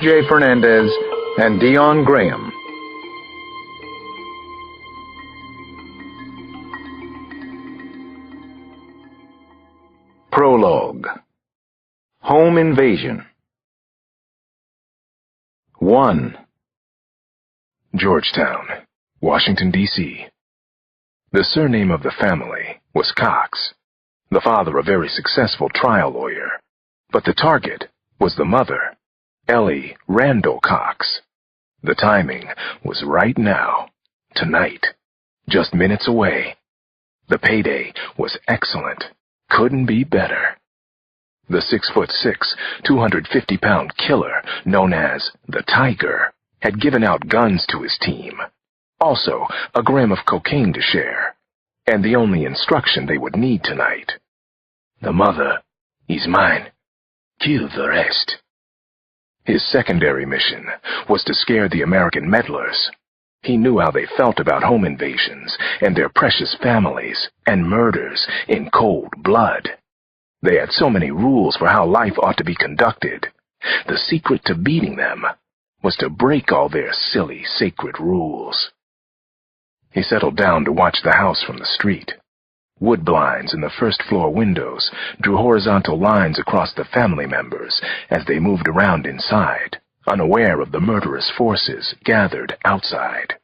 J. Fernandez, and Dion Graham. Prologue. Home Invasion. 1. Georgetown, Washington, D.C. The surname of the family was Cox, the father a very successful trial lawyer, but the target was the mother, Ellie Randall Cox. The timing was right now, tonight, just minutes away. The payday was excellent, couldn't be better. The 6'6", 250-pound killer, known as the Tiger, had given out guns to his team, also a gram of cocaine to share, and the only instruction they would need tonight. The mother, he's mine. Kill the rest. His secondary mission was to scare the American meddlers. He knew how they felt about home invasions and their precious families and murders in cold blood. They had so many rules for how life ought to be conducted. The secret to beating them was to break all their silly, sacred rules. He settled down to watch the house from the street. Wood blinds in the first-floor windows drew horizontal lines across the family members as they moved around inside, unaware of the murderous forces gathered outside.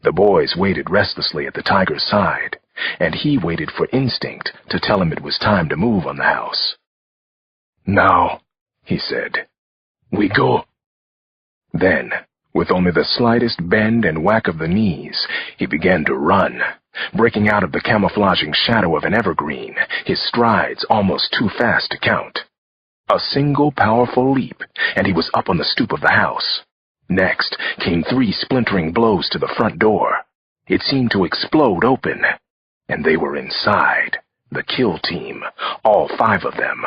The boys waited restlessly at the Tiger's side, and he waited for instinct to tell him it was time to move on the house. "Now," he said, "we go." Then, with only the slightest bend and whack of the knees, he began to run, breaking out of the camouflaging shadow of an evergreen, his strides almost too fast to count. A single powerful leap, and he was up on the stoop of the house. Next came 3 splintering blows to the front door. It seemed to explode open, and they were inside, the kill team, all 5 of them.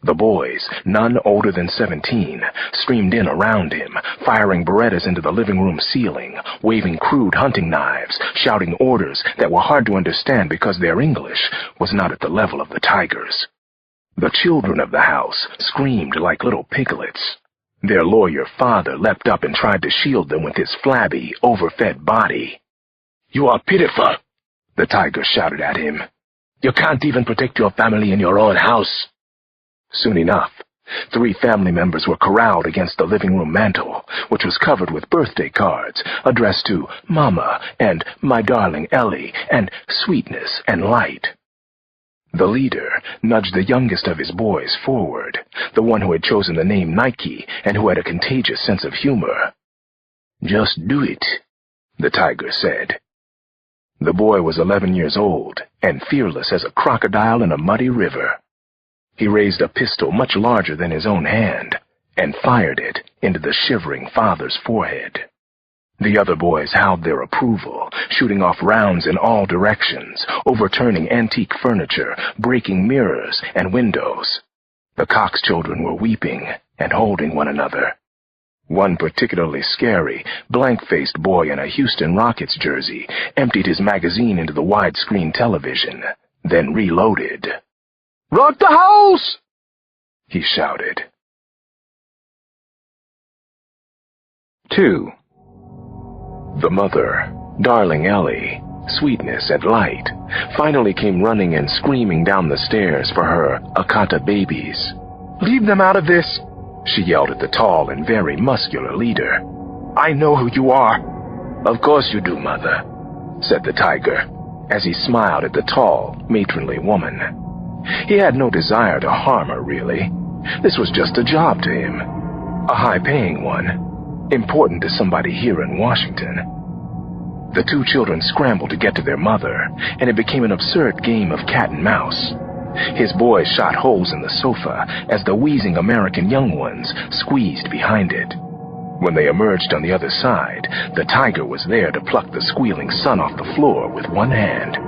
The boys, none older than 17, streamed in around him, firing Berettas into the living room ceiling, waving crude hunting knives, shouting orders that were hard to understand because their English was not at the level of the Tiger's. The children of the house screamed like little piglets. Their lawyer father leapt up and tried to shield them with his flabby, overfed body. "You are pitiful," the Tiger shouted at him. "You can't even protect your family in your own house." Soon enough, 3 family members were corralled against the living room mantel, which was covered with birthday cards addressed to Mama and My Darling Ellie and Sweetness and Light. The leader nudged the youngest of his boys forward, the one who had chosen the name Nike and who had a contagious sense of humor. "Just do it," the Tiger said. The boy was 11 years old and fearless as a crocodile in a muddy river. He raised a pistol much larger than his own hand and fired it into the shivering father's forehead. The other boys howled their approval, shooting off rounds in all directions, overturning antique furniture, breaking mirrors and windows. The Cox children were weeping and holding one another. One particularly scary, blank-faced boy in a Houston Rockets jersey emptied his magazine into the widescreen television, then reloaded. "Rock the house!" he shouted. 2. The mother, Darling Ellie, Sweetness and Light, finally came running and screaming down the stairs for her Akata babies. "Leave them out of this," she yelled at the tall and very muscular leader. "I know who you are." "Of course you do, Mother," said the Tiger, as he smiled at the tall, matronly woman. He had no desire to harm her, really. This was just a job to him, a high-paying one, important to somebody here in Washington. The 2 children scrambled to get to their mother, and it became an absurd game of cat and mouse. His boys shot holes in the sofa as the wheezing American young ones squeezed behind it. When they emerged on the other side, the Tiger was there to pluck the squealing son off the floor with one hand.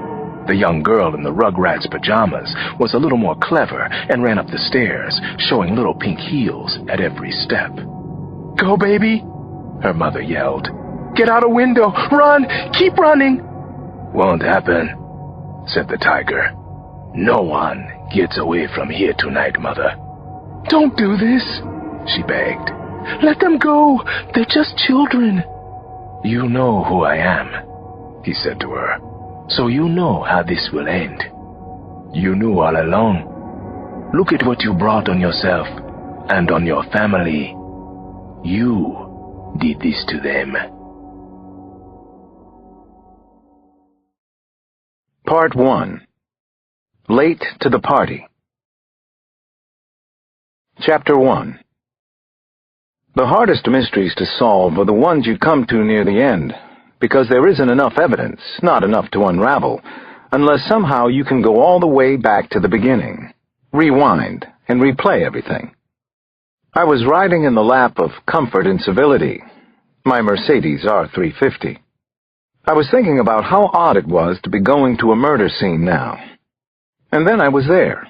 The young girl in the Rugrats pajamas was a little more clever and ran up the stairs, showing little pink heels at every step. "Go, baby," her mother yelled. "Get out a window! Run! Keep running!" "Won't happen," said the Tiger. "No one gets away from here tonight, Mother." "Don't do this," she begged. Let them go. They're just children. You know who I am, he said to her. So you know how this will end. You knew all along. Look at what you brought on yourself and on your family. You did this to them. Part 1. Late to the Party. Chapter 1. The hardest mysteries to solve are the ones you come to near the end, because there isn't enough evidence, not enough to unravel, unless somehow you can go all the way back to the beginning, rewind, and replay everything. I was riding in the lap of comfort and civility, my Mercedes R350. I was thinking about how odd it was to be going to a murder scene now. And then I was there,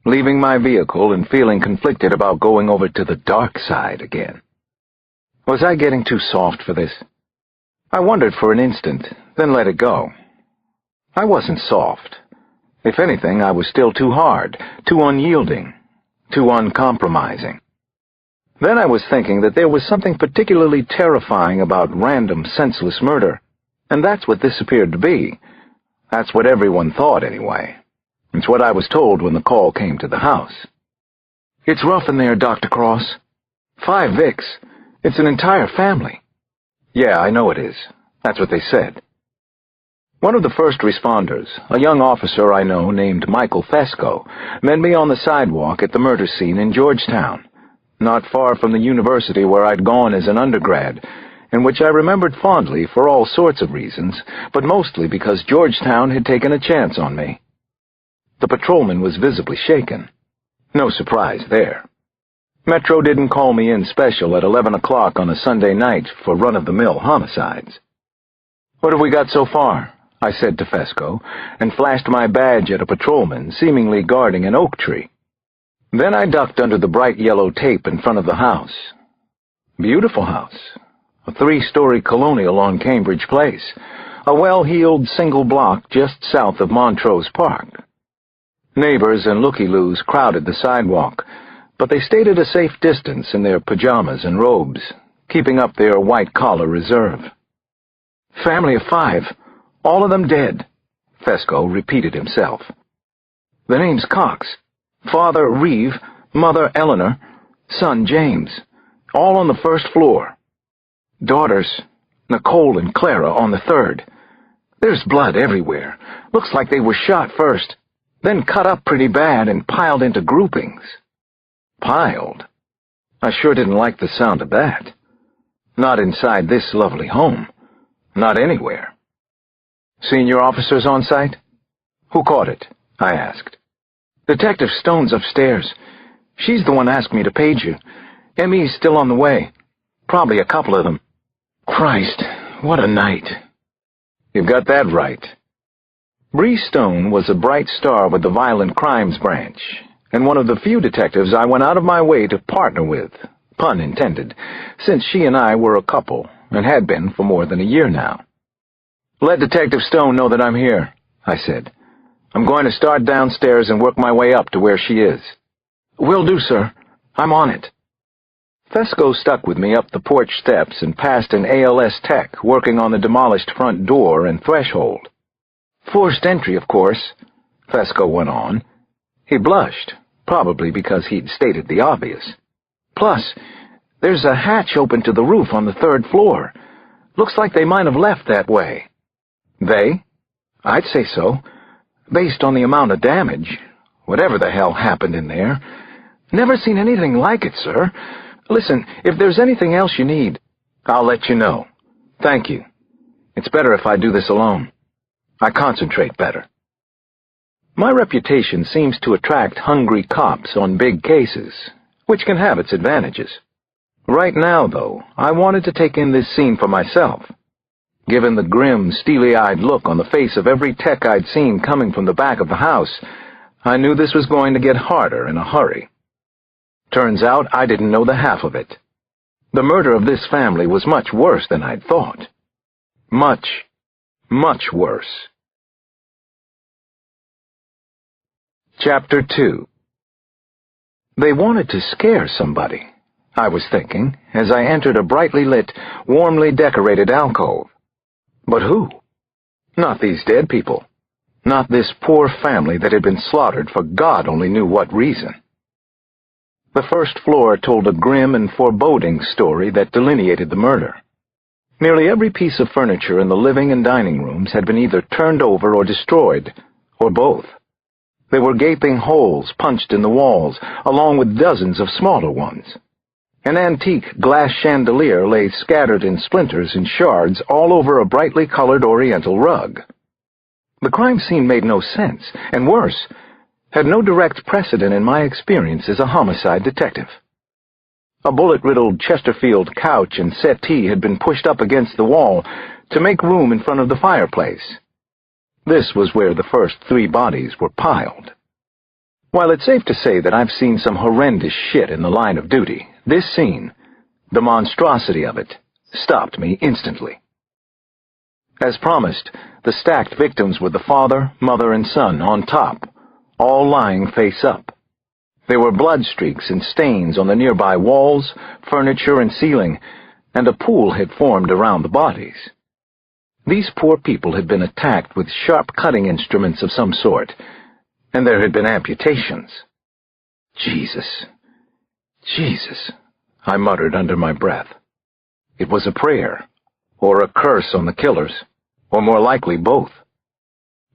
leaving my vehicle and feeling conflicted about going over to the dark side again. Was I getting too soft for this? I wondered for an instant, then let it go. I wasn't soft. If anything, I was still too hard, too unyielding, too uncompromising. Then I was thinking that there was something particularly terrifying about random, senseless murder, and that's what this appeared to be. That's what everyone thought, anyway. It's what I was told when the call came to the house. It's rough in there, Dr. Cross. 5 Vicks. It's an entire family. Yeah, I know it is. That's what they said. One of the first responders, a young officer I know named Michael Fesco, met me on the sidewalk at the murder scene in Georgetown, not far from the university where I'd gone as an undergrad, and which I remembered fondly for all sorts of reasons, but mostly because Georgetown had taken a chance on me. The patrolman was visibly shaken. No surprise there. Metro didn't call me in special at 11 o'clock on a Sunday night for run-of-the-mill homicides. "What have we got so far?" I said to Fesco, and flashed my badge at a patrolman seemingly guarding an oak tree. Then I ducked under the bright yellow tape in front of the house. Beautiful house. A 3-story colonial on Cambridge Place, a well-heeled single block just south of Montrose Park. Neighbors and looky-loos crowded the sidewalk, but they stayed at a safe distance in their pajamas and robes, keeping up their white-collar reserve. "Family of 5, all of them dead," Fesco repeated himself. "The name's Cox. Father Reeve, mother Eleanor, son James, all on the first floor. Daughters, Nicole and Clara, on the 3rd. There's blood everywhere. Looks like they were shot first, then cut up pretty bad and piled into groupings." Piled? I sure didn't like the sound of that. Not inside this lovely home. Not anywhere. "Senior officers on site?" "Who caught it?" I asked. "Detective Stone's upstairs. She's the one asked me to page you. ME's still on the way. Probably a couple of them." Christ, what a night. You've got that right. Bree Stone was a bright star with the Violent Crimes Branch, and one of the few detectives I went out of my way to partner with, pun intended, since she and I were a couple, and had been for more than a year now. "Let Detective Stone know that I'm here," I said. "I'm going to start downstairs and work my way up to where she is." "Will do, sir. I'm on it." Fesco stuck with me up the porch steps and past an ALS tech working on the demolished front door and threshold. "Forced entry, of course," Fesco went on. He blushed, probably because he'd stated the obvious. "Plus, there's a hatch open to the roof on the 3rd floor. Looks like they might have left that way." "They?" "I'd say so. Based on the amount of damage. Whatever the hell happened in there. Never seen anything like it, sir. Listen, if there's anything else you need, I'll let you know. Thank you. It's better if I do this alone. I concentrate better." My reputation seems to attract hungry cops on big cases, which can have its advantages. Right now, though, I wanted to take in this scene for myself. Given the grim, steely-eyed look on the face of every tech I'd seen coming from the back of the house, I knew this was going to get harder in a hurry. Turns out I didn't know the half of it. The murder of this family was much worse than I'd thought. Much, much worse. Chapter 2. They wanted to scare somebody. I was thinking, as I entered a brightly lit, warmly decorated alcove. But who? Not these dead people. Not this poor family that had been slaughtered for God only knew what reason. The first floor told a grim and foreboding story that delineated the murder. Nearly every piece of furniture in the living and dining rooms had been either turned over or destroyed, or both. There were gaping holes punched in the walls, along with dozens of smaller ones. An antique glass chandelier lay scattered in splinters and shards all over a brightly colored oriental rug. The crime scene made no sense, and worse, had no direct precedent in my experience as a homicide detective. A bullet-riddled Chesterfield couch and settee had been pushed up against the wall to make room in front of the fireplace. This was where the first 3 bodies were piled. While it's safe to say that I've seen some horrendous shit in the line of duty, this scene, the monstrosity of it, stopped me instantly. As promised, the stacked victims were the father, mother, and son on top, all lying face up. There were blood streaks and stains on the nearby walls, furniture, and ceiling, and a pool had formed around the bodies. These poor people had been attacked with sharp cutting instruments of some sort, and there had been amputations. Jesus, Jesus, I muttered under my breath. It was a prayer, or a curse on the killers, or more likely both.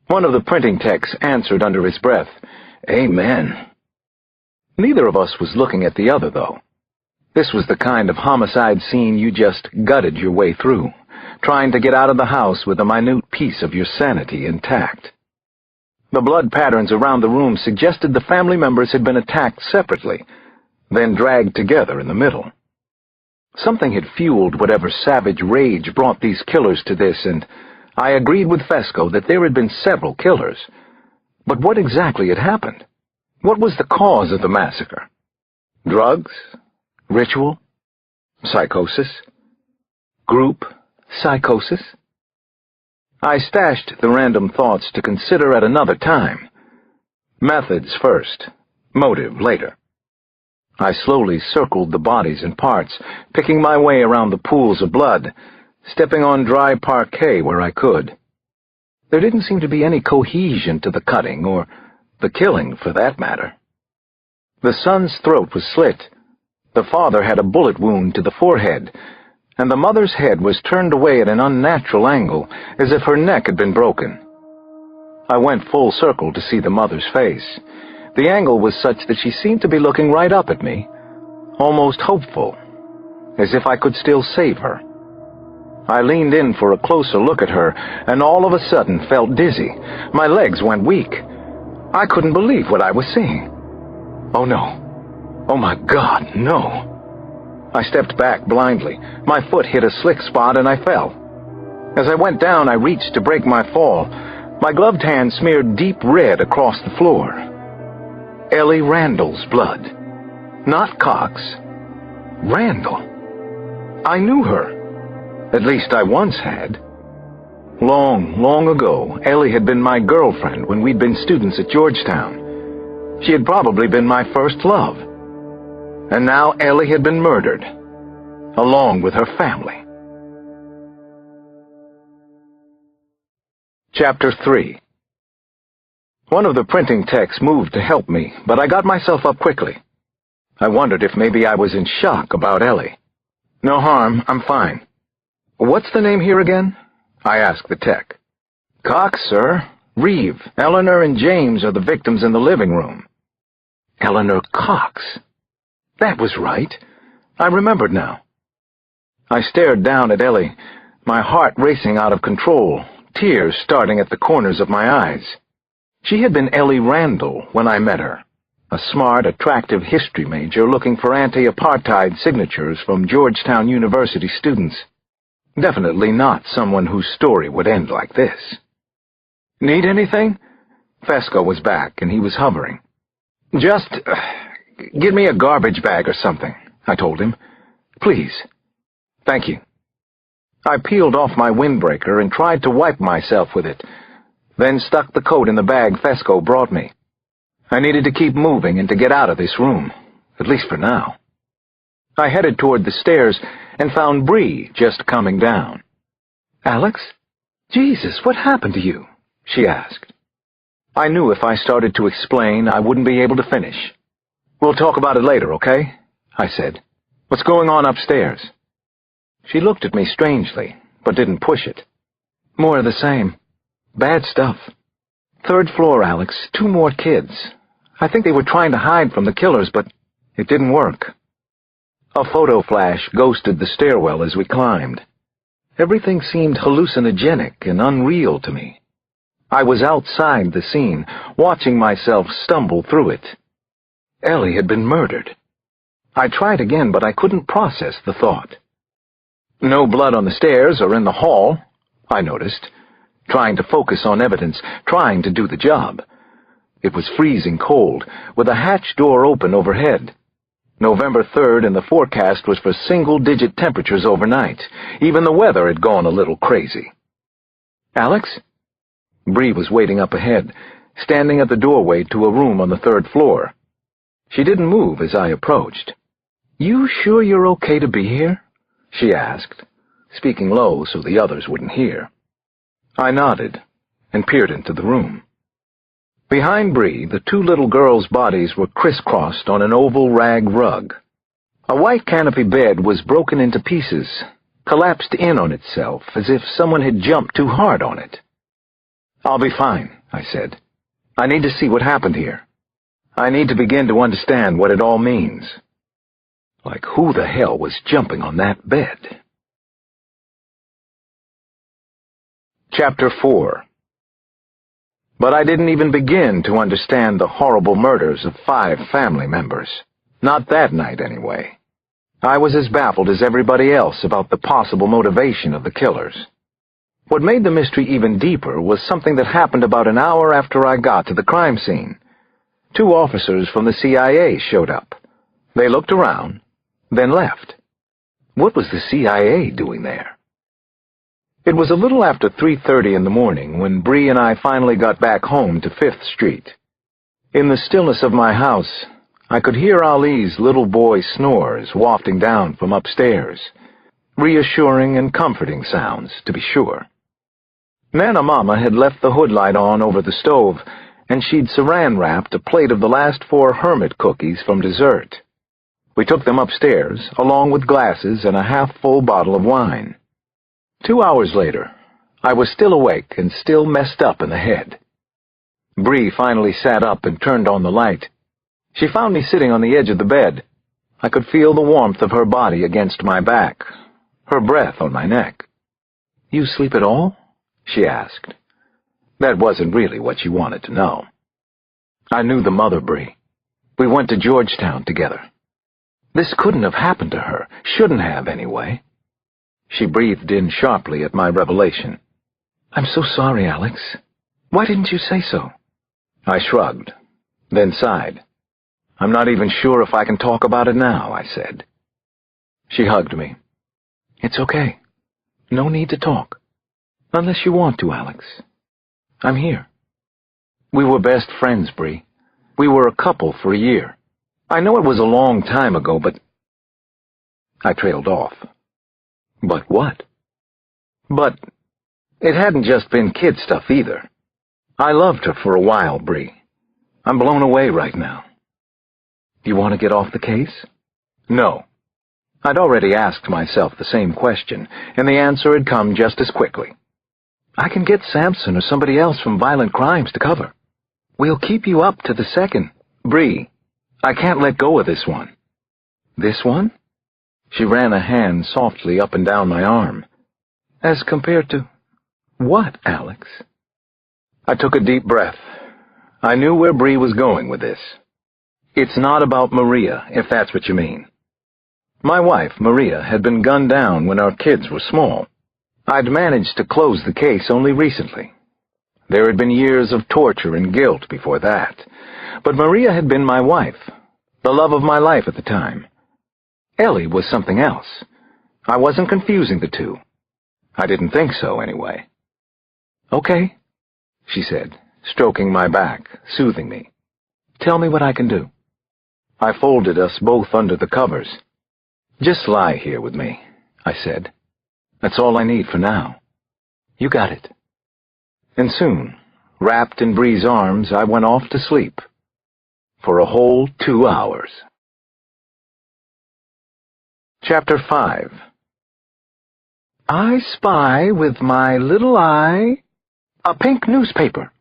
One of the printing techs answered under his breath, "Amen." Neither of us was looking at the other, though. This was the kind of homicide scene you just gutted your way through, trying to get out of the house with a minute piece of your sanity intact. The blood patterns around the room suggested the family members had been attacked separately, then dragged together in the middle. Something had fueled whatever savage rage brought these killers to this, and I agreed with Fesco that there had been several killers. But what exactly had happened? What was the cause of the massacre? Drugs? Ritual? Psychosis? Group psychosis? I stashed the random thoughts to consider at another time. Methods first, motive later. I slowly circled the bodies and parts, picking my way around the pools of blood, stepping on dry parquet where I could. There didn't seem to be any cohesion to the cutting, or the killing, for that matter. The son's throat was slit. The father had a bullet wound to the forehead, and the mother's head was turned away at an unnatural angle, as if her neck had been broken. I went full circle to see the mother's face. The angle was such that she seemed to be looking right up at me, almost hopeful, as if I could still save her. I leaned in for a closer look at her, and all of a sudden felt dizzy. My legs went weak. I couldn't believe what I was seeing. Oh no. Oh my God, no. I stepped back blindly. My foot hit a slick spot and I fell. As I went down, I reached to break my fall. My gloved hand smeared deep red across the floor. Ellie Randall's blood. Not Cox. Randall. I knew her. At least I once had. Long, long ago, Ellie had been my girlfriend when we'd been students at Georgetown. She had probably been my first love. And now Ellie had been murdered, along with her family. Chapter 3. One of the printing techs moved to help me, but I got myself up quickly. I wondered if maybe I was in shock about Ellie. No harm, I'm fine. What's the name here again? I asked the tech. Cox, sir. Reeve, Eleanor, and James are the victims in the living room. Eleanor Cox. That was right. I remembered now. I stared down at Ellie, my heart racing out of control, tears starting at the corners of my eyes. She had been Ellie Randall when I met her, a smart, attractive history major looking for anti-apartheid signatures from Georgetown University students. Definitely not someone whose story would end like this. Need anything? Fesco was back, and he was hovering. Just give me a garbage bag or something, I told him. Please. Thank you. I peeled off my windbreaker and tried to wipe myself with it, then stuck the coat in the bag Fesco brought me. I needed to keep moving and to get out of this room, at least for now. I headed toward the stairs and found Bree just coming down. "Alex? Jesus, what happened to you?" she asked. I knew if I started to explain, I wouldn't be able to finish. "We'll talk about it later, okay?" I said. "What's going on upstairs?" She looked at me strangely, but didn't push it. "More of the same. Bad stuff. 3rd floor, Alex. 2 more kids. I think they were trying to hide from the killers, but it didn't work." A photo flash ghosted the stairwell as we climbed. Everything seemed hallucinogenic and unreal to me. I was outside the scene, watching myself stumble through it. Ellie had been murdered. I tried again, but I couldn't process the thought. No blood on the stairs or in the hall, I noticed, trying to focus on evidence, trying to do the job. It was freezing cold, with a hatch door open overhead. November 3rd, and the forecast was for single-digit temperatures overnight. Even the weather had gone a little crazy. "Alex?" Bree was waiting up ahead, standing at the doorway to a room on the 3rd floor. She didn't move as I approached. "You sure you're okay to be here?" she asked, speaking low so the others wouldn't hear. I nodded and peered into the room. Behind Bree, the 2 little girls' bodies were crisscrossed on an oval rag rug. A white canopy bed was broken into pieces, collapsed in on itself as if someone had jumped too hard on it. "I'll be fine," I said. "I need to see what happened here. I need to begin to understand what it all means. Like, who the hell was jumping on that bed?" Chapter 4. But I didn't even begin to understand the horrible murders of 5 family members. Not that night, anyway. I was as baffled as everybody else about the possible motivation of the killers. What made the mystery even deeper was something that happened about an hour after I got to the crime scene. 2 officers from the CIA showed up. They looked around, then left. What was the CIA doing there? It was a little after 3:30 in the morning when Bree and I finally got back home to 5th Street. In the stillness of my house, I could hear Ali's little boy snores wafting down from upstairs. Reassuring and comforting sounds, to be sure. Nana Mama had left the hood light on over the stove, and she'd saran-wrapped a plate of the last 4 hermit cookies from dessert. We took them upstairs, along with glasses and a half-full bottle of wine. 2 hours later, I was still awake and still messed up in the head. Bree finally sat up and turned on the light. She found me sitting on the edge of the bed. I could feel the warmth of her body against my back, her breath on my neck. "You sleep at all?" she asked. That wasn't really what she wanted to know. I knew the mother, Bree. We went to Georgetown together. This couldn't have happened to her, shouldn't have anyway. She breathed in sharply at my revelation. "I'm so sorry, Alex. Why didn't you say so?" I shrugged, then sighed. "I'm not even sure if I can talk about it now," I said. She hugged me. "It's okay. No need to talk. Unless you want to, Alex. I'm here." We were best friends, Bree. We were a couple for a year. I know it was a long time ago, but... I trailed off. But what? But it hadn't just been kid stuff either. I loved her for a while, Bree. I'm blown away right now. You want to get off the case? No. I'd already asked myself the same question, and the answer had come just as quickly. I can get Sampson or somebody else from Violent Crimes to cover. We'll keep you up to the second. Bree, I can't let go of this one. This one? She ran a hand softly up and down my arm. As compared to what, Alex? I took a deep breath. I knew where Bree was going with this. It's not about Maria, if that's what you mean. My wife, Maria, had been gunned down when our kids were small. I'd managed to close the case only recently. There had been years of torture and guilt before that. But Maria had been my wife, the love of my life at the time. Ellie was something else. I wasn't confusing the two. I didn't think so, anyway. Okay, she said, stroking my back, soothing me. Tell me what I can do. I folded us both under the covers. "Just lie here with me," I said. "That's all I need for now." "You got it." And soon, wrapped in Bree's arms, I went off to sleep for a whole 2 hours. Chapter 5. "I spy with my little eye a pink newspaper,"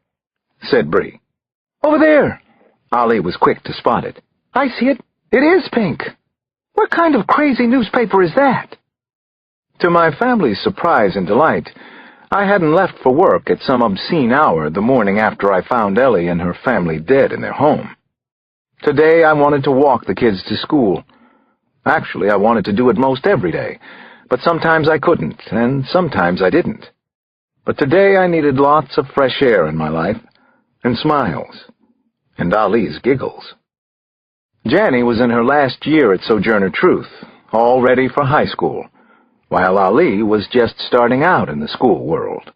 said Bree. "Over there." Ollie was quick to spot it. "I see it. It is pink. What kind of crazy newspaper is that?" To my family's surprise and delight, I hadn't left for work at some obscene hour the morning after I found Ellie and her family dead in their home. Today I wanted to walk the kids to school. Actually, I wanted to do it most every day, but sometimes I couldn't, and sometimes I didn't. But today I needed lots of fresh air in my life, and smiles, and Ollie's giggles. Janny was in her last year at Sojourner Truth, all ready for high school, while Ollie was just starting out in the school world.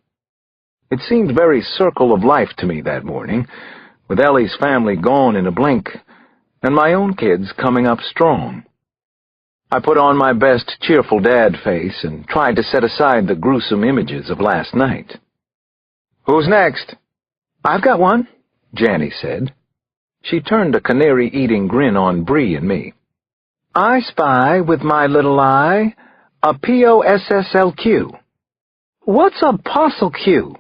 It seemed very circle of life to me that morning, with Ellie's family gone in a blink, and my own kids coming up strong. I put on my best cheerful dad face and tried to set aside the gruesome images of last night. "Who's next?" "I've got one," Janny said. She turned a canary-eating grin on Bree and me. "I spy with my little eye a POSSLQ. "What's a Postle Q?"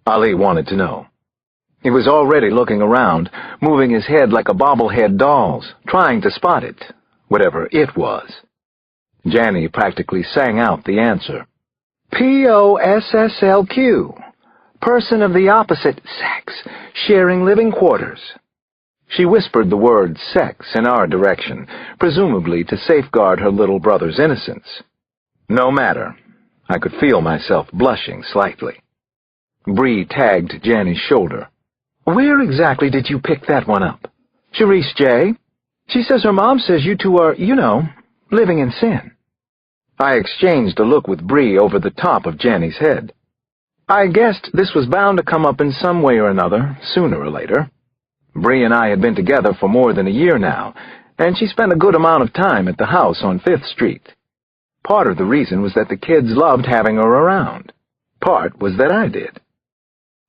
Ollie wanted to know. He was already looking around, moving his head like a bobblehead doll's, trying to spot it, whatever it was. Janny practically sang out the answer. "POSSLQ. Person of the opposite sex, sharing living quarters." She whispered the word sex in our direction, presumably to safeguard her little brother's innocence. No matter. I could feel myself blushing slightly. Bree tagged Janny's shoulder. "Where exactly did you pick that one up?" "Charisse J. She says her mom says you two are, living in sin." I exchanged a look with Bree over the top of Janny's head. I guessed this was bound to come up in some way or another, sooner or later. Bree and I had been together for more than a year now, and she spent a good amount of time at the house on 5th Street. Part of the reason was that the kids loved having her around. Part was that I did.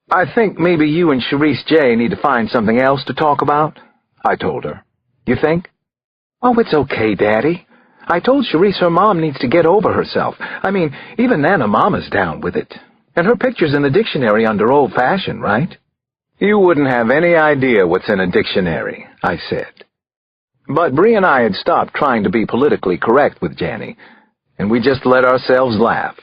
"I think maybe you and Charisse J. need to find something else to talk about," I told her. "You think?" "Oh, it's okay, Daddy. I told Charisse her mom needs to get over herself. I mean, even Nana Mama's down with it. And her picture's in the dictionary under old-fashioned, right?" "You wouldn't have any idea what's in a dictionary," I said. But Bree and I had stopped trying to be politically correct with Janny, and we just let ourselves laugh.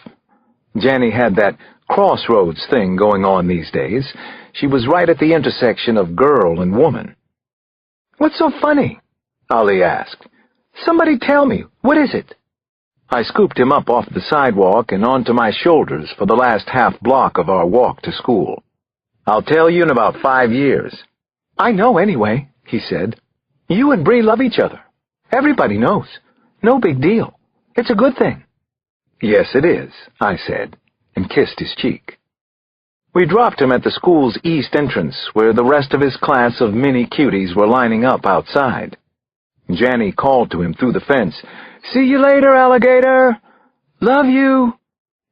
Janny had that crossroads thing going on these days. She was right at the intersection of girl and woman. "What's so funny?" Ollie asked. "Somebody tell me, what is it?" I scooped him up off the sidewalk and onto my shoulders for the last half block of our walk to school. "I'll tell you in about 5 years. "I know anyway," he said. "You and Bree love each other. Everybody knows. No big deal. It's a good thing." "Yes, it is," I said, and kissed his cheek. We dropped him at the school's east entrance, where the rest of his class of mini cuties were lining up outside. Janny called to him through the fence, "See you later, alligator. Love you.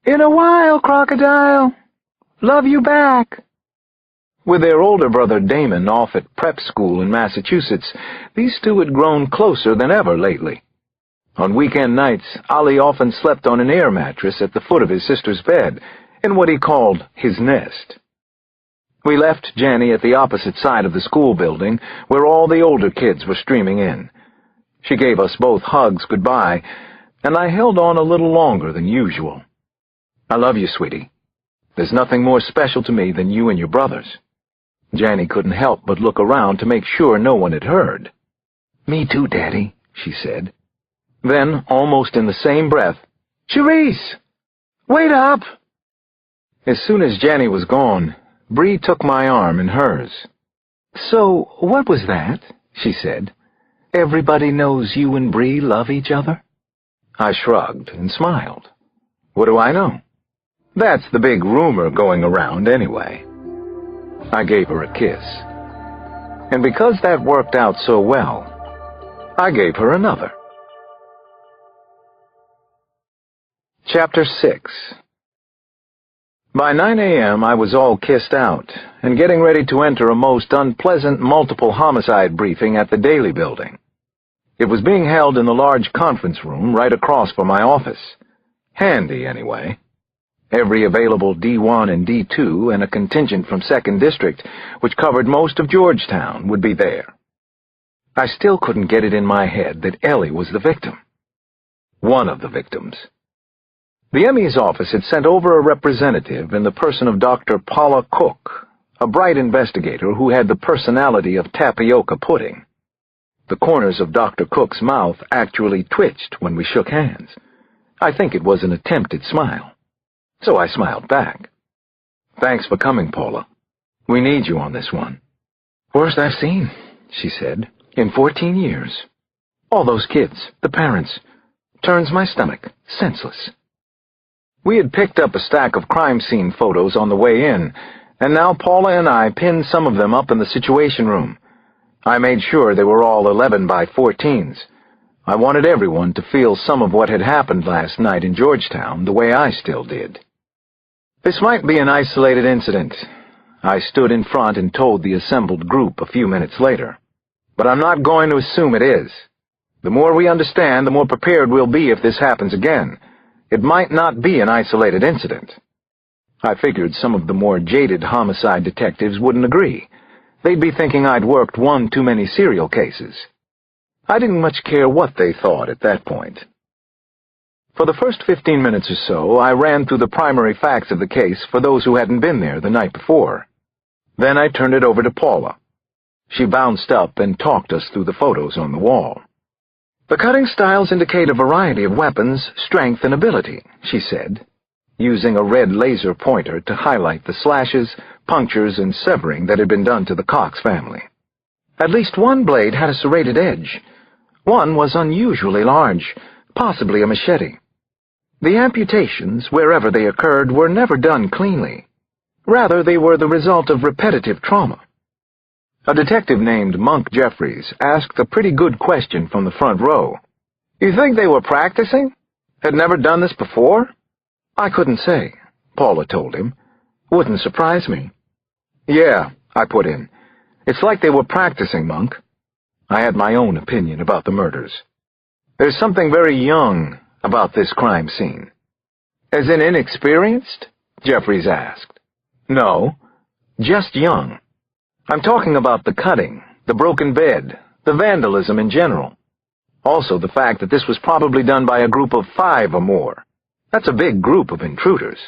In a while, crocodile. Love you back." With their older brother Damon off at prep school in Massachusetts, these two had grown closer than ever lately. On weekend nights, Ollie often slept on an air mattress at the foot of his sister's bed, in what he called his nest. We left Janny at the opposite side of the school building, where all the older kids were streaming in. She gave us both hugs goodbye, and I held on a little longer than usual. "I love you, sweetie. There's nothing more special to me than you and your brothers." Janny couldn't help but look around to make sure no one had heard. "Me too, Daddy," she said. Then, almost in the same breath, "Charisse! Wait up!" As soon as Janny was gone, Bree took my arm in hers. "So, what was that?" she said. "Everybody knows you and Bree love each other?" I shrugged and smiled. What do I know? That's the big rumor going around anyway. I gave her a kiss. And because that worked out so well, I gave her another. Chapter 6. By 9 a.m. I was all kissed out, and getting ready to enter a most unpleasant multiple homicide briefing at the Daily Building. It was being held in the large conference room right across from my office. Handy, anyway. Every available D1 and D2 and a contingent from 2nd District, which covered most of Georgetown, would be there. I still couldn't get it in my head that Ellie was the victim. One of the victims. The ME's office had sent over a representative in the person of Dr. Paula Cook, a bright investigator who had the personality of tapioca pudding. The corners of Dr. Cook's mouth actually twitched when we shook hands. I think it was an attempted smile. So I smiled back. "Thanks for coming, Paula. We need you on this one." "Worst I've seen," she said, "in 14 years. All those kids, the parents. Turns my stomach, senseless." We had picked up a stack of crime scene photos on the way in, and now Paula and I pinned some of them up in the Situation Room. I made sure they were all 11 by 14s. I wanted everyone to feel some of what had happened last night in Georgetown the way I still did. This might be an isolated incident. I stood in front and told the assembled group a few minutes later. But I'm not going to assume it is. The more we understand, the more prepared we'll be if this happens again. It might not be an isolated incident. I figured some of the more jaded homicide detectives wouldn't agree. They'd be thinking I'd worked one too many serial cases. I didn't much care what they thought at that point. For the first 15 minutes or so, I ran through the primary facts of the case for those who hadn't been there the night before. Then I turned it over to Paula. She bounced up and talked us through the photos on the wall. "The cutting styles indicate a variety of weapons, strength, and ability," she said, using a red laser pointer to highlight the slashes, punctures, and severing that had been done to the Cox family. At least one blade had a serrated edge. One was unusually large, possibly a machete. The amputations, wherever they occurred, were never done cleanly. Rather, they were the result of repetitive trauma. A detective named Monk Jeffries asked a pretty good question from the front row. "You think they were practicing? Had never done this before?" "I couldn't say," Paula told him. "Wouldn't surprise me." "Yeah," I put in. "It's like they were practicing, Monk." I had my own opinion about the murders. "There's something very young about this crime scene." "As in inexperienced?" Jeffries asked. "No, just young. I'm talking about the cutting, the broken bed, the vandalism in general. Also the fact that this was probably done by a group of 5 or more. That's a big group of intruders.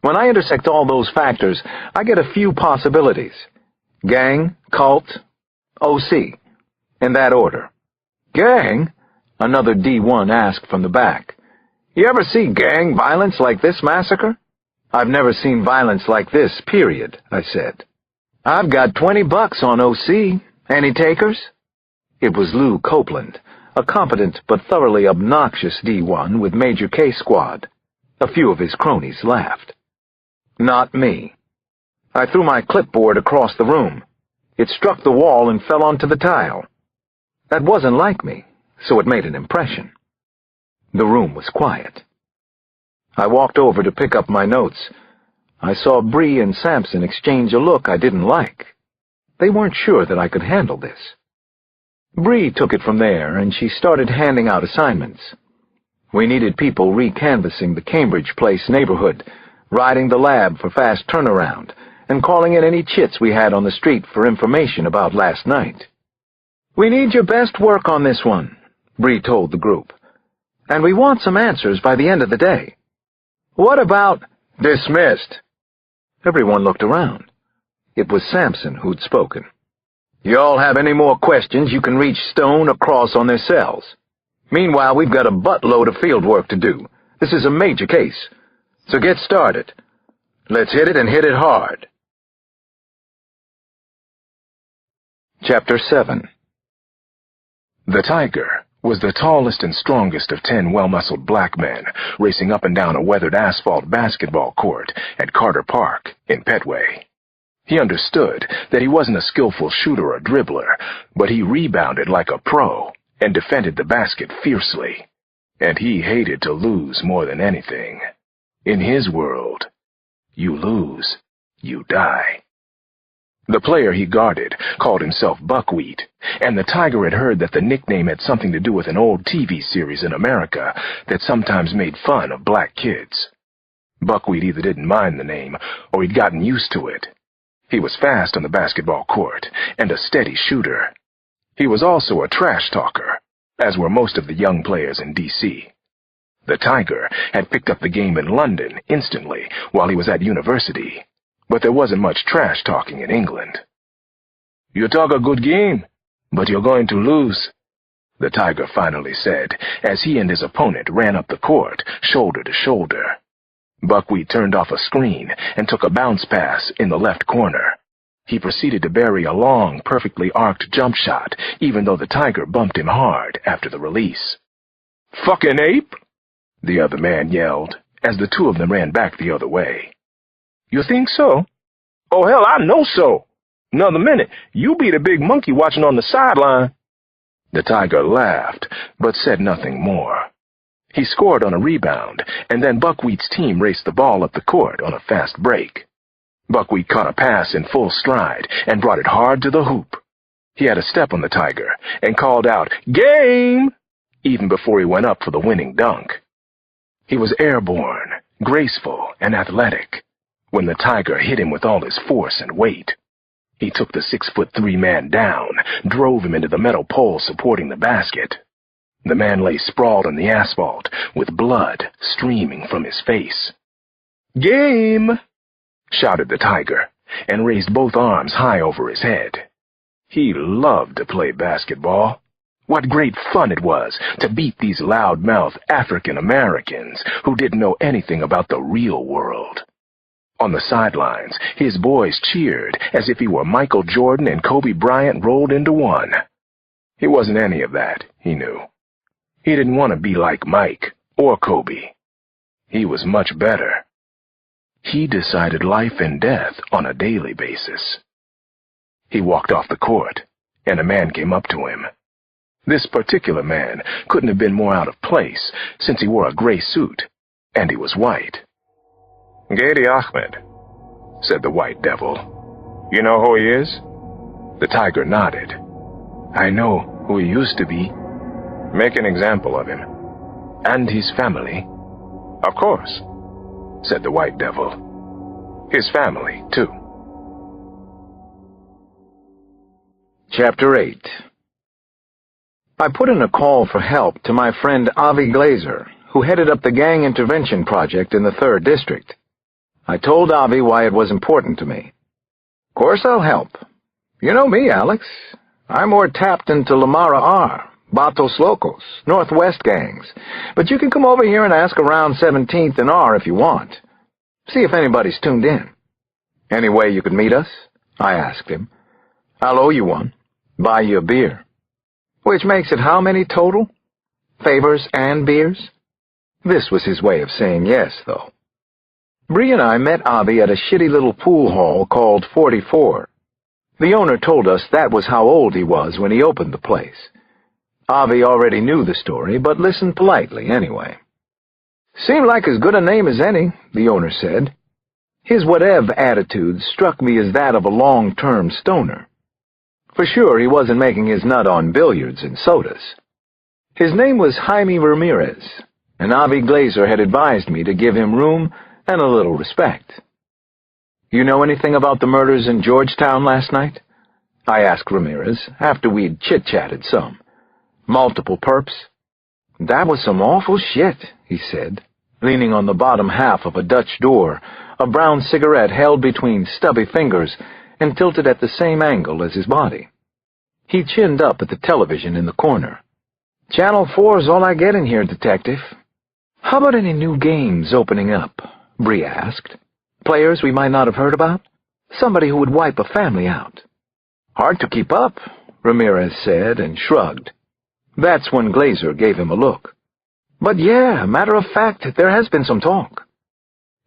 When I intersect all those factors, I get a few possibilities. Gang, cult, OC. In that order." "Gang?" another D1 asked from the back. "You ever see gang violence like this massacre?" "I've never seen violence like this, period," I said. "I've got $20 on OC. Any takers?" It was Lou Copeland, a competent but thoroughly obnoxious D1 with Major K Squad. A few of his cronies laughed. Not me. I threw my clipboard across the room. It struck the wall and fell onto the tile. That wasn't like me, so it made an impression. The room was quiet. I walked over to pick up my notes. I saw Bree and Sampson exchange a look I didn't like. They weren't sure that I could handle this. Bree took it from there, and she started handing out assignments. We needed people recanvassing the Cambridge Place neighborhood, riding the lab for fast turnaround, and calling in any chits we had on the street for information about last night. "We need your best work on this one," Bree told the group. "And we want some answers by the end of the day." "What about—" "Dismissed." Everyone looked around. It was Sampson who'd spoken. "You all have any more questions, you can reach Stone or Cross on their cells. Meanwhile, we've got a buttload of field work to do. This is a major case. So get started. Let's hit it and hit it hard." Chapter 7. The Tiger was the tallest and strongest of 10 well-muscled black men racing up and down a weathered asphalt basketball court at Carter Park in Petway. He understood that he wasn't a skillful shooter or dribbler, but he rebounded like a pro and defended the basket fiercely. and he hated to lose more than anything. In his world, you lose, you die. The player he guarded called himself Buckwheat, and the tiger had heard that the nickname had something to do with an old TV series in America that sometimes made fun of black kids. Buckwheat either didn't mind the name, or he'd gotten used to it. He was fast on the basketball court, and a steady shooter. He was also a trash talker, as were most of the young players in D.C. The tiger had picked up the game in London instantly while he was at university, but there wasn't much trash talking in England. "You talk a good game, but you're going to lose," the tiger finally said, as he and his opponent ran up the court, shoulder to shoulder. Buckwheat turned off a screen and took a bounce pass in the left corner. He proceeded to bury a long, perfectly arced jump shot, even though the tiger bumped him hard after the release. "Fucking ape!" the other man yelled, as the two of them ran back the other way. "You think so? Oh, hell, I know so. Another minute, you be the big monkey watching on the sideline." The tiger laughed, but said nothing more. He scored on a rebound, and then Buckwheat's team raced the ball up the court on a fast break. Buckwheat caught a pass in full stride and brought it hard to the hoop. He had a step on the tiger and called out, "Game!" even before he went up for the winning dunk. He was airborne, graceful, and athletic when the tiger hit him with all his force and weight. He took the 6'3" man down, drove him into the metal pole supporting the basket. The man lay sprawled on the asphalt, with blood streaming from his face. "Game!" shouted the tiger, and raised both arms high over his head. He loved to play basketball. What great fun it was to beat these loud-mouthed African Americans who didn't know anything about the real world. On the sidelines, his boys cheered as if he were Michael Jordan and Kobe Bryant rolled into one. He wasn't any of that, he knew. He didn't want to be like Mike or Kobe. He was much better. He decided life and death on a daily basis. He walked off the court, and a man came up to him. This particular man couldn't have been more out of place, since he wore a gray suit, and he was white. "Gady Ahmed," said the white devil. "You know who he is?" The tiger nodded. "I know who he used to be." "Make an example of him." "And his family." "Of course," said the white devil. "His family, too." Chapter 8. I put in a call for help to my friend Avi Glazer, who headed up the gang intervention project in the 3rd District. I told Avi why it was important to me. "Of course I'll help. You know me, Alex. I'm more tapped into Lamara R., Batos Locos, Northwest gangs, but you can come over here and ask around 17th and R if you want. See if anybody's tuned in. Any way you could meet us?" I asked him. "I'll owe you one. Buy you a beer." "Which makes it how many total? Favors and beers?" This was his way of saying yes, though. Bree and I met Avi at a shitty little pool hall called 44. The owner told us that was how old he was when he opened the place. Avi already knew the story, but listened politely anyway. "Seemed like as good a name as any," the owner said. His whatever attitude struck me as that of a long-term stoner. For sure, he wasn't making his nut on billiards and sodas. His name was Jaime Ramirez, and Avi Glazer had advised me to give him room and a little respect. "You know anything about the murders in Georgetown last night?" I asked Ramirez, after we'd chit-chatted some. "Multiple perps?" "That was some awful shit," he said, leaning on the bottom half of a Dutch door, a brown cigarette held between stubby fingers and tilted at the same angle as his body. He chinned up at the television in the corner. "Channel 4's all I get in here, Detective." "How about any new games opening up?" Bree asked. "Players we might not have heard about? Somebody who would wipe a family out." "Hard to keep up," Ramirez said and shrugged. That's when Glazer gave him a look. "But yeah, matter of fact, there has been some talk."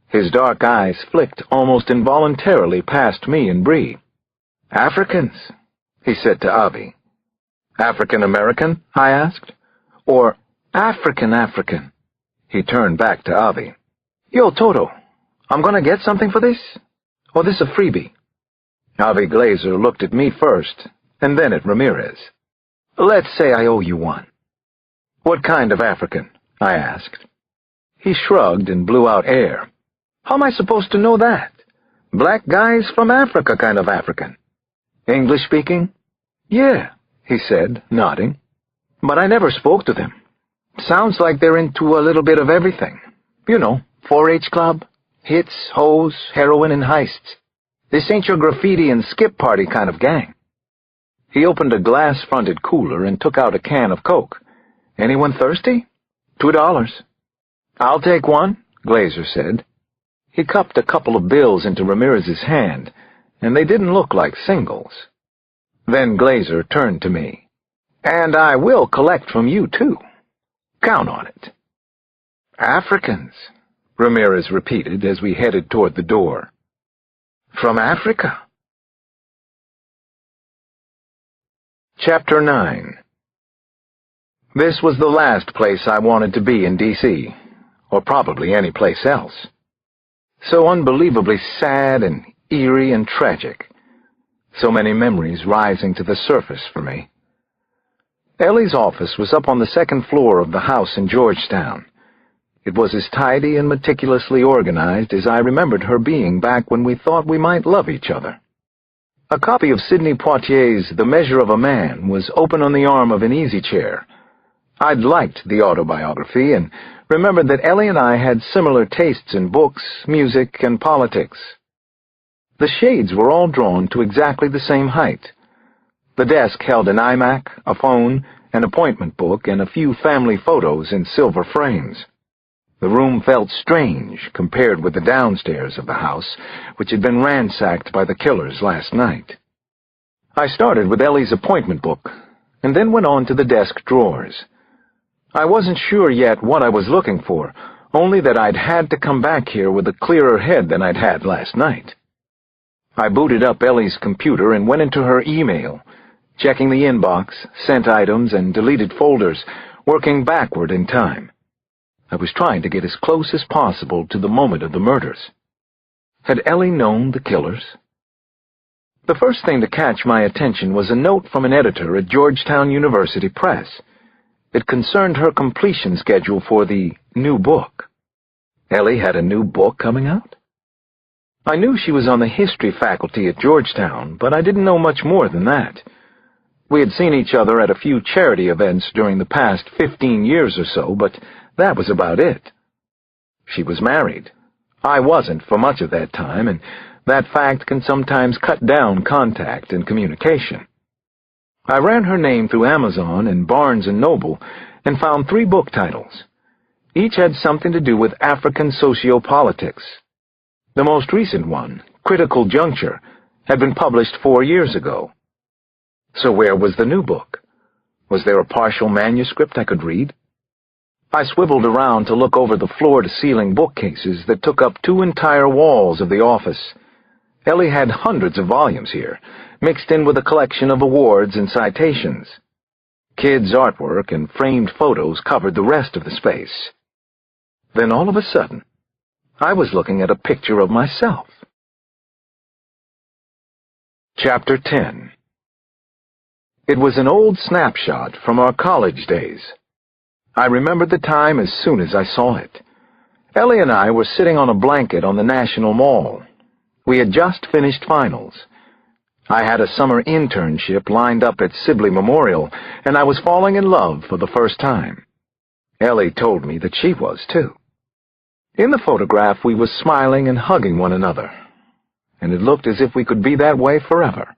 His dark eyes flicked almost involuntarily past me and Bree. "Africans," he said to Avi. "African-American?" I asked. "Or African. He turned back to Avi. Yo, Toto, I'm gonna get something for this? Or this a freebie? Avi Glazer looked at me first, and then at Ramirez. Let's say I owe you one. What kind of African? I asked. He shrugged and blew out air. How am I supposed to know that? Black guys from Africa kind of African. English speaking? Yeah, he said, nodding. But I never spoke to them. Sounds like they're into a little bit of everything. You know, 4-H club, hits, hoes, heroin, and heists. This ain't your graffiti and skip party kind of gang. He opened a glass-fronted cooler and took out a can of Coke. Anyone thirsty? $2. I'll take one, Glazer said. He cupped a couple of bills into Ramirez's hand, and they didn't look like singles. Then Glazer turned to me. And I will collect from you, too. Count on it. Africans, Ramirez repeated as we headed toward the door. From Africa. Chapter 9. This was the last place I wanted to be in D.C., or probably any place else. So unbelievably sad and eerie and tragic. So many memories rising to the surface for me. Ellie's office was up on the second floor of the house in Georgetown. It was as tidy and meticulously organized as I remembered her being back when we thought we might love each other. A copy of Sidney Poitier's The Measure of a Man was open on the arm of an easy chair. I'd liked the autobiography and remembered that Ellie and I had similar tastes in books, music, and politics. The shades were all drawn to exactly the same height. The desk held an iMac, a phone, an appointment book, and a few family photos in silver frames. The room felt strange compared with the downstairs of the house, which had been ransacked by the killers last night. I started with Ellie's appointment book, and then went on to the desk drawers. I wasn't sure yet what I was looking for, only that I'd had to come back here with a clearer head than I'd had last night. I booted up Ellie's computer and went into her email, checking the inbox, sent items, and deleted folders, working backward in time. I was trying to get as close as possible to the moment of the murders. Had Ellie known the killers? The first thing to catch my attention was a note from an editor at Georgetown University Press. It concerned her completion schedule for the new book. Ellie had a new book coming out? I knew she was on the history faculty at Georgetown, but I didn't know much more than that. We had seen each other at a few charity events during the past 15 years or so, but that was about it. She was married. I wasn't for much of that time, and that fact can sometimes cut down contact and communication. I ran her name through Amazon and Barnes & Noble and found 3 book titles. Each had something to do with African sociopolitics. The most recent one, Critical Juncture, had been published 4 years ago. So where was the new book? Was there a partial manuscript I could read? I swiveled around to look over the floor-to-ceiling bookcases that took up 2 entire walls of the office. Ellie had hundreds of volumes here, mixed in with a collection of awards and citations. Kids' artwork and framed photos covered the rest of the space. Then all of a sudden, I was looking at a picture of myself. Chapter 10. It was an old snapshot from our college days. I remembered the time as soon as I saw it. Ellie and I were sitting on a blanket on the National Mall. We had just finished finals. I had a summer internship lined up at Sibley Memorial, and I was falling in love for the first time. Ellie told me that she was, too. In the photograph, we were smiling and hugging one another, and it looked as if we could be that way forever.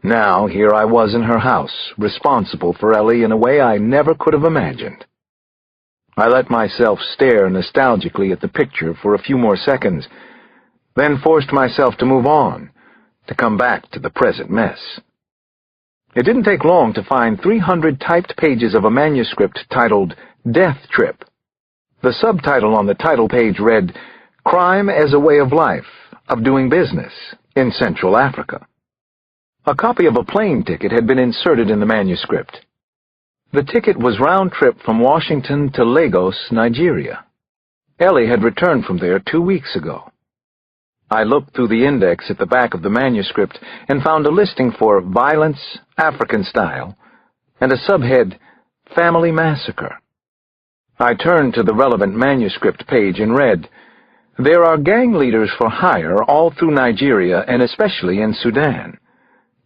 Now, here I was in her house, responsible for Ellie in a way I never could have imagined. I let myself stare nostalgically at the picture for a few more seconds, then forced myself to move on, to come back to the present mess. It didn't take long to find 300 typed pages of a manuscript titled Death Trip. The subtitle on the title page read, Crime as a Way of Life, of Doing Business in Central Africa. A copy of a plane ticket had been inserted in the manuscript. The ticket was round trip from Washington to Lagos, Nigeria. Ellie had returned from there 2 weeks ago. I looked through the index at the back of the manuscript and found a listing for Violence, African Style, and a subhead, Family Massacre. I turned to the relevant manuscript page and read, "There are gang leaders for hire all through Nigeria and especially in Sudan.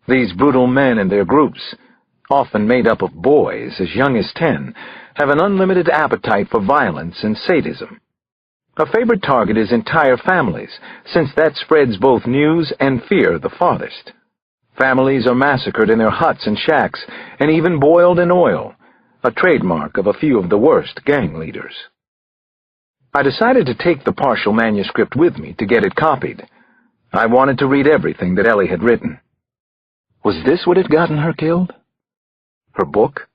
These brutal men and their groups, often made up of boys as young as 10, have an unlimited appetite for violence and sadism. A favorite target is entire families, since that spreads both news and fear the farthest. Families are massacred in their huts and shacks, and even boiled in oil, a trademark of a few of the worst gang leaders." I decided to take the partial manuscript with me to get it copied. I wanted to read everything that Ellie had written. Was this what had gotten her killed? Her book?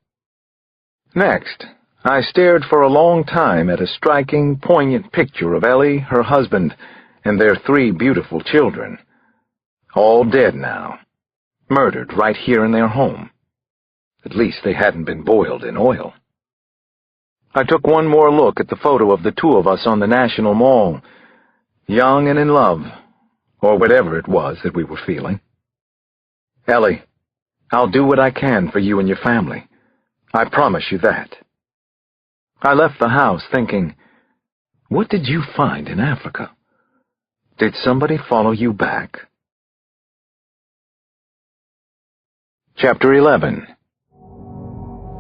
Next, I stared for a long time at a striking, poignant picture of Ellie, her husband, and their 3 beautiful children. All dead now. Murdered right here in their home. At least they hadn't been boiled in oil. I took one more look at the photo of the 2 of us on the National Mall, young and in love, or whatever it was that we were feeling. "Ellie, I'll do what I can for you and your family. I promise you that." I left the house thinking, what did you find in Africa? Did somebody follow you back? Chapter 11.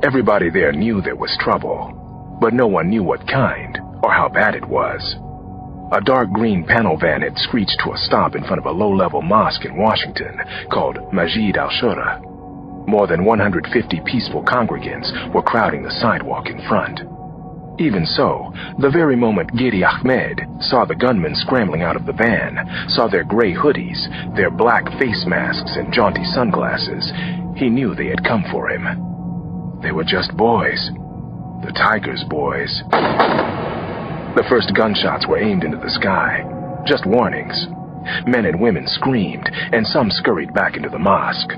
Everybody there knew there was trouble, but no one knew what kind or how bad it was. A dark green panel van had screeched to a stop in front of a low-level mosque in Washington called Masjid al-Shura. More than 150 peaceful congregants were crowding the sidewalk in front. Even so, the very moment Gedi Ahmed saw the gunmen scrambling out of the van, saw their gray hoodies, their black face masks and jaunty sunglasses, he knew they had come for him. They were just boys. The Tiger's boys. The first gunshots were aimed into the sky. Just warnings. Men and women screamed, and some scurried back into the mosque.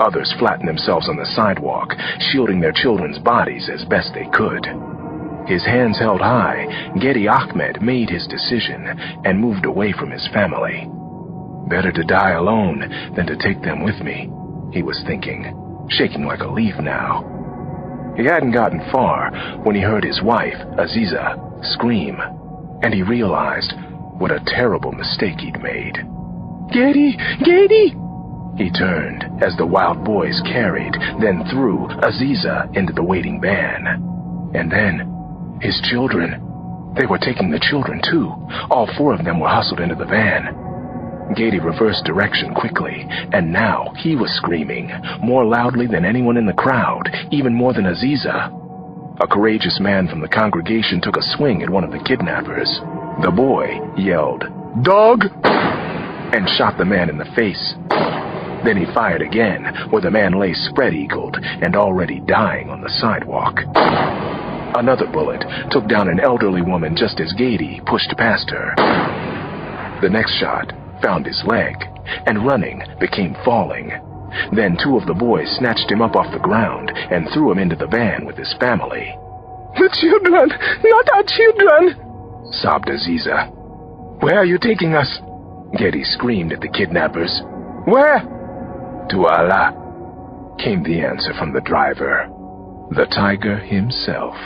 Others flattened themselves on the sidewalk, shielding their children's bodies as best they could. His hands held high, Gedi Ahmed made his decision and moved away from his family. Better to die alone than to take them with me, he was thinking, shaking like a leaf now. He hadn't gotten far when he heard his wife, Aziza, scream, and he realized what a terrible mistake he'd made. "Gedi! Gedi!" He turned as the wild boys carried, then threw Aziza into the waiting van. And then, his children. They were taking the children, too. All 4 of them were hustled into the van. Gedi reversed direction quickly, and now he was screaming, more loudly than anyone in the crowd, even more than Aziza. A courageous man from the congregation took a swing at one of the kidnappers. The boy yelled, "Dog!" and shot the man in the face. Then he fired again, where the man lay spread-eagled and already dying on the sidewalk. Another bullet took down an elderly woman just as Gedi pushed past her. The next shot found his leg, and running became falling. Then 2 of the boys snatched him up off the ground and threw him into the van with his family. "The children! Not our children!" sobbed Aziza. "Where are you taking us?" Gedi screamed at the kidnappers. "Where?" "To Allah," came the answer from the driver, the Tiger himself.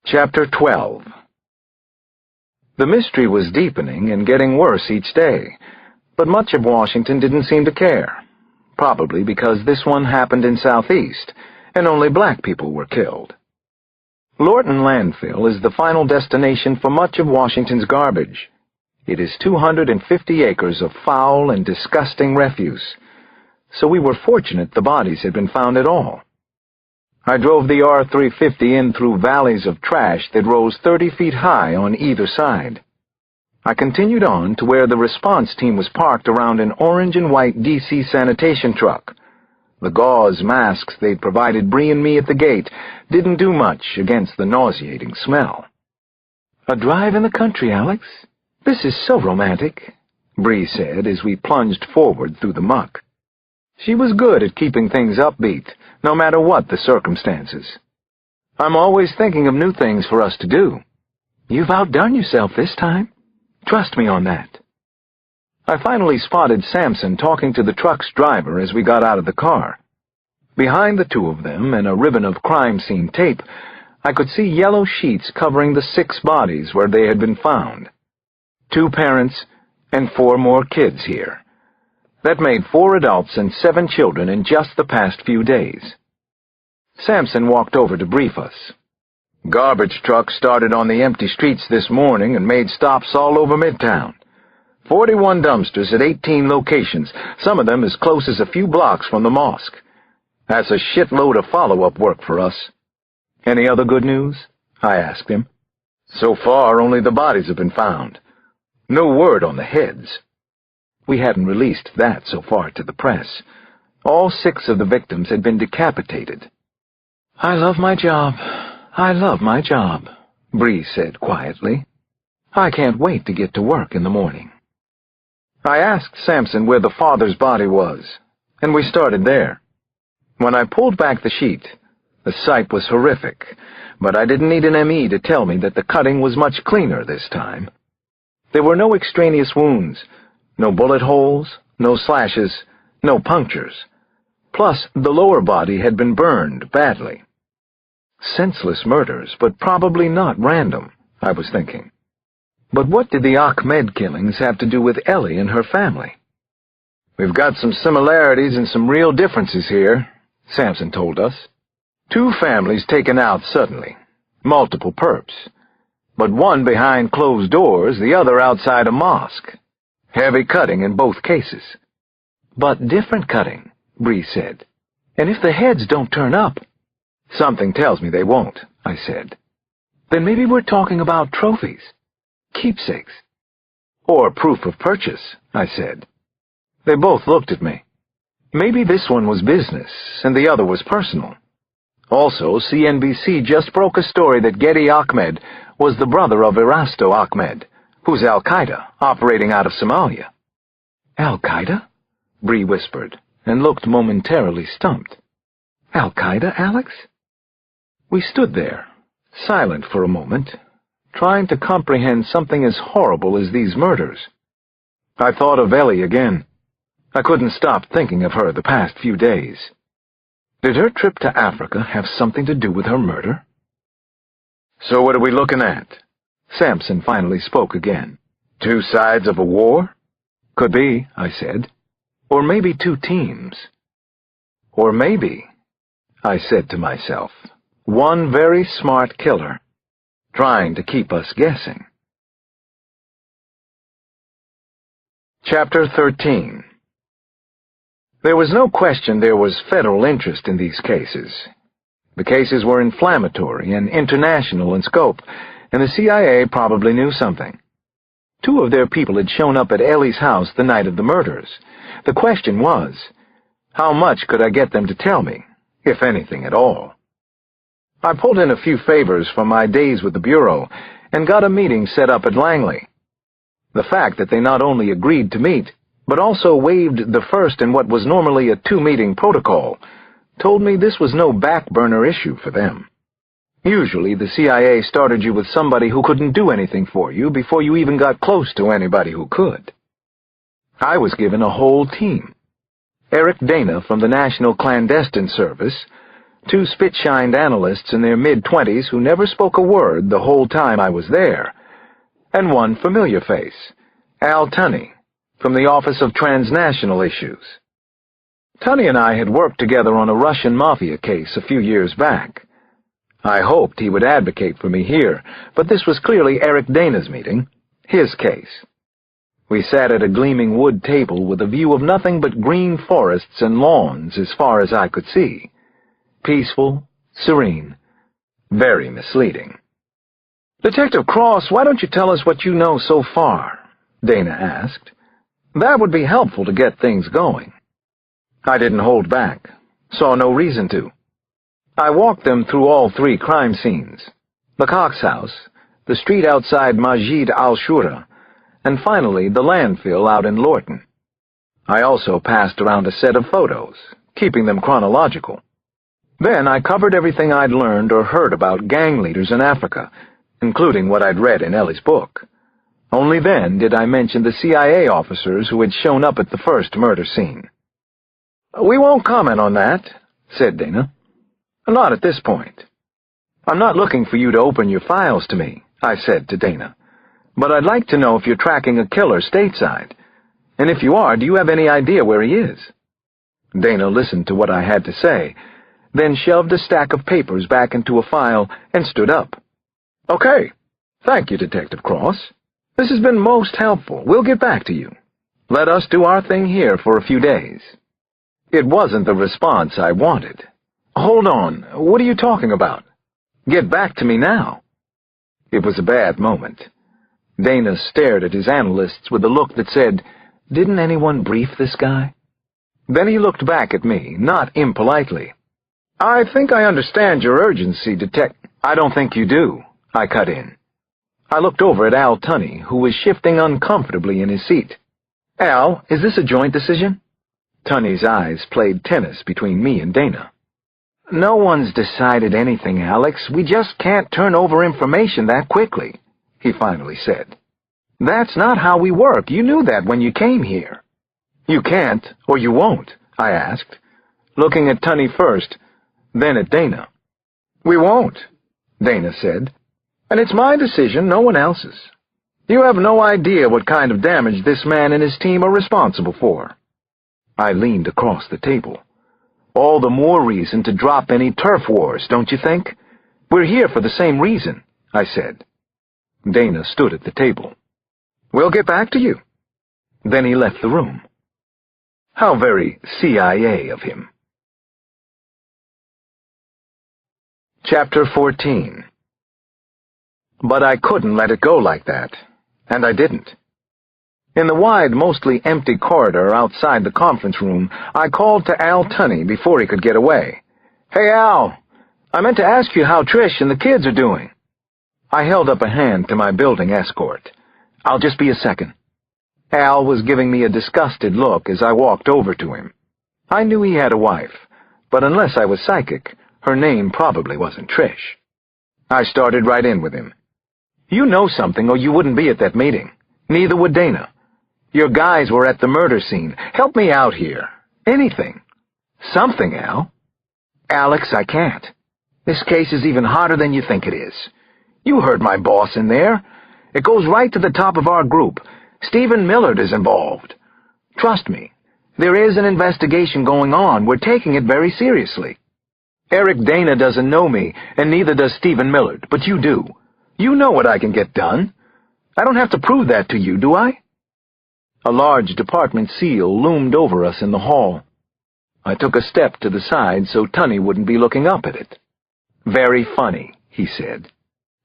Chapter 12. The mystery was deepening and getting worse each day, but much of Washington didn't seem to care, probably because this one happened in Southeast, and only black people were killed. Lorton Landfill is the final destination for much of Washington's garbage. It is 250 acres of foul and disgusting refuse, so we were fortunate the bodies had been found at all. I drove the R350 in through valleys of trash that rose 30 feet high on either side. I continued on to where the response team was parked around an orange and white DC sanitation truck. The gauze masks they'd provided Bree and me at the gate didn't do much against the nauseating smell. "A drive in the country, Alex? This is so romantic," Bree said as we plunged forward through the muck. She was good at keeping things upbeat, no matter what the circumstances. I'm always thinking of new things for us to do. You've outdone yourself this time. Trust me on that. I finally spotted Samson talking to the truck's driver as we got out of the car. Behind the two of them, and a ribbon of crime scene tape, I could see yellow sheets covering the 6 bodies where they had been found. 2 parents and 4 more kids here. That made 4 adults and 7 children in just the past few days. Samson walked over to brief us. Garbage trucks started on the empty streets this morning and made stops all over Midtown. 41 dumpsters at 18 locations, some of them as close as a few blocks from the mosque. That's a shitload of follow-up work for us. Any other good news? I asked him. So far, only the bodies have been found. No word on the heads. We hadn't released that so far to the press. All 6 of the victims had been decapitated. I love my job. I love my job, Bree said quietly. I can't wait to get to work in the morning. I asked Samson where the father's body was, and we started there. When I pulled back the sheet, the sight was horrific, but I didn't need an ME to tell me that the cutting was much cleaner this time. There were no extraneous wounds, no bullet holes, no slashes, no punctures. Plus, the lower body had been burned badly. Senseless murders, but probably not random, I was thinking. But what did the Ahmed killings have to do with Ellie and her family? We've got some similarities and some real differences here, Samson told us. 2 families taken out suddenly, multiple perps, but one behind closed doors, the other outside a mosque. Heavy cutting in both cases. But different cutting, Bree said. And if the heads don't turn up... Something tells me they won't, I said. Then maybe we're talking about trophies, keepsakes. Or proof of purchase, I said. They both looked at me. Maybe this one was business, and the other was personal. Also, CNBC just broke a story that Getty Ahmed was the brother of Erasto Ahmed, who's Al-Qaeda, operating out of Somalia. Al-Qaeda? Bree whispered, and looked momentarily stumped. Al-Qaeda, Alex? We stood there, silent for a moment, trying to comprehend something as horrible as these murders. I thought of Ellie again. I couldn't stop thinking of her the past few days. Did her trip to Africa have something to do with her murder? So what are we looking at? Samson finally spoke again. 2 sides of a war? Could be, I said. Or maybe 2 teams. Or maybe, I said to myself, one very smart killer, trying to keep us guessing. Chapter 13. There was no question there was federal interest in these cases. The cases were inflammatory and international in scope, and the CIA probably knew something. 2 of their people had shown up at Ellie's house the night of the murders. The question was, how much could I get them to tell me, if anything at all? I pulled in a few favors from my days with the Bureau and got a meeting set up at Langley. The fact that they not only agreed to meet, but also waived the first in what was normally a 2-meeting protocol, told me this was no back-burner issue for them. Usually the CIA started you with somebody who couldn't do anything for you before you even got close to anybody who could. I was given a whole team. Eric Dana from the National Clandestine Service, 2 spit-shined analysts in their mid-20s who never spoke a word the whole time I was there, and 1 familiar face, Al Tunney, from the Office of Transnational Issues. Tunney and I had worked together on a Russian mafia case a few years back. I hoped he would advocate for me here, but this was clearly Eric Dana's meeting, his case. We sat at a gleaming wood table with a view of nothing but green forests and lawns as far as I could see. Peaceful, serene, very misleading. Detective Cross, why don't you tell us what you know so far? Dana asked. That would be helpful to get things going. I didn't hold back, saw no reason to. I walked them through all 3 crime scenes, the Cox house, the street outside Majid al-Shura, and finally the landfill out in Lorton. I also passed around a set of photos, keeping them chronological. Then I covered everything I'd learned or heard about gang leaders in Africa, including what I'd read in Ellie's book. Only then did I mention the CIA officers who had shown up at the first murder scene. "We won't comment on that," said Dana. "Not at this point. I'm not looking for you to open your files to me," I said to Dana. "But I'd like to know if you're tracking a killer stateside. And if you are, do you have any idea where he is?" Dana listened to what I had to say, then shoved a stack of papers back into a file and stood up. "Okay. Thank you, Detective Cross. This has been most helpful. We'll get back to you. Let us do our thing here for a few days." It wasn't the response I wanted. "Hold on. What are you talking about? Get back to me now." It was a bad moment. Dana stared at his analysts with a look that said, "Didn't anyone brief this guy?" Then he looked back at me, not impolitely. "I think I understand your urgency, "I don't think you do," I cut in. I looked over at Al Tunney, who was shifting uncomfortably in his seat. "Al, is this a joint decision?" Tunney's eyes played tennis between me and Dana. "No one's decided anything, Alex. We just can't turn over information that quickly," he finally said. "That's not how we work. You knew that when you came here." "You can't, or you won't?" I asked, looking at Tunney first, then at Dana. "We won't," Dana said. "And it's my decision, no one else's. You have no idea what kind of damage this man and his team are responsible for." I leaned across the table. "All the more reason to drop any turf wars, don't you think? We're here for the same reason," I said. Dana stood at the table. "We'll get back to you." Then he left the room. How very CIA of him. Chapter 14. But I couldn't let it go like that, and I didn't. In the wide, mostly empty corridor outside the conference room, I called to Al Tunney before he could get away. "Hey, Al, I meant to ask you how Trish and the kids are doing." I held up a hand to my building escort. "I'll just be a second." Al was giving me a disgusted look as I walked over to him. I knew he had a wife, but unless I was psychic, her name probably wasn't Trish. I started right in with him. "You know something or you wouldn't be at that meeting. Neither would Dana. Your guys were at the murder scene. Help me out here. Anything. Something, Al." "Alex, I can't. This case is even hotter than you think it is. You heard my boss in there. It goes right to the top of our group. Stephen Millard is involved. Trust me, there is an investigation going on. We're taking it very seriously. Eric Dana doesn't know me, and neither does Stephen Millard, but you do. You know what I can get done. I don't have to prove that to you, do I?" A large department seal loomed over us in the hall. I took a step to the side so Tunney wouldn't be looking up at it. "Very funny," he said.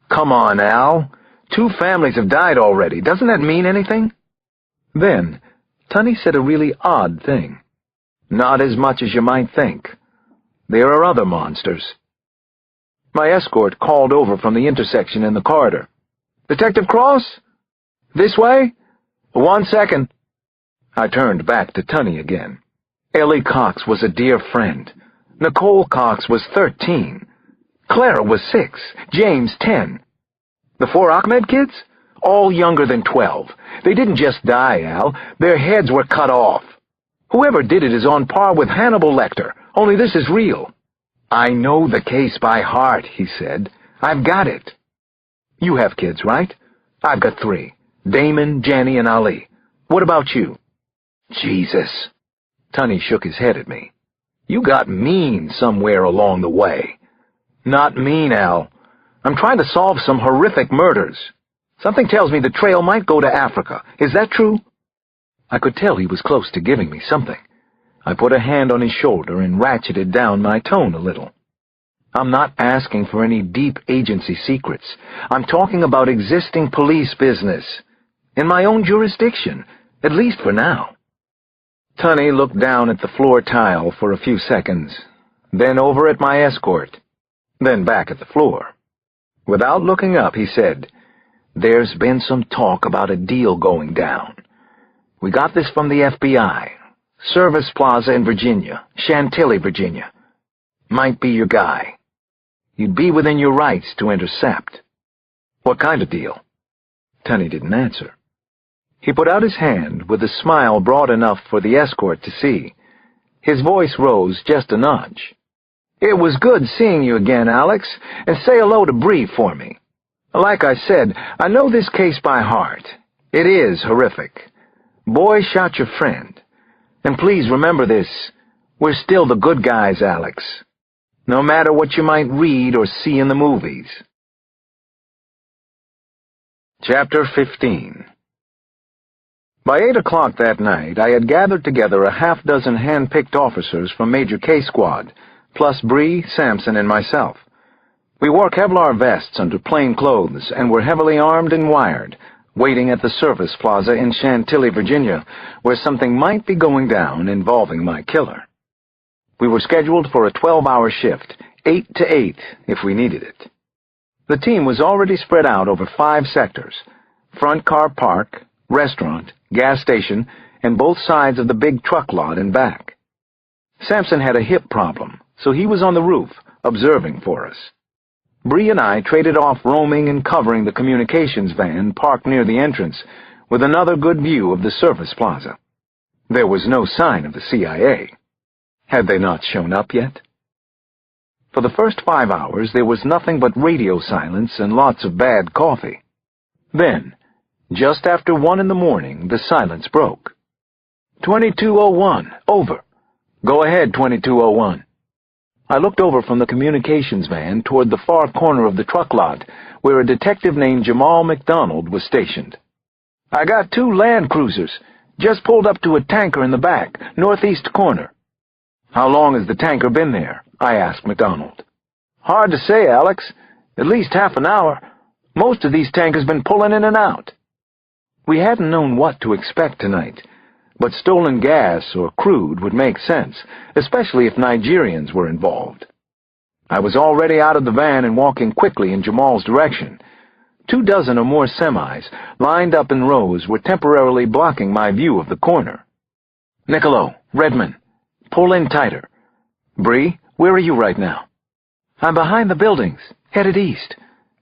"Come on, Al. 2 families have died already. Doesn't that mean anything?" Then, Tunney said a really odd thing. "Not as much as you might think. There are other monsters." My escort called over from the intersection in the corridor. "Detective Cross? This way? 1 second." I turned back to Tunney again. Ellie Cox was a dear friend. Nicole Cox was 13. Clara was 6. James 10. The 4 Ahmed kids? All younger than 12. They didn't just die, Al. Their heads were cut off. Whoever did it is on par with Hannibal Lecter, only this is real. "I know the case by heart," he said. "I've got it." "You have kids, right?" "I've got 3. Damon, Jenny, and Ali. What about you?" "Jesus." Tunney shook his head at me. "You got mean somewhere along the way." "Not mean, Al. I'm trying to solve some horrific murders. Something tells me the trail might go to Africa. Is that true?" I could tell he was close to giving me something. I put a hand on his shoulder and ratcheted down my tone a little. "I'm not asking for any deep agency secrets. I'm talking about existing police business. In my own jurisdiction, at least for now." Tunney looked down at the floor tile for a few seconds, then over at my escort, then back at the floor. Without looking up, he said, "There's been some talk about a deal going down. We got this from the FBI. Service Plaza in Virginia, Chantilly, Virginia. Might be your guy. You'd be within your rights to intercept. What kind of deal? Tunney didn't answer. He put out his hand with a smile broad enough for the escort to see. His voice rose just a notch. It was good seeing you again, Alex, and say hello to Bree for me. Like I said, I know this case by heart. It is horrific. Boy shot your friend. And please remember this, we're still the good guys, Alex. No matter what you might read or see in the movies. Chapter 15. By 8 o'clock that night, I had gathered together a half-dozen hand-picked officers from Major K Squad, plus Bree, Sampson, and myself. We wore Kevlar vests under plain clothes and were heavily armed and wired, waiting at the Service Plaza in Chantilly, Virginia, where something might be going down involving my killer. We were scheduled for a 12-hour shift, 8 to 8, if we needed it. The team was already spread out over 5 sectors: front car park, restaurant, gas station, and both sides of the big truck lot and back. Sampson had a hip problem, so he was on the roof, observing for us. Bree and I traded off roaming and covering the communications van parked near the entrance, with another good view of the Service Plaza. There was no sign of the CIA. Had they not shown up yet? For the first 5 hours, there was nothing but radio silence and lots of bad coffee. Then, just after 1 in the morning, the silence broke. 2201, over. Go ahead, 2201. I looked over from the communications van toward the far corner of the truck lot, where a detective named Jamal McDonald was stationed. I got 2 Land Cruisers, just pulled up to a tanker in the back, northeast corner. How long has the tanker been there? I asked McDonald. Hard to say, Alex. At least half an hour. Most of these tankers been pulling in and out. We hadn't known what to expect tonight, but stolen gas or crude would make sense, especially if Nigerians were involved. I was already out of the van and walking quickly in Jamal's direction. 24 or more semis, lined up in rows, were temporarily blocking my view of the corner. Niccolo, Redman, pull in tighter. Bree, where are you right now? I'm behind the buildings, headed east.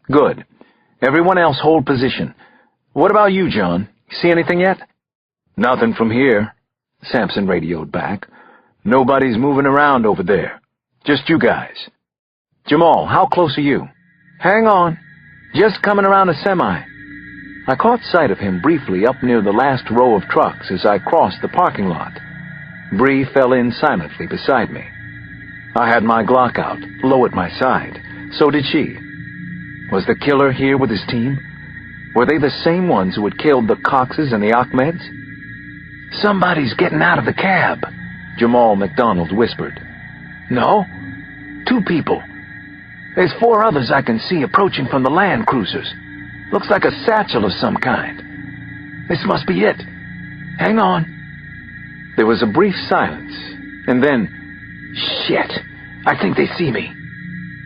Good. Everyone else hold position. What about you, John? See anything yet? Nothing from here, Sampson radioed back. Nobody's moving around over there. Just you guys. Jamal, how close are you? Hang on. Just coming around a semi. I caught sight of him briefly up near the last row of trucks as I crossed the parking lot. Bree fell in silently beside me. I had my Glock out, low at my side. So did she. Was the killer here with his team? Were they the same ones who had killed the Coxes and the Ahmeds? Somebody's getting out of the cab, Jamal McDonald whispered. No, 2 people. There's 4 others I can see approaching from the Land Cruisers. Looks like a satchel of some kind. This must be it. Hang on. There was a brief silence, and then, shit, I think they see me.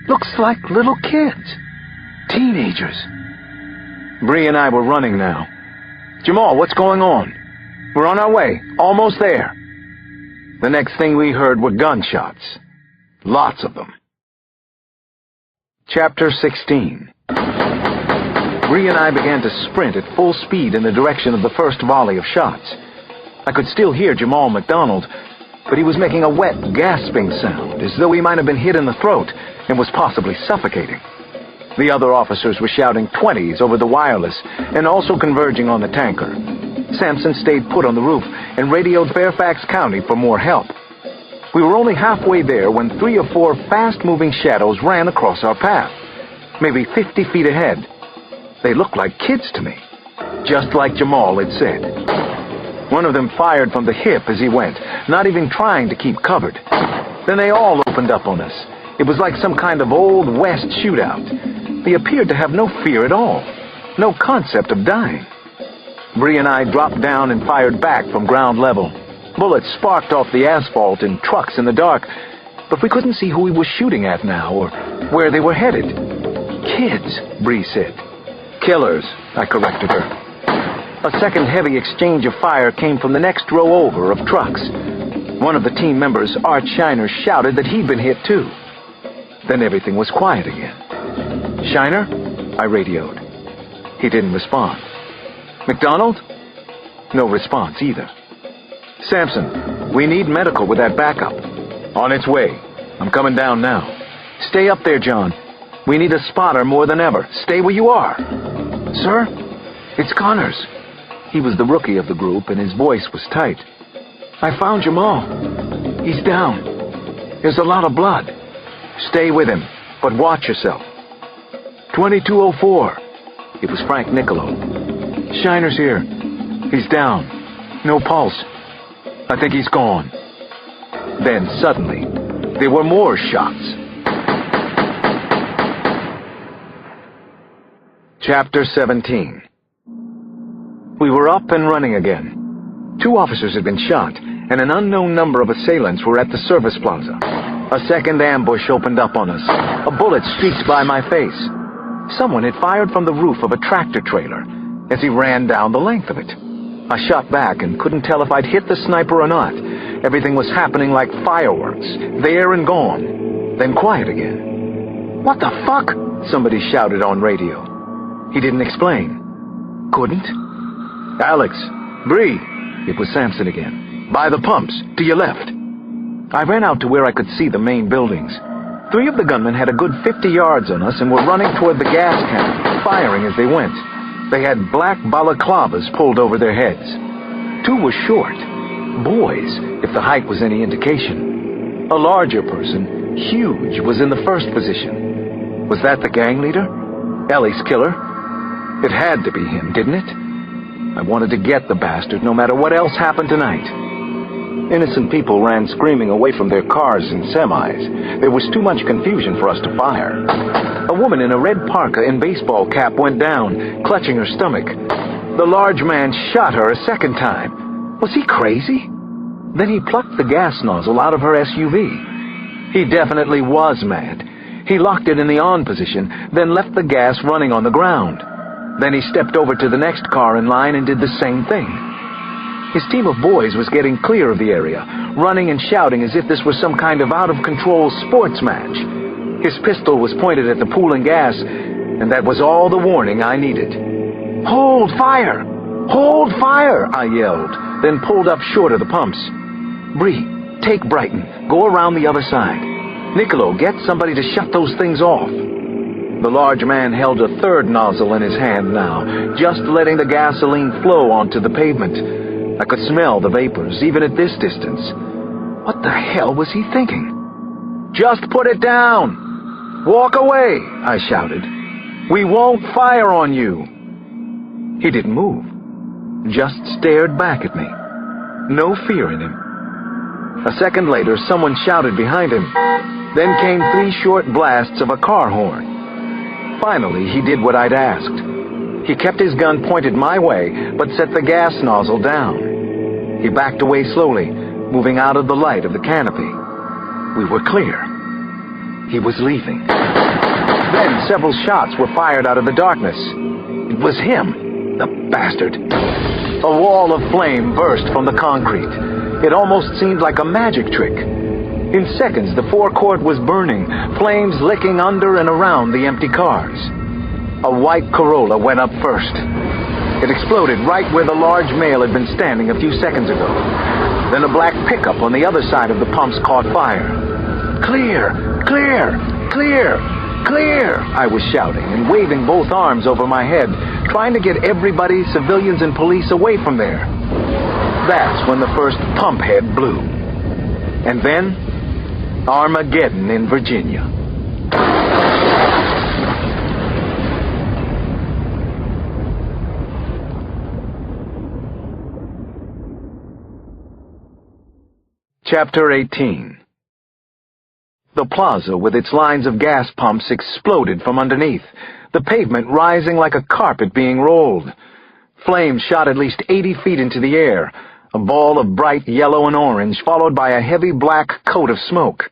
Looks like little kids. Teenagers. Bree and I were running now. Jamal, what's going on? We're on our way. Almost there. The next thing we heard were gunshots. Lots of them. Chapter 16. Bree and I began to sprint at full speed in the direction of the first volley of shots. I could still hear Jamal McDonald, but he was making a wet, gasping sound, as though he might have been hit in the throat and was possibly suffocating. The other officers were shouting 20s over the wireless and also converging on the tanker. Sampson stayed put on the roof and radioed Fairfax County for more help. We were only halfway there when 3 or 4 fast-moving shadows ran across our path, maybe 50 feet ahead. They looked like kids to me, just like Jamal had said. One of them fired from the hip as he went, not even trying to keep covered. Then they all opened up on us. It was like some kind of Old West shootout. They appeared to have no fear at all, no concept of dying. Bree and I dropped down and fired back from ground level. Bullets sparked off the asphalt in trucks in the dark, but we couldn't see who he was shooting at now or where they were headed. Kids, Bree said. Killers, I corrected her. A second heavy exchange of fire came from the next row over of trucks. One of the team members, Art Shiner, shouted that he'd been hit too. Then everything was quiet again. "Shiner?" I radioed. He didn't respond. "McDonald?" No response either. "Sampson, we need medical with that backup." "On its way. I'm coming down now." "Stay up there, John. We need a spotter more than ever. Stay where you are." "Sir? It's Connors." He was the rookie of the group, and his voice was tight. "I found Jamal. He's down. There's a lot of blood." "Stay with him, but watch yourself." 2204. It was Frank Niccolo. "Shiner's here. He's down. No pulse. I think he's gone." Then, suddenly, there were more shots. Chapter 17. We were up and running again. 2 officers had been shot, and an unknown number of assailants were at the service plaza. A second ambush opened up on us. A bullet streaked by my face. Someone had fired from the roof of a tractor trailer as he ran down the length of it. I shot back and couldn't tell if I'd hit the sniper or not. Everything was happening like fireworks, there and gone, then quiet again. "What the fuck?" somebody shouted on radio. He didn't explain. Couldn't. "Alex, Bree," it was Sampson again. "By the pumps, to your left." I ran out to where I could see the main buildings. 3 of the gunmen had a good 50 yards on us and were running toward the gas cannon, firing as they went. They had black balaclavas pulled over their heads. 2 were short. Boys, if the height was any indication. A larger person, huge, was in the first position. Was that the gang leader? Ellie's killer? It had to be him, didn't it? I wanted to get the bastard no matter what else happened tonight. Innocent people ran screaming away from their cars and semis. There was too much confusion for us to fire. A woman in a red parka and baseball cap went down, clutching her stomach. The large man shot her a second time. Was he crazy? Then he plucked the gas nozzle out of her SUV. He definitely was mad. He locked it in the on position, then left the gas running on the ground. Then he stepped over to the next car in line and did the same thing. His team of boys was getting clear of the area, running and shouting as if this was some kind of out-of-control sports match. His pistol was pointed at the pool and gas, and that was all the warning I needed. "Hold fire! Hold fire!" I yelled, then pulled up short of the pumps. "Bree, take Brighton. Go around the other side. Niccolo, get somebody to shut those things off." The large man held a third nozzle in his hand now, just letting the gasoline flow onto the pavement. I could smell the vapors, even at this distance. What the hell was he thinking? "Just put it down! Walk away!" I shouted. "We won't fire on you!" He didn't move, just stared back at me. No fear in him. A second later, someone shouted behind him. Then came 3 short blasts of a car horn. Finally, he did what I'd asked. He kept his gun pointed my way, but set the gas nozzle down. He backed away slowly, moving out of the light of the canopy. We were clear. He was leaving. Then several shots were fired out of the darkness. It was him, the bastard. A wall of flame burst from the concrete. It almost seemed like a magic trick. In seconds, the forecourt was burning, flames licking under and around the empty cars. A white Corolla went up first. It exploded right where the large male had been standing a few seconds ago. Then a black pickup on the other side of the pumps caught fire. "Clear! Clear! Clear! Clear!" I was shouting and waving both arms over my head, trying to get everybody, civilians and police, away from there. That's when the first pump head blew. And then, Armageddon in Virginia. Chapter 18. The plaza with its lines of gas pumps exploded from underneath, the pavement rising like a carpet being rolled. Flames shot at least 80 feet into the air, a ball of bright yellow and orange, followed by a heavy black coat of smoke.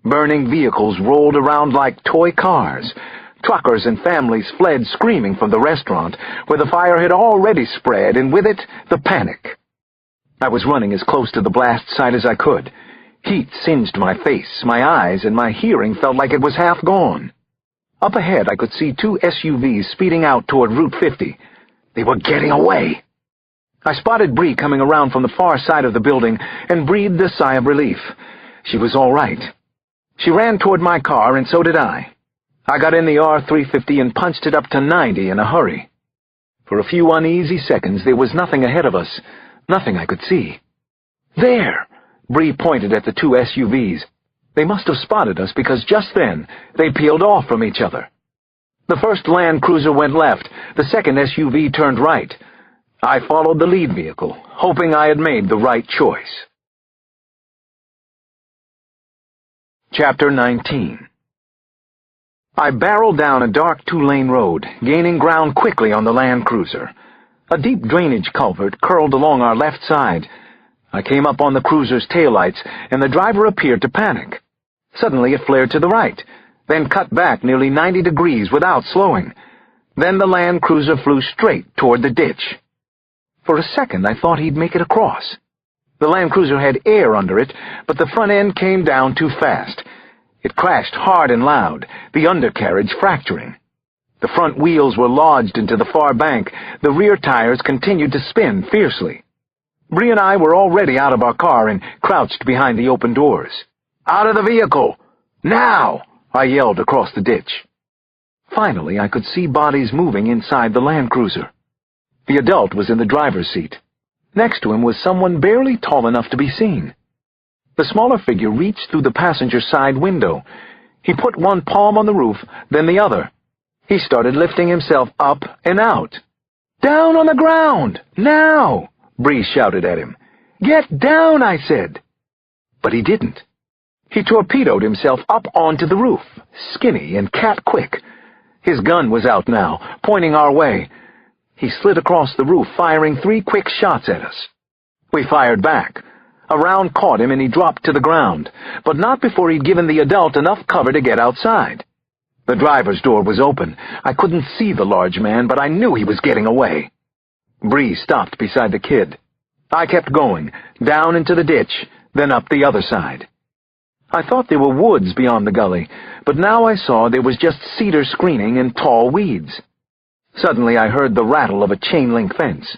Burning vehicles rolled around like toy cars. Truckers and families fled screaming from the restaurant, where the fire had already spread, and with it, the panic. I was running as close to the blast site as I could. Heat singed my face, my eyes, and my hearing felt like it was half gone. Up ahead, I could see 2 SUVs speeding out toward Route 50. They were getting away. I spotted Bree coming around from the far side of the building and breathed a sigh of relief. She was all right. She ran toward my car, and so did I. I got in the R350 and punched it up to 90 in a hurry. For a few uneasy seconds, there was nothing ahead of us, nothing I could see. There! Bree pointed at the 2 SUVs. They must have spotted us because just then they peeled off from each other. The first Land Cruiser went left, the second SUV turned right. I followed the lead vehicle, hoping I had made the right choice. Chapter 19. I barreled down a dark 2-lane road, gaining ground quickly on the Land Cruiser. A deep drainage culvert curled along our left side. I came up on the cruiser's taillights, and the driver appeared to panic. Suddenly it flared to the right, then cut back nearly 90 degrees without slowing. Then the Land Cruiser flew straight toward the ditch. For a second I thought he'd make it across. The Land Cruiser had air under it, but the front end came down too fast. It crashed hard and loud, the undercarriage fracturing. The front wheels were lodged into the far bank. The rear tires continued to spin fiercely. Bree and I were already out of our car and crouched behind the open doors. "Out of the vehicle! Now!" I yelled across the ditch. Finally, I could see bodies moving inside the Land Cruiser. The adult was in the driver's seat. Next to him was someone barely tall enough to be seen. The smaller figure reached through the passenger side window. He put one palm on the roof, then the other. He started lifting himself up and out. "Down on the ground! Now!" Bree shouted at him. "Get down, I said." But he didn't. He torpedoed himself up onto the roof, skinny and cat-quick. His gun was out now, pointing our way. He slid across the roof, firing 3 quick shots at us. We fired back. A round caught him and he dropped to the ground, but not before he'd given the adult enough cover to get outside. The driver's door was open. I couldn't see the large man, but I knew he was getting away. Bree stopped beside the kid. I kept going, down into the ditch, then up the other side. I thought there were woods beyond the gully, but now I saw there was just cedar screening and tall weeds. Suddenly I heard the rattle of a chain-link fence.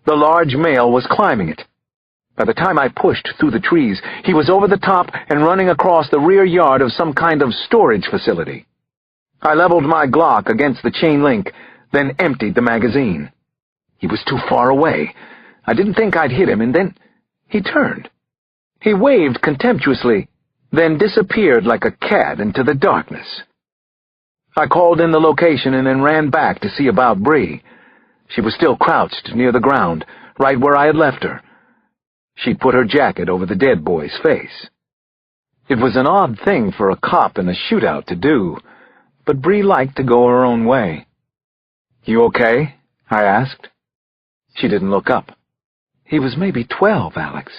The large male was climbing it. By the time I pushed through the trees, he was over the top and running across the rear yard of some kind of storage facility. I leveled my Glock against the chain-link, then emptied the magazine. He was too far away. I didn't think I'd hit him, and then he turned. He waved contemptuously, then disappeared like a cat into the darkness. I called in the location and then ran back to see about Bree. She was still crouched near the ground, right where I had left her. She'd put her jacket over the dead boy's face. It was an odd thing for a cop in a shootout to do, but Bree liked to go her own way. "You okay?" I asked. She didn't look up. "He was maybe 12, Alex.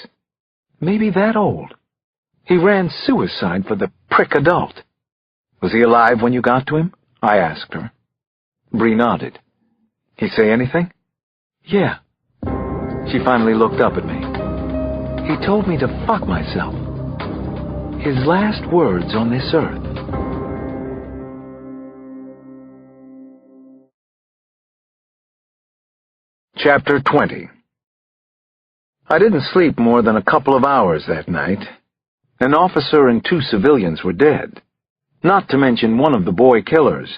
Maybe that old. He ran suicide for the prick adult." "Was he alive when you got to him?" I asked her. Bree nodded. "He say anything?" "Yeah." She finally looked up at me. "He told me to fuck myself. His last words on this earth." Chapter 20. I didn't sleep more than a couple of hours that night. An officer and 2 civilians were dead, not to mention one of the boy killers,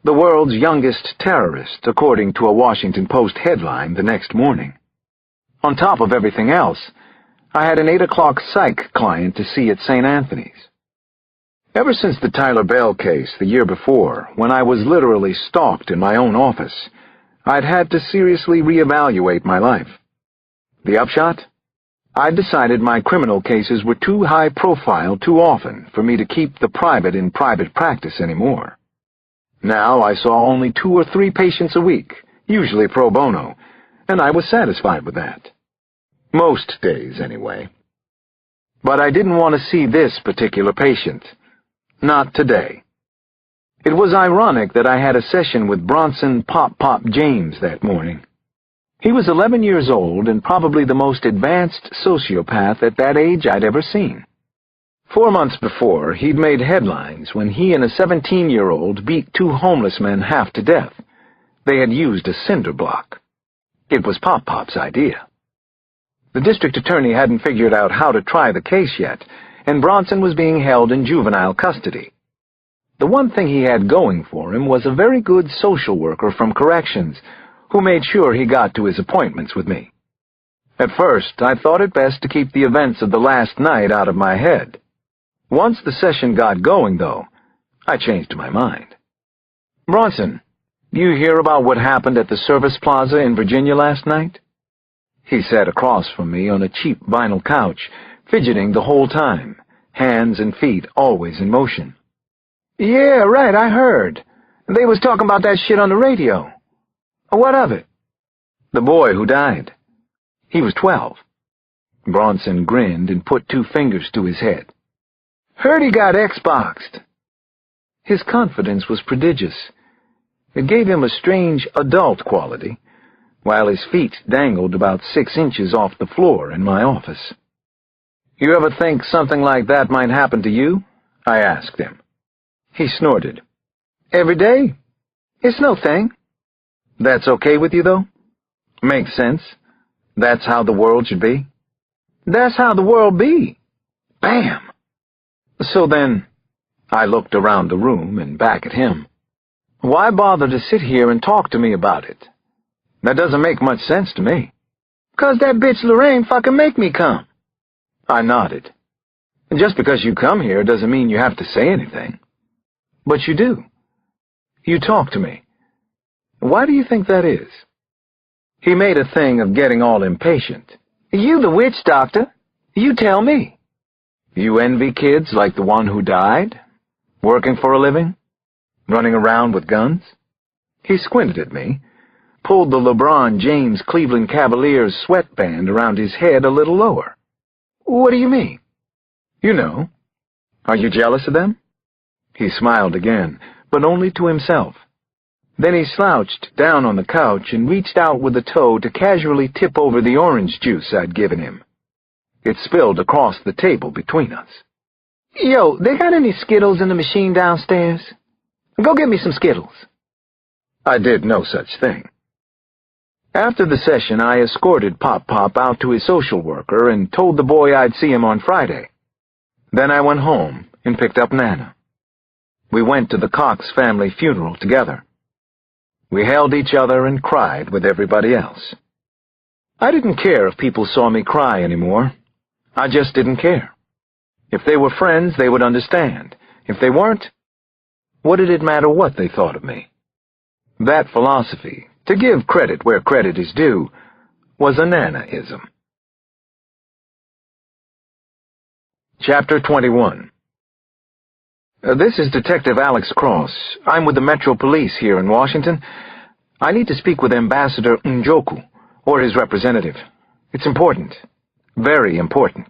the world's youngest terrorist, according to a Washington Post headline the next morning. On top of everything else, I had an 8 o'clock psych client to see at St. Anthony's. Ever since the Tyler Bell case the year before, when I was literally stalked in my own office, I'd had to seriously reevaluate my life. The upshot? I'd decided my criminal cases were too high profile too often for me to keep the private in private practice anymore. Now I saw only 2 or 3 patients a week, usually pro bono, and I was satisfied with that. Most days, anyway. But I didn't want to see this particular patient. Not today. It was ironic that I had a session with Bronson Pop Pop James that morning. He was 11 years old and probably the most advanced sociopath at that age I'd ever seen. 4 months before, he'd made headlines when he and a 17-year-old beat 2 homeless men half to death. They had used a cinder block. It was Pop-Pop's idea. The district attorney hadn't figured out how to try the case yet, and Bronson was being held in juvenile custody. The one thing he had going for him was a very good social worker from corrections, who made sure he got to his appointments with me. At first, I thought it best to keep the events of the last night out of my head. Once the session got going, though, I changed my mind. "Bronson, you hear about what happened at the Service Plaza in Virginia last night?" He sat across from me on a cheap vinyl couch, fidgeting the whole time, hands and feet always in motion. "Yeah, right, I heard. They was talking about that shit on the radio. What of it?" "The boy who died. He was 12. Bronson grinned and put 2 fingers to his head. "Heard he got Xboxed." His confidence was prodigious. It gave him a strange adult quality, while his feet dangled about 6 inches off the floor in my office. "You ever think something like that might happen to you?" I asked him. He snorted. "Every day. It's no thing." "That's okay with you, though? Makes sense. That's how the world should be?" "That's how the world be." Bam! "So then," I looked around the room and back at him, "why bother to sit here and talk to me about it? That doesn't make much sense to me." "'Cause that bitch Lorraine fucking make me come." I nodded. "Just because you come here doesn't mean you have to say anything." "But you do. You talk to me. Why do you think that is?" He made a thing of getting all impatient. "You the witch doctor. You tell me." "You envy kids like the one who died? Working for a living? Running around with guns?" He squinted at me, pulled the LeBron James Cleveland Cavaliers sweatband around his head a little lower. "What do you mean?" "You know. Are you jealous of them?" He smiled again, but only to himself. Then he slouched down on the couch and reached out with a toe to casually tip over the orange juice I'd given him. It spilled across the table between us. "Yo, they got any Skittles in the machine downstairs? Go get me some Skittles." I did no such thing. After the session, I escorted Pop-Pop out to his social worker and told the boy I'd see him on Friday. Then I went home and picked up Nana. We went to the Cox family funeral together. We held each other and cried with everybody else. I didn't care if people saw me cry anymore. I just didn't care. If they were friends, they would understand. If they weren't, what did it matter what they thought of me? That philosophy, to give credit where credit is due, was a Nana-ism. Chapter 21. This is Detective Alex Cross. I'm with the Metro Police here in Washington. I need to speak with Ambassador Njoku, or his representative. It's important. Very important.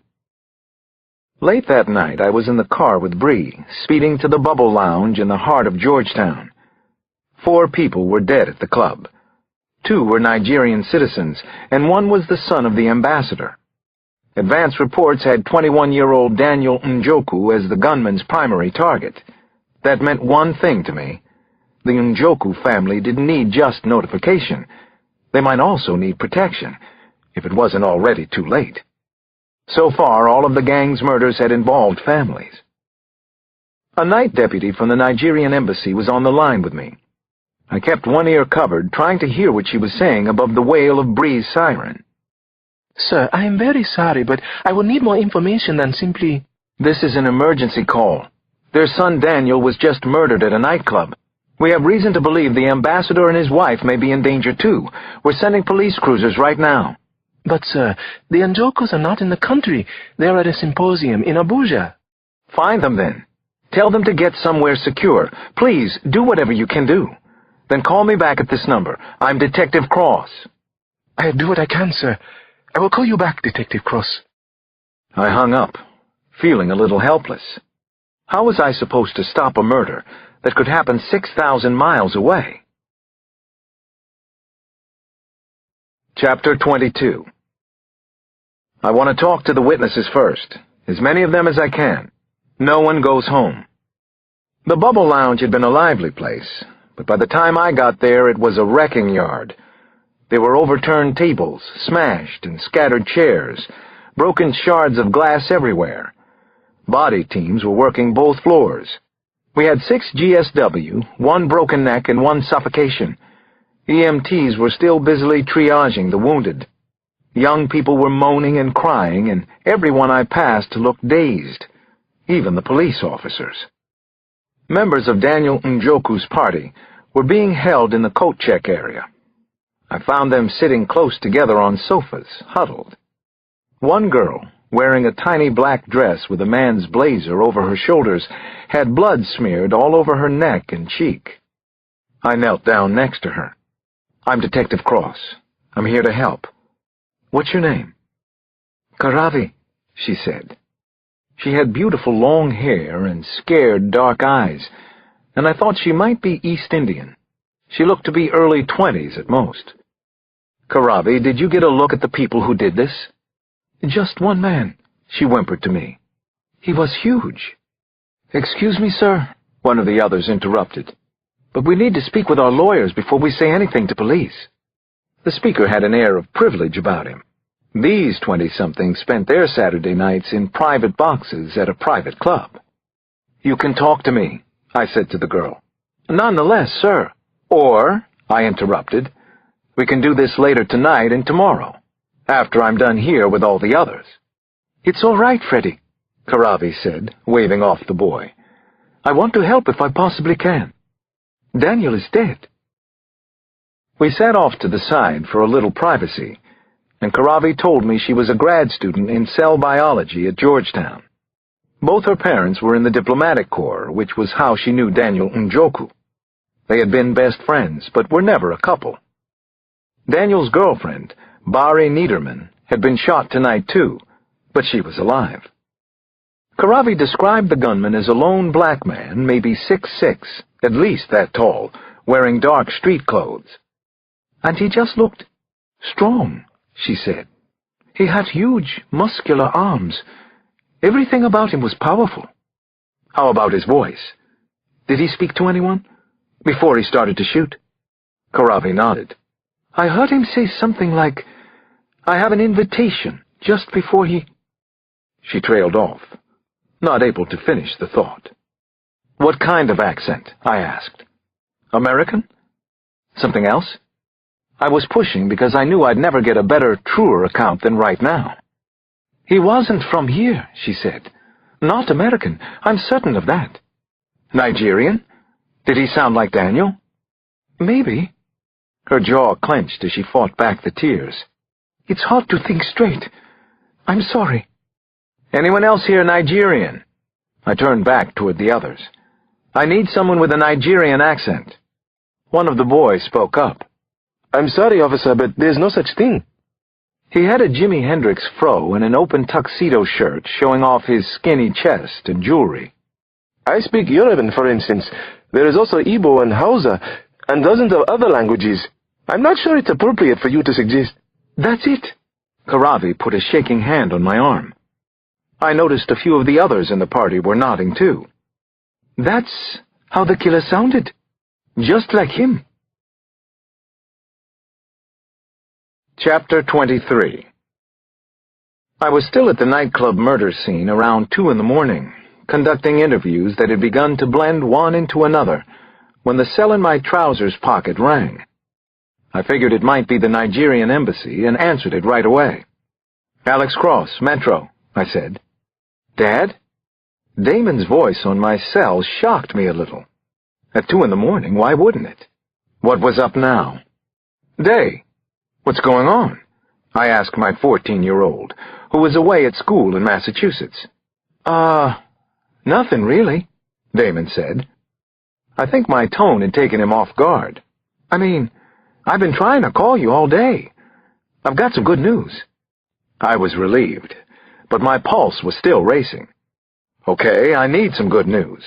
Late that night, I was in the car with Bree, speeding to the Bubble Lounge in the heart of Georgetown. 4 people were dead at the club. 2 were Nigerian citizens, and 1 was the son of the ambassador. Advance reports had 21-year-old Daniel Njoku as the gunman's primary target. That meant one thing to me. The Njoku family didn't need just notification. They might also need protection, if it wasn't already too late. So far, all of the gang's murders had involved families. A night deputy from the Nigerian embassy was on the line with me. I kept one ear covered, trying to hear what she was saying above the wail of Bree's siren. "Sir, I am very sorry, but I will need more information than simply—" "This is an emergency call. Their son Daniel was just murdered at a nightclub. We have reason to believe the ambassador and his wife may be in danger too. We're sending police cruisers right now." "But, sir, the Njokus are not in the country. They are at a symposium in Abuja." "Find them then. Tell them to get somewhere secure. Please, do whatever you can do. Then call me back at this number. I'm Detective Cross." "I'll do what I can, sir. I will call you back, Detective Cross." I hung up, feeling a little helpless. How was I supposed to stop a murder that could happen 6,000 miles away? Chapter 22. I want to talk to the witnesses first, as many of them as I can. No one goes home. The Bubble Lounge had been a lively place, but by the time I got there it was a wrecking yard. There were overturned tables, smashed and scattered chairs, broken shards of glass everywhere. Body teams were working both floors. We had 6 GSW, 1 broken neck and 1 suffocation. EMTs were still busily triaging the wounded. Young people were moaning and crying, and everyone I passed looked dazed, even the police officers. Members of Daniel Njoku's party were being held in the coat check area. I found them sitting close together on sofas, huddled. One girl, wearing a tiny black dress with a man's blazer over her shoulders, had blood smeared all over her neck and cheek. I knelt down next to her. "I'm Detective Cross. I'm here to help. What's your name?" "Karavi," she said. She had beautiful long hair and scared dark eyes, and I thought she might be East Indian. She looked to be early 20s at most. "Karavi, did you get a look at the people who did this?" "Just one man," she whimpered to me. "He was huge." "Excuse me, sir," one of the others interrupted, "but we need to speak with our lawyers before we say anything to police." The speaker had an air of privilege about him. These 20-somethings spent their Saturday nights in private boxes at a private club. "You can talk to me," I said to the girl. "Nonetheless, sir." "Or," I interrupted, "we can do this later tonight and tomorrow, after I'm done here with all the others." "It's all right, Freddie," Karavi said, waving off the boy. "I want to help if I possibly can. Daniel is dead." We sat off to the side for a little privacy, and Karavi told me she was a grad student in cell biology at Georgetown. Both her parents were in the diplomatic corps, which was how she knew Daniel Njoku. They had been best friends, but were never a couple. Daniel's girlfriend, Bari Niederman, had been shot tonight too, but she was alive. Karavi described the gunman as a lone black man, maybe 6'6", at least that tall, wearing dark street clothes. "And he just looked strong," she said. "He had huge, muscular arms. Everything about him was powerful." "How about his voice? Did he speak to anyone before he started to shoot?" Karavi nodded. "I heard him say something like, 'I have an invitation,' just before he—" She trailed off, not able to finish the thought. "What kind of accent?" I asked. "American? Something else?" I was pushing because I knew I'd never get a better, truer account than right now. "He wasn't from here," she said. "Not American, I'm certain of that." "Nigerian? Did he sound like Daniel?" "Maybe." Her jaw clenched as she fought back the tears. "It's hard to think straight. I'm sorry." "Anyone else here Nigerian?" I turned back toward the others. "I need someone with a Nigerian accent." One of the boys spoke up. "I'm sorry, officer, but there's no such thing." He had a Jimi Hendrix fro and an open tuxedo shirt showing off his skinny chest and jewelry. "I speak Yoruban, for instance. There is also Igbo and Hausa, and dozens of other languages. I'm not sure it's appropriate for you to suggest—" "That's it." Karavi put a shaking hand on my arm. I noticed a few of the others in the party were nodding too. "That's how the killer sounded. Just like him." Chapter 23. I was still at the nightclub murder scene around 2 in the morning, conducting interviews that had begun to blend one into another, when the cell in my trousers pocket rang. I figured it might be the Nigerian embassy and answered it right away. "Alex Cross, Metro," I said. "Dad?" Damon's voice on my cell shocked me a little. At 2 in the morning, why wouldn't it? What was up now? "Day, what's going on?" I asked my 14-year-old, who was away at school in Massachusetts. Nothing really," Damon said. I think my tone had taken him off guard. "I mean, I've been trying to call you all day. I've got some good news." I was relieved, but my pulse was still racing. "Okay, I need some good news.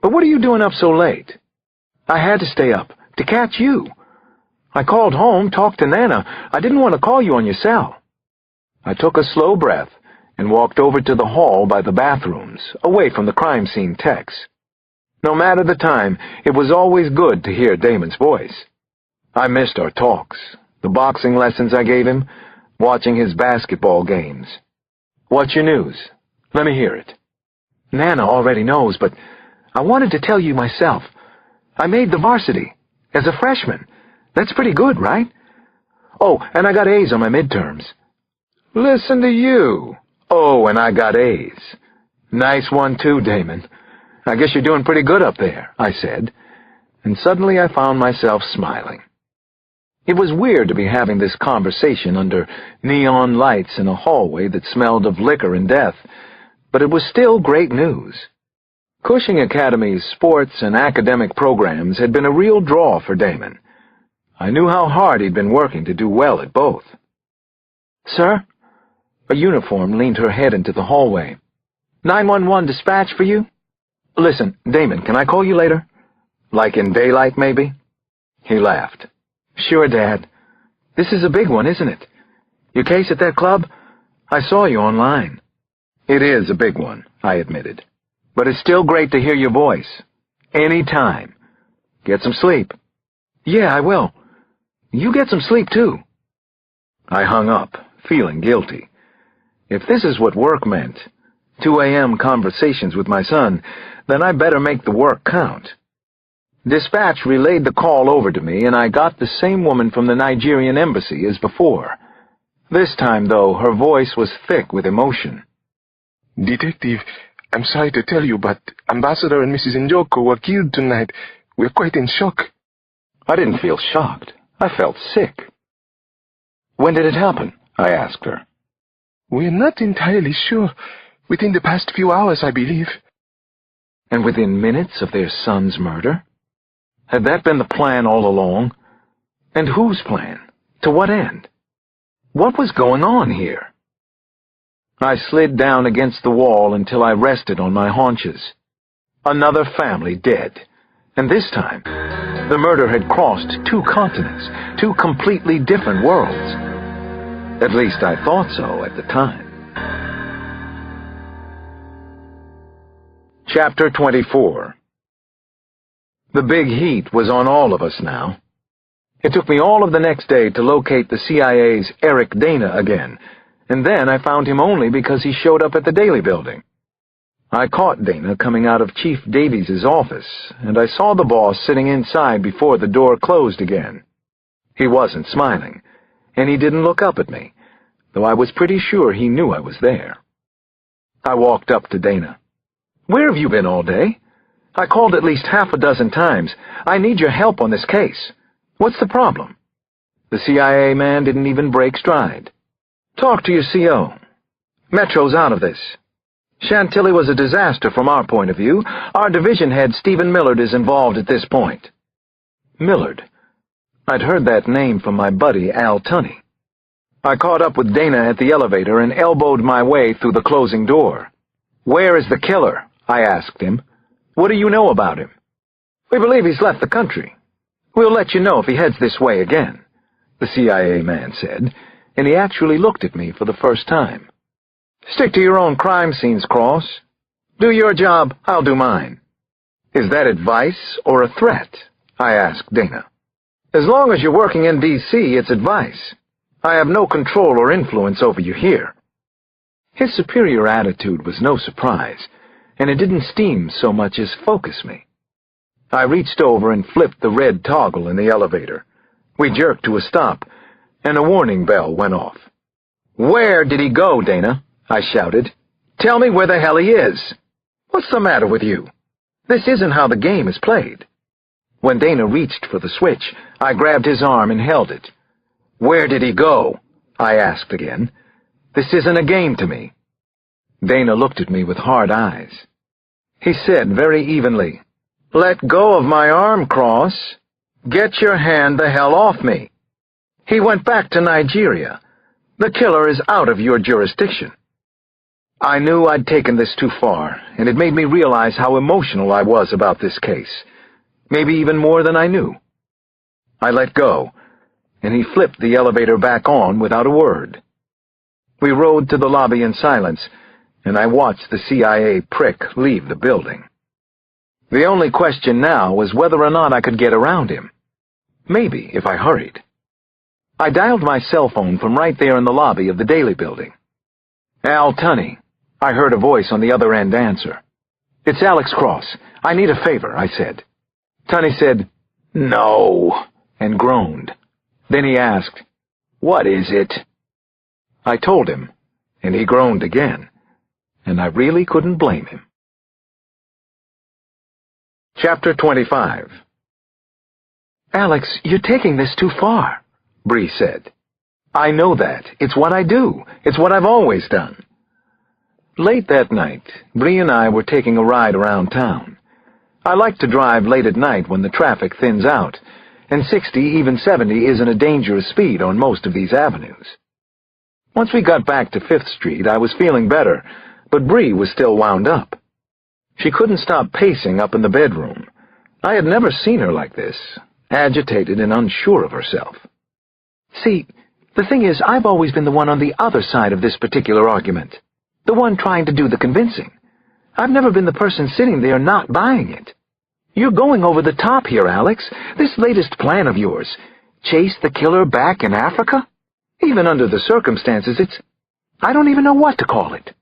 But what are you doing up so late?" "I had to stay up, to catch you. I called home, talked to Nana. I didn't want to call you on your cell. I took a slow breath and walked over to the hall by the bathrooms, away from the crime scene techs. No matter the time, it was always good to hear Damon's voice. I missed our talks, the boxing lessons I gave him, watching his basketball games. What's your news? Let me hear it. Nana already knows, but I wanted to tell you myself. I made the varsity, as a freshman. That's pretty good, right? Oh, and I got A's on my midterms. Listen to you. Oh, and I got A's. Nice one too, Damon. I guess you're doing pretty good up there, I said, and suddenly I found myself smiling. It was weird to be having this conversation under neon lights in a hallway that smelled of liquor and death, but it was still great news. Cushing Academy's sports and academic programs had been a real draw for Damon. I knew how hard he'd been working to do well at both. Sir? A uniform leaned her head into the hallway. 911 dispatch for you? Listen, Damon, can I call you later? Like in daylight, maybe? He laughed. Sure, Dad. This is a big one, isn't it? Your case at that club? I saw you online. It is a big one, I admitted. But it's still great to hear your voice. Any time. Get some sleep. Yeah, I will. You get some sleep, too. I hung up, feeling guilty. If this is what work meant, 2 a.m. conversations with my son, then I better make the work count. Dispatch relayed the call over to me, and I got the same woman from the Nigerian embassy as before. This time, though, her voice was thick with emotion. Detective, I'm sorry to tell you, but Ambassador and Mrs. Njoko were killed tonight. We're quite in shock. I didn't feel shocked. I felt sick. When did it happen? I asked her. We're not entirely sure. Within the past few hours, I believe. And within minutes of their son's murder? Had that been the plan all along? And whose plan? To what end? What was going on here? I slid down against the wall until I rested on my haunches. Another family dead. And this time, the murder had crossed 2 continents, 2 completely different worlds. At least I thought so at the time. Chapter 24. The big heat was on all of us now. It took me all of the next day to locate the CIA's Eric Dana again, and then I found him only because he showed up at the Daily Building. I caught Dana coming out of Chief Davies's office, and I saw the boss sitting inside before the door closed again. He wasn't smiling, and he didn't look up at me, though I was pretty sure he knew I was there. I walked up to Dana. Where have you been all day? I called at least half a dozen times. I need your help on this case. What's the problem? The CIA man didn't even break stride. Talk to your CO. Metro's out of this. Chantilly was a disaster from our point of view. Our division head, Stephen Millard, is involved at this point. Millard? I'd heard that name from my buddy, Al Tunney. I caught up with Dana at the elevator and elbowed my way through the closing door. Where is the killer? I asked him. What do you know about him? We believe he's left the country. We'll let you know if he heads this way again, the CIA man said, and he actually looked at me for the first time. Stick to your own crime scenes, Cross. Do your job, I'll do mine. Is that advice or a threat? I asked Dana. As long as you're working in D.C., it's advice. I have no control or influence over you here. His superior attitude was no surprise, and it didn't steam so much as focus me. I reached over and flipped the red toggle in the elevator. We jerked to a stop, and a warning bell went off. Where did he go, Dana? I shouted. Tell me where the hell he is. What's the matter with you? This isn't how the game is played. When Dana reached for the switch, I grabbed his arm and held it. Where did he go? I asked again. This isn't a game to me. Dana looked at me with hard eyes. He said very evenly, Let go of my arm, Cross. Get your hand the hell off me. He went back to Nigeria. The killer is out of your jurisdiction. I knew I'd taken this too far, and it made me realize how emotional I was about this case. Maybe even more than I knew. I let go, and he flipped the elevator back on without a word. We rode to the lobby in silence, and I watched the CIA prick leave the building. The only question now was whether or not I could get around him. Maybe if I hurried. I dialed my cell phone from right there in the lobby of the Daily Building. "Al Tunney," I heard a voice on the other end answer. "It's Alex Cross. I need a favor," I said. Tunney said, "No," and groaned. Then he asked, "What is it?" I told him, and he groaned again, and I really couldn't blame him. Chapter 25. "Alex, you're taking this too far," Bree said. "I know that. It's what I do. It's what I've always done." Late that night, Bree and I were taking a ride around town. I like to drive late at night when the traffic thins out, and 60, even 70, isn't a dangerous speed on most of these avenues. Once we got back to 5th Street, I was feeling better, but Bree was still wound up. She couldn't stop pacing up in the bedroom. I had never seen her like this, agitated and unsure of herself. "See, the thing is, I've always been the one on the other side of this particular argument, the one trying to do the convincing. I've never been the person sitting there not buying it. You're going over the top here, Alex. This latest plan of yours, chase the killer back in Africa? Even under the circumstances, I don't even know what to call it."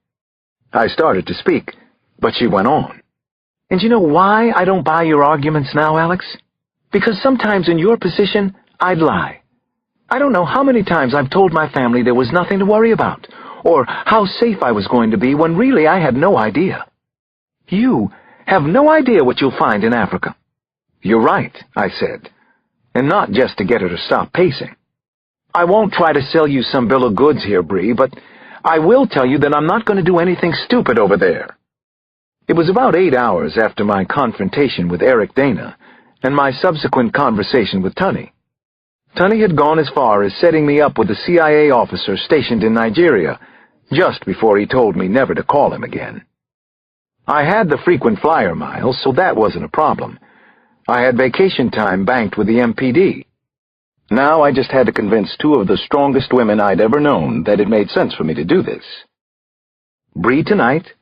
I started to speak, but she went on. "And you know why I don't buy your arguments now, Alex? Because sometimes in your position, I'd lie. I don't know how many times I've told my family there was nothing to worry about, or how safe I was going to be when really I had no idea. You have no idea what you'll find in Africa." "You're right," I said, and not just to get her to stop pacing. "I won't try to sell you some bill of goods here, Bree, but I will tell you that I'm not going to do anything stupid over there." It was about 8 hours after my confrontation with Eric Dana and my subsequent conversation with Tunney. Tunney had gone as far as setting me up with a CIA officer stationed in Nigeria just before he told me never to call him again. I had the frequent flyer miles, so that wasn't a problem. I had vacation time banked with the MPD. Now I just had to convince 2 of the strongest women I'd ever known that it made sense for me to do this. Bree tonight,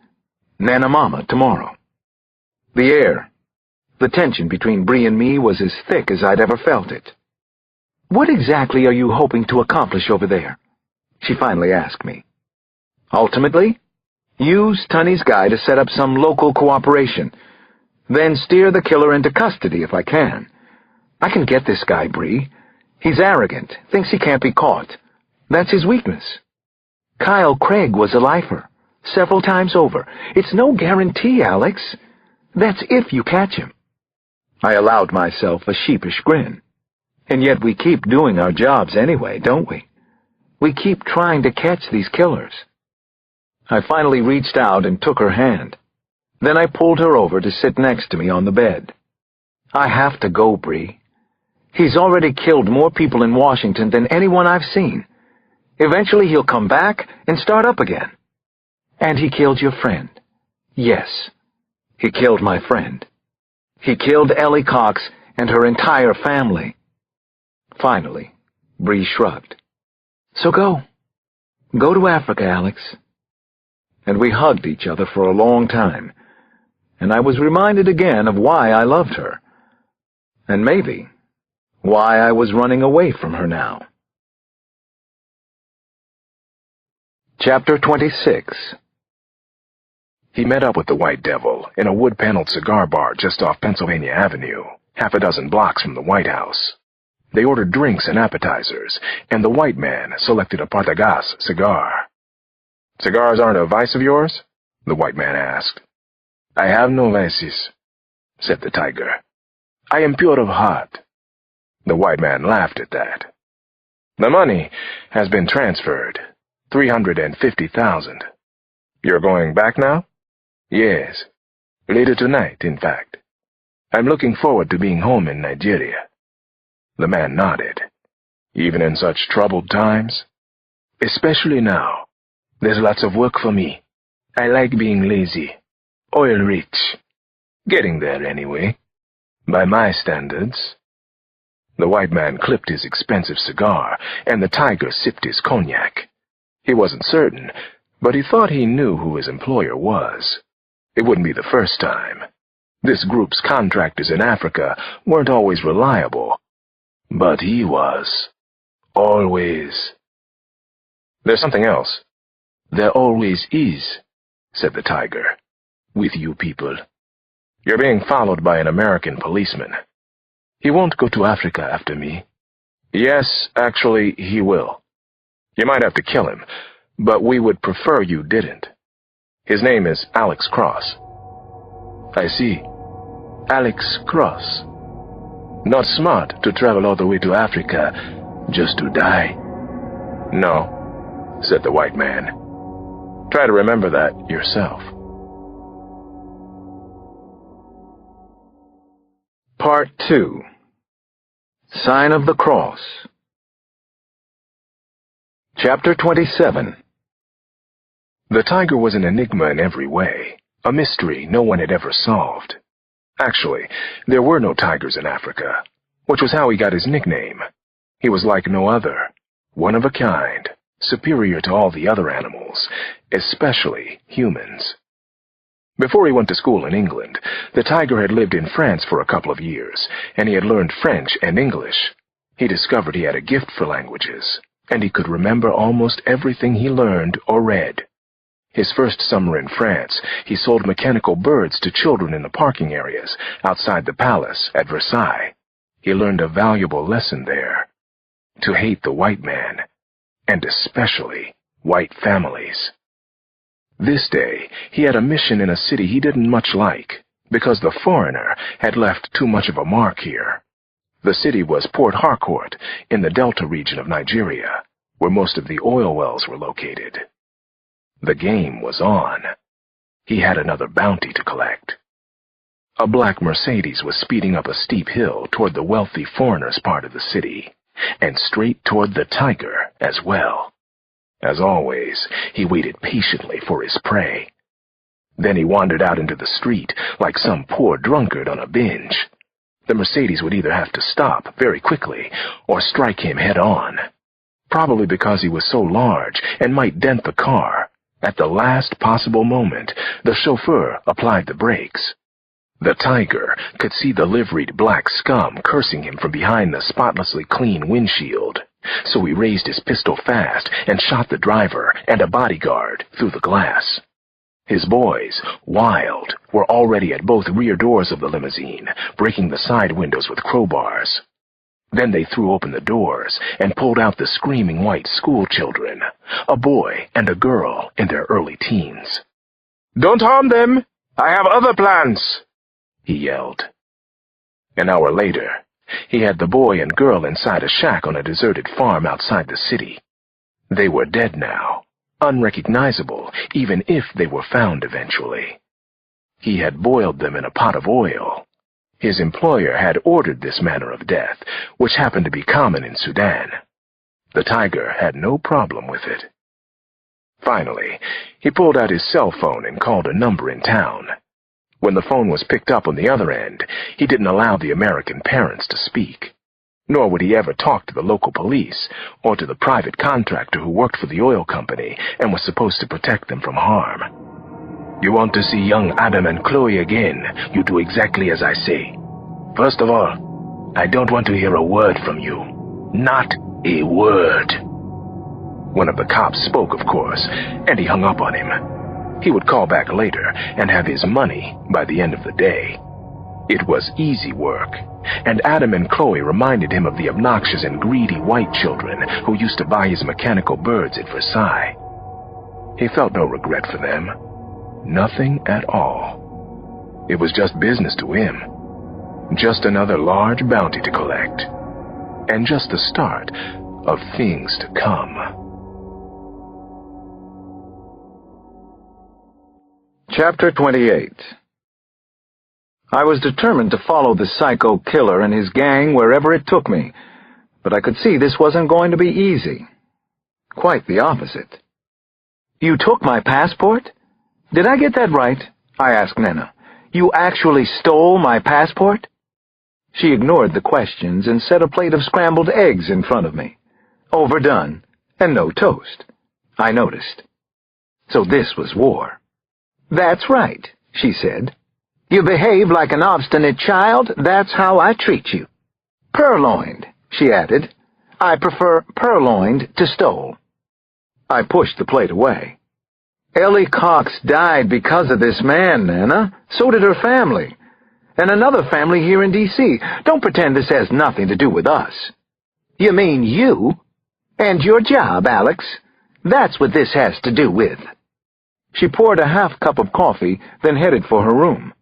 Nana Mama tomorrow. The air, the tension between Bree and me was as thick as I'd ever felt it. "What exactly are you hoping to accomplish over there?" she finally asked me. "Ultimately, use Tunney's guy to set up some local cooperation, then steer the killer into custody if I can. I can get this guy, Bree. He's arrogant, thinks he can't be caught. That's his weakness. Kyle Craig was a lifer, several times over. It's no guarantee, Alex. That's if you catch him." I allowed myself a sheepish grin. "And yet we keep doing our jobs anyway, don't we? We keep trying to catch these killers." I finally reached out and took her hand. Then I pulled her over to sit next to me on the bed. "I have to go, Bree. He's already killed more people in Washington than anyone I've seen. Eventually he'll come back and start up again." "And he killed your friend?" "Yes, he killed my friend. He killed Ellie Cox and her entire family." Finally, Bree shrugged. "So go. Go to Africa, Alex." And we hugged each other for a long time, and I was reminded again of why I loved her, and maybe why I was running away from her now. Chapter 26. He met up with the White Devil in a wood-paneled cigar bar just off Pennsylvania Avenue, half a dozen blocks from the White House. They ordered drinks and appetizers, and the white man selected a Partagas cigar. "Cigars aren't a vice of yours?" the white man asked. "I have no vices," said the tiger. "I am pure of heart." The white man laughed at that. "The money has been transferred, 350,000. You're going back now?" "Yes. Later tonight, in fact. I'm looking forward to being home in Nigeria." The man nodded. "Even in such troubled times?" "Especially now. There's lots of work for me. I like being lazy. Oil-rich. Getting there, anyway. By my standards." The white man clipped his expensive cigar, and the tiger sipped his cognac. He wasn't certain, but he thought he knew who his employer was. It wouldn't be the first time. This group's contractors in Africa weren't always reliable, but he was. Always. There's something else. There always is, said the tiger. With you people. You're being followed by an American policeman. He won't go to Africa after me. Yes, actually, he will. You might have to kill him, but we would prefer you didn't. His name is Alex Cross. I see. Alex Cross. Not smart to travel all the way to Africa just to die. No, said the white man. Try to remember that yourself. Part 2. Sign of the Cross. Chapter 27. The tiger was an enigma in every way, a mystery no one had ever solved. Actually, there were no tigers in Africa, which was how he got his nickname. He was like no other, one of a kind, superior to all the other animals, especially humans. Before he went to school in England, the tiger had lived in France for a couple of years, and he had learned French and English. He discovered he had a gift for languages, and he could remember almost everything he learned or read. His first summer in France, he sold mechanical birds to children in the parking areas outside the palace at Versailles. He learned a valuable lesson there: to hate the white man, and especially white families. This day, he had a mission in a city he didn't much like, because the foreigner had left too much of a mark here. The city was Port Harcourt, in the Delta region of Nigeria, where most of the oil wells were located. The game was on. He had another bounty to collect. A black Mercedes was speeding up a steep hill toward the wealthy foreigners' part of the city, and straight toward the tiger as well. As always, he waited patiently for his prey. Then he wandered out into the street like some poor drunkard on a binge. The Mercedes would either have to stop very quickly or strike him head-on. Probably because he was so large and might dent the car, at the last possible moment, the chauffeur applied the brakes. The tiger could see the liveried black scum cursing him from behind the spotlessly clean windshield, so he raised his pistol fast and shot the driver and a bodyguard through the glass. His boys, wild, were already at both rear doors of the limousine, breaking the side windows with crowbars. Then they threw open the doors and pulled out the screaming white school children, a boy and a girl in their early teens. "Don't harm them! I have other plans!" he yelled. An hour later, he had the boy and girl inside a shack on a deserted farm outside the city. They were dead now, unrecognizable even if they were found eventually. He had boiled them in a pot of oil. His employer had ordered this manner of death, which happened to be common in Sudan. The tiger had no problem with it. Finally, he pulled out his cell phone and called a number in town. When the phone was picked up on the other end, he didn't allow the American parents to speak. Nor would he ever talk to the local police or to the private contractor who worked for the oil company and was supposed to protect them from harm. "You want to see young Adam and Chloe again, you do exactly as I say. First of all, I don't want to hear a word from you. Not a word." One of the cops spoke, of course, and he hung up on him. He would call back later and have his money by the end of the day. It was easy work, and Adam and Chloe reminded him of the obnoxious and greedy white children who used to buy his mechanical birds at Versailles. He felt no regret for them. Nothing at all. It was just business to him. Just another large bounty to collect. And just the start of things to come. Chapter 28. I was determined to follow the psycho killer and his gang wherever it took me, but I could see this wasn't going to be easy. Quite the opposite. "You took my passport? Did I get that right?" I asked Nena. "You actually stole my passport?" She ignored the questions and set a plate of scrambled eggs in front of me. Overdone, and no toast. I noticed. So this was war. "That's right," she said. "You behave like an obstinate child, that's how I treat you." "Purloined," she added. "I prefer purloined to stole." I pushed the plate away. "Ellie Cox died because of this man, Nana. So did her family. And another family here in D.C. Don't pretend this has nothing to do with us." "You mean you? And your job, Alex? That's what this has to do with." She poured a half cup of coffee, then headed for her room.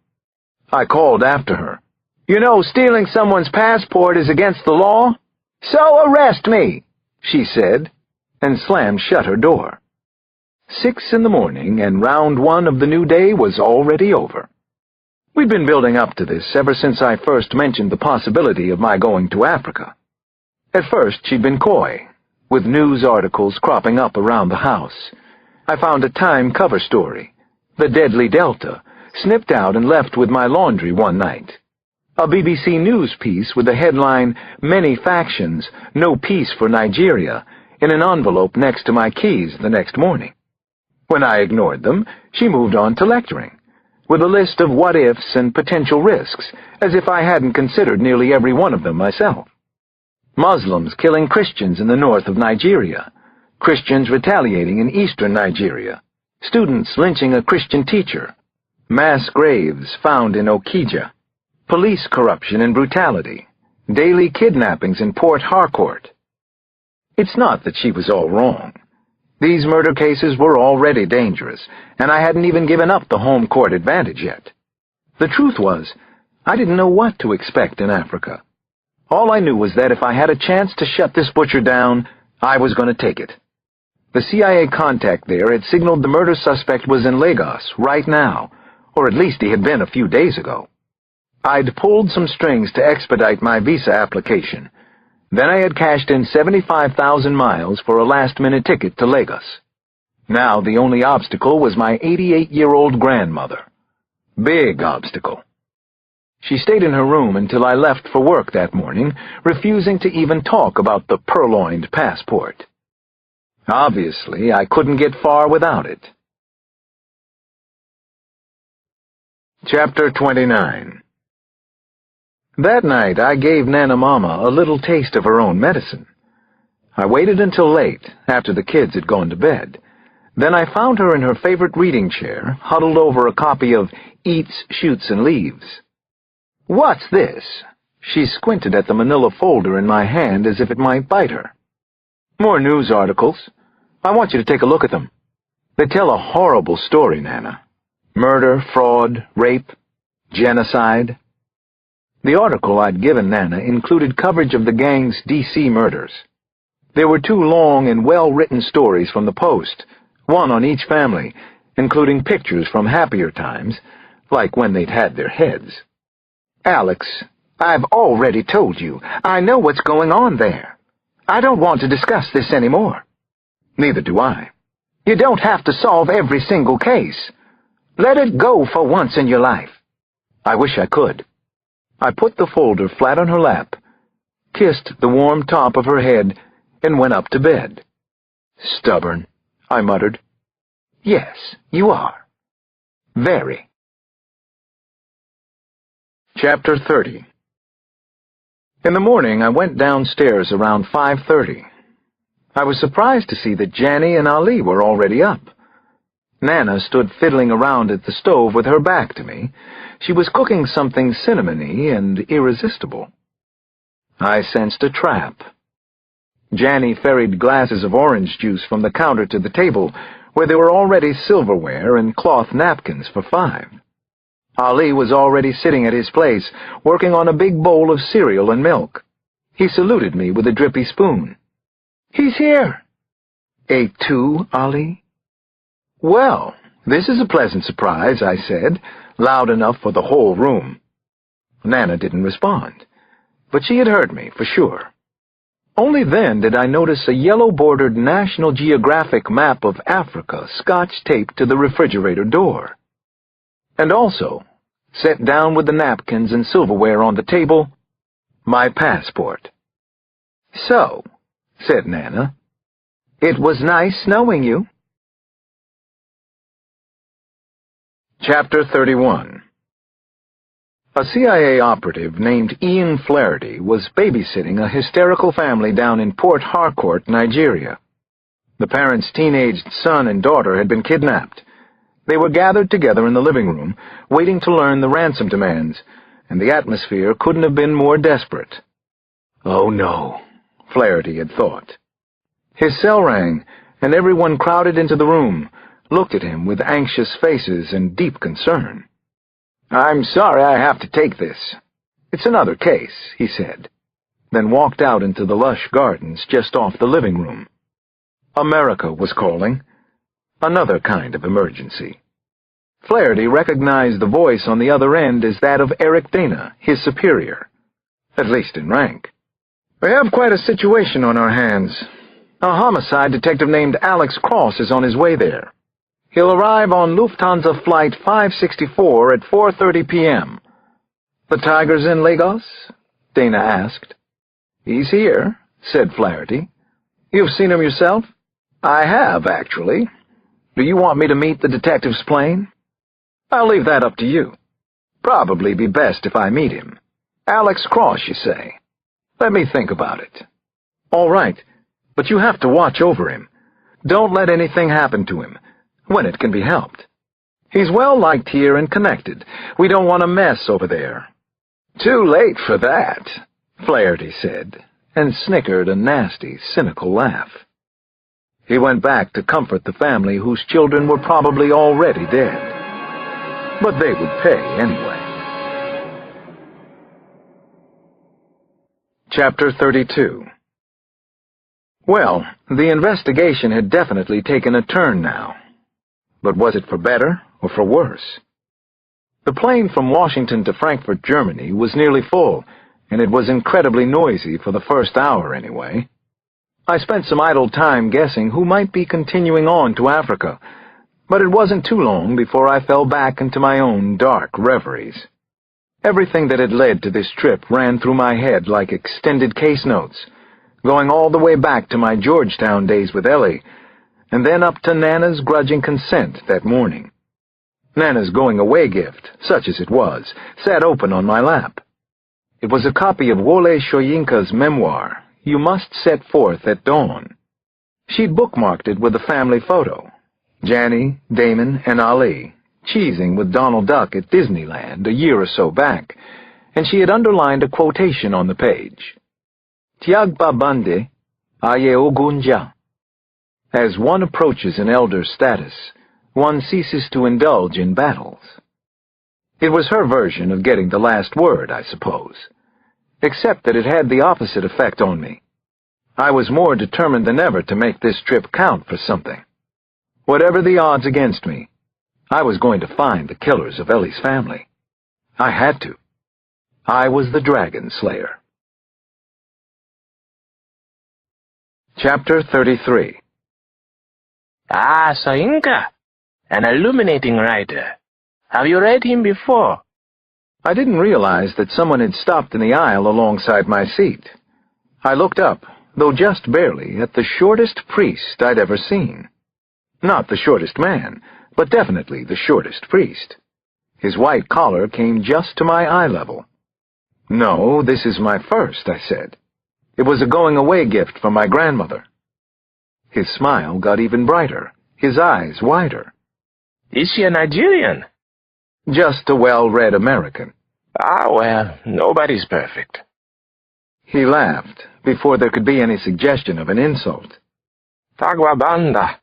I called after her. "You know stealing someone's passport is against the law? So arrest me," she said, and slammed shut her door. 6 in the morning, and round one of the new day was already over. We'd been building up to this ever since I first mentioned the possibility of my going to Africa. At first, she'd been coy, with news articles cropping up around the house. I found a Time cover story, "The Deadly Delta," snipped out and left with my laundry one night. A BBC News piece with the headline, "Many Factions, No Peace for Nigeria," in an envelope next to my keys the next morning. When I ignored them, she moved on to lecturing, with a list of what-ifs and potential risks, as if I hadn't considered nearly every one of them myself. Muslims killing Christians in the north of Nigeria, Christians retaliating in eastern Nigeria, students lynching a Christian teacher, mass graves found in Okija, police corruption and brutality, daily kidnappings in Port Harcourt. It's not that she was all wrong. These murder cases were already dangerous, and I hadn't even given up the home court advantage yet. The truth was, I didn't know what to expect in Africa. All I knew was that if I had a chance to shut this butcher down, I was going to take it. The CIA contact there had signaled the murder suspect was in Lagos right now, or at least he had been a few days ago. I'd pulled some strings to expedite my visa application. Then I had cashed in 75,000 miles for a last-minute ticket to Lagos. Now the only obstacle was my 88-year-old grandmother. Big obstacle. She stayed in her room until I left for work that morning, refusing to even talk about the purloined passport. Obviously, I couldn't get far without it. Chapter 29. That night, I gave Nana Mama a little taste of her own medicine. I waited until late, after the kids had gone to bed. Then I found her in her favorite reading chair, huddled over a copy of Eats, Shoots, and Leaves. "What's this?" She squinted at the manila folder in my hand as if it might bite her. "More news articles. I want you to take a look at them. They tell a horrible story, Nana. Murder, fraud, rape, genocide." The article I'd given Nana included coverage of the gang's D.C. murders. There were 2 long and well-written stories from the Post, one on each family, including pictures from happier times, like when they'd had their heads. "Alex, I've already told you. I know what's going on there. I don't want to discuss this anymore." "Neither do I." "You don't have to solve every single case. Let it go for once in your life." "I wish I could." I put the folder flat on her lap, kissed the warm top of her head, and went up to bed. "Stubborn," I muttered. "Yes, you are. Very." Chapter 30. In the morning, I went downstairs around 5:30. I was surprised to see that Janny and Ali were already up. Nana stood fiddling around at the stove with her back to me. She was cooking something cinnamony and irresistible. I sensed a trap. Janny ferried glasses of orange juice from the counter to the table, where there were already silverware and cloth napkins for 5. Ali was already sitting at his place, working on a big bowl of cereal and milk. He saluted me with a drippy spoon. "He's here." "Ate too, Ali?" "Well, this is a pleasant surprise," I said, loud enough for the whole room. Nana didn't respond, but she had heard me, for sure. Only then did I notice a yellow-bordered National Geographic map of Africa scotch-taped to the refrigerator door. And also, set down with the napkins and silverware on the table, My passport. "So," said Nana, "it was nice knowing you." Chapter 31. A CIA operative named Ian Flaherty was babysitting a hysterical family down in Port Harcourt, Nigeria. The parents' teenaged son and daughter had been kidnapped. They were gathered together in the living room, waiting to learn the ransom demands, and the atmosphere couldn't have been more desperate. Oh no, Flaherty had thought. His cell rang, and everyone crowded into the room, looked at him with anxious faces and deep concern. "I'm sorry I have to take this. It's another case," he said, then walked out into the lush gardens just off the living room. America was calling. Another kind of emergency. Flaherty recognized the voice on the other end as that of Eric Dana, his superior, at least in rank. "We have quite a situation on our hands. A homicide detective named Alex Cross is on his way there. He'll arrive on Lufthansa Flight 564 at 4:30 p.m. "The Tiger's in Lagos?" Dana asked. "He's here," said Flaherty. "You've seen him yourself?" "I have, actually. Do you want me to meet the detective's plane?" "I'll leave that up to you. Probably be best if I meet him. Alex Cross, you say? Let me think about it." "All right, but you have to watch over him. Don't let anything happen to him, when it can be helped. He's well-liked here and connected. We don't want a mess over there." "Too late for that," Flaherty said, and snickered a nasty, cynical laugh. He went back to comfort the family whose children were probably already dead. But they would pay anyway. Chapter 32. Well, the investigation had definitely taken a turn now. But was it for better or for worse? The plane from Washington to Frankfurt, Germany, was nearly full, and it was incredibly noisy for the first hour anyway. I spent some idle time guessing who might be continuing on to Africa, but it wasn't too long before I fell back into my own dark reveries. Everything that had led to this trip ran through my head like extended case notes, going all the way back to my Georgetown days with Ellie, and then up to Nana's grudging consent that morning. Nana's going-away gift, such as it was, sat open on my lap. It was a copy of Wole Soyinka's memoir, You Must Set Forth at Dawn. She'd bookmarked it with a family photo, Janny, Damon, and Ali, cheesing with Donald Duck at Disneyland a year or so back, and she had underlined a quotation on the page. Tiagba Bande, Aye Ogunja. As one approaches an elder's status, one ceases to indulge in battles. It was her version of getting the last word, I suppose, except that it had the opposite effect on me. I was more determined than ever to make this trip count for something. Whatever the odds against me, I was going to find the killers of Ellie's family. I had to. I was the Dragon Slayer. Chapter 33. Ah, Soyinka, an illuminating writer. Have you read him before? I didn't realize that someone had stopped in the aisle alongside my seat. I looked up, though just barely, at the shortest priest I'd ever seen. Not the shortest man, but definitely the shortest priest. His white collar came just to my eye level. "No, this is my first," I said. "It was a going-away gift from my grandmother." His smile got even brighter, his eyes wider. Is she a Nigerian? "Just a well-read American." Ah, well, nobody's perfect. He laughed, before there could be any suggestion of an insult. Tagwabanda,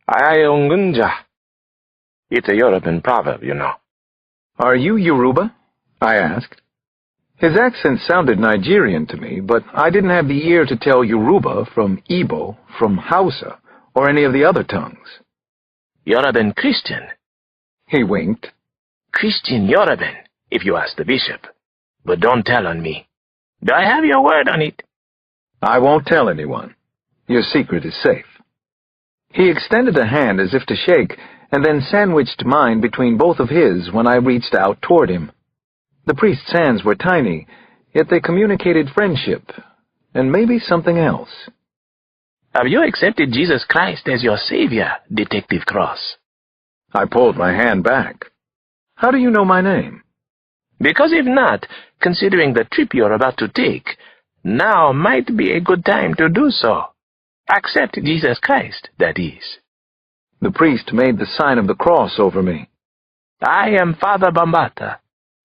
Ayaungunja. It's a European proverb, you know. "Are you Yoruba?" I asked. His accent sounded Nigerian to me, but I didn't have the ear to tell Yoruba from Igbo, from Hausa, or any of the other tongues. Yoruban Christian. He winked. Christian Yoruban, if you ask the bishop. But don't tell on me. Do I have your word on it? "I won't tell anyone. Your secret is safe." He extended a hand as if to shake, and then sandwiched mine between both of his when I reached out toward him. The priest's hands were tiny, yet they communicated friendship, and maybe something else. Have you accepted Jesus Christ as your Savior, Detective Cross? I pulled my hand back. How do you know my name? Because if not, considering the trip you're about to take, now might be a good time to do so. Accept Jesus Christ, that is. The priest made the sign of the cross over me. I am Father Bambata.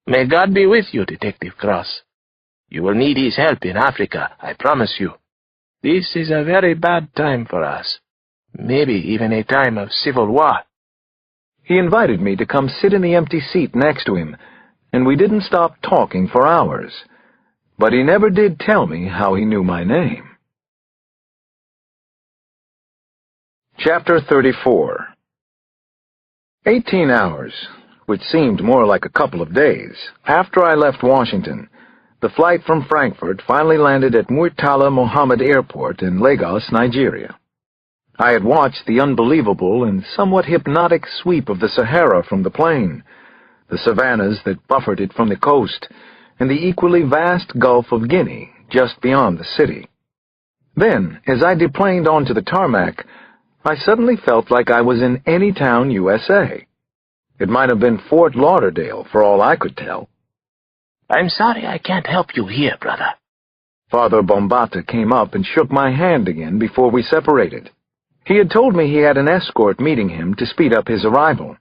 May God be with you, Detective Cross. You will need his help in Africa, I promise you. This is a very bad time for us. Maybe even a time of civil war. He invited me to come sit in the empty seat next to him, and we didn't stop talking for hours. But he never did tell me how he knew my name. Chapter 34. 18 hours, which seemed more like a couple of days, after I left Washington, the flight from Frankfurt finally landed at Murtala Mohammed Airport in Lagos, Nigeria. I had watched the unbelievable and somewhat hypnotic sweep of the Sahara from the plane, the savannas that buffered it from the coast, and the equally vast Gulf of Guinea just beyond the city. Then, as I deplaned onto the tarmac, I suddenly felt like I was in any town, USA. It might have been Fort Lauderdale, for all I could tell. I'm sorry I can't help you here, brother. Father Bombata came up and shook my hand again before we separated. He had told me he had an escort meeting him to speed up his arrival.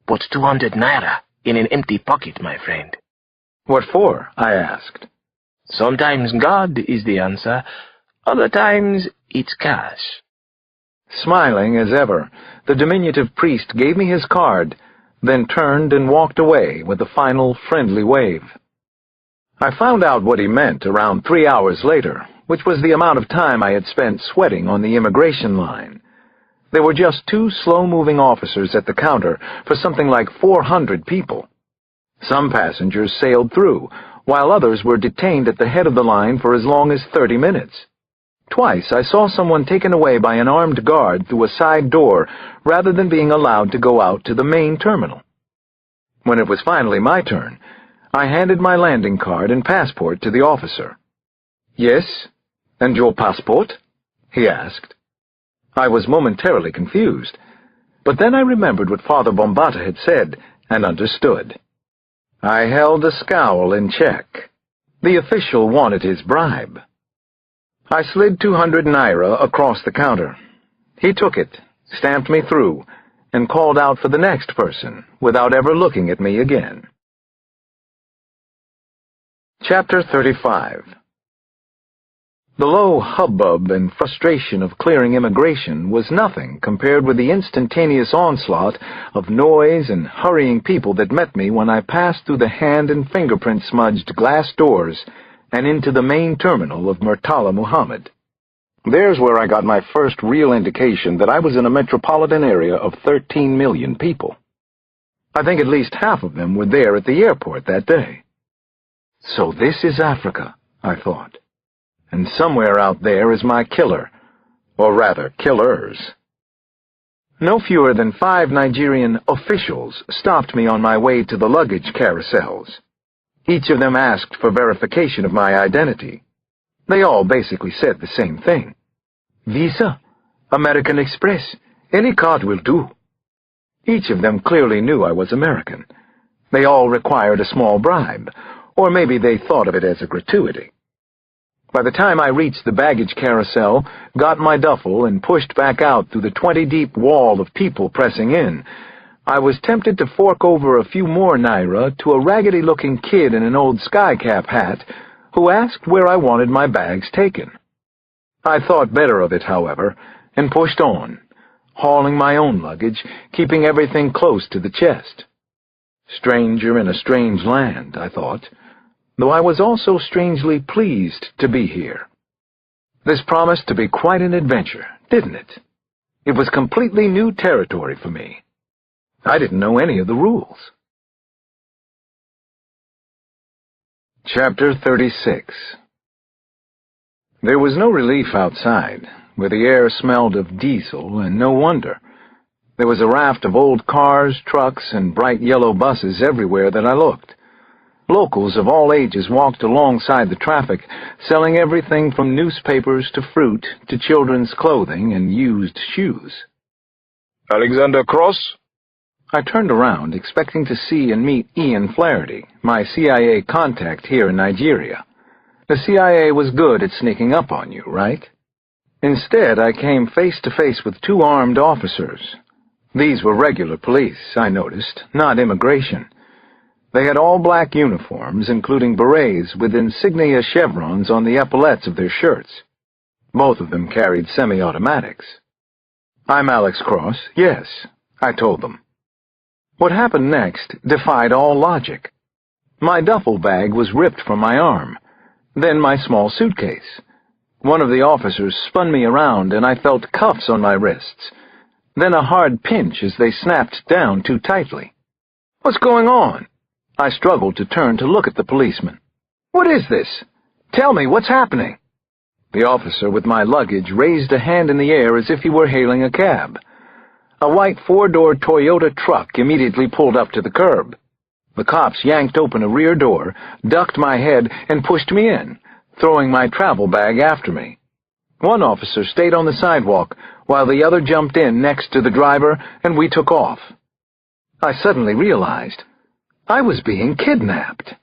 Put 200 naira in an empty pocket, my friend. What for? I asked. Sometimes God is the answer, other times it's cash. Smiling as ever, the diminutive priest gave me his card, then turned and walked away with a final friendly wave. I found out what he meant around 3 hours later, which was the amount of time I had spent sweating on the immigration line. There were just 2 slow-moving officers at the counter for something like 400 people. Some passengers sailed through, while others were detained at the head of the line for as long as 30 minutes. Twice I saw someone taken away by an armed guard through a side door rather than being allowed to go out to the main terminal. When it was finally my turn, I handed my landing card and passport to the officer. "Yes? And your passport?" he asked. I was momentarily confused, but then I remembered what Father Bombata had said and understood. I held a scowl in check. The official wanted his bribe. I slid 200 naira across the counter. He took it, stamped me through, and called out for the next person, without ever looking at me again. Chapter 35. The low hubbub and frustration of clearing immigration was nothing compared with the instantaneous onslaught of noise and hurrying people that met me when I passed through the hand and fingerprint-smudged glass doors and into the main terminal of Murtala Muhammad. There's where I got my first real indication that I was in a metropolitan area of 13 million people. I think at least half of them were there at the airport that day. So this is Africa, I thought. And somewhere out there is my killer, or rather, killers. No fewer than 5 Nigerian officials stopped me on my way to the luggage carousels. Each of them asked for verification of my identity. They all basically said the same thing. Visa, American Express, any card will do. Each of them clearly knew I was American. They all required a small bribe, or maybe they thought of it as a gratuity. By the time I reached the baggage carousel, got my duffel, and pushed back out through the 20-deep wall of people pressing in, I was tempted to fork over a few more naira to a raggedy-looking kid in an old skycap hat who asked where I wanted my bags taken. I thought better of it, however, and pushed on, hauling my own luggage, keeping everything close to the chest. Stranger in a strange land, I thought, though I was also strangely pleased to be here. This promised to be quite an adventure, didn't it? It was completely new territory for me. I didn't know any of the rules. Chapter 36. There was no relief outside, where the air smelled of diesel, and no wonder. There was a raft of old cars, trucks, and bright yellow buses everywhere that I looked. Locals of all ages walked alongside the traffic, selling everything from newspapers to fruit to children's clothing and used shoes. Alexander Cross? I turned around, expecting to see and meet Ian Flaherty, my CIA contact here in Nigeria. The CIA was good at sneaking up on you, right? Instead, I came face to face with two armed officers. These were regular police, I noticed, not immigration. They had all black uniforms, including berets with insignia chevrons on the epaulettes of their shirts. Both of them carried semi-automatics. "I'm Alex Cross, yes," I told them. What happened next defied all logic. My duffel bag was ripped from my arm, then my small suitcase. One of the officers spun me around, and I felt cuffs on my wrists, then a hard pinch as they snapped down too tightly. "What's going on?" I struggled to turn to look at the policeman. "What is this? Tell me, what's happening?" The officer with my luggage raised a hand in the air as if he were hailing a cab. A white four-door Toyota truck immediately pulled up to the curb. The cops yanked open a rear door, ducked my head, and pushed me in, throwing my travel bag after me. One officer stayed on the sidewalk, while the other jumped in next to the driver, and we took off. I suddenly realized I was being kidnapped.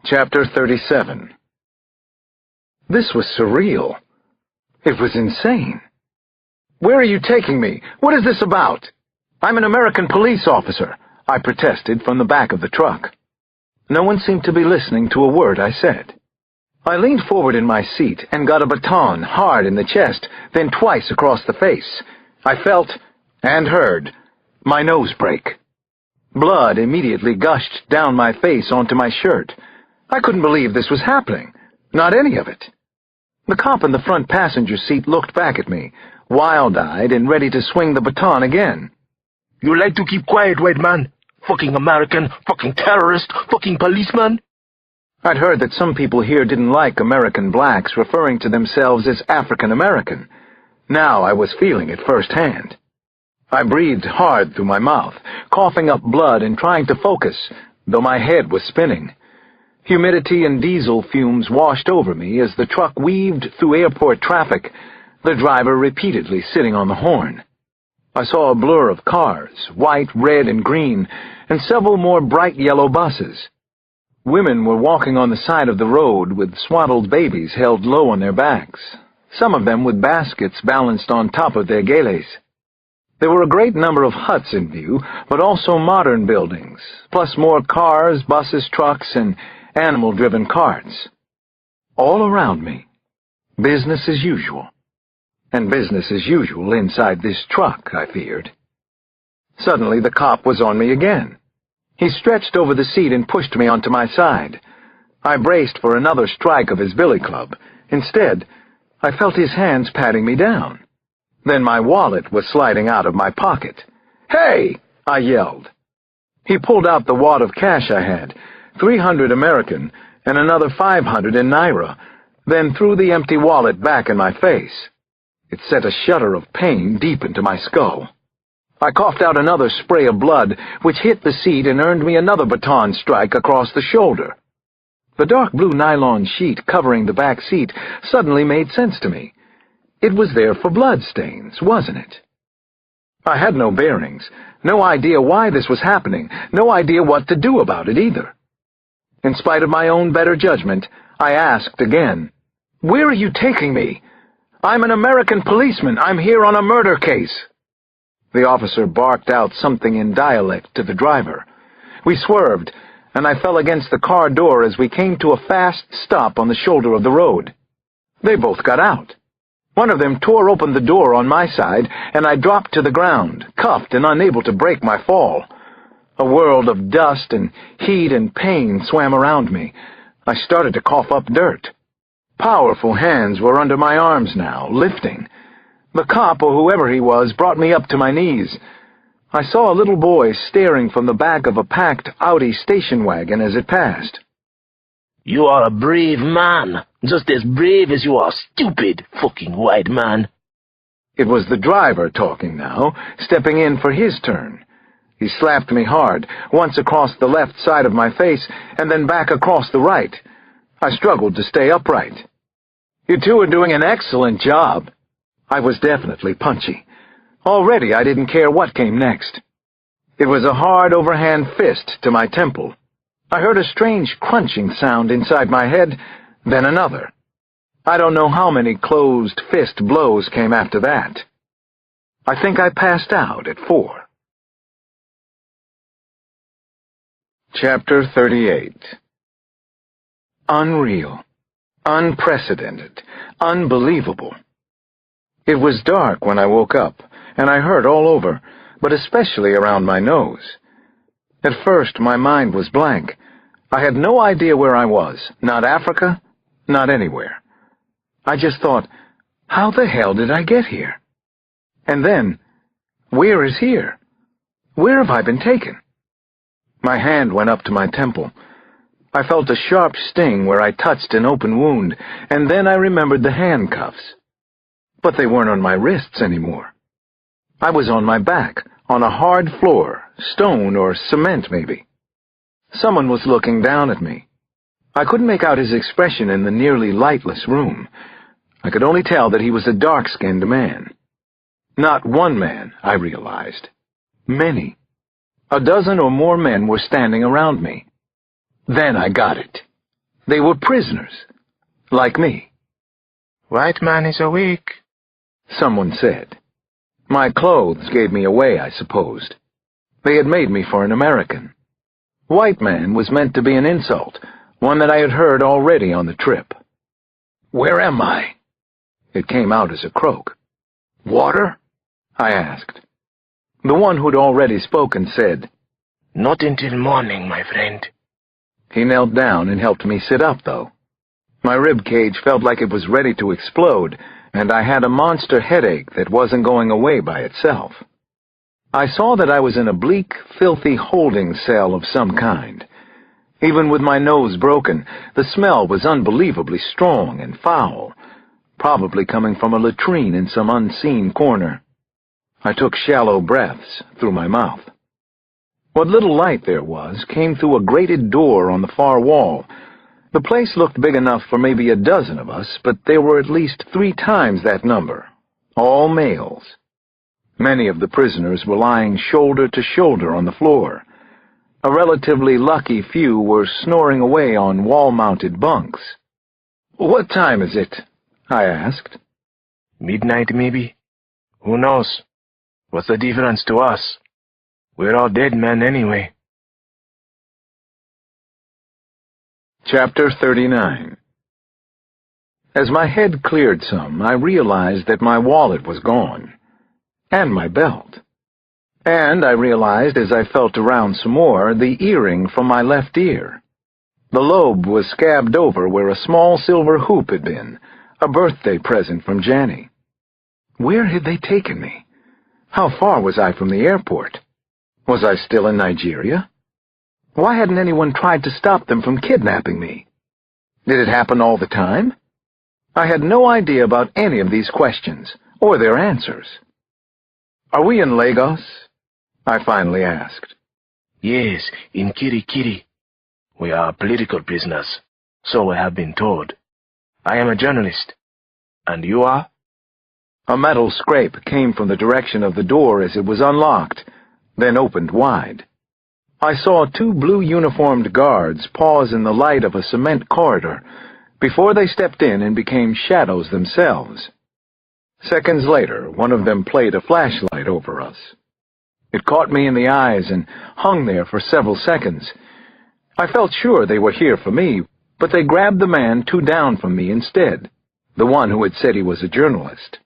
Chapter 37. This was surreal. It was insane. "Where are you taking me? What is this about?" "I'm an American police officer," I protested from the back of the truck. No one seemed to be listening to a word I said. I leaned forward in my seat and got a baton hard in the chest, then twice across the face. I felt, and heard, my nose break. Blood immediately gushed down my face onto my shirt. I couldn't believe this was happening. Not any of it. The cop in the front passenger seat looked back at me, wild-eyed and ready to swing the baton again. "You like to keep quiet, white man? Fucking American, fucking terrorist, fucking policeman?" I'd heard that some people here didn't like American blacks, referring to themselves as African American. Now I was feeling it firsthand. I breathed hard through my mouth, coughing up blood and trying to focus, though my head was spinning. Humidity and diesel fumes washed over me as the truck weaved through airport traffic, the driver repeatedly sitting on the horn. I saw a blur of cars, white, red, and green, and several more bright yellow buses. Women were walking on the side of the road with swaddled babies held low on their backs, some of them with baskets balanced on top of their geles. There were a great number of huts in view, but also modern buildings, plus more cars, buses, trucks, and animal-driven carts. All around me, business as usual. And business as usual inside this truck, I feared. Suddenly the cop was on me again. He stretched over the seat and pushed me onto my side. I braced for another strike of his billy club. Instead, I felt his hands patting me down. Then my wallet was sliding out of my pocket. "Hey!" I yelled. He pulled out the wad of cash I had, 300 American and another 500 in Naira, then threw the empty wallet back in my face. It sent a shudder of pain deep into my skull. I coughed out another spray of blood, which hit the seat and earned me another baton strike across the shoulder. The dark blue nylon sheet covering the back seat suddenly made sense to me. It was there for bloodstains, wasn't it? I had no bearings, no idea why this was happening, no idea what to do about it either. In spite of my own better judgment, I asked again, "Where are you taking me? I'm an American policeman. I'm here on a murder case." The officer barked out something in dialect to the driver. We swerved, and I fell against the car door as we came to a fast stop on the shoulder of the road. They both got out. One of them tore open the door on my side, and I dropped to the ground, cuffed and unable to break my fall. A world of dust and heat and pain swam around me. I started to cough up dirt. Powerful hands were under my arms now, lifting. The cop, or whoever he was, brought me up to my knees. I saw a little boy staring from the back of a packed Audi station wagon as it passed. "You are a brave man, just as brave as you are stupid, fucking white man." It was the driver talking now, stepping in for his turn. He slapped me hard, once across the left side of my face, and then back across the right. I struggled to stay upright. "You two are doing an excellent job." I was definitely punchy. Already I didn't care what came next. It was a hard overhand fist to my temple. I heard a strange crunching sound inside my head, then another. I don't know how many closed fist blows came after that. I think I passed out at 4. Chapter 38. Unreal, unprecedented, unbelievable. It was dark when I woke up, and I hurt all over, but especially around my nose. At first, my mind was blank. I had no idea where I was, not Africa, not anywhere. I just thought, how the hell did I get here? And then, where is here? Where have I been taken? My hand went up to my temple. I felt a sharp sting where I touched an open wound, and then I remembered the handcuffs. But they weren't on my wrists anymore. I was on my back, on a hard floor, stone or cement maybe. Someone was looking down at me. I couldn't make out his expression in the nearly lightless room. I could only tell that he was a dark-skinned man. Not one man, I realized. Many. A dozen or more men were standing around me. Then I got it. They were prisoners, like me. "White man is awake," someone said. My clothes gave me away, I supposed. They had made me for an American. White man was meant to be an insult, one that I had heard already on the trip. "Where am I?" It came out as a croak. "Water?" I asked. The one who'd already spoken said, "Not until morning, my friend." He knelt down and helped me sit up, though. My rib cage felt like it was ready to explode, and I had a monster headache that wasn't going away by itself. I saw that I was in a bleak, filthy holding cell of some kind. Even with my nose broken, the smell was unbelievably strong and foul, probably coming from a latrine in some unseen corner. I took shallow breaths through my mouth. What little light there was came through a grated door on the far wall. The place looked big enough for maybe a dozen of us, but there were at least 3 times that number, all males. Many of the prisoners were lying shoulder to shoulder on the floor. A relatively lucky few were snoring away on wall-mounted bunks. "What time is it?" I asked. "Midnight, maybe? Who knows? What's the difference to us? We're all dead men anyway." Chapter 39. As my head cleared some, I realized that my wallet was gone. And my belt. And I realized, as I felt around some more, the earring from my left ear. The lobe was scabbed over where a small silver hoop had been, a birthday present from Janny. Where had they taken me? How far was I from the airport? Was I still in Nigeria? Why hadn't anyone tried to stop them from kidnapping me? Did it happen all the time? I had no idea about any of these questions, or their answers. "Are we in Lagos?" I finally asked. "Yes, in Kirikiri. We are political prisoners, so we have been told. I am a journalist. And you are?" A metal scrape came from the direction of the door as it was unlocked, then opened wide. I saw 2 blue-uniformed guards pause in the light of a cement corridor before they stepped in and became shadows themselves. Seconds later, one of them played a flashlight over us. It caught me in the eyes and hung there for several seconds. I felt sure they were here for me, but they grabbed the man 2 down from me instead, the one who had said he was a journalist.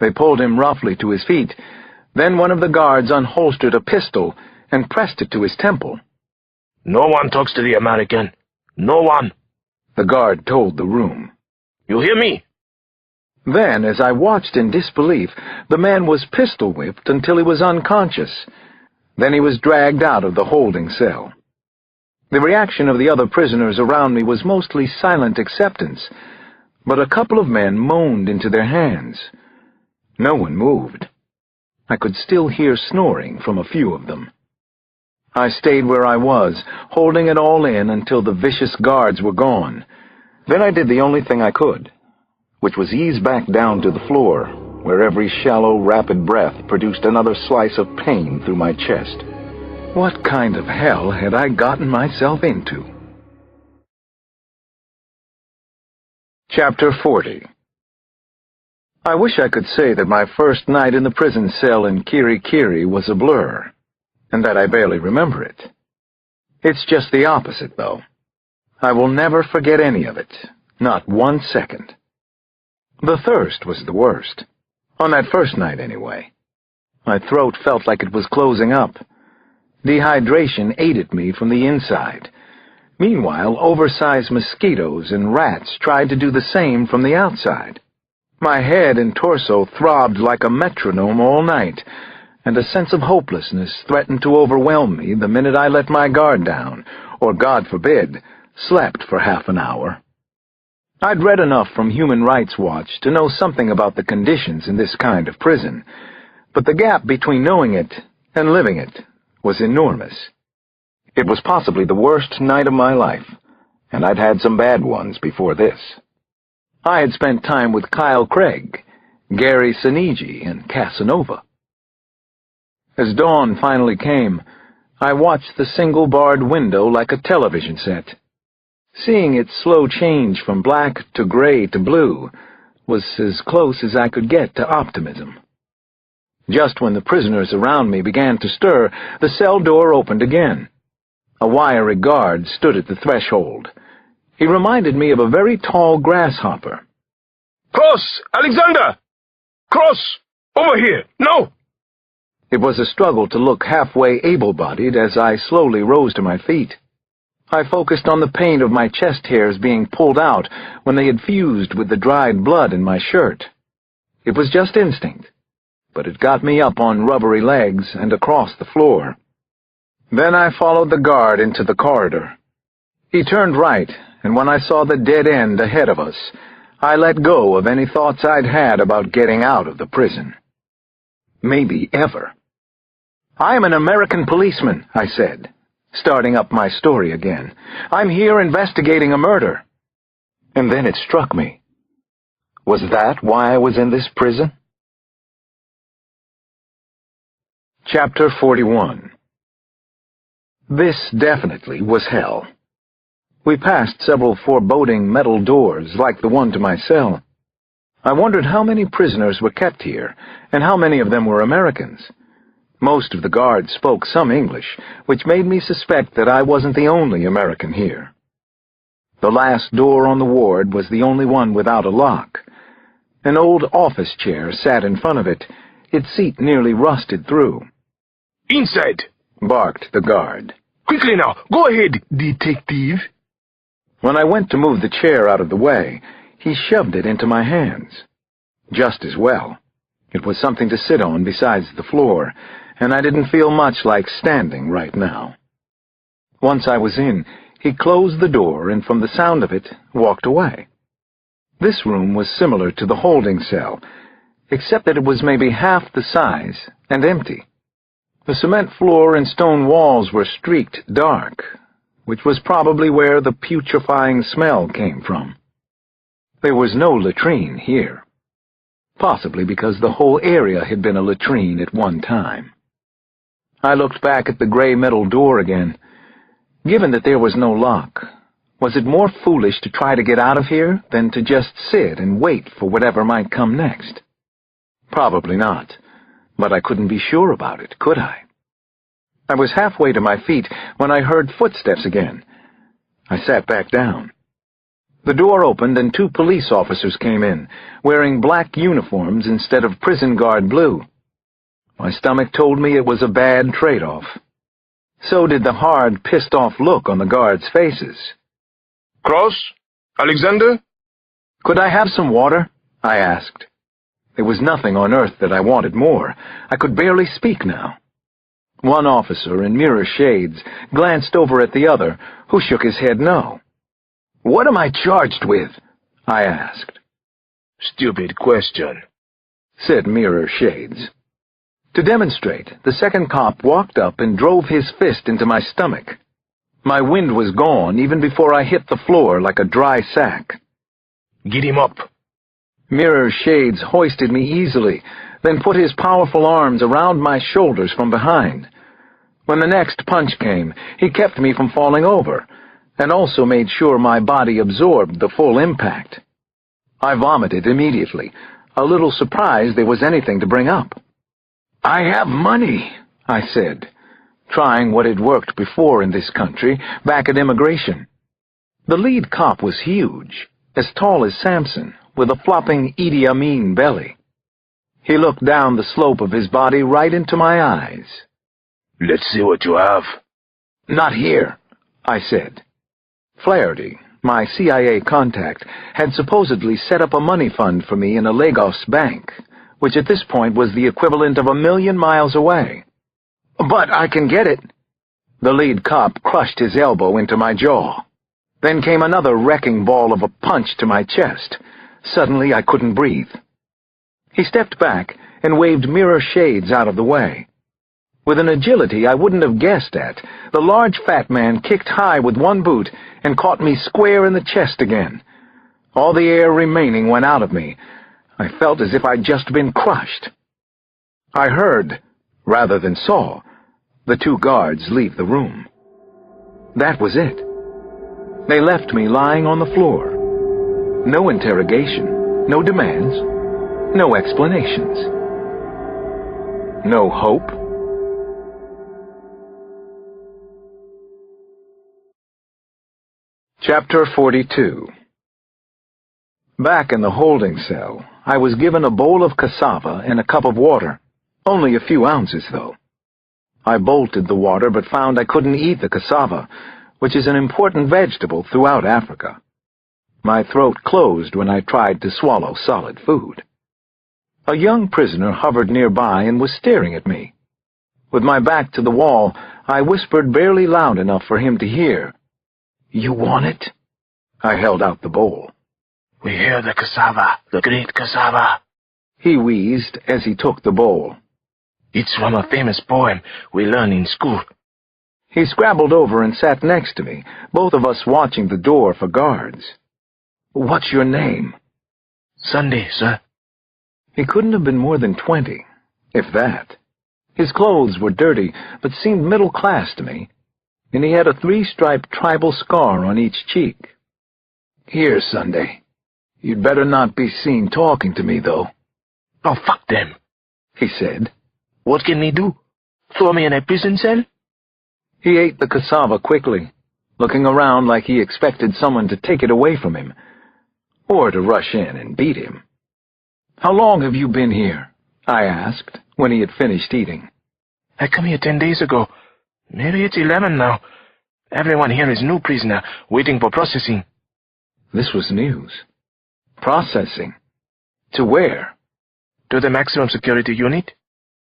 They pulled him roughly to his feet. Then one of the guards unholstered a pistol and pressed it to his temple. "No one talks to the American. No one," the guard told the room. "You hear me?" Then, as I watched in disbelief, the man was pistol-whipped until he was unconscious. Then he was dragged out of the holding cell. The reaction of the other prisoners around me was mostly silent acceptance, but a couple of men moaned into their hands. No one moved. I could still hear snoring from a few of them. I stayed where I was, holding it all in until the vicious guards were gone. Then I did the only thing I could, which was ease back down to the floor, where every shallow, rapid breath produced another slice of pain through my chest. What kind of hell had I gotten myself into? Chapter 40. I wish I could say that my first night in the prison cell in Kirikiri was a blur, and that I barely remember it. It's just the opposite, though. I will never forget any of it, not 1 second. The thirst was the worst, on that first night anyway. My throat felt like it was closing up. Dehydration ate at me from the inside. Meanwhile, oversized mosquitoes and rats tried to do the same from the outside. My head and torso throbbed like a metronome all night, and a sense of hopelessness threatened to overwhelm me the minute I let my guard down, or, God forbid, slept for half an hour. I'd read enough from Human Rights Watch to know something about the conditions in this kind of prison, but the gap between knowing it and living it was enormous. It was possibly the worst night of my life, and I'd had some bad ones before this. I had spent time with Kyle Craig, Gary Sinigi, and Casanova. As dawn finally came, I watched the single-barred window like a television set. Seeing its slow change from black to gray to blue was as close as I could get to optimism. Just when the prisoners around me began to stir, the cell door opened again. A wiry guard stood at the threshold. He reminded me of a very tall grasshopper. Cross! Alexander! Cross! Over here! No! It was a struggle to look halfway able-bodied as I slowly rose to my feet. I focused on the pain of my chest hairs being pulled out when they had fused with the dried blood in my shirt. It was just instinct, but it got me up on rubbery legs and across the floor. Then I followed the guard into the corridor. He turned right, and when I saw the dead end ahead of us, I let go of any thoughts I'd had about getting out of the prison. Maybe ever. "I am an American policeman," I said, starting up my story again. "I'm here investigating a murder." And then it struck me. Was that why I was in this prison? Chapter 41. This definitely was hell. We passed several foreboding metal doors like the one to my cell. I wondered how many prisoners were kept here, and how many of them were Americans. Most of the guards spoke some English, which made me suspect that I wasn't the only American here. The last door on the ward was the only one without a lock. An old office chair sat in front of it, its seat nearly rusted through. Inside! Barked the guard. Quickly now! Go ahead, detective! When I went to move the chair out of the way, he shoved it into my hands. Just as well. It was something to sit on besides the floor, and I didn't feel much like standing right now. Once I was in, he closed the door and from the sound of it, walked away. This room was similar to the holding cell, except that it was maybe half the size and empty. The cement floor and stone walls were streaked dark, which was probably where the putrefying smell came from. There was no latrine here, possibly because the whole area had been a latrine at one time. I looked back at the gray metal door again. Given that there was no lock, was it more foolish to try to get out of here than to just sit and wait for whatever might come next? Probably not, but I couldn't be sure about it, could I? I was halfway to my feet when I heard footsteps again. I sat back down. The door opened and 2 police officers came in, wearing black uniforms instead of prison guard blue. My stomach told me it was a bad trade-off. So did the hard, pissed-off look on the guards' faces. Cross? Alexander? "Could I have some water?" I asked. There was nothing on earth that I wanted more. I could barely speak now. One officer in mirror shades glanced over at the other, who shook his head no. "What am I charged with?" I asked. "Stupid question," said Mirror Shades. To demonstrate, the second cop walked up and drove his fist into my stomach. My wind was gone even before I hit the floor like a dry sack. Get him up. Mirror Shades hoisted me easily, then put his powerful arms around my shoulders from behind. When the next punch came, he kept me from falling over, and also made sure my body absorbed the full impact. I vomited immediately, a little surprised there was anything to bring up. "I have money," I said, trying what had worked before in this country, back at immigration. The lead cop was huge, as tall as Samson, with a flopping Idi Amin belly. He looked down the slope of his body right into my eyes. "Let's see what you have." "Not here," I said. Flaherty, my CIA contact, had supposedly set up a money fund for me in a Lagos bank, which at this point was the equivalent of 1,000,000 miles away. "But I can get it." The lead cop crushed his elbow into my jaw. Then came another wrecking ball of a punch to my chest. Suddenly I couldn't breathe. He stepped back and waved Mirror Shades out of the way. With an agility I wouldn't have guessed at, the large fat man kicked high with one boot and caught me square in the chest again. All the air remaining went out of me. I felt as if I'd just been crushed. I heard, rather than saw, the two guards leave the room. That was it. They left me lying on the floor. No interrogation, no demands, no explanations. No hope. Chapter 42. Back in the holding cell, I was given a bowl of cassava and a cup of water. Only a few ounces, though. I bolted the water but found I couldn't eat the cassava, which is an important vegetable throughout Africa. My throat closed when I tried to swallow solid food. A young prisoner hovered nearby and was staring at me. With my back to the wall, I whispered barely loud enough for him to hear. "You want it?" I held out the bowl. "We hear the cassava, the great cassava," he wheezed as he took the bowl. "It's from a famous poem we learn in school." He scrabbled over and sat next to me, both of us watching the door for guards. "What's your name?" "Sunday, sir." He couldn't have been more than 20, if that. His clothes were dirty, but seemed middle class to me, and he had a 3-striped tribal scar on each cheek. "Here, Sunday. You'd better not be seen talking to me, though." "Oh, fuck them," he said. "What can they do? Throw me in a prison cell?" He ate the cassava quickly, looking around like he expected someone to take it away from him, or to rush in and beat him. "How long have you been here?" I asked, when he had finished eating. "I come here 10 days ago. Maybe it's 11 now. Everyone here is new prisoner, waiting for processing." This was news. Processing? To where? "To the maximum security unit.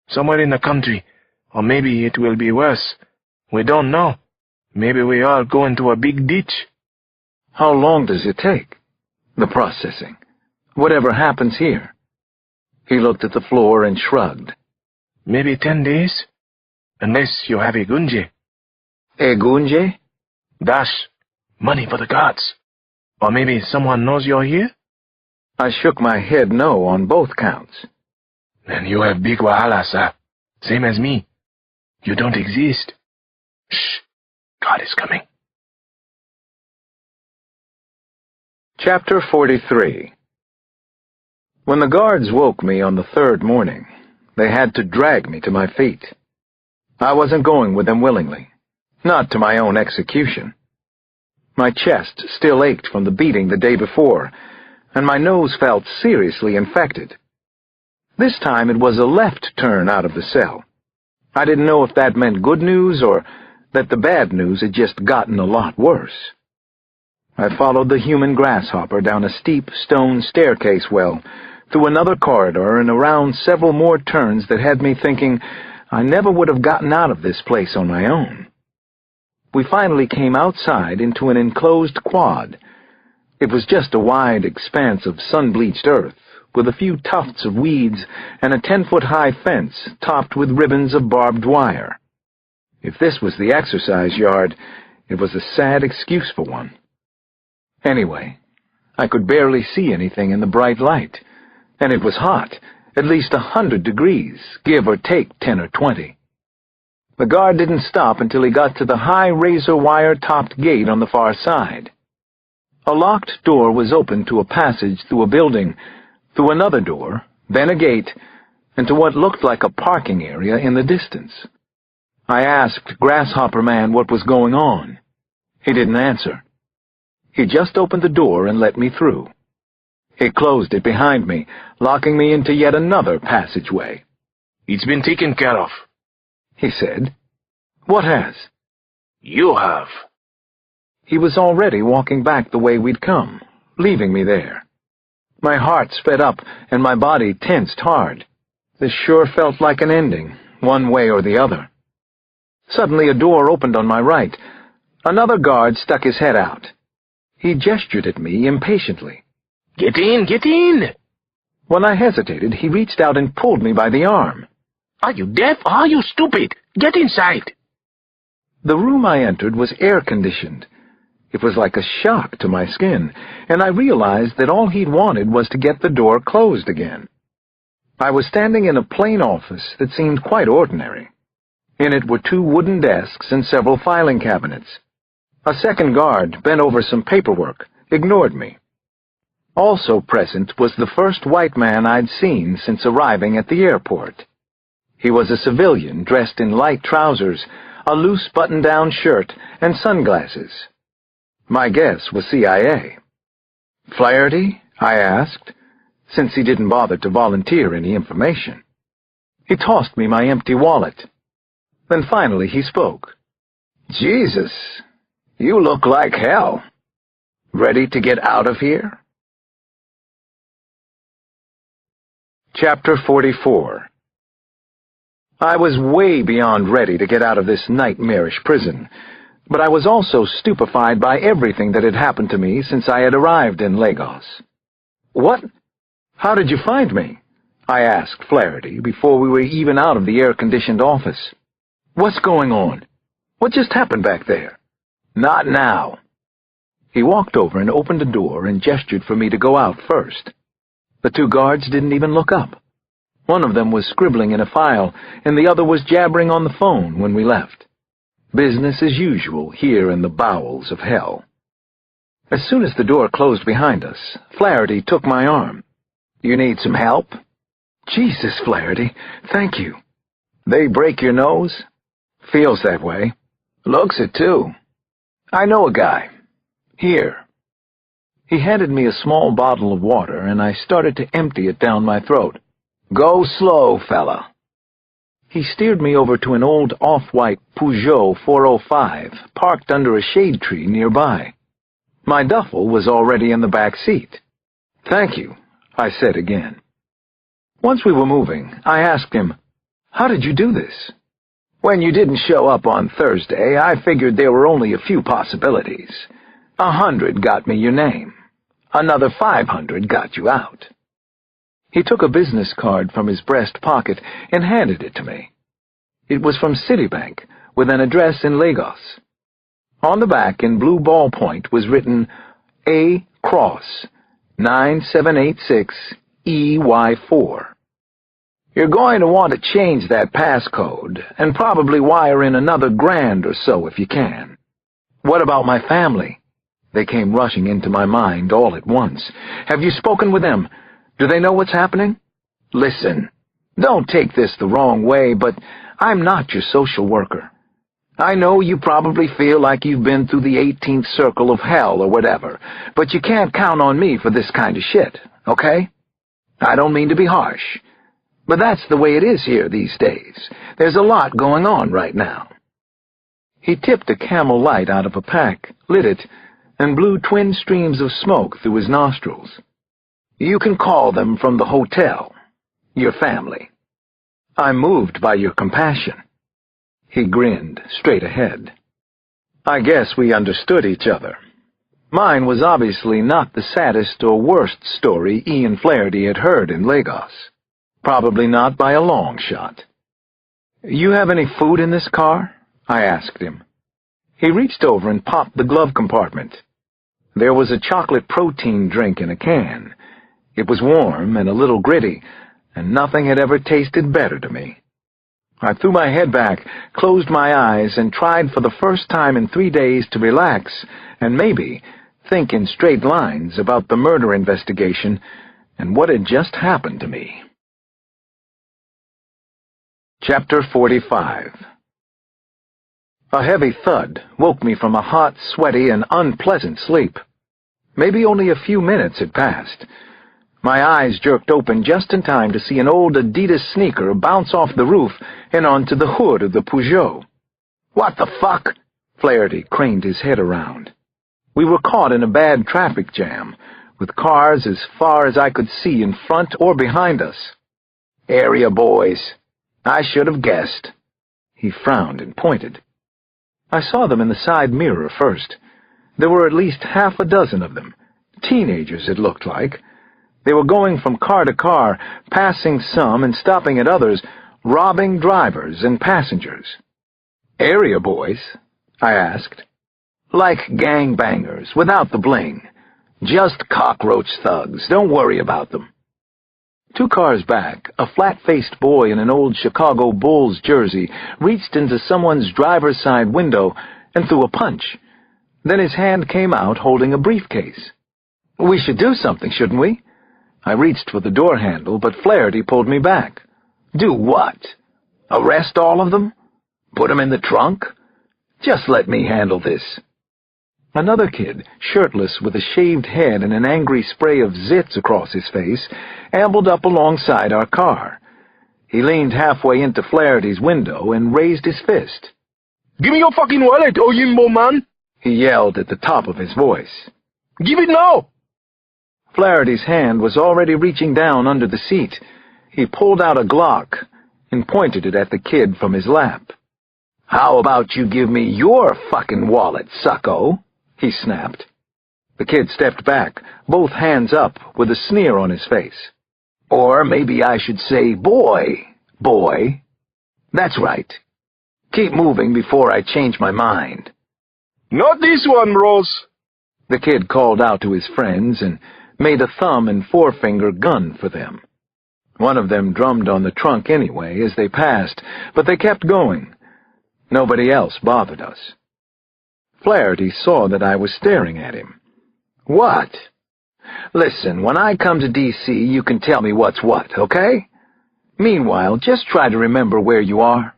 Somewhere in the country. Or maybe it will be worse. We don't know. Maybe we all go into a big ditch." "How long does it take? The processing. Whatever happens here?" He looked at the floor and shrugged. "Maybe 10 days. Unless you have a gunje." "A gunje?" "Dash. Money for the guards. Or maybe someone knows you're here?" I shook my head no on both counts. "Then you have big wahala, sir. Same as me. You don't exist. Shh. God is coming." Chapter 43. When the guards woke me on the 3rd morning, they had to drag me to my feet. I wasn't going with them willingly, not to my own execution. My chest still ached from the beating the day before, and my nose felt seriously infected. This time it was a left turn out of the cell. I didn't know if that meant good news or that the bad news had just gotten a lot worse. I followed the human grasshopper down a steep stone staircase well, through another corridor and around several more turns that had me thinking I never would have gotten out of this place on my own. We finally came outside into an enclosed quad. It was just a wide expanse of sun-bleached earth, with a few tufts of weeds and a 10-foot-high fence topped with ribbons of barbed wire. If this was the exercise yard, it was a sad excuse for one. Anyway, I could barely see anything in the bright light, and it was hot, at least 100 degrees, give or take 10 or 20. The guard didn't stop until he got to the high razor-wire-topped gate on the far side. A locked door was opened to a passage through a building, through another door, then a gate, and to what looked like a parking area in the distance. I asked Grasshopper Man what was going on. He didn't answer. He just opened the door and let me through. He closed it behind me, locking me into yet another passageway. "It's been taken care of," he said. "What has?" "You have." He was already walking back the way we'd come, leaving me there. My heart sped up and my body tensed hard. This sure felt like an ending, one way or the other. Suddenly a door opened on my right. Another guard stuck his head out. He gestured at me impatiently. "Get in, get in!" When I hesitated, he reached out and pulled me by the arm. "Are you deaf? Are you stupid? Get inside!" The room I entered was air-conditioned. It was like a shock to my skin, and I realized that all he'd wanted was to get the door closed again. I was standing in a plain office that seemed quite ordinary. In it were 2 wooden desks and several filing cabinets. A second guard, bent over some paperwork, ignored me. Also present was the first white man I'd seen since arriving at the airport. He was a civilian dressed in light trousers, a loose button-down shirt, and sunglasses. My guess was CIA. "Flaherty?" I asked, since he didn't bother to volunteer any information. He tossed me my empty wallet. Then finally he spoke. "Jesus, you look like hell. Ready to get out of here?" Chapter 44. I was way beyond ready to get out of this nightmarish prison, but I was also stupefied by everything that had happened to me since I had arrived in Lagos. "What? How did you find me?" I asked Flaherty before we were even out of the air-conditioned office. "What's going on? What just happened back there?" "Not now." He walked over and opened a door and gestured for me to go out first. The 2 guards didn't even look up. One of them was scribbling in a file, and the other was jabbering on the phone when we left. Business as usual here in the bowels of hell. As soon as the door closed behind us, Flaherty took my arm. "You need some help?" "Jesus, Flaherty, thank you." "They break your nose?" "Feels that way. Looks it, too. I know a guy. Here." He handed me a small bottle of water, and I started to empty it down my throat. "Go slow, fella." He steered me over to an old off-white Peugeot 405 parked under a shade tree nearby. My duffel was already in the back seat. "Thank you," I said again. Once we were moving, I asked him, "How did you do this?" "When you didn't show up on Thursday, I figured there were only a few possibilities. 100 got me your name. Another 500 got you out." He took a business card from his breast pocket and handed it to me. It was from Citibank, with an address in Lagos. On the back, in blue ballpoint, was written A. Cross, 9786 EY4. "You're going to want to change that passcode, and probably wire in another $1,000 or so if you can." "What about my family?" They came rushing into my mind all at once. "Have you spoken with them? Do they know what's happening?" "Listen, don't take this the wrong way, but I'm not your social worker. I know you probably feel like you've been through the 18th circle of hell or whatever, but you can't count on me for this kind of shit, okay? I don't mean to be harsh, but that's the way it is here these days. There's a lot going on right now." He tipped a Camel Light out of a pack, lit it, and blew twin streams of smoke through his nostrils. "You can call them from the hotel. Your family. I'm moved by your compassion." He grinned straight ahead. I guess we understood each other. Mine was obviously not the saddest or worst story Ian Flaherty had heard in Lagos. Probably not by a long shot. "You have any food in this car?" I asked him. He reached over and popped the glove compartment. There was a chocolate protein drink in a can. It was warm and a little gritty, and nothing had ever tasted better to me. I threw my head back, closed my eyes, and tried for the first time in 3 days to relax and maybe think in straight lines about the murder investigation and what had just happened to me. Chapter 45. A heavy thud woke me from a hot, sweaty, and unpleasant sleep. Maybe only a few minutes had passed. My eyes jerked open just in time to see an old Adidas sneaker bounce off the roof and onto the hood of the Peugeot. "What the fuck?" Flaherty craned his head around. We were caught in a bad traffic jam, with cars as far as I could see in front or behind us. "Area boys. I should have guessed." He frowned and pointed. I saw them in the side mirror first. There were at least half a dozen of them. Teenagers, it looked like. They were going from car to car, passing some and stopping at others, robbing drivers and passengers. "Area boys?" I asked. "Like gangbangers, without the bling. Just cockroach thugs. Don't worry about them." 2 cars back, a flat-faced boy in an old Chicago Bulls jersey reached into someone's driver's side window and threw a punch. Then his hand came out holding a briefcase. "We should do something, shouldn't we?" I reached for the door handle, but Flaherty pulled me back. "Do what? Arrest all of them? Put them in the trunk? Just let me handle this." Another kid, shirtless with a shaved head and an angry spray of zits across his face, ambled up alongside our car. He leaned halfway into Flaherty's window and raised his fist. "Give me your fucking wallet, oh Yimbo man!" he yelled at the top of his voice. "Give it now!" Flaherty's hand was already reaching down under the seat. He pulled out a Glock and pointed it at the kid from his lap. "How about you give me your fucking wallet, sucko?" he snapped. The kid stepped back, both hands up, with a sneer on his face. "Or maybe I should say, boy. That's right. Keep moving before I change my mind." "Not this one, Ross," the kid called out to his friends and made a thumb and forefinger gun for them. One of them drummed on the trunk anyway as they passed, but they kept going. Nobody else bothered us. Flaherty saw that I was staring at him. "What?" "Listen, when I come to D.C., you can tell me what's what, okay? Meanwhile, just try to remember where you are."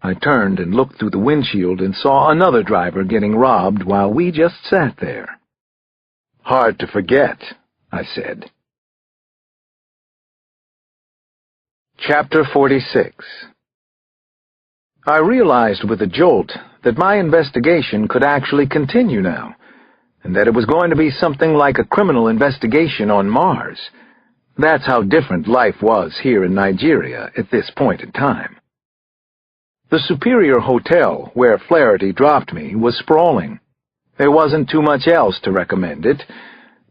I turned and looked through the windshield and saw another driver getting robbed while we just sat there. "Hard to forget," I said. Chapter 46. I realized with a jolt that my investigation could actually continue now, and that it was going to be something like a criminal investigation on Mars. That's how different life was here in Nigeria at this point in time. The Superior Hotel, where Flaherty dropped me, was sprawling. There wasn't too much else to recommend it.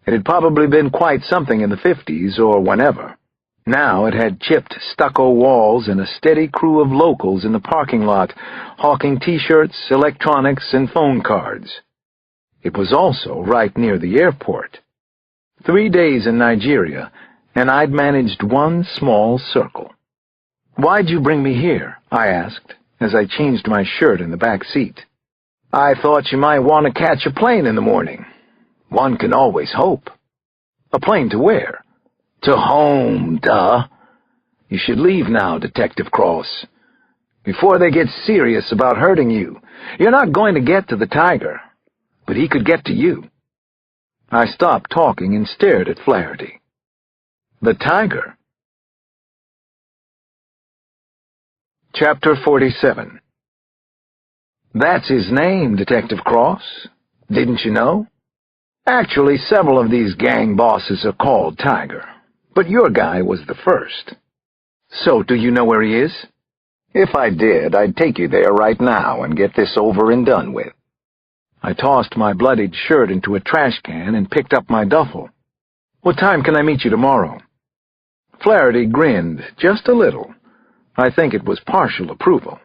It had probably been quite something in the 50s or whenever. Now it had chipped stucco walls and a steady crew of locals in the parking lot, hawking T-shirts, electronics, and phone cards. It was also right near the airport. 3 days in Nigeria, and I'd managed one small circle. "Why'd you bring me here?" I asked, as I changed my shirt in the back seat. "I thought you might want to catch a plane in the morning. One can always hope." "A plane to where?" "To home, duh. You should leave now, Detective Cross, before they get serious about hurting you. You're not going to get to the tiger, but he could get to you." I stopped talking and stared at Flaherty. "The tiger?" Chapter 47. "That's his name, Detective Cross. Didn't you know? Actually, several of these gang bosses are called Tiger, but your guy was the first. So do you know where he is? If I did, I'd take you there right now and get this over and done with." I tossed my bloodied shirt into a trash can and picked up my duffel. "What time can I meet you tomorrow?" Flaherty grinned, just a little. I think it was partial approval.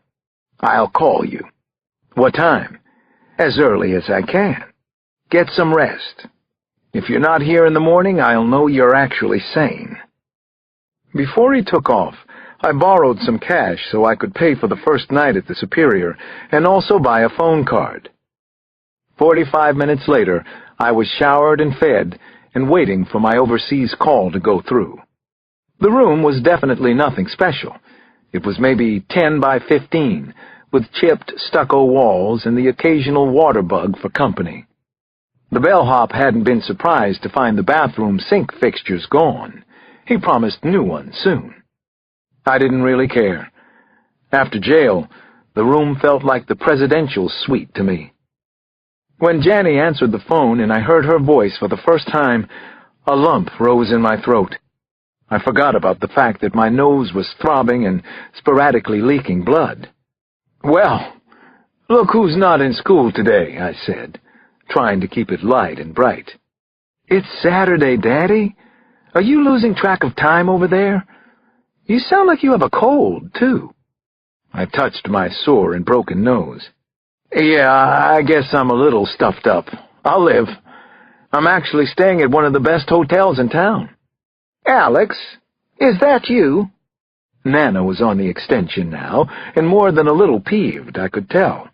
"I'll call you." "What time?" "As early as I can. Get some rest. If you're not here in the morning, I'll know you're actually sane." Before he took off, I borrowed some cash so I could pay for the first night at the Superior and also buy a phone card. 45 minutes later, I was showered and fed and waiting for my overseas call to go through. The room was definitely nothing special. It was maybe 10 by 15, with chipped stucco walls and the occasional water bug for company. The bellhop hadn't been surprised to find the bathroom sink fixtures gone. He promised new ones soon. I didn't really care. After jail, the room felt like the presidential suite to me. When Janny answered the phone and I heard her voice for the first time, a lump rose in my throat. I forgot about the fact that my nose was throbbing and sporadically leaking blood. "Well, look who's not in school today," I said, trying to keep it light and bright. "It's Saturday, Daddy. Are you losing track of time over there? You sound like you have a cold, too." I touched my sore and broken nose. "Yeah, I guess I'm a little stuffed up. I'll live. I'm actually staying at one of the best hotels in town." "Alex, is that you?" Nana was on the extension now, and more than a little peeved, I could tell.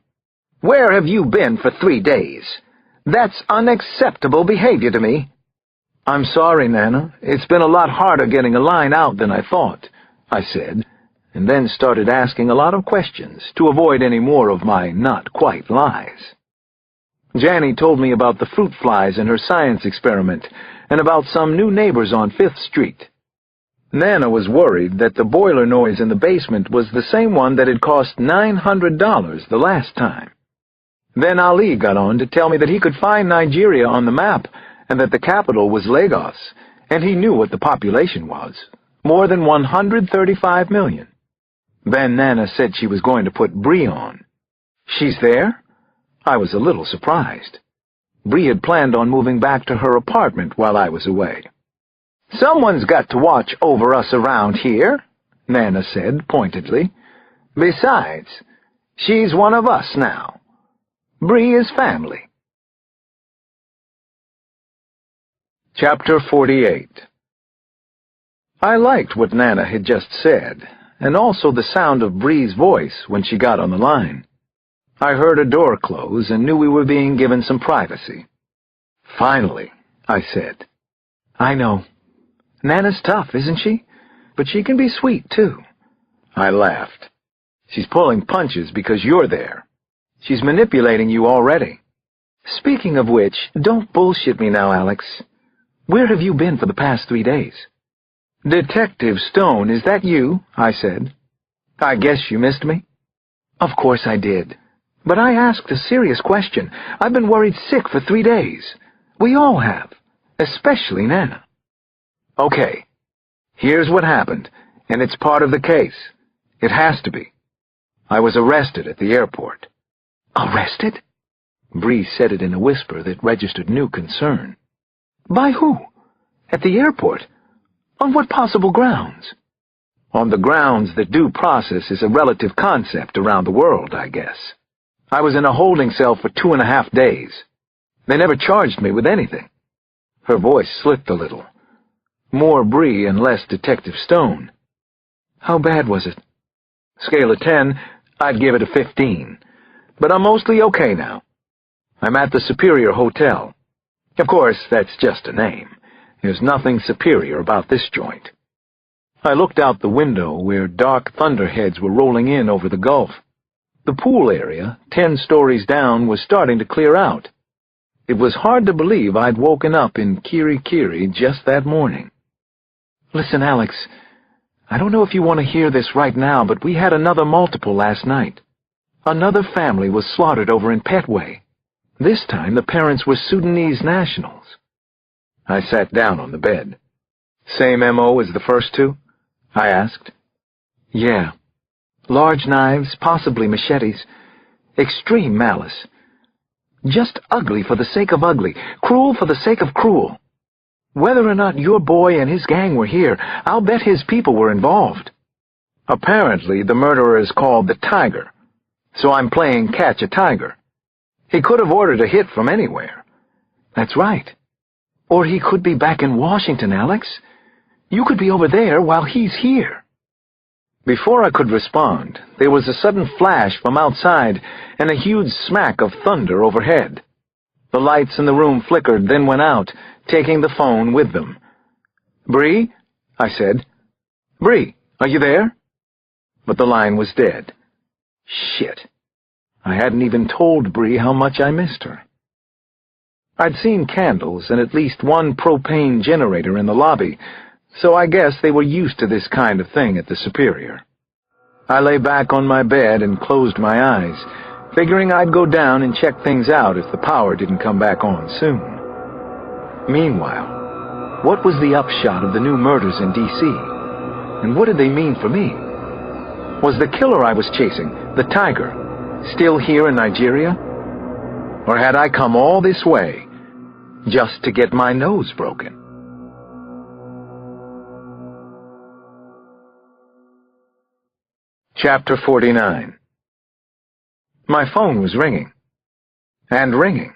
"Where have you been for 3 days? That's unacceptable behavior to me." "I'm sorry, Nana. It's been a lot harder getting a line out than I thought," I said, and then started asking a lot of questions to avoid any more of my not-quite lies. Janny told me about the fruit flies in her science experiment and about some new neighbors on 5th Street. Nana was worried that the boiler noise in the basement was the same one that had cost $900 the last time. Then Ali got on to tell me that he could find Nigeria on the map and that the capital was Lagos, and he knew what the population was, more than 135 million. Then Nana said she was going to put Bree on. "She's there?" I was a little surprised. Bree had planned on moving back to her apartment while I was away. "Someone's got to watch over us around here," Nana said pointedly. "Besides, she's one of us now. Bree is family." Chapter 48. I liked what Nana had just said, and also the sound of Bree's voice when she got on the line. I heard a door close and knew we were being given some privacy. "Finally," I said. "I know. Nana's tough, isn't she? But she can be sweet, too." I laughed. "She's pulling punches because you're there. She's manipulating you already." "Speaking of which, don't bullshit me now, Alex. Where have you been for the past 3 days?" "Detective Stone, is that you?" I said. "I guess you missed me." "Of course I did. But I asked a serious question. I've been worried sick for 3 days. We all have, especially Nana." "Okay, here's what happened, and it's part of the case. It has to be. I was arrested at the airport." "Arrested?" Bree said it in a whisper that registered new concern. "By who? At the airport? On what possible grounds?" "On the grounds that due process is a relative concept around the world, I guess. I was in a holding cell for 2.5 days. They never charged me with anything." Her voice slipped a little. More Bree and less Detective Stone. "How bad was it?" "Scale of 10, I'd give it a 15. But I'm mostly okay now. I'm at the Superior Hotel. Of course, that's just a name. There's nothing superior about this joint." I looked out the window where dark thunderheads were rolling in over the Gulf. The pool area, 10 stories down, was starting to clear out. It was hard to believe I'd woken up in Kiri Kiri just that morning. "Listen, Alex, I don't know if you want to hear this right now, but we had another multiple last night. Another family was slaughtered over in Petway. This time the parents were Sudanese nationals." I sat down on the bed. "Same M.O. as the first two?" I asked. "Yeah. Large knives, possibly machetes. Extreme malice. Just ugly for the sake of ugly, cruel for the sake of cruel. Whether or not your boy and his gang were here, I'll bet his people were involved. Apparently, the murderer is called the Tiger, so I'm playing catch-a-tiger. He could have ordered a hit from anywhere. That's right. Or he could be back in Washington, Alex. You could be over there while he's here. Before I could respond, there was a sudden flash from outside and a huge smack of thunder overhead. The lights in the room flickered, then went out, taking the phone with them. "Bree?" I said. "Bree, are you there?" But the line was dead. Shit. I hadn't even told Bree how much I missed her. I'd seen candles and at least one propane generator in the lobby, so I guess they were used to this kind of thing at the Superior. I lay back on my bed and closed my eyes, figuring I'd go down and check things out if the power didn't come back on soon. Meanwhile, what was the upshot of the new murders in D.C., and what did they mean for me? Was the killer I was chasing, the Tiger, still here in Nigeria? Or had I come all this way just to get my nose broken? Chapter 49. My phone was ringing. And ringing.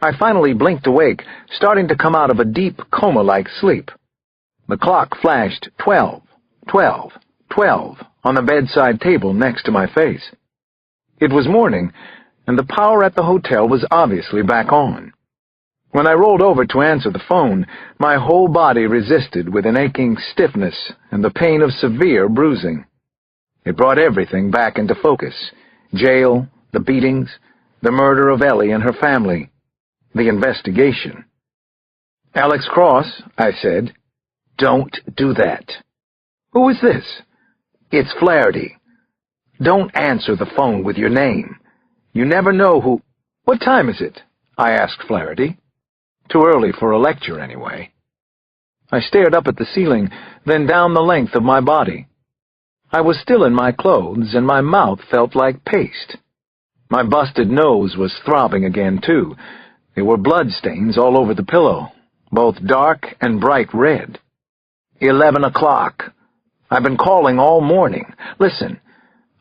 I finally blinked awake, starting to come out of a deep coma-like sleep. The clock flashed 12, 12, 12 on the bedside table next to my face. It was morning, and the power at the hotel was obviously back on. When I rolled over to answer the phone, my whole body resisted with an aching stiffness and the pain of severe bruising. It brought everything back into focus. Jail, the beatings, the murder of Ellie and her family, the investigation. "Alex Cross," I said. "Don't do that." "Who is this?" "It's Flaherty." "Don't answer the phone with your name. You never know who—" "What time is it?" I asked Flaherty. Too early for a lecture, anyway. I stared up at the ceiling, then down the length of my body. I was still in my clothes, and my mouth felt like paste. My busted nose was throbbing again, too. There were bloodstains all over the pillow, both dark and bright red. 11 o'clock. I've been calling all morning. Listen,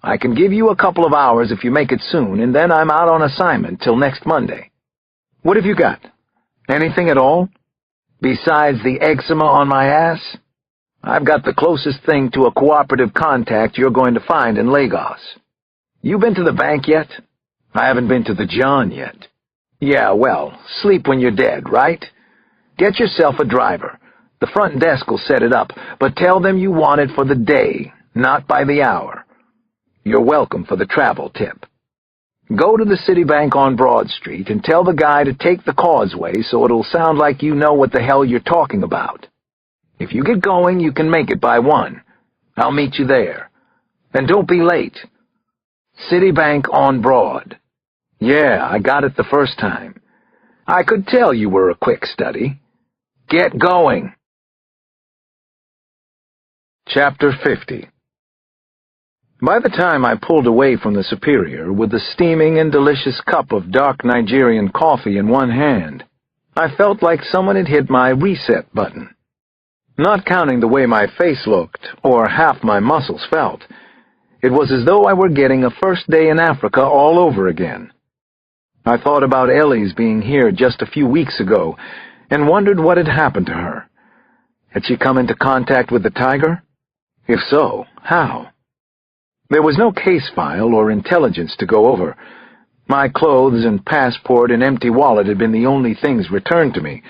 I can give you a couple of hours if you make it soon, and then I'm out on assignment till next Monday. What have you got? Anything at all? Besides the eczema on my ass? I've got the closest thing to a cooperative contact you're going to find in Lagos. You been to the bank yet? I haven't been to the John yet. Yeah, well, sleep when you're dead, right? Get yourself a driver. The front desk will set it up, but tell them you want it for the day, not by the hour. You're welcome for the travel tip. Go to the Citibank on Broad Street and tell the guy to take the causeway so it'll sound like you know what the hell you're talking about. If you get going, you can make it by 1. I'll meet you there. And don't be late. Citibank on Broad. Yeah, I got it the first time. I could tell you were a quick study. Get going. Chapter 50. By the time I pulled away from the Superior with the steaming and delicious cup of dark Nigerian coffee in one hand, I felt like someone had hit my reset button. Not counting the way my face looked, or half my muscles felt, it was as though I were getting a first day in Africa all over again. I thought about Ellie's being here just a few weeks ago, and wondered what had happened to her. Had she come into contact with the Tiger? If so, how? There was no case file or intelligence to go over. My clothes and passport and empty wallet had been the only things returned to me,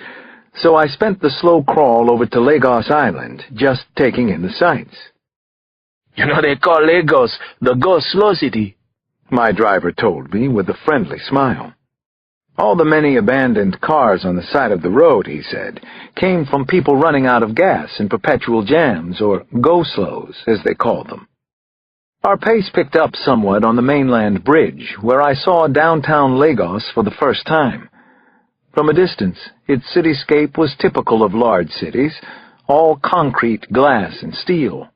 so I spent the slow crawl over to Lagos Island, just taking in the sights. You know they call Lagos the go-slow city, my driver told me with a friendly smile. All the many abandoned cars on the side of the road, he said, came from people running out of gas in perpetual jams, or go-slows, as they called them. Our pace picked up somewhat on the mainland bridge, where I saw downtown Lagos for the first time. From a distance, its cityscape was typical of large cities, all concrete, glass, and steel.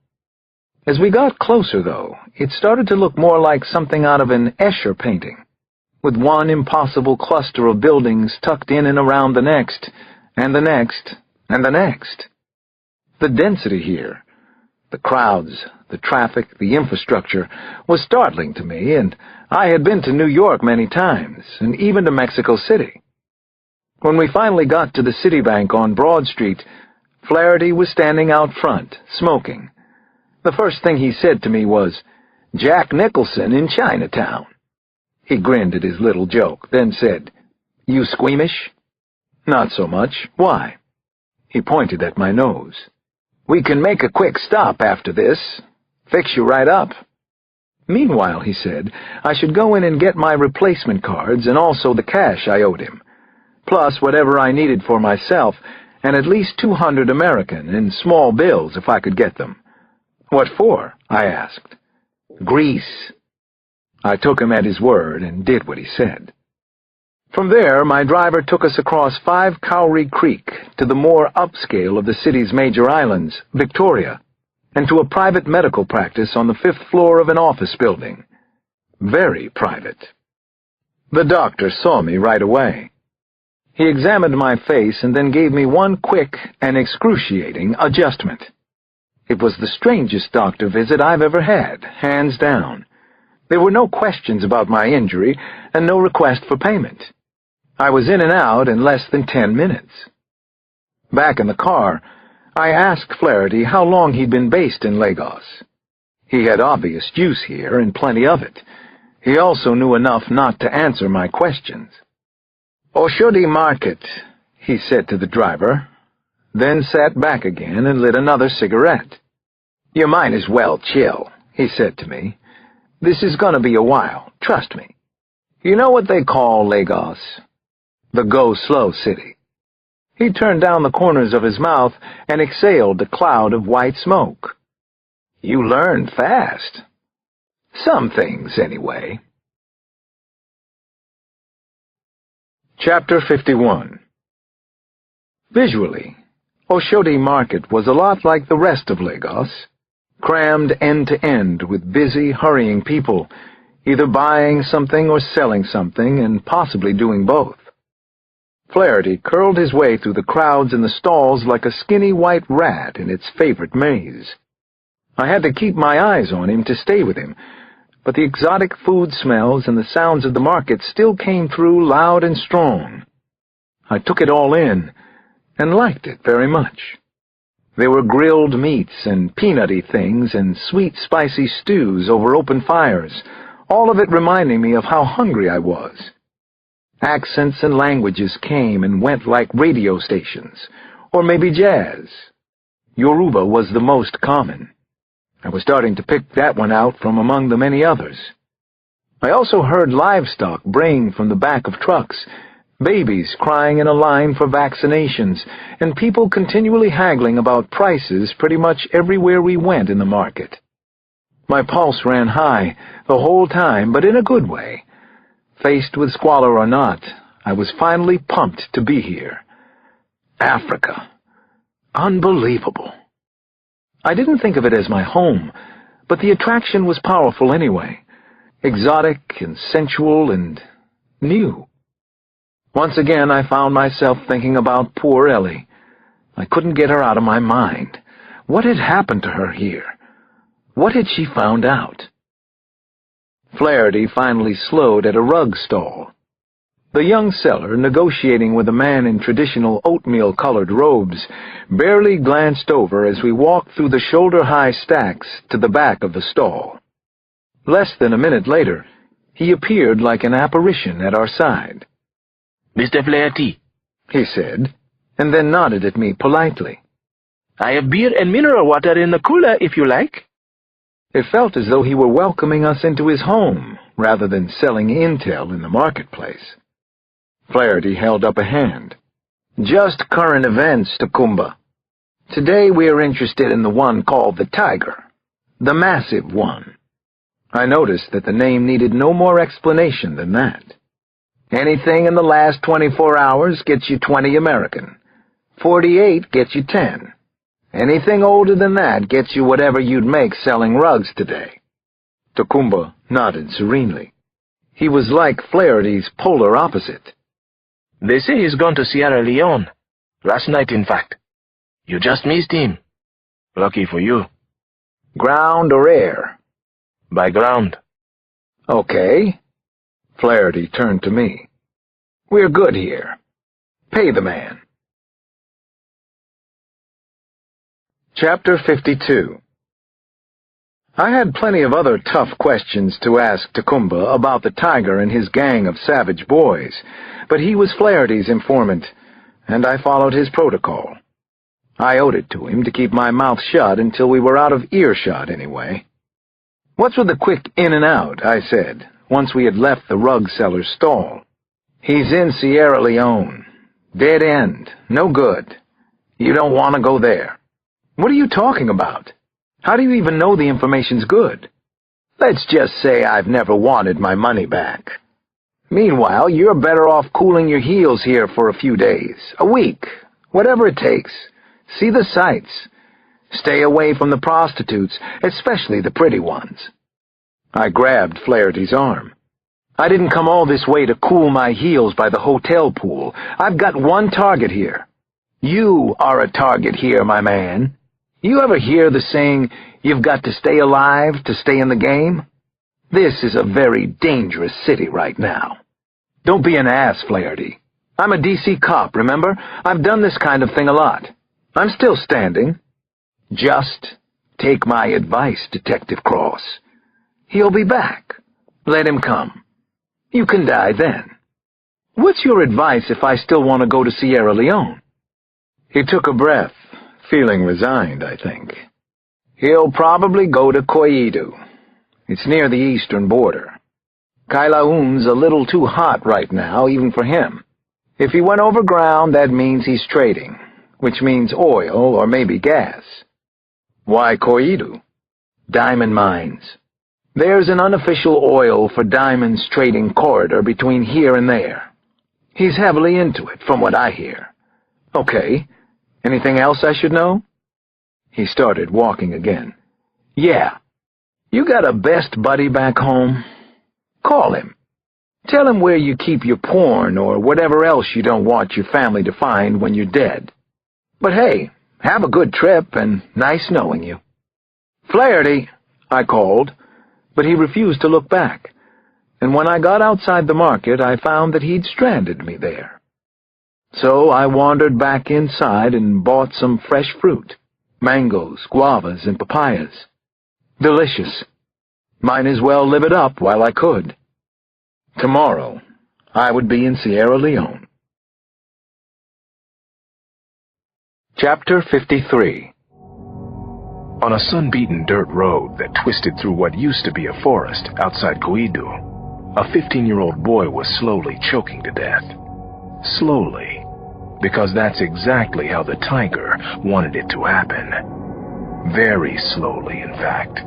As we got closer, though, it started to look more like something out of an Escher painting. with one impossible cluster of buildings tucked in and around the next, and the next, and the next. The density here, the crowds, the traffic, the infrastructure, was startling to me, and I had been to New York many times, and even to Mexico City. When we finally got to the Citibank on Broad Street, Flaherty was standing out front, smoking. The first thing he said to me was, "Jack Nicholson in Chinatown." He grinned at his little joke, then said, "You squeamish?" "Not so much. Why?" He pointed at my nose. "We can make a quick stop after this. Fix you right up." Meanwhile, he said, I should go in and get my replacement cards and also the cash I owed him, plus whatever I needed for myself, and at least 200 American in small bills if I could get them. "What for?" I asked. "Grease." I took him at his word and did what he said. From there, my driver took us across 5 Cowrie Creek to the more upscale of the city's major islands, Victoria, and to a private medical practice on the 5th floor of an office building. Very private. The doctor saw me right away. He examined my face and then gave me one quick and excruciating adjustment. It was the strangest doctor visit I've ever had, hands down. There were no questions about my injury and no request for payment. I was in and out in less than 10 minutes. Back in the car, I asked Flaherty how long he'd been based in Lagos. He had obvious juice here and plenty of it. He also knew enough not to answer my questions. "Oshodi Market," he said to the driver, then sat back again and lit another cigarette. "You might as well chill," he said to me. "This is going to be a while, trust me. You know what they call Lagos? The go-slow city." He turned down the corners of his mouth and exhaled a cloud of white smoke. "You learn fast. Some things, anyway." Chapter 51. Visually, Oshodi Market was a lot like the rest of Lagos, crammed end to end with busy, hurrying people, either buying something or selling something, and possibly doing both. Flaherty curled his way through the crowds in the stalls like a skinny white rat in its favorite maze. I had to keep my eyes on him to stay with him, but the exotic food smells and the sounds of the market still came through loud and strong. I took it all in, and liked it very much. There were grilled meats and peanutty things and sweet spicy stews over open fires, all of it reminding me of how hungry I was. Accents and languages came and went like radio stations, or maybe jazz. Yoruba was the most common. I was starting to pick that one out from among the many others. I also heard livestock braying from the back of trucks, babies crying in a line for vaccinations, and people continually haggling about prices pretty much everywhere we went in the market. My pulse ran high the whole time, but in a good way. Faced with squalor or not, I was finally pumped to be here. Africa. Unbelievable. I didn't think of it as my home, but the attraction was powerful anyway. Exotic and sensual and new. Once again I found myself thinking about poor Ellie. I couldn't get her out of my mind. What had happened to her here? What had she found out? Flaherty finally slowed at a rug stall. The young seller, negotiating with a man in traditional oatmeal-colored robes, barely glanced over as we walked through the shoulder-high stacks to the back of the stall. Less than a minute later, he appeared like an apparition at our side. "Mr. Flaherty," he said, and then nodded at me politely. "I have beer and mineral water in the cooler if you like." It felt as though he were welcoming us into his home, rather than selling intel in the marketplace. Flaherty held up a hand. "Just current events, Tacumba. Today we are interested in the one called the Tiger, the massive one." I noticed that the name needed no more explanation than that. "Anything in the last 24 hours gets you 20 American. 48 gets you 10. Anything older than that gets you whatever you'd make selling rugs today." Tacumba nodded serenely. He was like Flaherty's polar opposite. They say he's gone to Sierra Leone. Last night, in fact. You just missed him. Lucky for you. Ground or air? By ground. Okay. Flaherty turned to me. We're good here. Pay the man. Chapter 52. I had plenty of other tough questions to ask Tecumba about the tiger and his gang of savage boys, but he was Flaherty's informant, and I followed his protocol. I owed it to him to keep my mouth shut until we were out of earshot anyway. What's with the quick in and out, I said, once we had left the rug seller's stall. He's in Sierra Leone. Dead end. No good. You don't want to go there. What are you talking about? How do you even know the information's good? Let's just say I've never wanted my money back. Meanwhile, you're better off cooling your heels here for a few days, a week, whatever it takes. See the sights. Stay away from the prostitutes, especially the pretty ones. I grabbed Flaherty's arm. I didn't come all this way to cool my heels by the hotel pool. I've got one target here. You are a target here, my man. You ever hear the saying, you've got to stay alive to stay in the game? This is a very dangerous city right now. Don't be an ass, Flaherty. I'm a DC cop, remember? I've done this kind of thing a lot. I'm still standing. Just take my advice, Detective Cross. He'll be back. Let him come. You can die then. What's your advice if I still want to go to Sierra Leone? He took a breath, feeling resigned, I think. He'll probably go to Koidu. It's near the eastern border. Kailaun's a little too hot right now, even for him. If he went over ground, that means he's trading, which means oil or maybe gas. Why Koidu? Diamond mines. There's an unofficial oil for diamonds trading corridor between here and there. He's heavily into it, from what I hear. Okay. Anything else I should know? He started walking again. Yeah. You got a best buddy back home? Call him. Tell him where you keep your porn or whatever else you don't want your family to find when you're dead. But hey, have a good trip and nice knowing you. Flaherty, I called, but he refused to look back, and when I got outside the market I found that he'd stranded me there. So I wandered back inside and bought some fresh fruit, mangoes, guavas, and papayas. Delicious. Might as well live it up while I could. Tomorrow, I would be in Sierra Leone. Chapter 53. On a sun-beaten dirt road that twisted through what used to be a forest outside Koidu, a 15-year-old boy was slowly choking to death. Slowly, because that's exactly how the tiger wanted it to happen. Very slowly, in fact.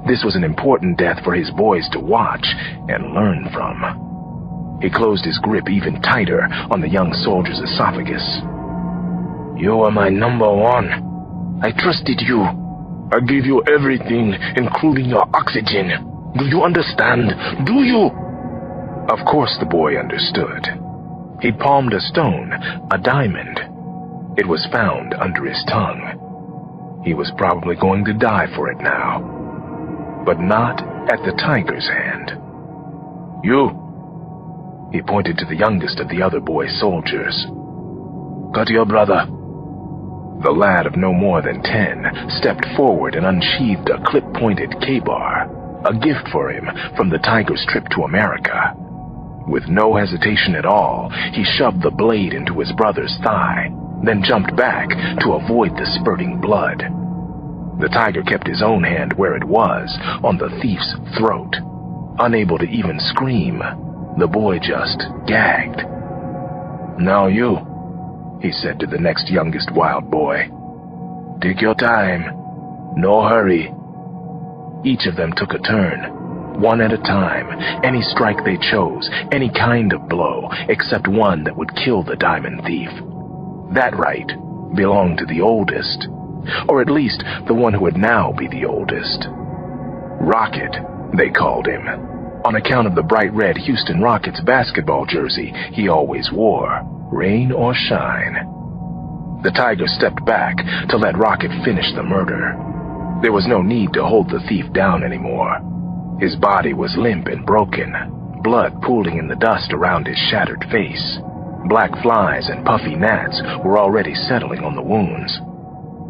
This was an important death for his boys to watch and learn from. He closed his grip even tighter on the young soldier's esophagus. You were my number one. I trusted you. I gave you everything, including your oxygen. Do you understand? Do you? Of course the boy understood. He'd palmed a stone, a diamond. It was found under his tongue. He was probably going to die for it now. But not at the tiger's hand. You. He pointed to the youngest of the other boy's soldiers. Got your brother. The lad of no more than 10 stepped forward and unsheathed a clip-pointed K-bar, a gift for him from the tiger's trip to America. With no hesitation at all, he shoved the blade into his brother's thigh, then jumped back to avoid the spurting blood. The tiger kept his own hand where it was, on the thief's throat. Unable to even scream, the boy just gagged. Now you, he said to the next youngest wild boy. Take your time. No hurry. Each of them took a turn, one at a time, any strike they chose, any kind of blow, except one that would kill the diamond thief. That right belonged to the oldest, or at least the one who would now be the oldest. Rocket, they called him. on account of the bright red Houston Rockets basketball jersey he always wore, rain or shine. The tiger stepped back to let Rocket finish the murder. There was no need to hold the thief down anymore. His body was limp and broken, blood pooling in the dust around his shattered face. Black flies and puffy gnats were already settling on the wounds.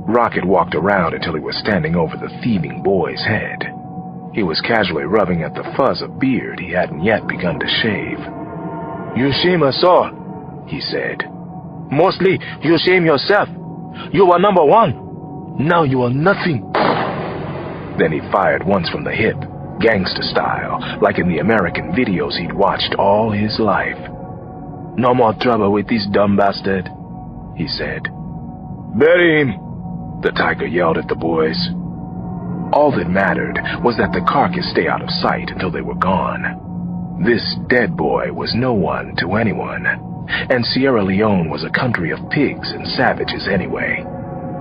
Rocket walked around until he was standing over the thieving boy's head. He was casually rubbing at the fuzz of beard he hadn't yet begun to shave. "You shame us all," he said. "Mostly you shame yourself. You were number one. Now you are nothing." Then he fired once from the hip, gangster style, like in the American videos he'd watched all his life. "No more trouble with this dumb bastard," he said. "Bury him," the tiger yelled at the boys. All that mattered was that the carcass stay out of sight until they were gone. This dead boy was no one to anyone, and Sierra Leone was a country of pigs and savages anyway.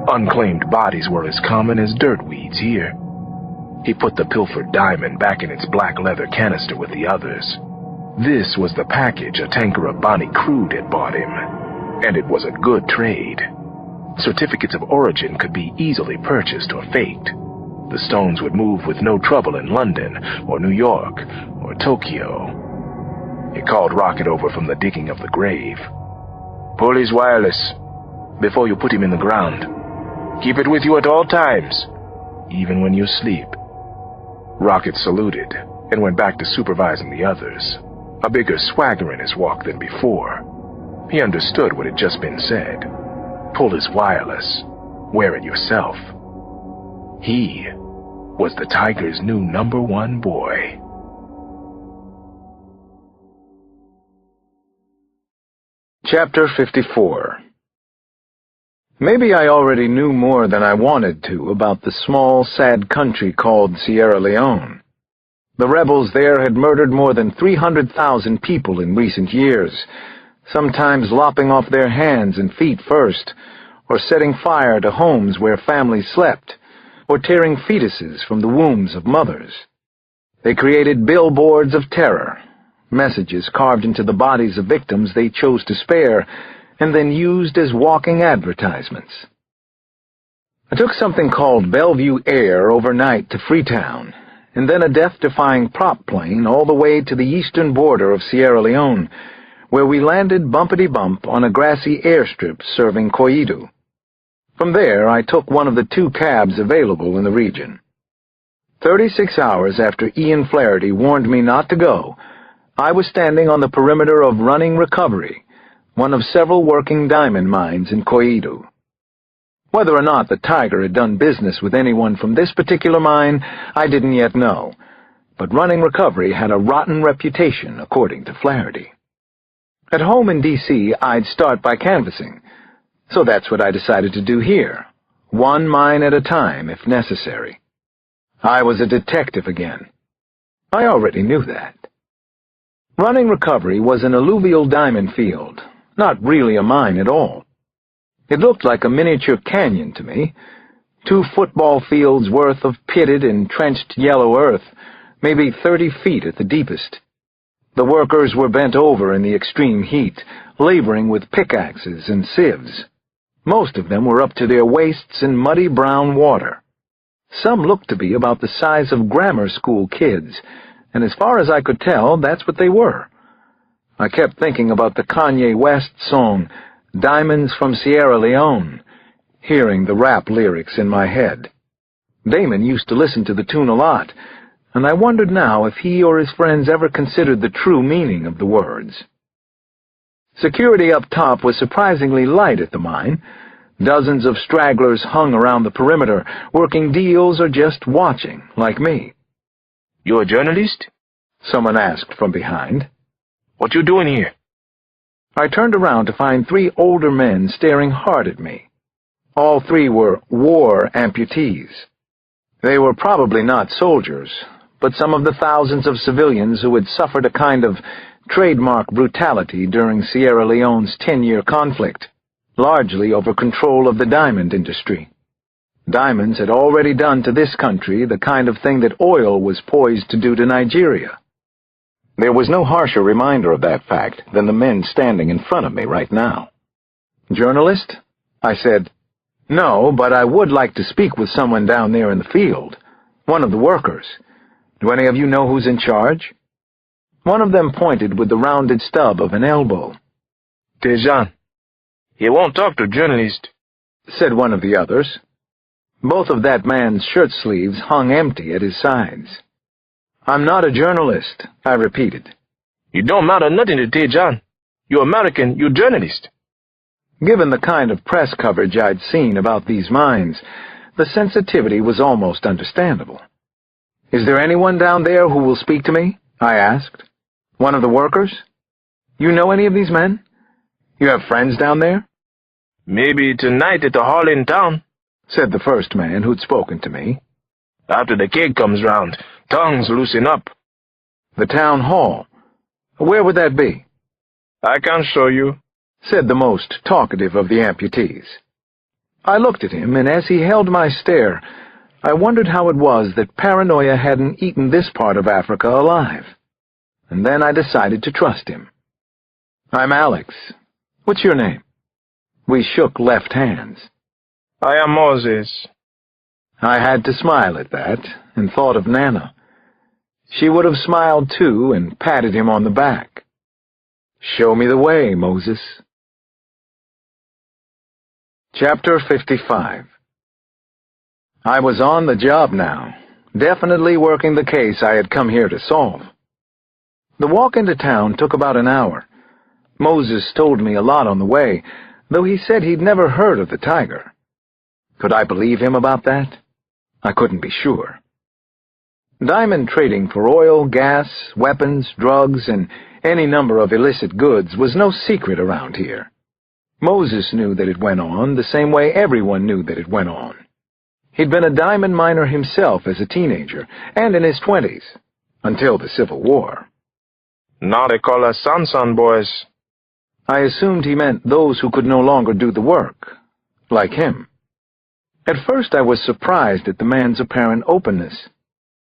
Unclaimed bodies were as common as dirt weeds here. He put the pilfered diamond back in its black leather canister with the others. This was the package a tanker of Bonnie Crude had bought him, and it was a good trade. Certificates of origin could be easily purchased or faked. The stones would move with no trouble in London, or New York, or Tokyo. He called Rocket over from the digging of the grave. "Pull his wireless before you put him in the ground. Keep it with you at all times, even when you sleep." Rocket saluted and went back to supervising the others, a bigger swagger in his walk than before. He understood what had just been said. Pull his wireless. Wear it yourself. He was the tiger's new #1 boy. Chapter 54. Maybe I already knew more than I wanted to about the small, sad country called Sierra Leone. The rebels there had murdered more than 300,000 people in recent years, sometimes lopping off their hands and feet first, or setting fire to homes where families slept, or tearing fetuses from the wombs of mothers. They created billboards of terror, messages carved into the bodies of victims they chose to spare, and then used as walking advertisements. I took something called Bellevue Air overnight to Freetown, and then a death-defying prop plane all the way to the eastern border of Sierra Leone, where we landed bumpety-bump on a grassy airstrip serving Koidu. From there, I took one of the 2 cabs available in the region. 36 hours after Ian Flaherty warned me not to go, I was standing on the perimeter of Running Recovery, one of several working diamond mines in Koidu. Whether or not the tiger had done business with anyone from this particular mine, I didn't yet know, but Running Recovery had a rotten reputation, according to Flaherty. At home in D.C., I'd start by canvassing, so that's what I decided to do here, one mine at a time if necessary. I was a detective again. I already knew that. Running Recovery was an alluvial diamond field, not really a mine at all. It looked like a miniature canyon to me, 2 football fields worth of pitted and trenched yellow earth, maybe 30 feet at the deepest. The workers were bent over in the extreme heat, laboring with pickaxes and sieves. Most of them were up to their waists in muddy brown water. Some looked to be about the size of grammar school kids, and as far as I could tell, that's what they were. I kept thinking about the Kanye West song, Diamonds from Sierra Leone, hearing the rap lyrics in my head. Damon used to listen to the tune a lot, and I wondered now if he or his friends ever considered the true meaning of the words. Security up top was surprisingly light at the mine. Dozens of stragglers hung around the perimeter, working deals or just watching, like me. "You a journalist?" someone asked from behind. "What you doing here?" I turned around to find 3 older men staring hard at me. All 3 were war amputees. They were probably not soldiers, but some of the thousands of civilians who had suffered a kind of trademark brutality during Sierra Leone's 10-year conflict, largely over control of the diamond industry. Diamonds had already done to this country the kind of thing that oil was poised to do to Nigeria. There was no harsher reminder of that fact than the men standing in front of me right now. "Journalist?" I said. "No, but I would like to speak with someone down there in the field. One of the workers. Do any of you know who's in charge?" One of them pointed with the rounded stub of an elbow. "Tejan. He won't talk to journalist," said one of the others. Both of that man's shirt sleeves hung empty at his sides. "I'm not a journalist," I repeated. "You don't matter nothing to Tejan. You American, you journalist." Given the kind of press coverage I'd seen about these mines, the sensitivity was almost understandable. "Is there anyone down there who will speak to me?" I asked. "One of the workers? You know any of these men? You have friends down there?" "Maybe tonight at the hall in town," said the first man who'd spoken to me. "After the cake comes round, tongues loosen up." "The town hall? Where would that be?" "I can show you," said the most talkative of the amputees. I looked at him, and as he held my stare, I wondered how it was that paranoia hadn't eaten this part of Africa alive. And then I decided to trust him. "I'm Alex. What's your name?" We shook left hands. "I am Moses." I had to smile at that, and thought of Nana. She would have smiled too and patted him on the back. "Show me the way, Moses." Chapter 55. I was on the job now, definitely working the case I had come here to solve. The walk into town took about an hour. Moses told me a lot on the way, though he said he'd never heard of the tiger. Could I believe him about that? I couldn't be sure. Diamond trading for oil, gas, weapons, drugs, and any number of illicit goods was no secret around here. Moses knew that it went on the same way everyone knew that it went on. He'd been a diamond miner himself as a teenager, and in his 20s, until the Civil War. "Now they call us Sansan boys." I assumed he meant those who could no longer do the work, like him. At first I was surprised at the man's apparent openness.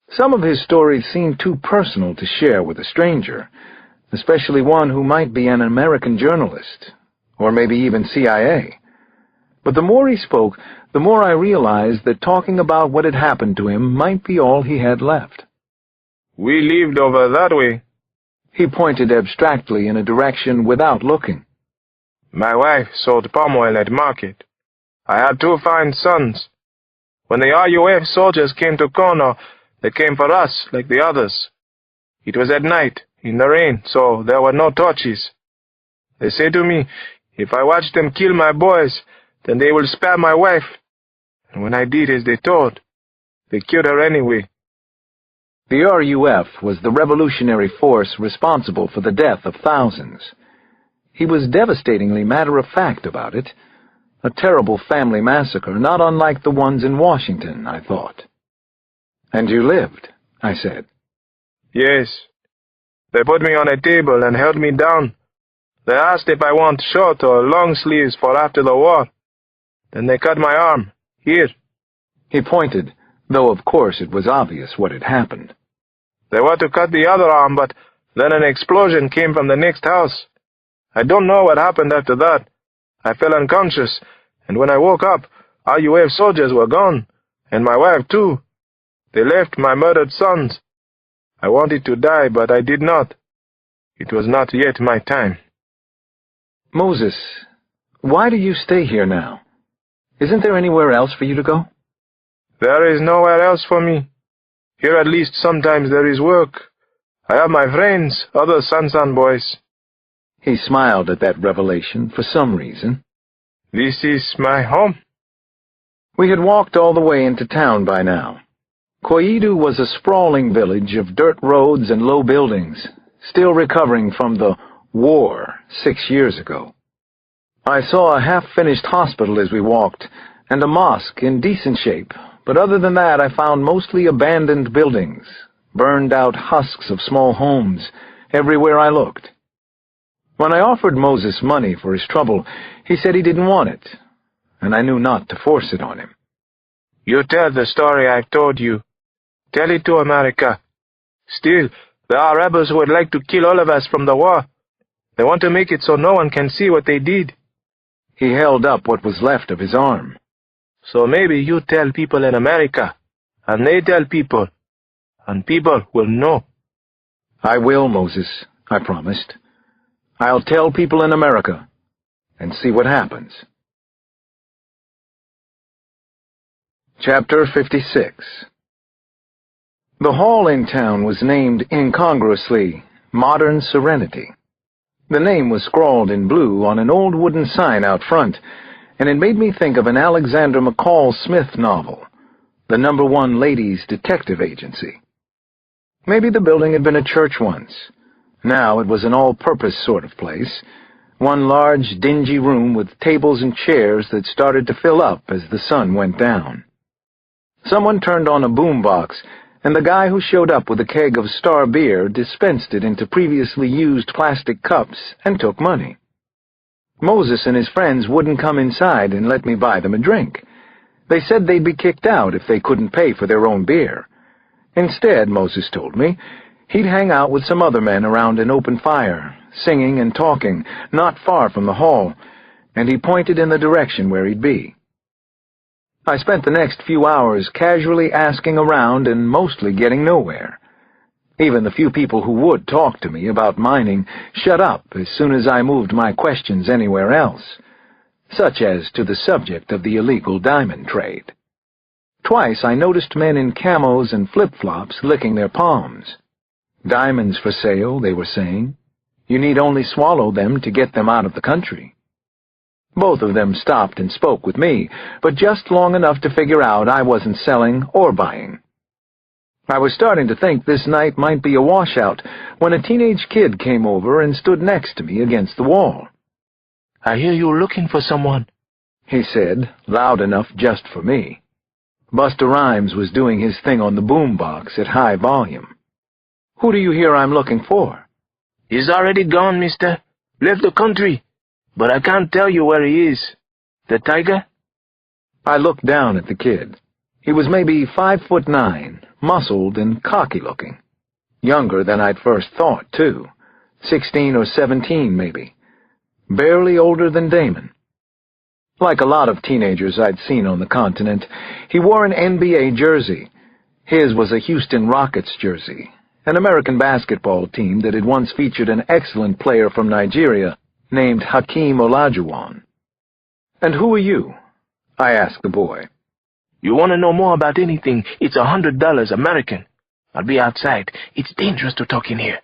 Some of his stories seemed too personal to share with a stranger, especially one who might be an American journalist, or maybe even CIA. But the more he spoke, the more I realized that talking about what had happened to him might be all he had left. "We lived over that way." He pointed abstractly in a direction without looking. "My wife sold palm oil at market. I had 2 fine sons. When the RUF soldiers came to corner, they came for us like the others. It was at night, in the rain, so there were no torches. They said to me, if I watch them kill my boys, then they will spare my wife. And when I did as they told, they killed her anyway." The RUF was the revolutionary force responsible for the death of thousands. He was devastatingly matter-of-fact about it. A terrible family massacre, not unlike the ones in Washington, I thought. "And you lived," I said. "Yes. They put me on a table and held me down. They asked if I want short or long sleeves for after the war. Then they cut my arm, here." He pointed, though of course it was obvious what had happened. "They were to cut the other arm, but then an explosion came from the next house. I don't know what happened after that. I fell unconscious, and when I woke up, RUF soldiers were gone, and my wife too. They left my murdered sons. I wanted to die, but I did not. It was not yet my time." "Moses, why do you stay here now? Isn't there anywhere else for you to go?" "There is nowhere else for me. Here at least sometimes there is work. I have my friends, other Sansan boys." He smiled at that revelation for some reason. "This is my home." We had walked all the way into town by now. Koidu was a sprawling village of dirt roads and low buildings, still recovering from the war 6 years ago. I saw a half-finished hospital as we walked, and a mosque in decent shape, but other than that I found mostly abandoned buildings, burned-out husks of small homes, everywhere I looked. When I offered Moses money for his trouble, he said he didn't want it, and I knew not to force it on him. "You tell the story I've told you. Tell it to America. Still, There are rebels who would like to kill all of us from the war. They want to make it so no one can see what they did." He held up what was left of his arm. "So maybe you tell people in America, and they tell people, and people will know." "I will, Moses," I promised. "I'll tell people in America, and see what happens." Chapter 56. The hall in town was named incongruously Modern Serenity. The name was scrawled in blue on an old wooden sign out front, and it made me think of an Alexander McCall Smith novel, The #1 Ladies Detective Agency. Maybe the building had been a church once. Now it was an all-purpose sort of place, one large, dingy room with tables and chairs that started to fill up as the sun went down. Someone turned on a boombox, and the guy who showed up with a keg of Star beer dispensed it into previously used plastic cups and took money. Moses and his friends wouldn't come inside and let me buy them a drink. They said they'd be kicked out if they couldn't pay for their own beer. Instead, Moses told me, he'd hang out with some other men around an open fire, singing and talking, not far from the hall, and he pointed in the direction where he'd be. I spent the next few hours casually asking around and mostly getting nowhere. Even the few people who would talk to me about mining shut up as soon as I moved my questions anywhere else, such as to the subject of the illegal diamond trade. Twice I noticed men in camos and flip-flops licking their palms. Diamonds for sale, they were saying. You need only swallow them to get them out of the country. Both of them stopped and spoke with me, but just long enough to figure out I wasn't selling or buying. I was starting to think this night might be a washout when a teenage kid came over and stood next to me against the wall. "I hear you're looking for someone," he said, loud enough just for me. Busta Rhymes was doing his thing on the boombox at high volume. "Who do you hear I'm looking for?" "He's already gone, mister. Left the country. But I can't tell you where he is. The tiger?" I looked down at the kid. He was maybe 5'9", muscled and cocky-looking. Younger than I'd first thought, too. 16 or 17, maybe. Barely older than Damon. Like a lot of teenagers I'd seen on the continent, he wore an NBA jersey. His was a Houston Rockets jersey, an American basketball team that had once featured an excellent player from Nigeria named Hakeem Olajuwon. "And who are you?" I asked the boy. "You want to know more about anything, it's $100 American. I'll be outside. It's dangerous to talk in here.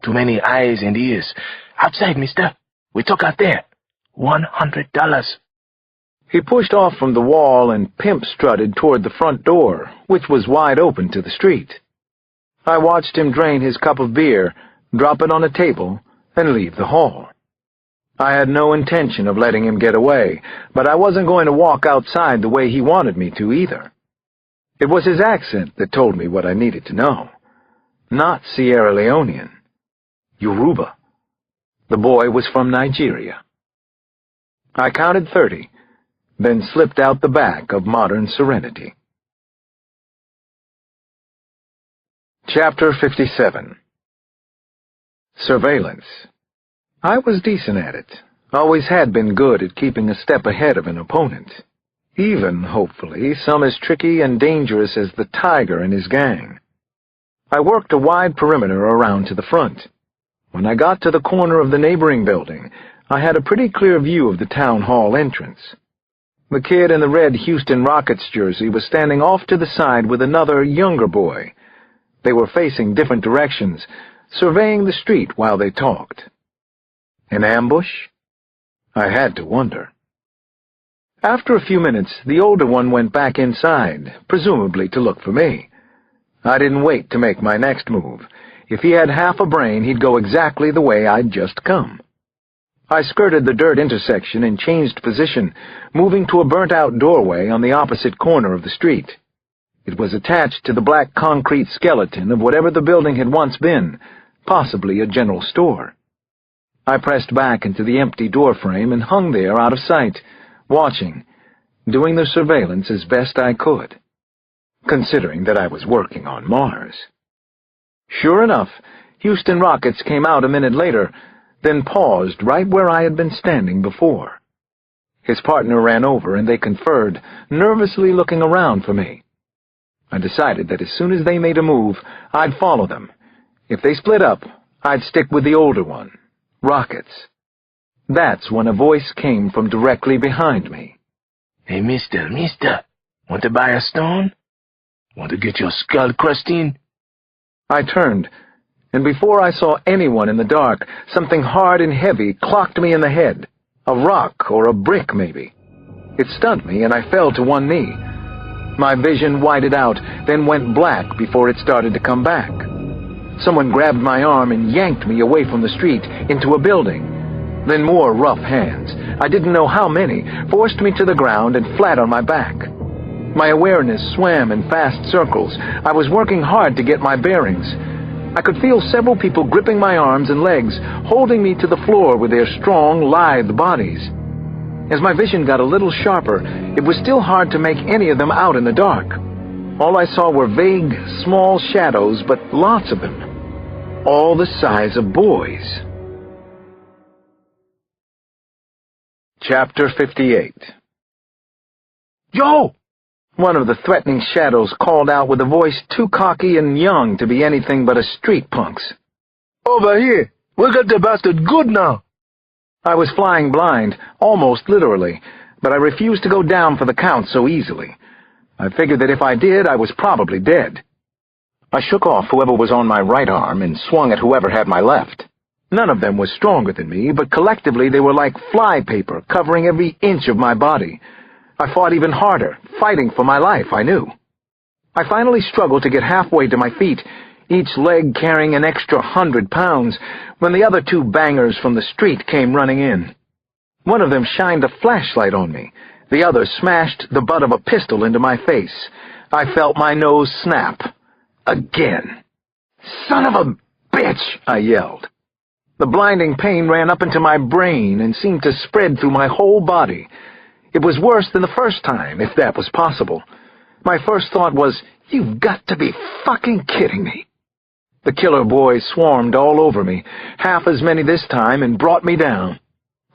Too many eyes and ears. Outside, mister. We talk out there. $100. He pushed off from the wall and pimp-strutted toward the front door, which was wide open to the street. I watched him drain his cup of beer, drop it on a table, and leave the hall. I had no intention of letting him get away, but I wasn't going to walk outside the way he wanted me to either. It was his accent that told me what I needed to know. Not Sierra Leonean. Yoruba. The boy was from Nigeria. I counted 30, then slipped out the back of Modern Serenity. Chapter 57. Surveillance. I was decent at it, always had been good at keeping a step ahead of an opponent, even, hopefully, some as tricky and dangerous as the Tiger and his gang. I worked a wide perimeter around to the front. When I got to the corner of the neighboring building, I had a pretty clear view of the town hall entrance. The kid in the red Houston Rockets jersey was standing off to the side with another, younger boy. They were facing different directions, surveying the street while they talked. An ambush? I had to wonder. After a few minutes, the older one went back inside, presumably to look for me. I didn't wait to make my next move. If he had half a brain, he'd go exactly the way I'd just come. I skirted the dirt intersection and changed position, moving to a burnt-out doorway on the opposite corner of the street. It was attached to the black concrete skeleton of whatever the building had once been, possibly a general store. I pressed back into the empty doorframe and hung there out of sight, watching, doing the surveillance as best I could, considering that I was working on Mars. Sure enough, Houston Rockets came out a minute later, then paused right where I had been standing before. His partner ran over and they conferred, nervously looking around for me. I decided that as soon as they made a move, I'd follow them. If they split up, I'd stick with the older one, Rockets. That's when a voice came from directly behind me. Hey, mister, want to buy a stone? Want to get your skull crushed in? I turned, and before I saw anyone in the dark, something hard and heavy clocked me in the head. A rock or a brick, maybe. It stunned me, and I fell to one knee. My vision whited out, then went black before it started to come back. Someone grabbed my arm and yanked me away from the street into a building. Then more rough hands, I didn't know how many, forced me to the ground and flat on my back. My awareness swam in fast circles. I was working hard to get my bearings. I could feel several people gripping my arms and legs, holding me to the floor with their strong, lithe bodies. As my vision got a little sharper, it was still hard to make any of them out in the dark. All I saw were vague, small shadows, but lots of them. All the size of boys. Chapter 58. Yo! One of the threatening shadows called out with a voice too cocky and young to be anything but a street punk's. Over here! We got the bastard good now! I was flying blind, almost literally, but I refused to go down for the count so easily. I figured that if I did, I was probably dead. I shook off whoever was on my right arm and swung at whoever had my left. None of them was stronger than me, but collectively they were like flypaper covering every inch of my body. I fought even harder, fighting for my life, I knew. I finally struggled to get halfway to my feet, each leg carrying an extra 100 pounds, when the other two bangers from the street came running in. One of them shined a flashlight on me. The other smashed the butt of a pistol into my face. I felt my nose snap. Again. "Son of a bitch!" I yelled. The blinding pain ran up into my brain and seemed to spread through my whole body. It was worse than the first time, if that was possible. My first thought was, "You've got to be fucking kidding me." The killer boys swarmed all over me, half as many this time, and brought me down.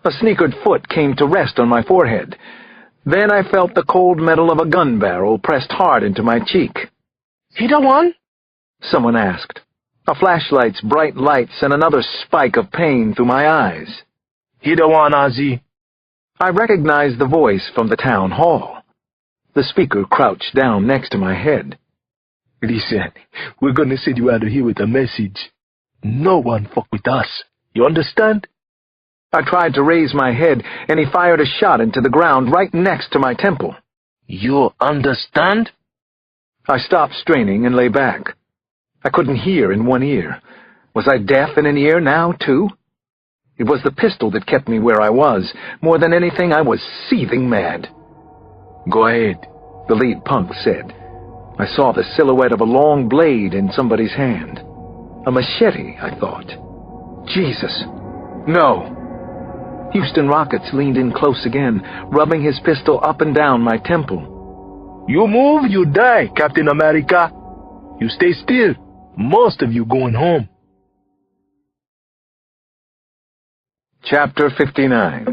A sneakered foot came to rest on my forehead. Then I felt the cold metal of a gun barrel pressed hard into my cheek. He the one? Someone asked. A flashlight's bright lights and another spike of pain through my eyes. He the one, Ozzy. I recognized the voice from the town hall. The speaker crouched down next to my head. "Listen, we're gonna send you out of here with a message. No one fuck with us. You understand?" I tried to raise my head, and he fired a shot into the ground right next to my temple. You understand? I stopped straining and lay back. I couldn't hear in one ear. Was I deaf in an ear now, too? It was the pistol that kept me where I was. More than anything, I was seething mad. "Go ahead," the lead punk said. I saw the silhouette of a long blade in somebody's hand. A machete, I thought. Jesus. No. Houston Rockets leaned in close again, rubbing his pistol up and down my temple. "You move, you die, Captain America. You stay still. Most of you going home." Chapter 59.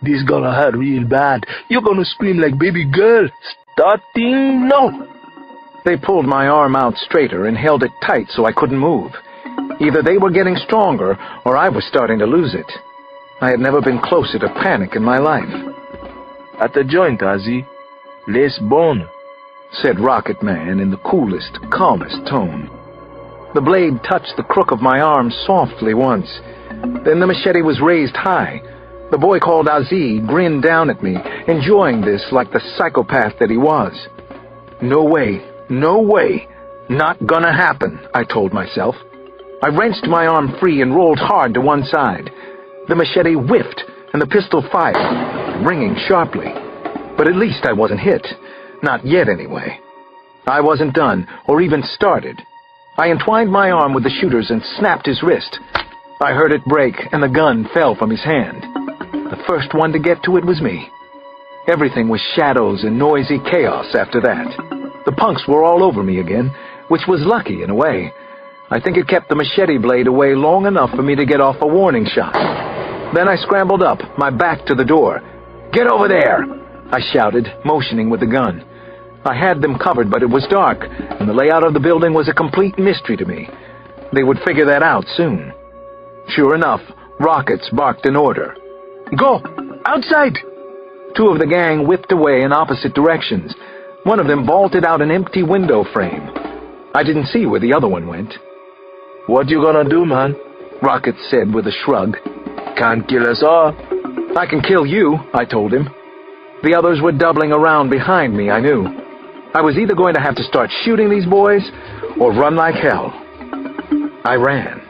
"This gonna hurt real bad. You're gonna scream like baby girl. Starting now." They pulled my arm out straighter and held it tight so I couldn't move. Either they were getting stronger, or I was starting to lose it. I had never been closer to panic in my life. "At the joint, Ozzy. Less bone," said Rocket Man in the coolest, calmest tone. The blade touched the crook of my arm softly once. Then the machete was raised high. The boy called Ozzy grinned down at me, enjoying this like the psychopath that he was. No way, no way. Not gonna happen, I told myself. I wrenched my arm free and rolled hard to one side. The machete whiffed, and the pistol fired, ringing sharply. But at least I wasn't hit. Not yet, anyway. I wasn't done, or even started. I entwined my arm with the shooter's and snapped his wrist. I heard it break, and the gun fell from his hand. The first one to get to it was me. Everything was shadows and noisy chaos after that. The punks were all over me again, which was lucky in a way. I think it kept the machete blade away long enough for me to get off a warning shot. Then I scrambled up, my back to the door. "Get over there!" I shouted, motioning with the gun. I had them covered, but it was dark, and the layout of the building was a complete mystery to me. They would figure that out soon. Sure enough, rockets barked an order. "Go! Outside!" Two of the gang whipped away in opposite directions. One of them vaulted out an empty window frame. I didn't see where the other one went. "What you gonna do, man?" Rockets said with a shrug. "Can't kill us all." "I can kill you," I told him. The others were doubling around behind me, I knew. I was either going to have to start shooting these boys or run like hell. I ran.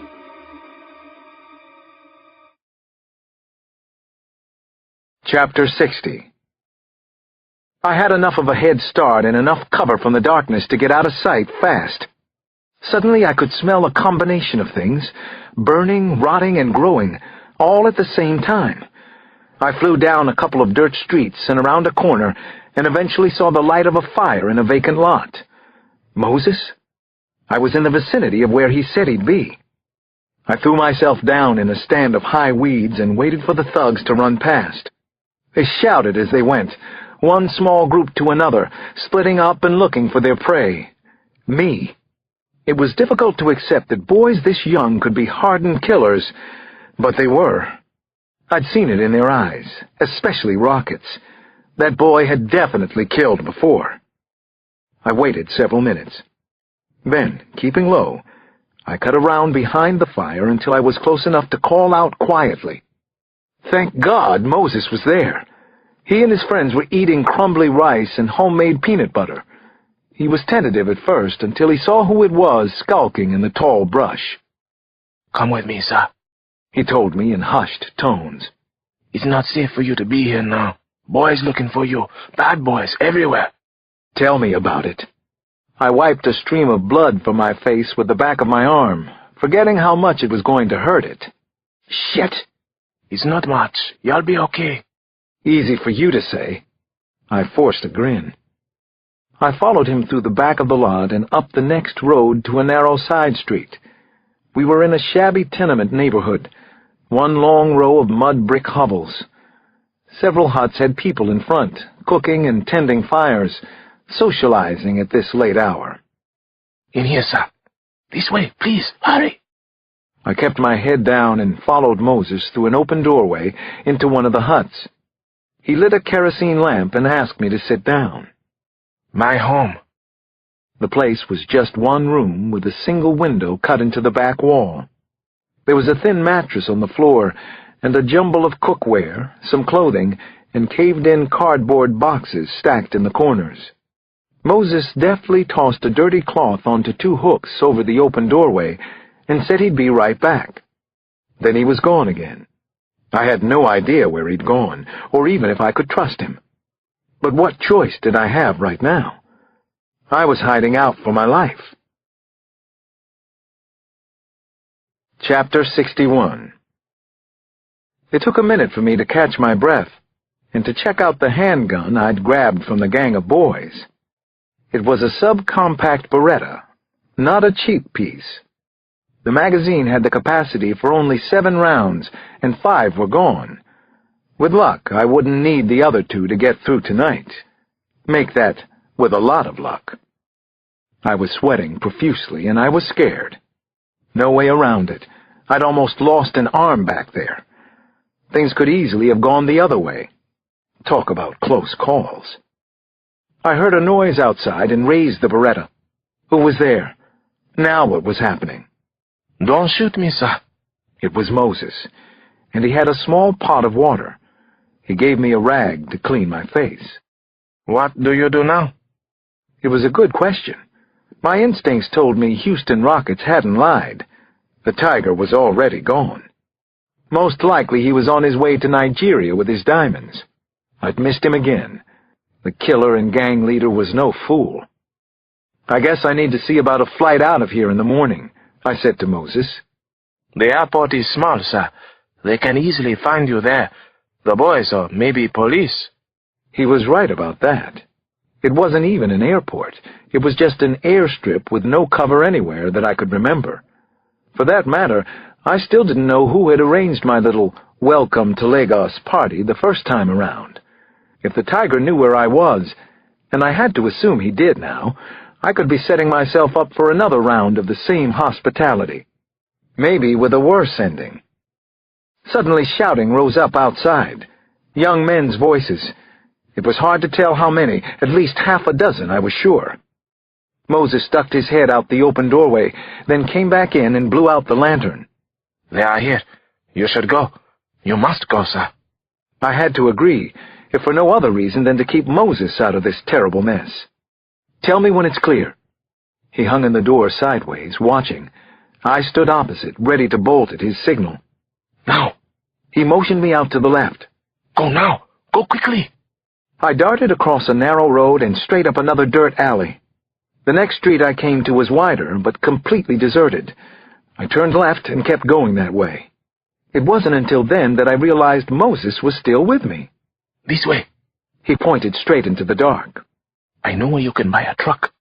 Chapter 60. I had enough of a head start and enough cover from the darkness to get out of sight fast. Suddenly I could smell a combination of things, burning, rotting, and growing, all at the same time. I flew down a couple of dirt streets and around a corner and eventually saw the light of a fire in a vacant lot. Moses? I was in the vicinity of where he said he'd be. I threw myself down in a stand of high weeds and waited for the thugs to run past. They shouted as they went, one small group to another, splitting up and looking for their prey. Me. It was difficult to accept that boys this young could be hardened killers, but they were. I'd seen it in their eyes, especially Rocket's. That boy had definitely killed before. I waited several minutes. Then, keeping low, I cut around behind the fire until I was close enough to call out quietly. Thank God Moses was there. He and his friends were eating crumbly rice and homemade peanut butter. He was tentative at first until he saw who it was skulking in the tall brush. "Come with me, sir," he told me in hushed tones. "It's not safe for you to be here now. Boys looking for you. Bad boys everywhere." Tell me about it. I wiped a stream of blood from my face with the back of my arm, forgetting how much it was going to hurt it. Shit! "It's not much. You'll be okay." Easy for you to say. I forced a grin. I followed him through the back of the lot and up the next road to a narrow side street. We were in a shabby tenement neighborhood, one long row of mud brick hovels. Several huts had people in front, cooking and tending fires, socializing at this late hour. "In here, sir. This way, please. Hurry." I kept my head down and followed Moses through an open doorway into one of the huts. He lit a kerosene lamp and asked me to sit down. "My home." The place was just one room with a single window cut into the back wall. There was a thin mattress on the floor and a jumble of cookware, some clothing, and caved-in cardboard boxes stacked in the corners. Moses deftly tossed a dirty cloth onto two hooks over the open doorway and said he'd be right back. Then he was gone again. I had no idea where he'd gone, or even if I could trust him. But what choice did I have right now? I was hiding out for my life. Chapter 61. It took a minute for me to catch my breath and to check out the handgun I'd grabbed from the gang of boys. It was a subcompact Beretta, not a cheap piece. The magazine had the capacity for only 7 rounds, and 5 were gone. With luck, I wouldn't need the other 2 to get through tonight. Make that with a lot of luck. I was sweating profusely, and I was scared. No way around it. I'd almost lost an arm back there. Things could easily have gone the other way. Talk about close calls. I heard a noise outside and raised the Beretta. Who was there? Now what was happening? "Don't shoot me, sir." It was Moses, and he had a small pot of water. He gave me a rag to clean my face. "What do you do now?" It was a good question. My instincts told me Houston Rockets hadn't lied. The tiger was already gone. Most likely he was on his way to Nigeria with his diamonds. I'd missed him again. The killer and gang leader was no fool. "I guess I need to see about a flight out of here in the morning," I said to Moses. "The airport is small, sir. They can easily find you there. The boys or maybe police." He was right about that. It wasn't even an airport. It was just an airstrip with no cover anywhere that I could remember. For that matter, I still didn't know who had arranged my little welcome to Lagos party the first time around. If the tiger knew where I was, and I had to assume he did now, I could be setting myself up for another round of the same hospitality, maybe with a worse ending. Suddenly shouting rose up outside, young men's voices. It was hard to tell how many, at least half a dozen, I was sure. Moses stuck his head out the open doorway, then came back in and blew out the lantern. "They are here. You should go. You must go, sir." I had to agree, if for no other reason than to keep Moses out of this terrible mess. "Tell me when it's clear." He hung in the door sideways, watching. I stood opposite, ready to bolt at his signal. "Now." He motioned me out to the left. "Go now. Go quickly." I darted across a narrow road and straight up another dirt alley. The next street I came to was wider, but completely deserted. I turned left and kept going that way. It wasn't until then that I realized Moses was still with me. "This way." He pointed straight into the dark. "I know where you can buy a truck."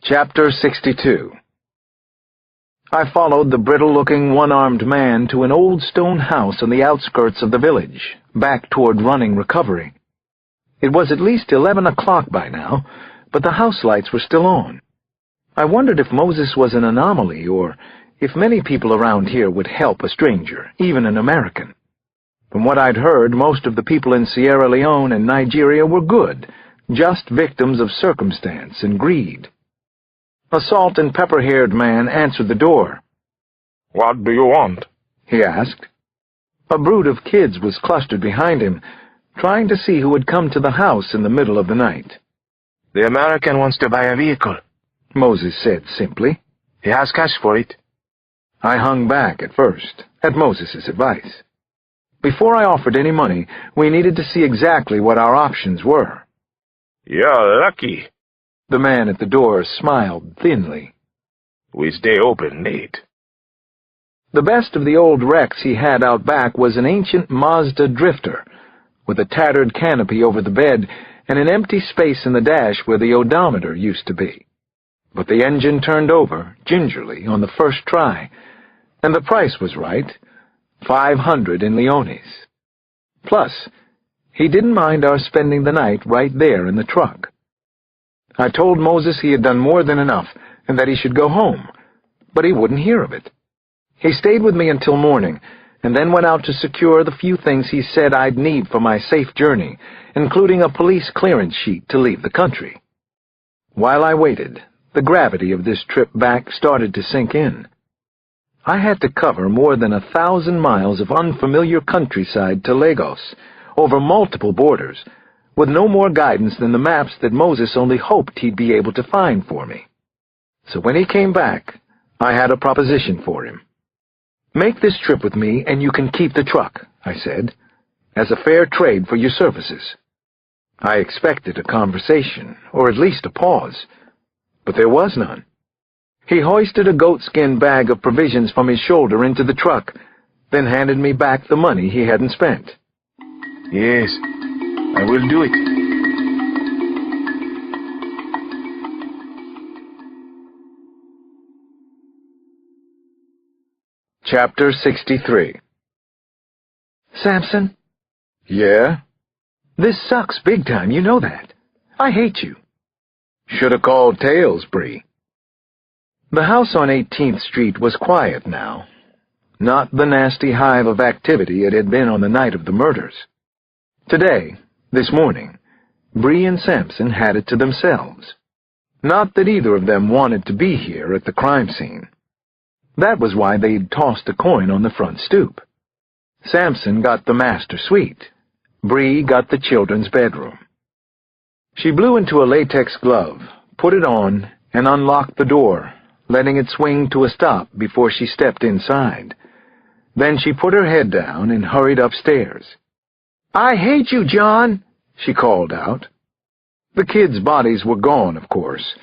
Chapter 62. I followed the brittle-looking, one-armed man to an old stone house on the outskirts of the village, back toward running recovery. It was at least 11 o'clock by now, but the house lights were still on. I wondered if Moses was an anomaly, or if many people around here would help a stranger, even an American. From what I'd heard, most of the people in Sierra Leone and Nigeria were good, just victims of circumstance and greed. A salt and pepper-haired man answered the door. "What do you want?" he asked. A brood of kids was clustered behind him, trying to see who had come to the house in the middle of the night. "The American wants to buy a vehicle," Moses said simply. "He has cash for it." I hung back at first, at Moses's advice. Before I offered any money, we needed to see exactly what our options were. "You're lucky." The man at the door smiled thinly. "We stay open late." The best of the old wrecks he had out back was an ancient Mazda drifter, with a tattered canopy over the bed and an empty space in the dash where the odometer used to be. But the engine turned over, gingerly, on the first try, and the price was right, 500 in leones. Plus, he didn't mind our spending the night right there in the truck. I told Moses he had done more than enough, and that he should go home, but he wouldn't hear of it. He stayed with me until morning, and then went out to secure the few things he said I'd need for my safe journey, including a police clearance sheet to leave the country. While I waited, the gravity of this trip back started to sink in. I had to cover more than 1,000 miles of unfamiliar countryside to Lagos, over multiple borders, with no more guidance than the maps that Moses only hoped he'd be able to find for me. So when he came back, I had a proposition for him. "Make this trip with me and you can keep the truck," I said, "as a fair trade for your services." I expected a conversation, or at least a pause, but there was none. He hoisted a goatskin bag of provisions from his shoulder into the truck, then handed me back the money he hadn't spent. "Yes, I will do it." Chapter 63. "Samson?" "Yeah?" "This sucks big time, you know that. I hate you." "Shoulda called Tails, Bree." The house on 18th Street was quiet now. Not the nasty hive of activity it had been on the night of the murders. Today, this morning, Bree and Samson had it to themselves. Not that either of them wanted to be here at the crime scene. That was why they'd tossed a coin on the front stoop. Samson got the master suite. Bree got the children's bedroom. She blew into a latex glove, put it on, and unlocked the door, letting it swing to a stop before she stepped inside. Then she put her head down and hurried upstairs. "I hate you, John," she called out. The kids' bodies were gone, of course,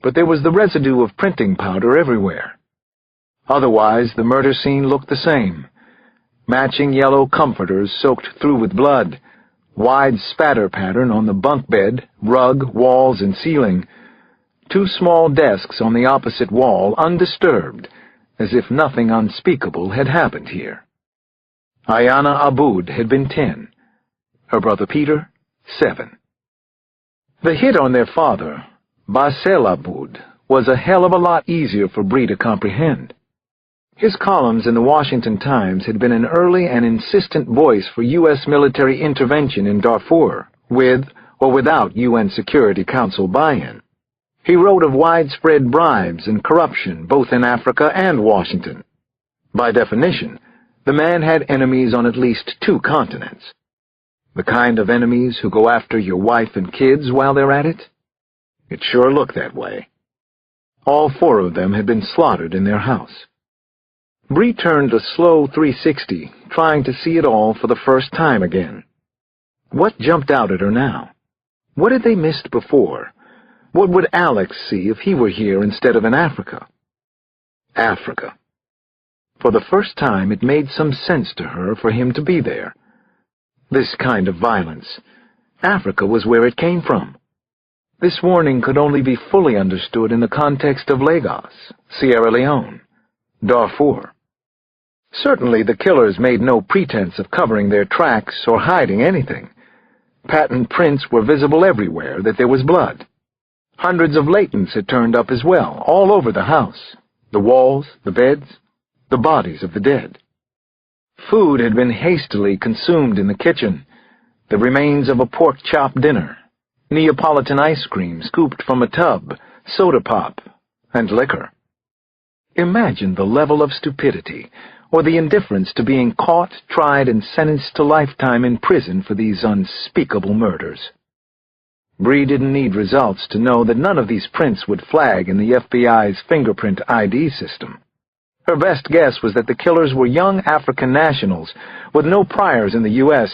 but there was the residue of printing powder everywhere. Otherwise, the murder scene looked the same. Matching yellow comforters soaked through with blood, wide spatter pattern on the bunk bed, rug, walls, and ceiling. 2 small desks on the opposite wall, undisturbed, as if nothing unspeakable had happened here. Ayana Aboud had been 10. Her brother Peter, 7. The hit on their father, Basel Aboud, was a hell of a lot easier for Bree to comprehend. His columns in the Washington Times had been an early and insistent voice for U.S. military intervention in Darfur, with or without UN Security Council buy-in. He wrote of widespread bribes and corruption both in Africa and Washington. By definition, the man had enemies on at least 2 continents. The kind of enemies who go after your wife and kids while they're at it? It sure looked that way. All 4 of them had been slaughtered in their house. Bree turned a slow 360, trying to see it all for the first time again. What jumped out at her now? What had they missed before? What would Alex see if he were here instead of in Africa? Africa. For the first time, it made some sense to her for him to be there. This kind of violence. Africa was where it came from. This warning could only be fully understood in the context of Lagos, Sierra Leone, Darfur. Certainly the killers made no pretense of covering their tracks or hiding anything. Patent prints were visible everywhere that there was blood. Hundreds of latents had turned up as well, all over the house, the walls, the beds, the bodies of the dead. Food had been hastily consumed in the kitchen, the remains of a pork chop dinner, Neapolitan ice cream scooped from a tub, soda pop, and liquor. Imagine the level of stupidity, or the indifference to being caught, tried, and sentenced to lifetime in prison for these unspeakable murders. Bree didn't need results to know that none of these prints would flag in the FBI's fingerprint ID system. Her best guess was that the killers were young African nationals with no priors in the U.S.,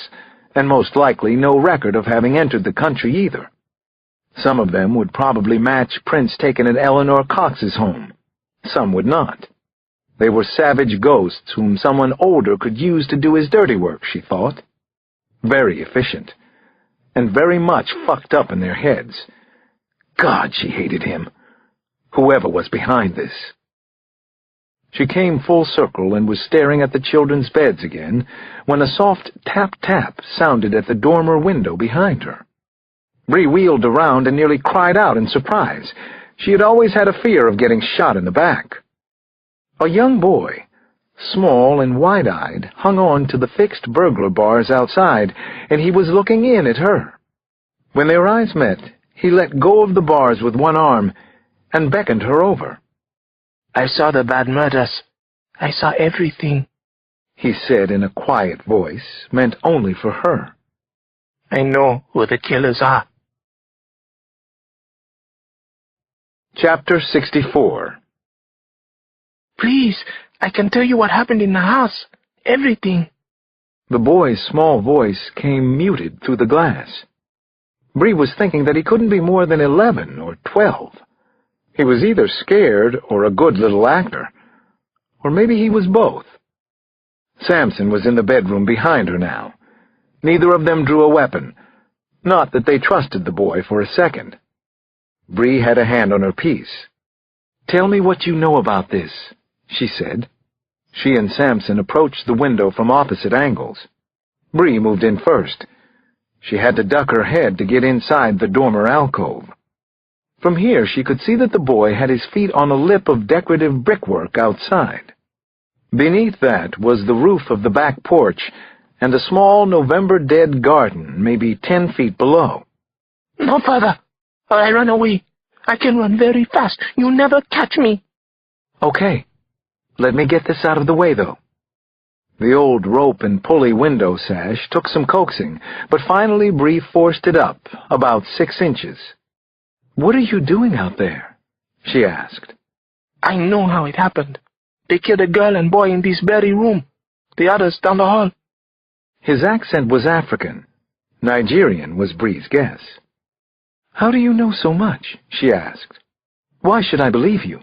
and most likely no record of having entered the country either. Some of them would probably match prints taken at Eleanor Cox's home. Some would not. They were savage ghosts whom someone older could use to do his dirty work, she thought. Very efficient. And very much fucked up in their heads. God, she hated him. Whoever was behind this. She came full circle and was staring at the children's beds again when a soft tap-tap sounded at the dormer window behind her. Bree wheeled around and nearly cried out in surprise. She had always had a fear of getting shot in the back. A young boy, small and wide-eyed, hung on to the fixed burglar bars outside, and he was looking in at her. When their eyes met, he let go of the bars with one arm and beckoned her over. I saw the bad murders. I saw everything, he said in a quiet voice, meant only for her. I know who the killers are. Chapter 64. Please, I can tell you what happened in the house. Everything. The boy's small voice came muted through the glass. Bree was thinking that he couldn't be more than 11 or 12. He was either scared or a good little actor. Or maybe he was both. Samson was in the bedroom behind her now. Neither of them drew a weapon. Not that they trusted the boy for a second. Bree had a hand on her piece. "Tell me what you know about this," she said. She and Samson approached the window from opposite angles. Bree moved in first. She had to duck her head to get inside the dormer alcove. From here she could see that the boy had his feet on a lip of decorative brickwork outside. Beneath that was the roof of the back porch and a small November-dead garden, maybe 10 feet below. No, Father, or I run away. I can run very fast. You'll never catch me. Okay. Let me get this out of the way, though. The old rope and pulley window sash took some coaxing, but finally Bree forced it up, about 6 inches. "What are you doing out there?" she asked. I know how it happened. They killed a girl and boy in this very room. The others down the hall. His accent was African. Nigerian was Bree's guess. "How do you know so much?" she asked. "Why should I believe you?"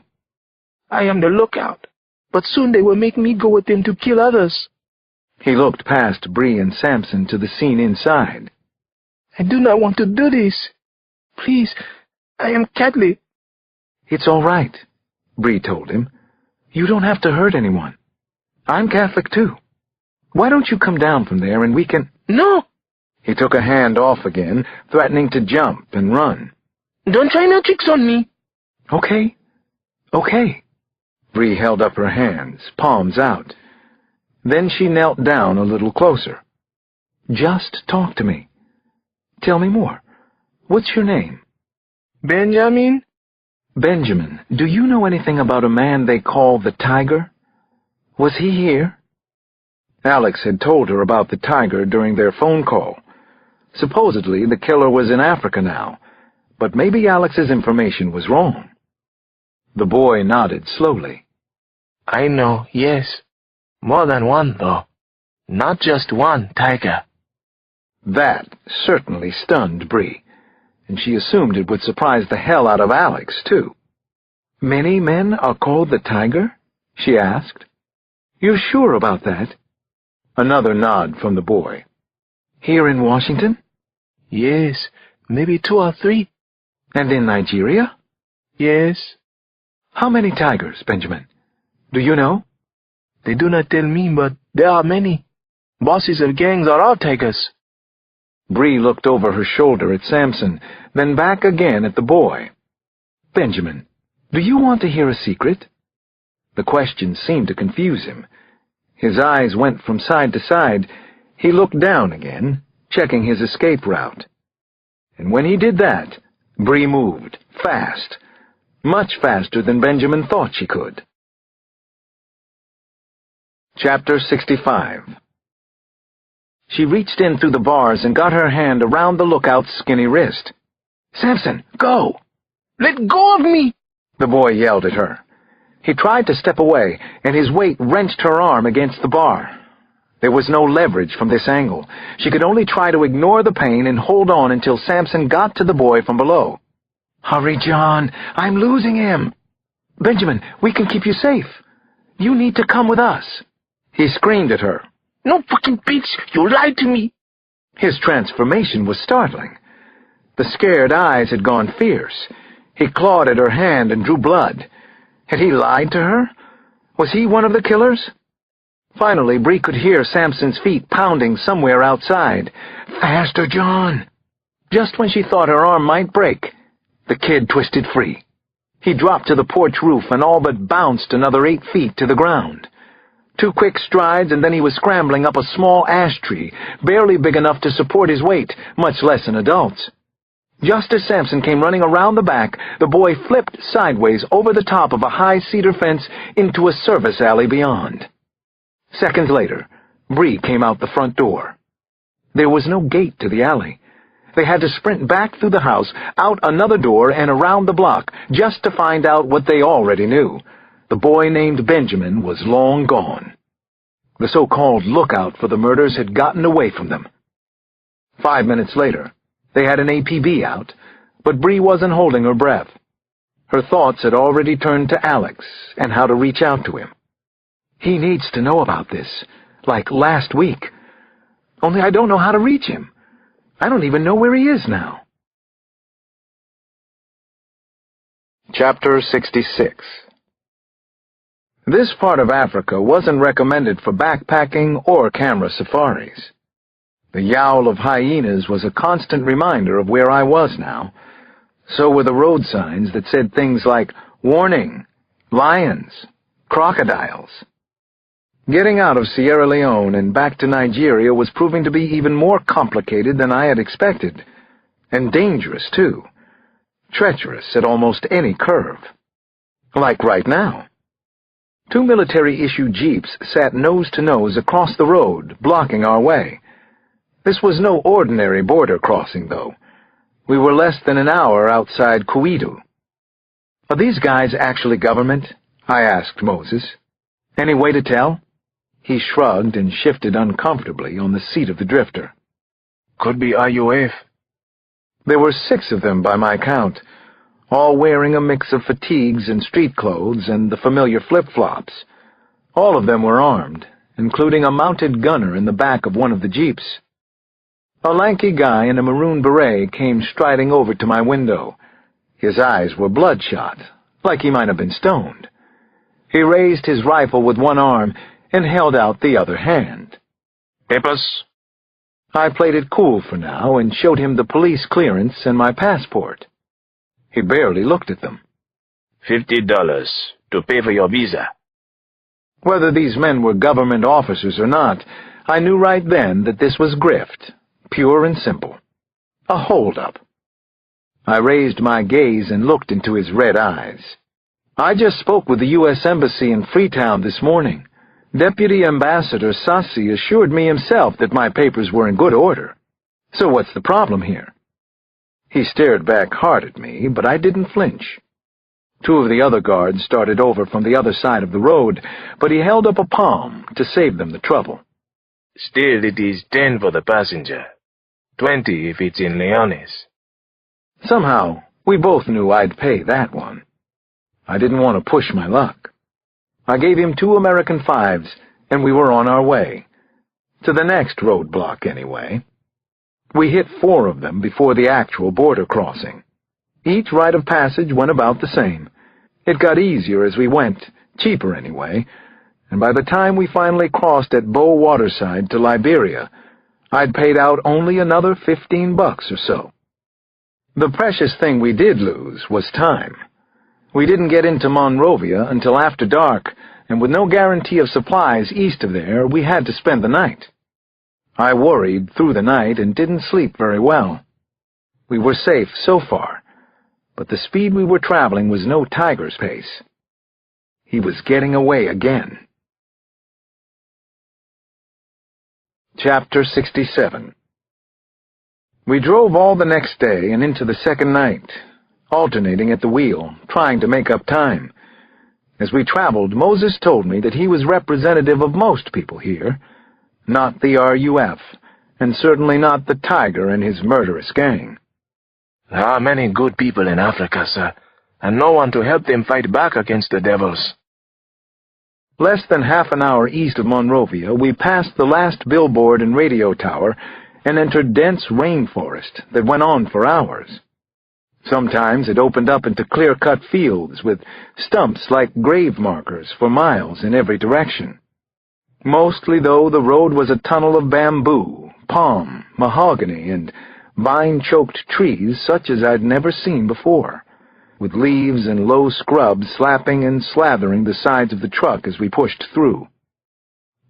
I am the lookout, but soon they will make me go with them to kill others. He looked past Bree and Samson to the scene inside. I do not want to do this. Please, I am Catholic. It's all right, Bree told him. You don't have to hurt anyone. I'm Catholic too. Why don't you come down from there and we can— No! He took a hand off again, threatening to jump and run. Don't try no tricks on me. Okay. Okay. Bree held up her hands, palms out. Then she knelt down a little closer. Just talk to me. Tell me more. What's your name? Benjamin? Benjamin, do you know anything about a man they call the Tiger? Was he here? Alex had told her about the Tiger during their phone call. Supposedly, the killer was in Africa now, but maybe Alex's information was wrong. The boy nodded slowly. I know, yes. More than one, though. Not just one tiger. That certainly stunned Bree, and she assumed it would surprise the hell out of Alex, too. Many men are called the Tiger? She asked. You're sure about that? Another nod from the boy. Here in Washington? Yes, maybe 2 or 3. And in Nigeria? Yes. How many tigers, Benjamin? Do you know? They do not tell me, but there are many. Bosses of gangs are all tigers. Bree looked over her shoulder at Samson, then back again at the boy. Benjamin, do you want to hear a secret? The question seemed to confuse him. His eyes went from side to side. He looked down again, checking his escape route. And when he did that, Bree moved, fast, much faster than Benjamin thought she could. Chapter 65. She reached in through the bars and got her hand around the lookout's skinny wrist. Samson, go! Let go of me! The boy yelled at her. He tried to step away, and his weight wrenched her arm against the bar. There was no leverage from this angle. She could only try to ignore the pain and hold on until Samson got to the boy from below. Hurry, John. I'm losing him. Benjamin, we can keep you safe. You need to come with us. He screamed at her. No fucking bitch! You lied to me! His transformation was startling. The scared eyes had gone fierce. He clawed at her hand and drew blood. Had he lied to her? Was he one of the killers? Finally, Bree could hear Samson's feet pounding somewhere outside. Faster, John! Just when she thought her arm might break, the kid twisted free. He dropped to the porch roof and all but bounced another 8 feet to the ground. 2 quick strides, and then he was scrambling up a small ash tree, barely big enough to support his weight, much less an adult's. Just as Samson came running around the back, the boy flipped sideways over the top of a high cedar fence into a service alley beyond. Seconds later, Bree came out the front door. There was no gate to the alley. They had to sprint back through the house, out another door, and around the block, just to find out what they already knew. The boy named Benjamin was long gone. The so-called lookout for the murders had gotten away from them. 5 minutes later, they had an APB out, but Bree wasn't holding her breath. Her thoughts had already turned to Alex and how to reach out to him. He needs to know about this, like last week. Only I don't know how to reach him. I don't even know where he is now. Chapter 66. This part of Africa wasn't recommended for backpacking or camera safaris. The yowl of hyenas was a constant reminder of where I was now. So were the road signs that said things like, warning, lions, crocodiles. Getting out of Sierra Leone and back to Nigeria was proving to be even more complicated than I had expected, and dangerous, too. Treacherous at almost any curve. Like right now. 2 military-issue jeeps sat nose-to-nose across the road, blocking our way. This was no ordinary border crossing, though. We were less than an hour outside Kuidu. Are these guys actually government? I asked Moses. Any way to tell? He shrugged and shifted uncomfortably on the seat of the drifter. Could be IUF. There were 6 of them by my count, all wearing a mix of fatigues and street clothes and the familiar flip-flops. All of them were armed, including a mounted gunner in the back of one of the jeeps. A lanky guy in a maroon beret came striding over to my window. His eyes were bloodshot, like he might have been stoned. He raised his rifle with one arm and held out the other hand. Papers? I played it cool for now and showed him the police clearance and my passport. He barely looked at them. $50 to pay for your visa. Whether these men were government officers or not, I knew right then that this was grift, pure and simple. A hold-up. I raised my gaze and looked into his red eyes. I just spoke with the U.S. Embassy in Freetown this morning. Deputy Ambassador Sassi assured me himself that my papers were in good order. So what's the problem here? He stared back hard at me, but I didn't flinch. Two of the other guards started over from the other side of the road, but he held up a palm to save them the trouble. Still, it is 10 for the passenger. 20 if it's in Leones. Somehow, we both knew I'd pay that one. I didn't want to push my luck. I gave him 2 American 5s, and we were on our way. To the next roadblock, anyway. We hit 4 of them before the actual border crossing. Each rite of passage went about the same. It got easier as we went, cheaper anyway, and by the time we finally crossed at Bow Waterside to Liberia, I'd paid out only another $15 or so. The precious thing we did lose was time. We didn't get into Monrovia until after dark, and with no guarantee of supplies east of there, we had to spend the night. I worried through the night and didn't sleep very well. We were safe so far, but the speed we were traveling was no tiger's pace. He was getting away again. Chapter 67. We drove all the next day and into the second night, alternating at the wheel, trying to make up time. As we traveled, Moses told me that he was representative of most people here, not the RUF, and certainly not the Tiger and his murderous gang. There are many good people in Africa, sir, and no one to help them fight back against the devils. Less than half an hour east of Monrovia, we passed the last billboard and radio tower and entered dense rainforest that went on for hours. Sometimes it opened up into clear-cut fields with stumps like grave markers for miles in every direction. Mostly, though, the road was a tunnel of bamboo, palm, mahogany, and vine-choked trees such as I'd never seen before, with leaves and low scrub slapping and slathering the sides of the truck as we pushed through.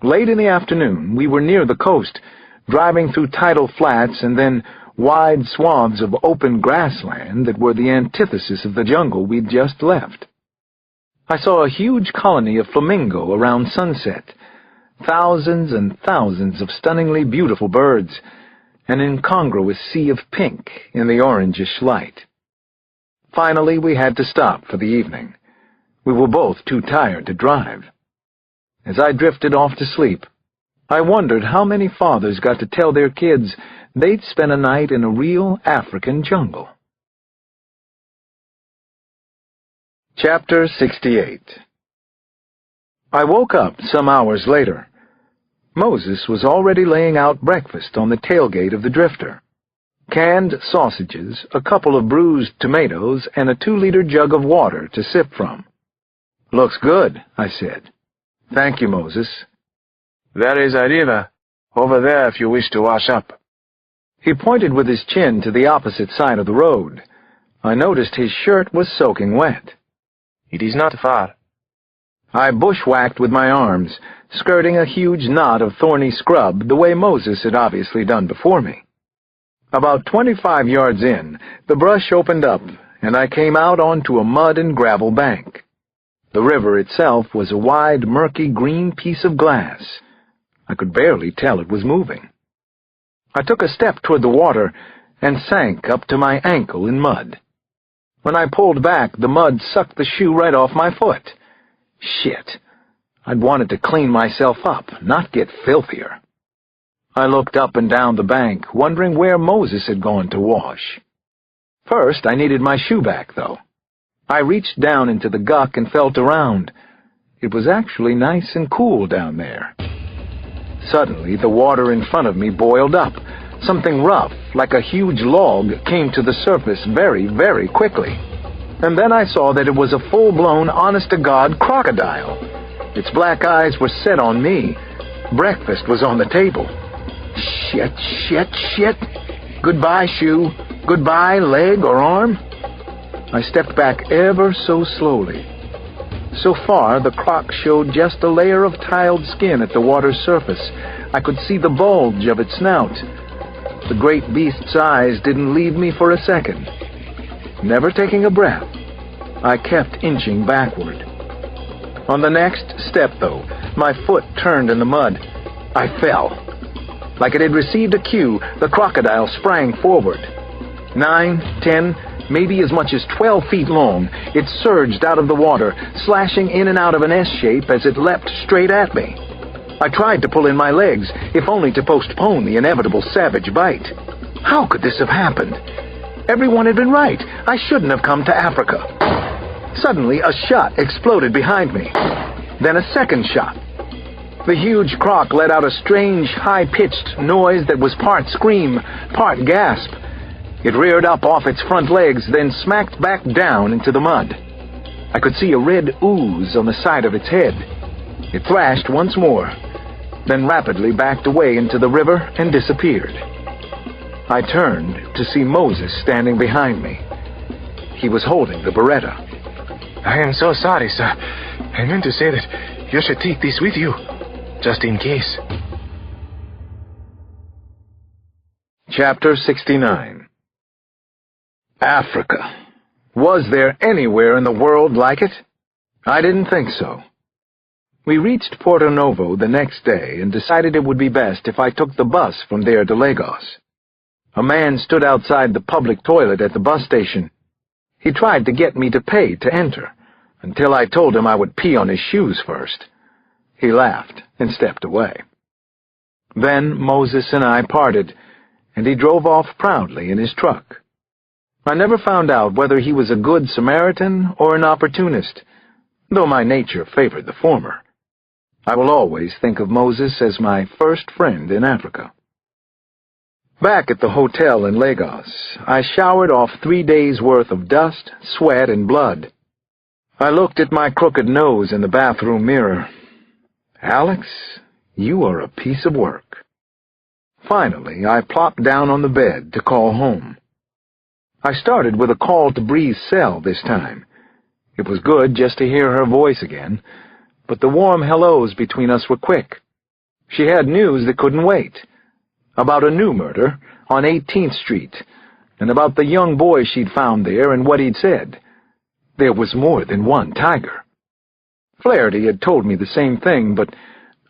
Late in the afternoon, we were near the coast, driving through tidal flats and then wide swaths of open grassland that were the antithesis of the jungle we'd just left. I saw a huge colony of flamingo around sunset, thousands and thousands of stunningly beautiful birds, an incongruous sea of pink in the orangish light. Finally, we had to stop for the evening. We were both too tired to drive. As I drifted off to sleep, I wondered how many fathers got to tell their kids they'd spend a night in a real African jungle. Chapter 68. I woke up some hours later. Moses was already laying out breakfast on the tailgate of the drifter. Canned sausages, a couple of bruised tomatoes, and a 2-liter jug of water to sip from. "Looks good," I said. "Thank you, Moses." There is a river over there if you wish to wash up. He pointed with his chin to the opposite side of the road. I noticed his shirt was soaking wet. It is not far. I bushwhacked with my arms, skirting a huge knot of thorny scrub the way Moses had obviously done before me. About 25 yards in, the brush opened up, and I came out onto a mud and gravel bank. The river itself was a wide, murky green piece of glass. I could barely tell it was moving. I took a step toward the water and sank up to my ankle in mud. When I pulled back, the mud sucked the shoe right off my foot. Shit. I'd wanted to clean myself up, not get filthier. I looked up and down the bank, wondering where Moses had gone to wash. First, I needed my shoe back, though. I reached down into the guck and felt around. It was actually nice and cool down there. Suddenly, the water in front of me boiled up, Something rough, like a huge log, came to the surface very, very quickly. And then I saw that it was a full-blown, honest-to-God crocodile. Its black eyes were set on me. Breakfast was on the table. Shit. Goodbye, shoe. Goodbye, leg or arm. I stepped back ever so slowly. So far, the croc showed just a layer of tiled skin at the water's surface. I could see the bulge of its snout. The great beast's eyes didn't leave me for a second. Never taking a breath, I kept inching backward. On the next step, though, my foot turned in the mud. I fell. Like it had received a cue, the crocodile sprang forward. 9, 10, maybe as much as 12 feet long, it surged out of the water, slashing in and out of an S shape as it leapt straight at me. I tried to pull in my legs, if only to postpone the inevitable savage bite. How could this have happened? Everyone had been right. I shouldn't have come to Africa. Suddenly, a shot exploded behind me. Then a second shot. The huge croc let out a strange, high-pitched noise that was part scream, part gasp. It reared up off its front legs, then smacked back down into the mud. I could see a red ooze on the side of its head. It thrashed once more, then rapidly backed away into the river and disappeared. I turned to see Moses standing behind me. He was holding the Beretta. I am so sorry, sir. I meant to say that you should take this with you, just in case. Chapter 69. Africa. Was there anywhere in the world like it? I didn't think so. We reached Porto Novo the next day and decided it would be best if I took the bus from there to Lagos. A man stood outside the public toilet at the bus station. He tried to get me to pay to enter, until I told him I would pee on his shoes first. He laughed and stepped away. Then Moses and I parted, and he drove off proudly in his truck. I never found out whether he was a good Samaritan or an opportunist, though my nature favored the former. I will always think of Moses as my first friend in Africa. Back at the hotel in Lagos, I showered off 3 days' worth of dust, sweat, and blood. I looked at my crooked nose in the bathroom mirror. Alex, you are a piece of work. Finally, I plopped down on the bed to call home. I started with a call to Bree's cell this time. It was good just to hear her voice again, but the warm hellos between us were quick. She had news that couldn't wait. About a new murder on 18th Street, and about the young boy she'd found there and what he'd said. There was more than one tiger. Flaherty had told me the same thing, but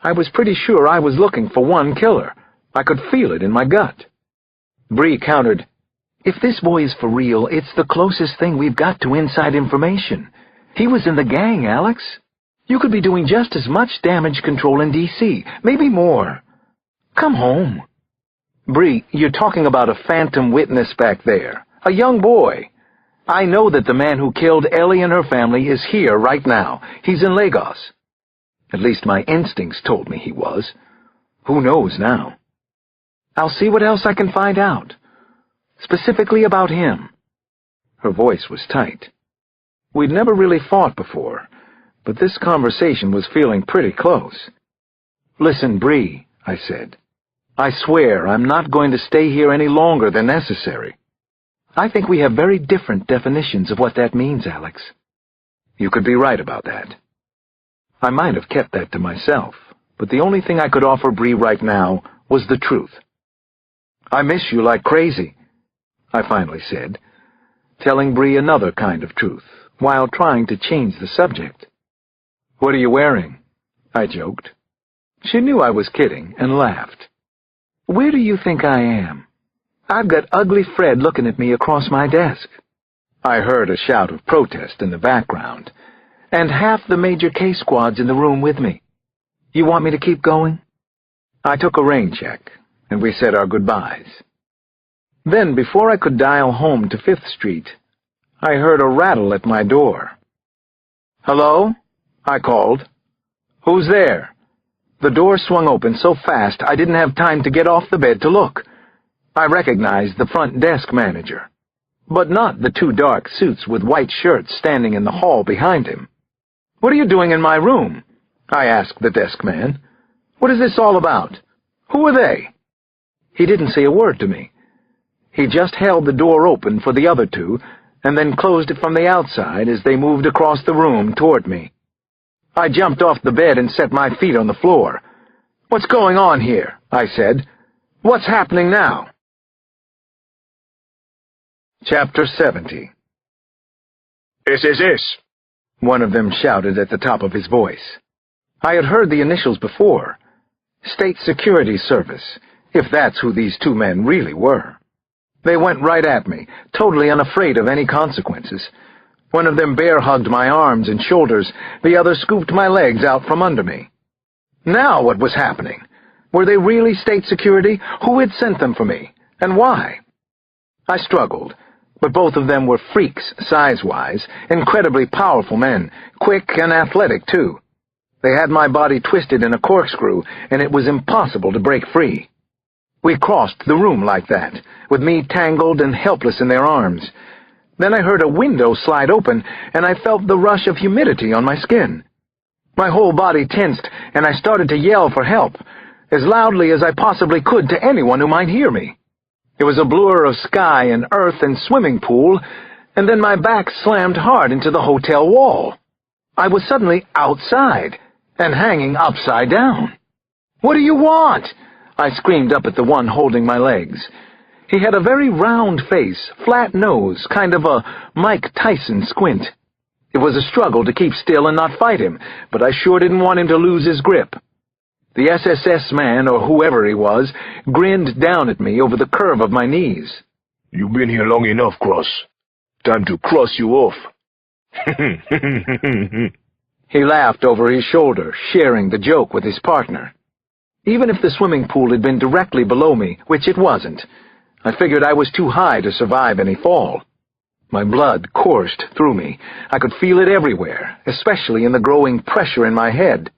I was pretty sure I was looking for one killer. I could feel it in my gut. Bree countered, "If this boy is for real, it's the closest thing we've got to inside information. He was in the gang, Alex. You could be doing just as much damage control in D.C., maybe more. Come home." "Bree, you're talking about a phantom witness back there, a young boy. I know that the man who killed Ellie and her family is here right now. He's in Lagos. At least my instincts told me he was. Who knows now? I'll see what else I can find out. Specifically about him." Her voice was tight. We'd never really fought before, but this conversation was feeling pretty close. "Listen, Bree," I said. "I swear I'm not going to stay here any longer than necessary." "I think we have very different definitions of what that means, Alex." "You could be right about that." I might have kept that to myself, but the only thing I could offer Bree right now was the truth. "I miss you like crazy," I finally said, telling Bree another kind of truth, while trying to change the subject. "What are you wearing?" I joked. She knew I was kidding and laughed. "Where do you think I am? I've got Ugly Fred looking at me across my desk." I heard a shout of protest in the background, and half the major case squad's in the room with me. "You want me to keep going?" I took a rain check, and we said our goodbyes. Then, before I could dial home to 5th Street, I heard a rattle at my door. "Hello?" I called. "Who's there?" The door swung open so fast I didn't have time to get off the bed to look. I recognized the front desk manager, but not the two dark suits with white shirts standing in the hall behind him. "What are you doing in my room?" I asked the desk man. "What is this all about? Who are they?" He didn't say a word to me. He just held the door open for the other two, and then closed it from the outside as they moved across the room toward me. I jumped off the bed and set my feet on the floor. "What's going on here?" I said. "What's happening now?" Chapter 70. SSS, one of them shouted at the top of his voice. I had heard the initials before. State Security Service, if that's who these two men really were. They went right at me, totally unafraid of any consequences. One of them bear-hugged my arms and shoulders, the other scooped my legs out from under me. Now what was happening? Were they really state security? Who had sent them for me, and why? I struggled, but both of them were freaks, size-wise, incredibly powerful men, quick and athletic, too. They had my body twisted in a corkscrew, and it was impossible to break free. We crossed the room like that, with me tangled and helpless in their arms. Then I heard a window slide open, and I felt the rush of humidity on my skin. My whole body tensed, and I started to yell for help, as loudly as I possibly could to anyone who might hear me. It was a blur of sky and earth and swimming pool, and then my back slammed hard into the hotel wall. I was suddenly outside, and hanging upside down. "What do you want?" I screamed up at the one holding my legs. He had a very round face, flat nose, kind of a Mike Tyson squint. It was a struggle to keep still and not fight him, but I sure didn't want him to lose his grip. The SSS man, or whoever he was, grinned down at me over the curve of my knees. "You've been here long enough, Cross. Time to cross you off." He laughed over his shoulder, sharing the joke with his partner. Even if the swimming pool had been directly below me, which it wasn't, I figured I was too high to survive any fall. My blood coursed through me. I could feel it everywhere, especially in the growing pressure in my head.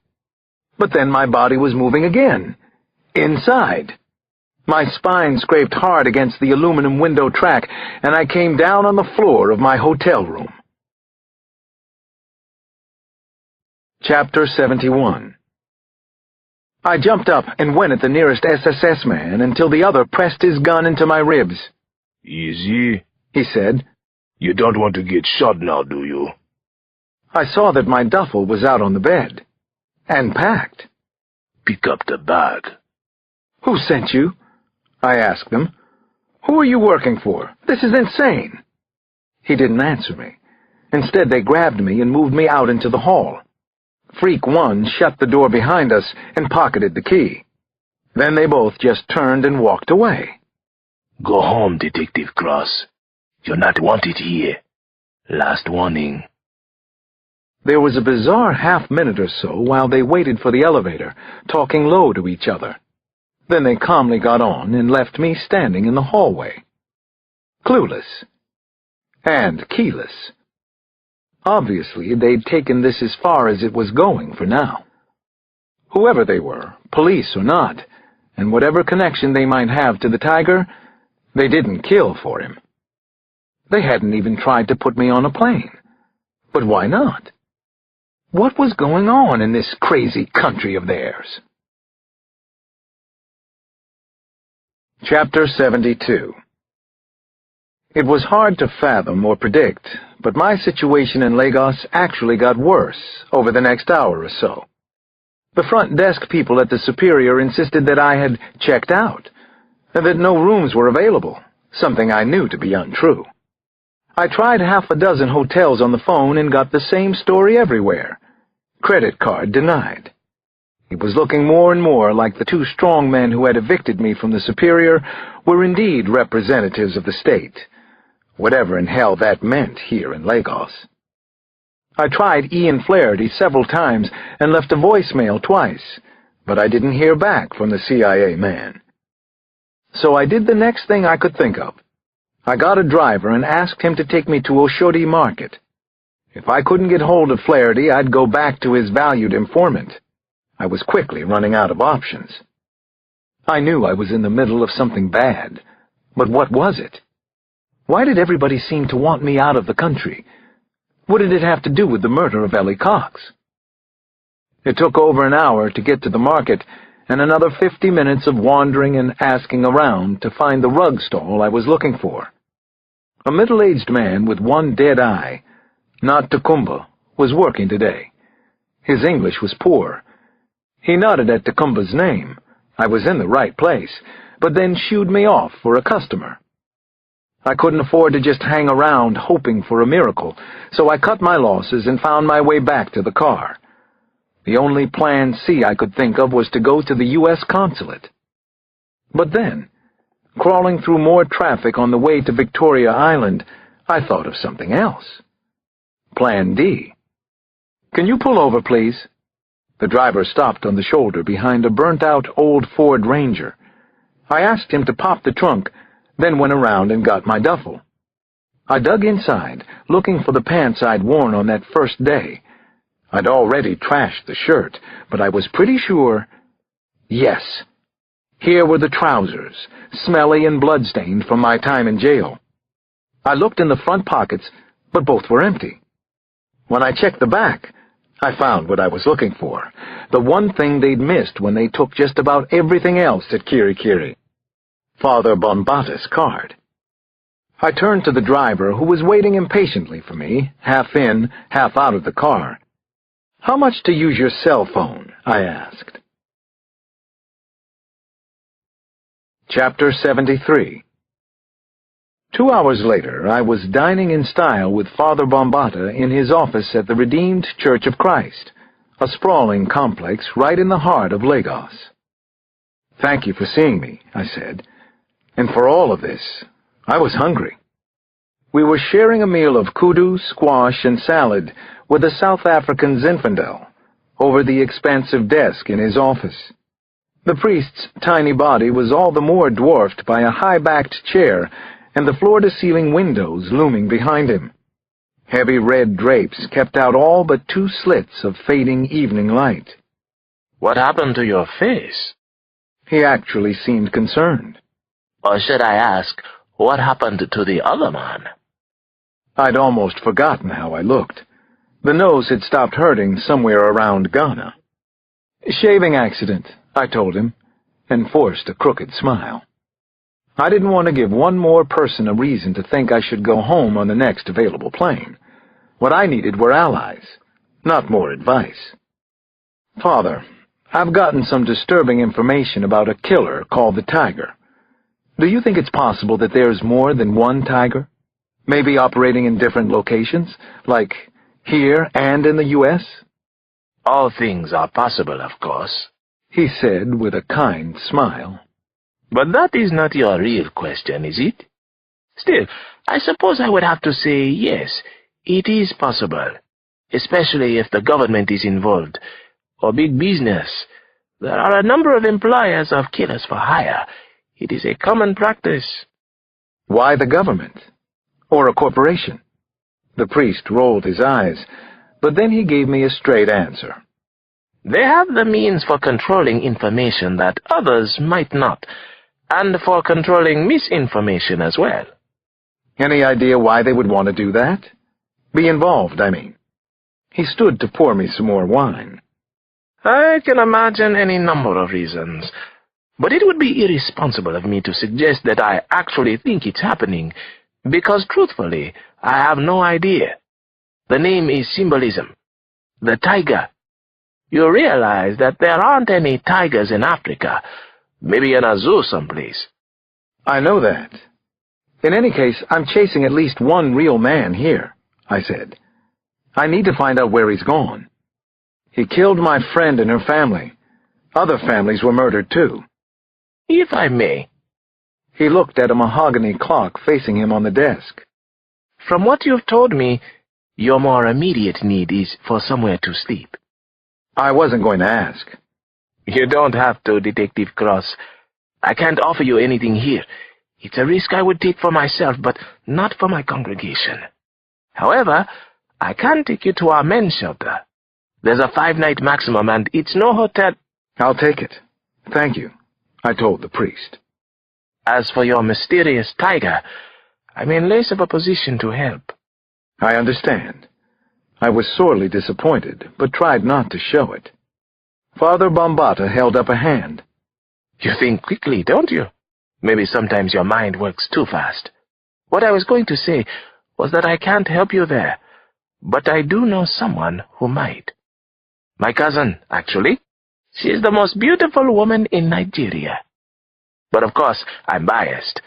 But then my body was moving again. Inside. My spine scraped hard against the aluminum window track, and I came down on the floor of my hotel room. Chapter 71. I jumped up and went at the nearest SSS man until the other pressed his gun into my ribs. "Easy," he said. "You don't want to get shot now, do you?" I saw that my duffel was out on the bed. And packed. "Pick up the bag." "Who sent you?" I asked them. "Who are you working for? This is insane." He didn't answer me. Instead, they grabbed me and moved me out into the hall. Freak 1 shut the door behind us and pocketed the key. Then they both just turned and walked away. "Go home, Detective Cross. You're not wanted here. Last warning." There was a bizarre half-minute or so while they waited for the elevator, talking low to each other. Then they calmly got on and left me standing in the hallway. Clueless. And keyless. Obviously, they'd taken this as far as it was going for now. Whoever they were, police or not, and whatever connection they might have to the tiger, they didn't kill for him. They hadn't even tried to put me on a plane. But why not? What was going on in this crazy country of theirs? Chapter 72. It was hard to fathom or predict, but my situation in Lagos actually got worse over the next hour or so. The front desk people at the Superior insisted that I had checked out, and that no rooms were available, something I knew to be untrue. I tried half a dozen hotels on the phone and got the same story everywhere. Credit card denied. It was looking more and more like the two strong men who had evicted me from the Superior were indeed representatives of the state, whatever in hell that meant here in Lagos. I tried Ian Flaherty several times and left a voicemail twice, but I didn't hear back from the CIA man. So I did the next thing I could think of. I got a driver and asked him to take me to Oshodi Market. If I couldn't get hold of Flaherty, I'd go back to his valued informant. I was quickly running out of options. I knew I was in the middle of something bad, But what was it? Why did everybody seem to want me out of the country? What did it have to do with the murder of Ellie Cox? It took over an hour to get to the market, and another 50 minutes of wandering and asking around to find the rug stall I was looking for. A middle-aged man with one dead eye, not Tecumseh, was working today. His English was poor. He nodded at Tecumseh's name. I was in the right place, but then shooed me off for a customer. I couldn't afford to just hang around hoping for a miracle, so I cut my losses and found my way back to the car. The only plan C I could think of was to go to the U.S. consulate. But then, crawling through more traffic on the way to Victoria Island, I thought of something else. Plan D. "Can you pull over, please?" The driver stopped on the shoulder behind a burnt-out old Ford Ranger. I asked him to pop the trunk, then went around and got my duffel. I dug inside, looking for the pants I'd worn on that first day. I'd already trashed the shirt, but I was pretty sure... Yes. Here were the trousers, smelly and bloodstained from my time in jail. I looked in the front pockets, but both were empty. When I checked the back, I found what I was looking for, the one thing they'd missed when they took just about everything else at Kirikiri. Father Bambata's card. I turned to the driver, who was waiting impatiently for me, half in, half out of the car. "How much to use your cell phone?" I asked. Chapter 73. 2 hours later, I was dining in style with Father Bambata in his office at the Redeemed Church of Christ, a sprawling complex right in the heart of Lagos. "Thank you for seeing me," I said. And for all of this, I was hungry. We were sharing a meal of kudu, squash, and salad with a South African Zinfandel over the expansive desk in his office. The priest's tiny body was all the more dwarfed by a high-backed chair and the floor-to-ceiling windows looming behind him. Heavy red drapes kept out all but 2 slits of fading evening light. What happened to your face? He actually seemed concerned. Or should I ask, what happened to the other man? I'd almost forgotten how I looked. The nose had stopped hurting somewhere around Ghana. "Shaving accident," I told him, and forced a crooked smile. I didn't want to give one more person a reason to think I should go home on the next available plane. What I needed were allies, not more advice. "Father, I've gotten some disturbing information about a killer called the Tiger. Do you think it's possible that there's more than one Tiger? Maybe operating in different locations, like here and in the U.S.? All things are possible, of course," he said with a kind smile. "But that is not your real question, is it? Still, I suppose I would have to say yes, it is possible, especially if the government is involved, or big business. There are a number of employers of killers for hire. It is a common practice." "Why the government? Or a corporation?" The priest rolled his eyes, but then he gave me a straight answer. "They have the means for controlling information that others might not, and for controlling misinformation as well." "Any idea why they would want to do that? Be involved, I mean." He stood to pour me some more wine. "I can imagine any number of reasons, but it would be irresponsible of me to suggest that I actually think it's happening, because truthfully, I have no idea. The name is symbolism. The tiger. You realize that there aren't any tigers in Africa, maybe in a zoo someplace." "I know that. In any case, I'm chasing at least one real man here," I said. "I need to find out where he's gone. He killed my friend and her family. Other families were murdered too." "If I may." He looked at a mahogany clock facing him on the desk. "From what you've told me, your more immediate need is for somewhere to sleep." I wasn't going to ask. "You don't have to, Detective Cross. I can't offer you anything here. It's a risk I would take for myself, but not for my congregation. However, I can take you to our men's shelter. There's a 5-night maximum, and it's no hotel—" "I'll take it. Thank you," I told the priest. As for your mysterious tiger, I'm in less of a position to help. I understand. I was sorely disappointed, but tried not to show it. Father Bambata held up a hand. You think quickly, don't you? Maybe sometimes your mind works too fast. What I was going to say was that I can't help you there, but I do know someone who might. My cousin, actually. She is the most beautiful woman in Nigeria. But of course, I'm biased.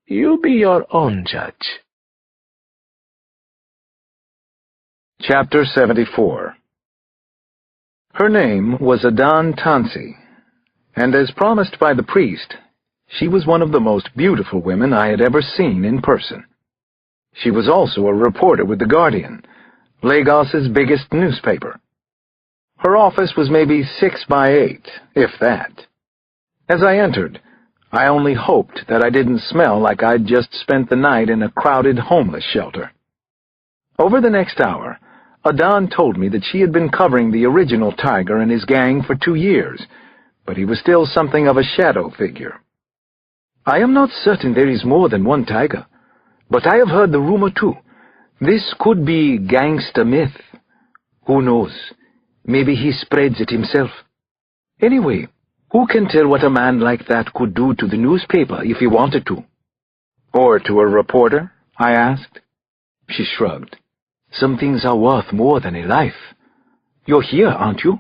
You be your own judge. Chapter 74. Her name was Adan Tansi, and as promised by the priest, she was one of the most beautiful women I had ever seen in person. She was also a reporter with The Guardian, Lagos's biggest newspaper. Her office was maybe 6 by 8, if that. As I entered, I only hoped that I didn't smell like I'd just spent the night in a crowded homeless shelter. Over the next hour, Adan told me that she had been covering the original tiger and his gang for 2 years, but he was still something of a shadow figure. I am not certain there is more than one tiger, but I have heard the rumor too. This could be gangster myth. Who knows? Maybe he spreads it himself. Anyway, who can tell what a man like that could do to the newspaper if he wanted to? Or to a reporter? I asked. She shrugged. Some things are worth more than a life. You're here, aren't you?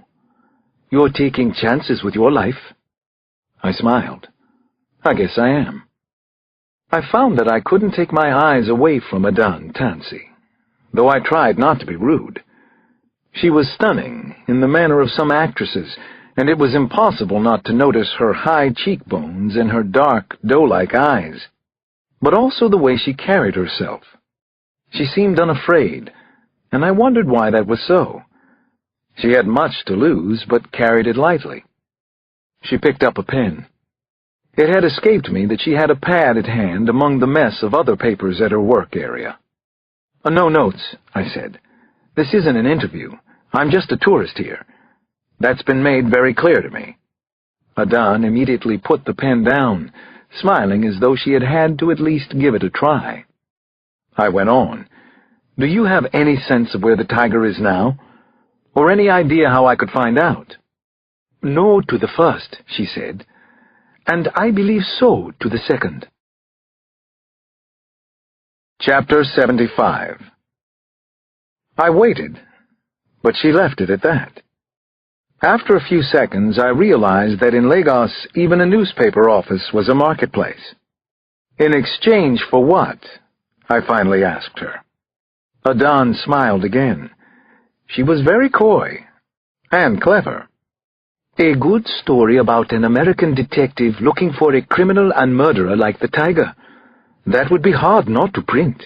You're taking chances with your life. I smiled. I guess I am. I found that I couldn't take my eyes away from Adan Tansi, though I tried not to be rude. She was stunning, in the manner of some actresses, and it was impossible not to notice her high cheekbones and her dark, doe-like eyes, but also the way she carried herself. She seemed unafraid, and I wondered why that was so. She had much to lose, but carried it lightly. She picked up a pen. It had escaped me that she had a pad at hand among the mess of other papers at her work area. No notes, I said. This isn't an interview. I'm just a tourist here. That's been made very clear to me. Adan immediately put the pen down, smiling as though she had had to at least give it a try. I went on. Do you have any sense of where the tiger is now? Or any idea how I could find out? No to the first, she said, and I believe so to the second. Chapter 75. I waited, but she left it at that. After a few seconds, I realized that in Lagos, even a newspaper office was a marketplace. In exchange for what? I finally asked her. Adan smiled again. She was very coy, and clever. A good story about an American detective looking for a criminal and murderer like the tiger. That would be hard not to print.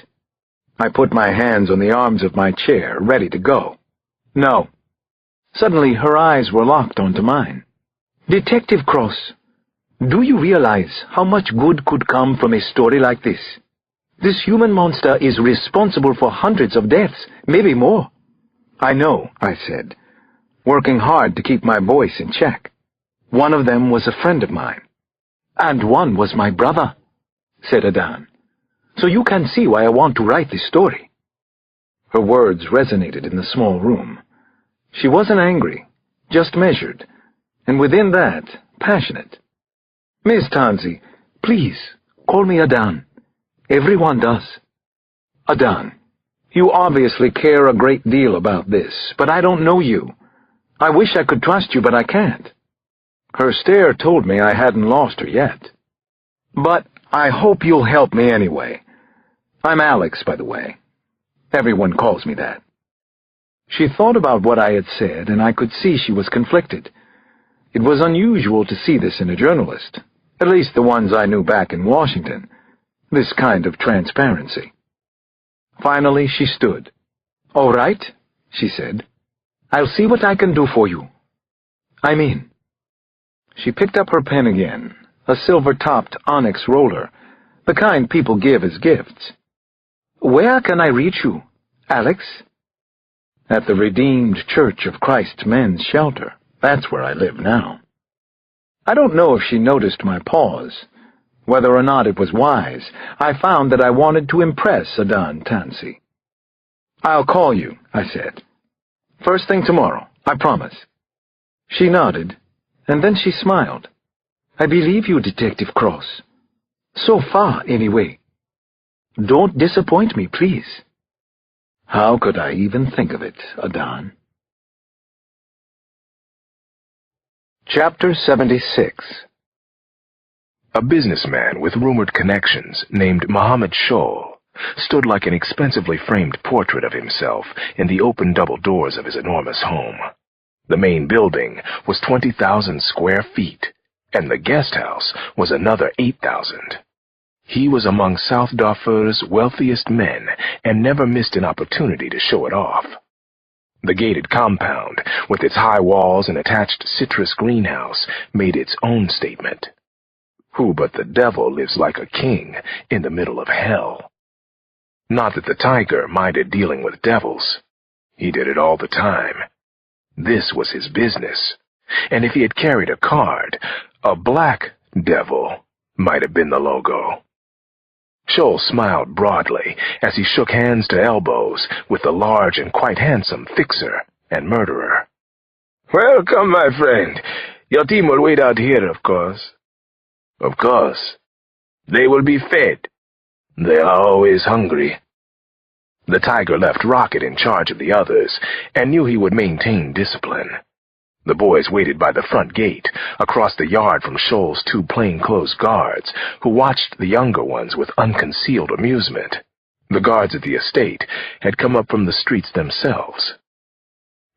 I put my hands on the arms of my chair, ready to go. No. Suddenly her eyes were locked onto mine. Detective Cross, do you realize how much good could come from a story like this? This human monster is responsible for hundreds of deaths, maybe more. I know, I said, working hard to keep my voice in check. One of them was a friend of mine. And one was my brother, said Adan. So you can see why I want to write this story. Her words resonated in the small room. She wasn't angry, just measured, and within that, passionate. Miss Tansi, please, call me Adan. Everyone does. Adan, you obviously care a great deal about this, but I don't know you. I wish I could trust you, but I can't. Her stare told me I hadn't lost her yet. But I hope you'll help me anyway. I'm Alex, by the way. Everyone calls me that. She thought about what I had said, and I could see she was conflicted. It was unusual to see this in a journalist, at least the ones I knew back in Washington, this kind of transparency. Finally, she stood. All right, she said. I'll see what I can do for you. I'm in. She picked up her pen again, a silver-topped onyx roller, the kind people give as gifts. Where can I reach you, Alex? At the Redeemed Church of Christ's Men's Shelter. That's where I live now. I don't know if she noticed my pause, Whether or not it was wise, I found that I wanted to impress Adan Tansy. "I'll call you," I said. "First thing tomorrow, I promise." She nodded, and then she smiled. "I believe you, Detective Cross. So far, anyway. Don't disappoint me, please." How could I even think of it, Adan? Chapter 76. A businessman with rumored connections named Mohammed Shoal stood like an expensively framed portrait of himself in the open double doors of his enormous home. The main building was 20,000 square feet, and the guest house was another 8,000. He was among South Darfur's wealthiest men and never missed an opportunity to show it off. The gated compound, with its high walls and attached citrus greenhouse, made its own statement. Who but the devil lives like a king in the middle of hell? Not that the tiger minded dealing with devils. He did it all the time. This was his business, and if he had carried a card, a black devil might have been the logo. Shoal smiled broadly as he shook hands to elbows with the large and quite handsome fixer and murderer. "Welcome, my friend. Your team will wait out here, of course." "Of course. They will be fed. They are always hungry." The tiger left Rocket in charge of the others and knew he would maintain discipline. The boys waited by the front gate, across the yard from Shoal's 2 plainclothes guards, who watched the younger ones with unconcealed amusement. The guards at the estate had come up from the streets themselves.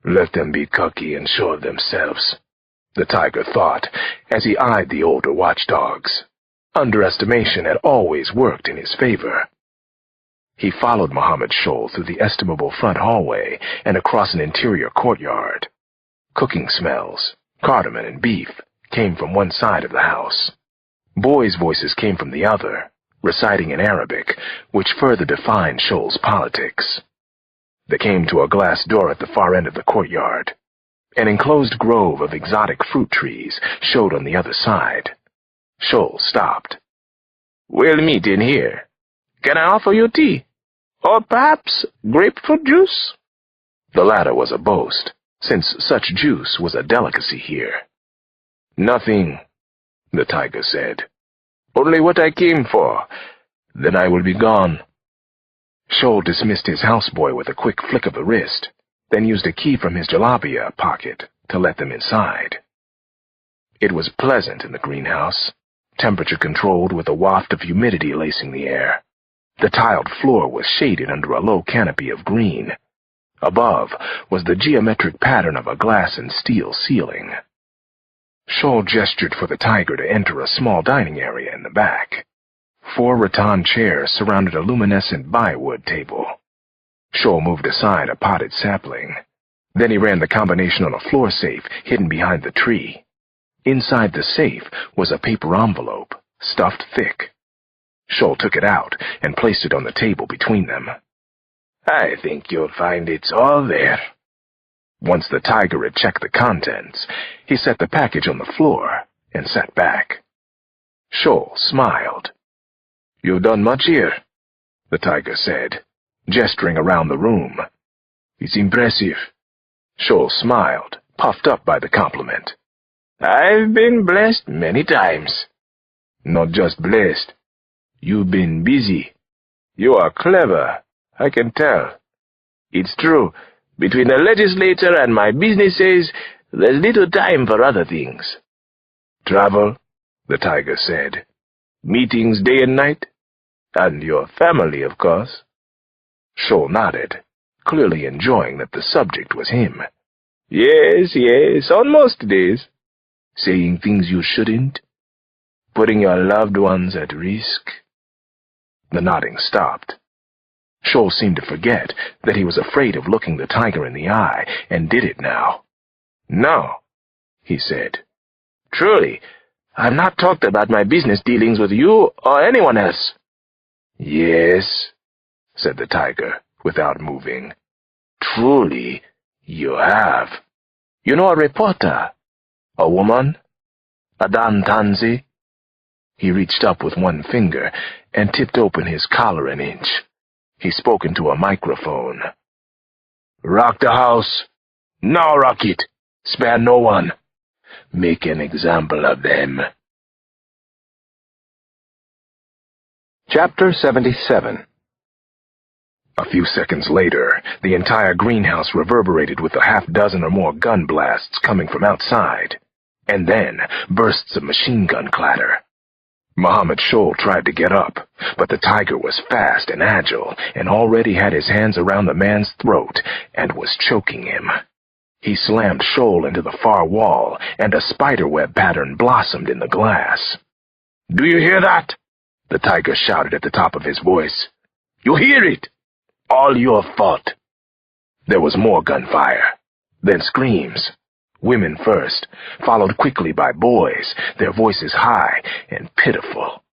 "Let them be cocky and sure of themselves," the tiger thought, as he eyed the older watchdogs. Underestimation had always worked in his favor. He followed Mohammed Shoal through the estimable front hallway and across an interior courtyard. Cooking smells, cardamom and beef, came from one side of the house. Boys' voices came from the other, reciting in Arabic, which further defined Shoal's politics. They came to a glass door at the far end of the courtyard. An enclosed grove of exotic fruit trees showed on the other side. Shoal stopped. "We'll meet in here. Can I offer you tea? Or perhaps grapefruit juice?" The latter was a boast, since such juice was a delicacy here. "Nothing," the tiger said. "Only what I came for. Then I will be gone." Shoal dismissed his houseboy with a quick flick of the wrist, then used a key from his jalabia pocket to let them inside. It was pleasant in the greenhouse, temperature-controlled with a waft of humidity lacing the air. The tiled floor was shaded under a low canopy of green. Above was the geometric pattern of a glass and steel ceiling. Shoal gestured for the tiger to enter a small dining area in the back. 4 rattan chairs surrounded a luminescent byewood table. Shoal moved aside a potted sapling. Then he ran the combination on a floor safe hidden behind the tree. Inside the safe was a paper envelope, stuffed thick. Shoal took it out and placed it on the table between them. "I think you'll find it's all there." Once the tiger had checked the contents, he set the package on the floor and sat back. Shoal smiled. "You've done much here," the tiger said, gesturing around the room. "It's impressive." Shoal smiled, puffed up by the compliment. "I've been blessed many times." "Not just blessed. You've been busy. You are clever, I can tell." "It's true. Between the legislature and my businesses, there's little time for other things." "Travel," the tiger said. "Meetings day and night? And your family, of course." Shoal nodded, clearly enjoying that the subject was him. Yes, on most days." "Saying things you shouldn't? Putting your loved ones at risk?" The nodding stopped. Shoal seemed to forget that he was afraid of looking the tiger in the eye, and did it now. "No," he said. "Truly, I've not talked about my business dealings with you or anyone else." "Yes," said the tiger, without moving. "Truly, you have. You know a reporter? A woman? Adan Tansy?" He reached up with one finger and tipped open his collar an inch. He spoke into a microphone. "Rock the house. Now rock it. Spare no one. Make an example of them." Chapter 77. A few seconds later, the entire greenhouse reverberated with a half-dozen or more gun blasts coming from outside, and then bursts of machine gun clatter. Mohammed Shoal tried to get up, but the tiger was fast and agile and already had his hands around the man's throat and was choking him. He slammed Shoal into the far wall, and a spiderweb pattern blossomed in the glass. "Do you hear that?" the tiger shouted at the top of his voice. "You hear it? All your fault." There was more gunfire, then screams. Women first, followed quickly by boys, their voices high and pitiful.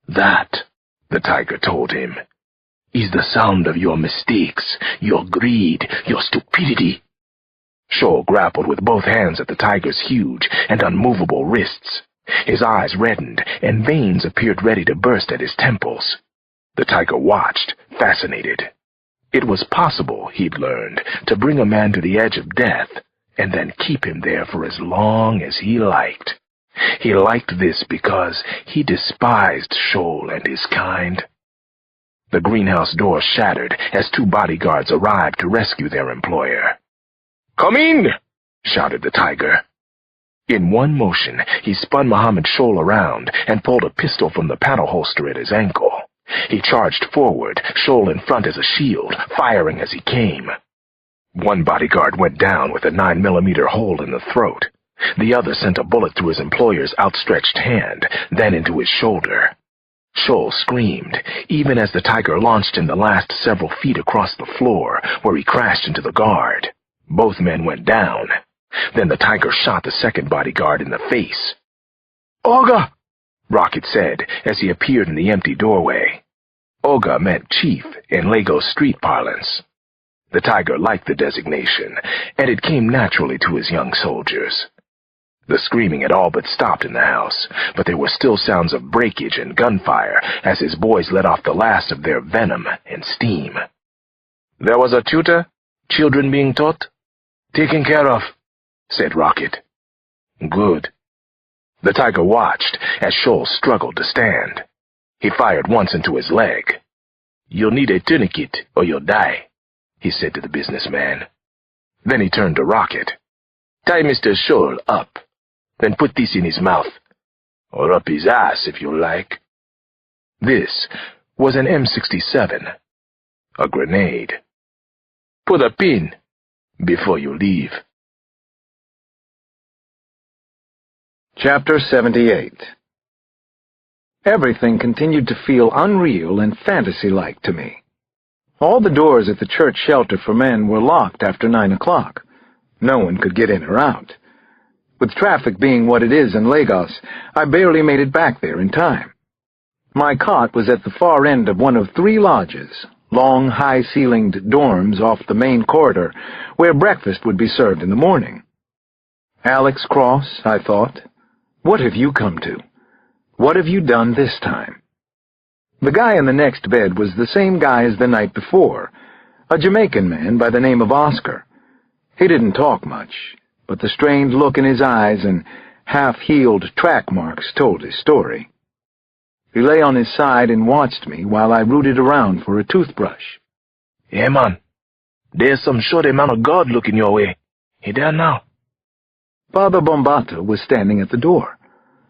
"That," the tiger told him, "is the sound of your mistakes, your greed, your stupidity." Shoal grappled with both hands at the tiger's huge and unmovable wrists. His eyes reddened, and veins appeared ready to burst at his temples. The tiger watched, fascinated. It was possible, he'd learned, to bring a man to the edge of death, and then keep him there for as long as he liked. He liked this because he despised Shoal and his kind. The greenhouse door shattered as 2 bodyguards arrived to rescue their employer. "Come in!" shouted the tiger. In one motion, he spun Mohammed Shoal around and pulled a pistol from the panel holster at his ankle. He charged forward, Shoal in front as a shield, firing as he came. One bodyguard went down with a 9mm hole in the throat. The other sent a bullet through his employer's outstretched hand, then into his shoulder. Shoal screamed, even as the tiger launched him the last several feet across the floor, where he crashed into the guard. Both men went down. Then the tiger shot the second bodyguard in the face. "Olga!" Rocket said as he appeared in the empty doorway. Olga meant chief in Lagos street parlance. The tiger liked the designation, and it came naturally to his young soldiers. The screaming had all but stopped in the house, but there were still sounds of breakage and gunfire as his boys let off the last of their venom and steam. "There was a tutor? Children being taught?" "Taken care of," said Rocket. "Good." The tiger watched as Shoal struggled to stand. He fired once into his leg. "You'll need a tourniquet or you'll die," he said to the businessman. Then he turned to Rocket. "Tie Mr. Shoal up, then put this in his mouth, or up his ass if you like." This was an M67, a grenade. "Put a pin before you leave." Chapter 78. Everything continued to feel unreal and fantasy-like to me. All the doors at the church shelter for men were locked after 9 o'clock. No one could get in or out. With traffic being what it is in Lagos, I barely made it back there in time. My cot was at the far end of one of 3 lodges, long, high-ceilinged dorms off the main corridor, where breakfast would be served in the morning. Alex Cross, I thought, what have you come to? What have you done this time? The guy in the next bed was the same guy as the night before, a Jamaican man by the name of Oscar. He didn't talk much, but the strained look in his eyes and half-healed track marks told his story. He lay on his side and watched me while I rooted around for a toothbrush. "Hey, man, there's some shorty man of God looking your way. He there now." Father Bombata was standing at the door.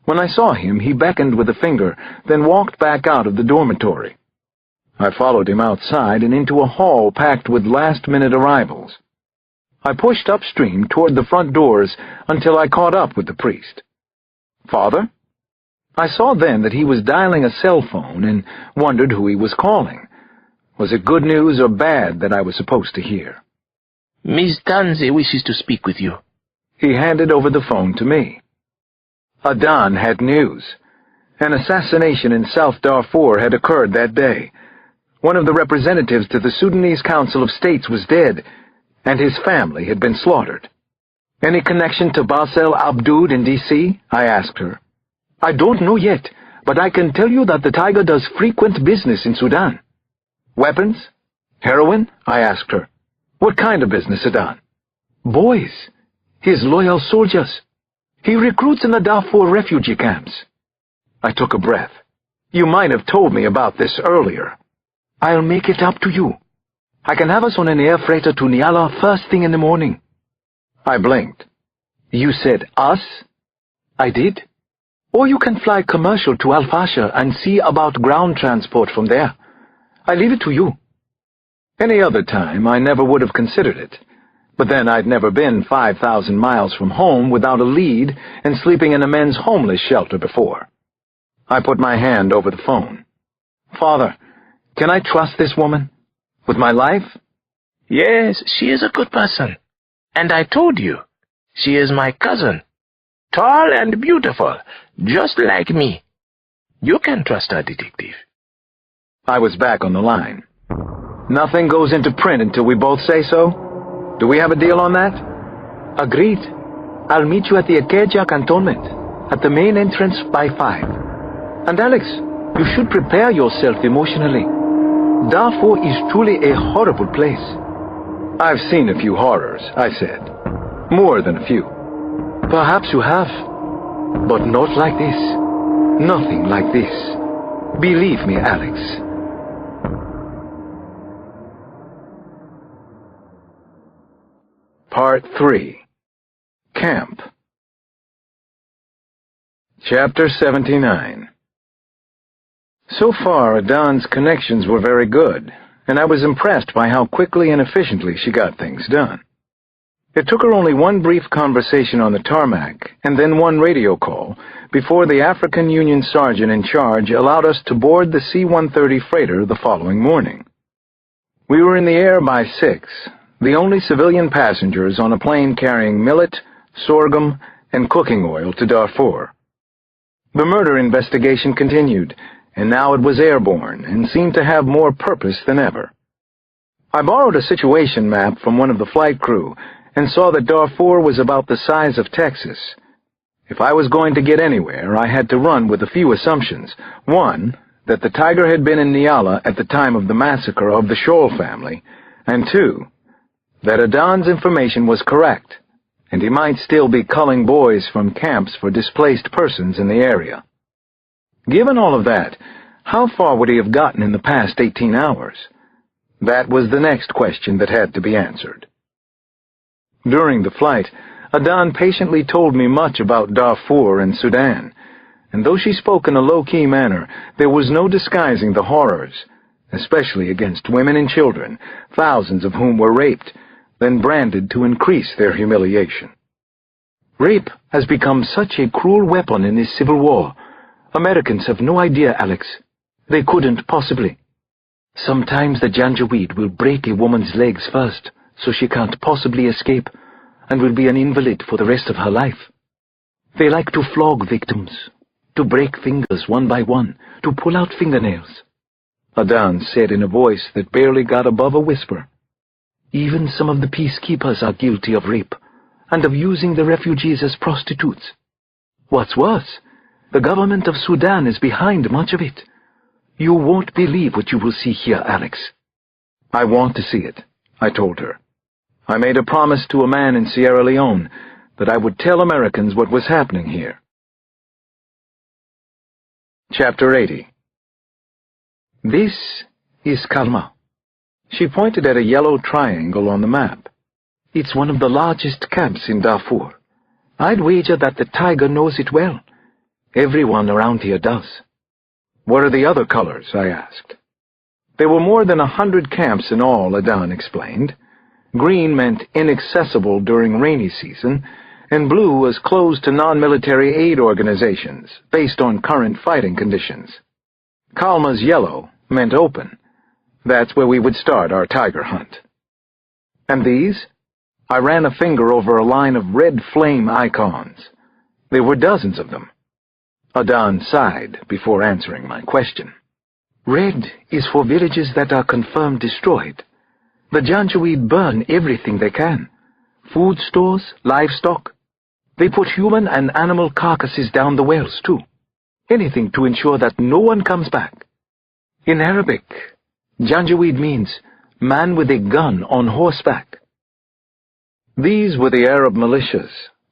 When I saw him, he beckoned with a finger, then walked back out of the dormitory. I followed him outside and into a hall packed with last-minute arrivals. I pushed upstream toward the front doors until I caught up with the priest. "Father?" I saw then that he was dialing a cell phone and wondered who he was calling. Was it good news or bad that I was supposed to hear? "Miss Tanze wishes to speak with you." He handed over the phone to me. Adan had news. An assassination in South Darfur had occurred that day. One of the representatives to the Sudanese Council of States was dead, and his family had been slaughtered. "Any connection to Basel Abdoud in D.C.? I asked her. "I don't know yet, but I can tell you that the tiger does frequent business in Sudan. Weapons? Heroin? I asked her. What kind of business, Adan? Boys. His loyal soldiers. He recruits in the Darfur refugee camps. I took a breath. You might have told me about this earlier. I'll make it up to you. I can have us on an air freighter to Niala first thing in the morning. I blinked. You said us? I did. Or you can fly commercial to Al Fasher and see about ground transport from there. I leave it to you. Any other time, I never would have considered it. But then I'd never been 5,000 miles from home without a lead and sleeping in a men's homeless shelter before. I put my hand over the phone. Father, can I trust this woman? With my life? Yes, she is a good person. And I told you, she is my cousin. Tall and beautiful, just like me. You can trust her, detective. I was back on the line. Nothing goes into print until we both say so? Do we have a deal on that? Agreed. I'll meet you at the Akeja cantonment, at the main entrance by 5. And Alex, you should prepare yourself emotionally. Darfur is truly a horrible place. I've seen a few horrors, I said. More than a few. Perhaps you have. But not like this. Nothing like this. Believe me, Alex. Part 3. Camp. Chapter 79. So far, Adan's connections were very good, and I was impressed by how quickly and efficiently she got things done. It took her only one brief conversation on the tarmac, and then one radio call, before the African Union sergeant in charge allowed us to board the C-130 freighter the following morning. We were in the air by 6, the only civilian passengers on a plane carrying millet, sorghum, and cooking oil to Darfur. The murder investigation continued, and now it was airborne and seemed to have more purpose than ever. I borrowed a situation map from one of the flight crew and saw that Darfur was about the size of Texas. If I was going to get anywhere, I had to run with a few assumptions. One, that the tiger had been in Niala at the time of the massacre of the Scholl family, and two, that Adan's information was correct, and he might still be culling boys from camps for displaced persons in the area. Given all of that, how far would he have gotten in the past 18 hours? That was the next question that had to be answered. During the flight, Adan patiently told me much about Darfur and Sudan, and though she spoke in a low-key manner, there was no disguising the horrors, especially against women and children, thousands of whom were raped, then branded to increase their humiliation. Rape has become such a cruel weapon in this civil war. Americans have no idea, Alex. They couldn't possibly. Sometimes the Janjaweed will break a woman's legs first, so she can't possibly escape, and will be an invalid for the rest of her life. They like to flog victims, to break fingers one by one, to pull out fingernails. Adan said in a voice that barely got above a whisper. Even some of the peacekeepers are guilty of rape, and of using the refugees as prostitutes. What's worse, the government of Sudan is behind much of it. You won't believe what you will see here, Alex. I want to see it, I told her. I made a promise to a man in Sierra Leone that I would tell Americans what was happening here. Chapter 80. This is Kalma. She pointed at a yellow triangle on the map. It's one of the largest camps in Darfur. I'd wager that the tiger knows it well. Everyone around here does. What are the other colors? I asked. There were more than 100 camps in all, Adan explained. Green meant inaccessible during rainy season, and blue was closed to non-military aid organizations, based on current fighting conditions. Kalma's yellow meant open. That's where we would start our tiger hunt. And these? I ran a finger over a line of red flame icons. There were dozens of them. Adan sighed before answering my question. Red is for villages that are confirmed destroyed. The Janjaweed burn everything they can. Food stores, livestock. They put human and animal carcasses down the wells, too. Anything to ensure that no one comes back. In Arabic, Janjaweed means man with a gun on horseback. These were the Arab militias,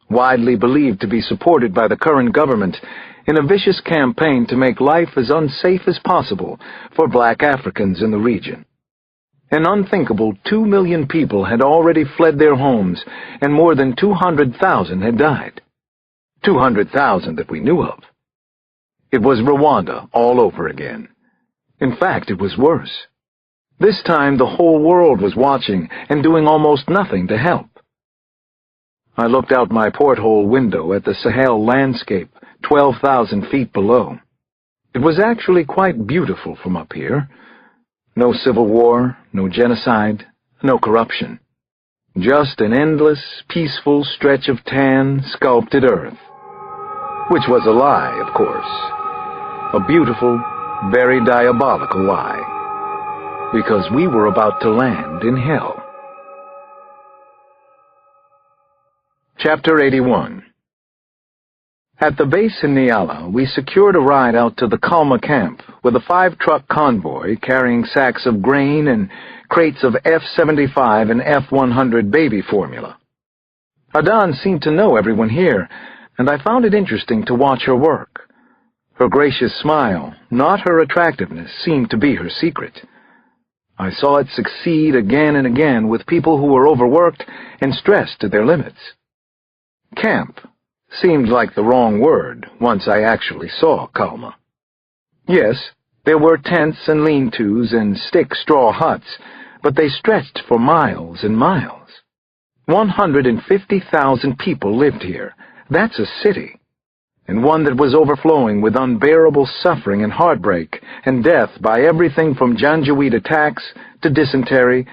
widely believed to be supported by the current government in a vicious campaign to make life as unsafe as possible for black Africans in the region. An unthinkable 2 million people had already fled their homes, and more than 200,000 had died. 200,000 that we knew of. It was Rwanda all over again. In fact, it was worse. This time the whole world was watching and doing almost nothing to help. I looked out my porthole window at the Sahel landscape 12,000 feet below. It was actually quite beautiful from up here. No civil war, no genocide, no corruption. Just an endless, peaceful stretch of tan, sculpted earth. Which was a lie, of course. A beautiful, very diabolical lie. Because we were about to land in hell. Chapter 81. At the base in Nyala, we secured a ride out to the Kalma camp with a 5-truck convoy carrying sacks of grain and crates of F-75 and F-100 baby formula. Adan seemed to know everyone here, and I found it interesting to watch her work. Her gracious smile, not her attractiveness, seemed to be her secret. I saw it succeed again and again with people who were overworked and stressed to their limits. Camp seemed like the wrong word once I actually saw Kalma. Yes, there were tents and lean-tos and stick straw huts, but they stretched for miles and miles. 150,000 people lived here. That's a city, and one that was overflowing with unbearable suffering and heartbreak and death by everything from Janjaweed attacks to dysentery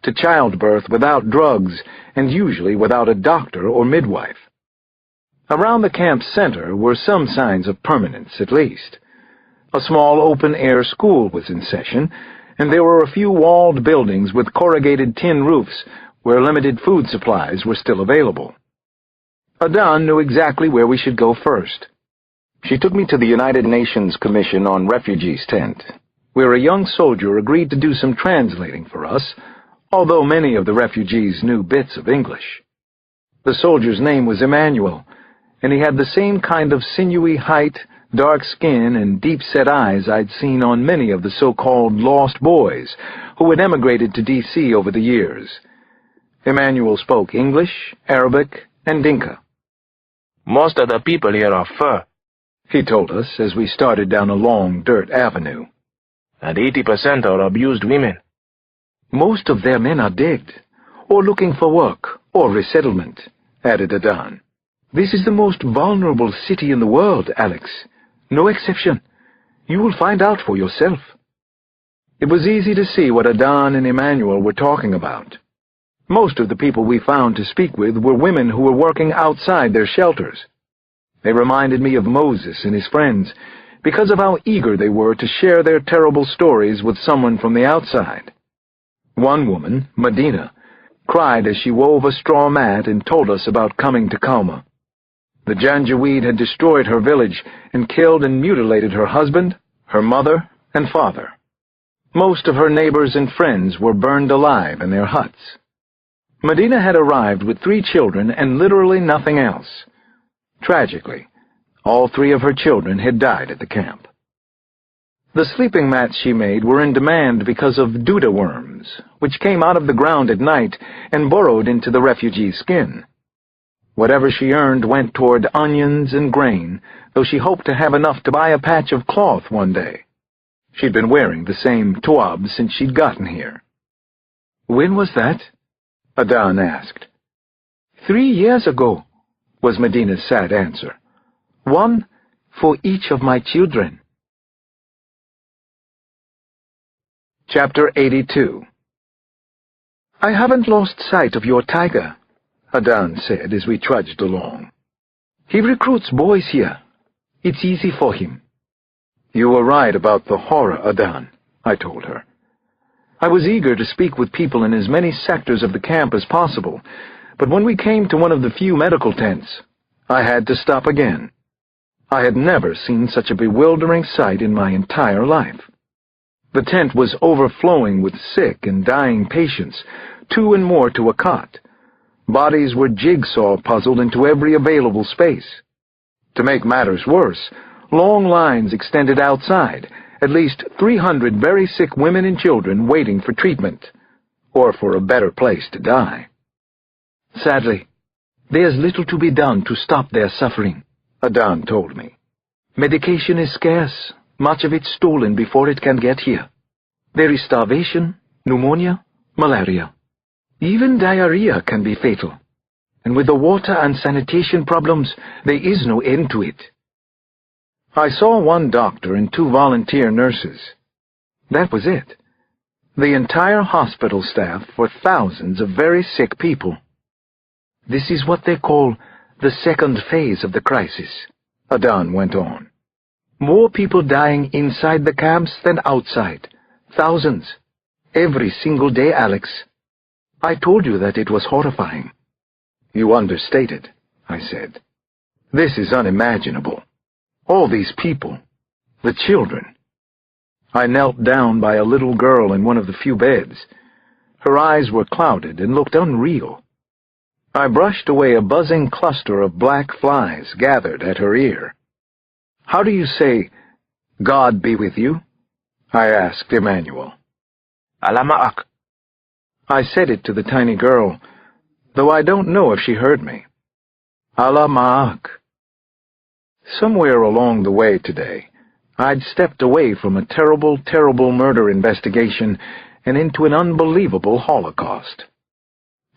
to childbirth without drugs and usually without a doctor or midwife. Around the camp center were some signs of permanence, at least. A small open-air school was in session, and there were a few walled buildings with corrugated tin roofs where limited food supplies were still available. Adan knew exactly where we should go first. She took me to the United Nations Commission on Refugees tent, where a young soldier agreed to do some translating for us, although many of the refugees knew bits of English. The soldier's name was Emmanuel, and he had the same kind of sinewy height, dark skin, and deep-set eyes I'd seen on many of the so-called lost boys who had emigrated to D.C. over the years. Emmanuel spoke English, Arabic, and Dinka. Most of the people here are fur, he told us as we started down a long dirt avenue. And 80% are abused women. Most of their men are dead, or looking for work, or resettlement, added Adan. This is the most vulnerable city in the world, Alex. No exception. You will find out for yourself. It was easy to see what Adan and Emmanuel were talking about. Most of the people we found to speak with were women who were working outside their shelters. They reminded me of Moses and his friends because of how eager they were to share their terrible stories with someone from the outside. One woman, Medina, cried as she wove a straw mat and told us about coming to Kalma. The Janjaweed had destroyed her village and killed and mutilated her husband, her mother, and father. Most of her neighbors and friends were burned alive in their huts. Medina had arrived with 3 children and literally nothing else. Tragically, all 3 of her children had died at the camp. The sleeping mats she made were in demand because of duda worms, which came out of the ground at night and burrowed into the refugee's skin. Whatever she earned went toward onions and grain, though she hoped to have enough to buy a patch of cloth one day. She'd been wearing the same tuab since she'd gotten here. "When was that?" Adan asked. 3 years ago, was Medina's sad answer. 1 for each of my children. Chapter 82. I haven't lost sight of your tiger, Adan said as we trudged along. He recruits boys here. It's easy for him. You were right about the horror, Adan, I told her. I was eager to speak with people in as many sectors of the camp as possible, but when we came to one of the few medical tents, I had to stop again. I had never seen such a bewildering sight in my entire life. The tent was overflowing with sick and dying patients, 2 and more to a cot. Bodies were jigsaw puzzled into every available space. To make matters worse, long lines extended outside, at least 300 very sick women and children waiting for treatment, or for a better place to die. Sadly, there's little to be done to stop their suffering, Adan told me. Medication is scarce, much of it stolen before it can get here. There is starvation, pneumonia, malaria. Even diarrhea can be fatal. And with the water and sanitation problems, there is no end to it. I saw 1 doctor and 2 volunteer nurses. That was it. The entire hospital staff for thousands of very sick people. This is what they call the second phase of the crisis, Adan went on. More people dying inside the camps than outside. Thousands. Every single day, Alex. I told you that it was horrifying. You understated, I said. This is unimaginable. All these people. The children. I knelt down by a little girl in one of the few beds. Her eyes were clouded and looked unreal. I brushed away a buzzing cluster of black flies gathered at her ear. How do you say, God be with you? I asked Emmanuel. Allah ma'ak. I said it to the tiny girl, though I don't know if she heard me. Allah ma'ak. Somewhere along the way today, I'd stepped away from a terrible, terrible murder investigation and into an unbelievable Holocaust.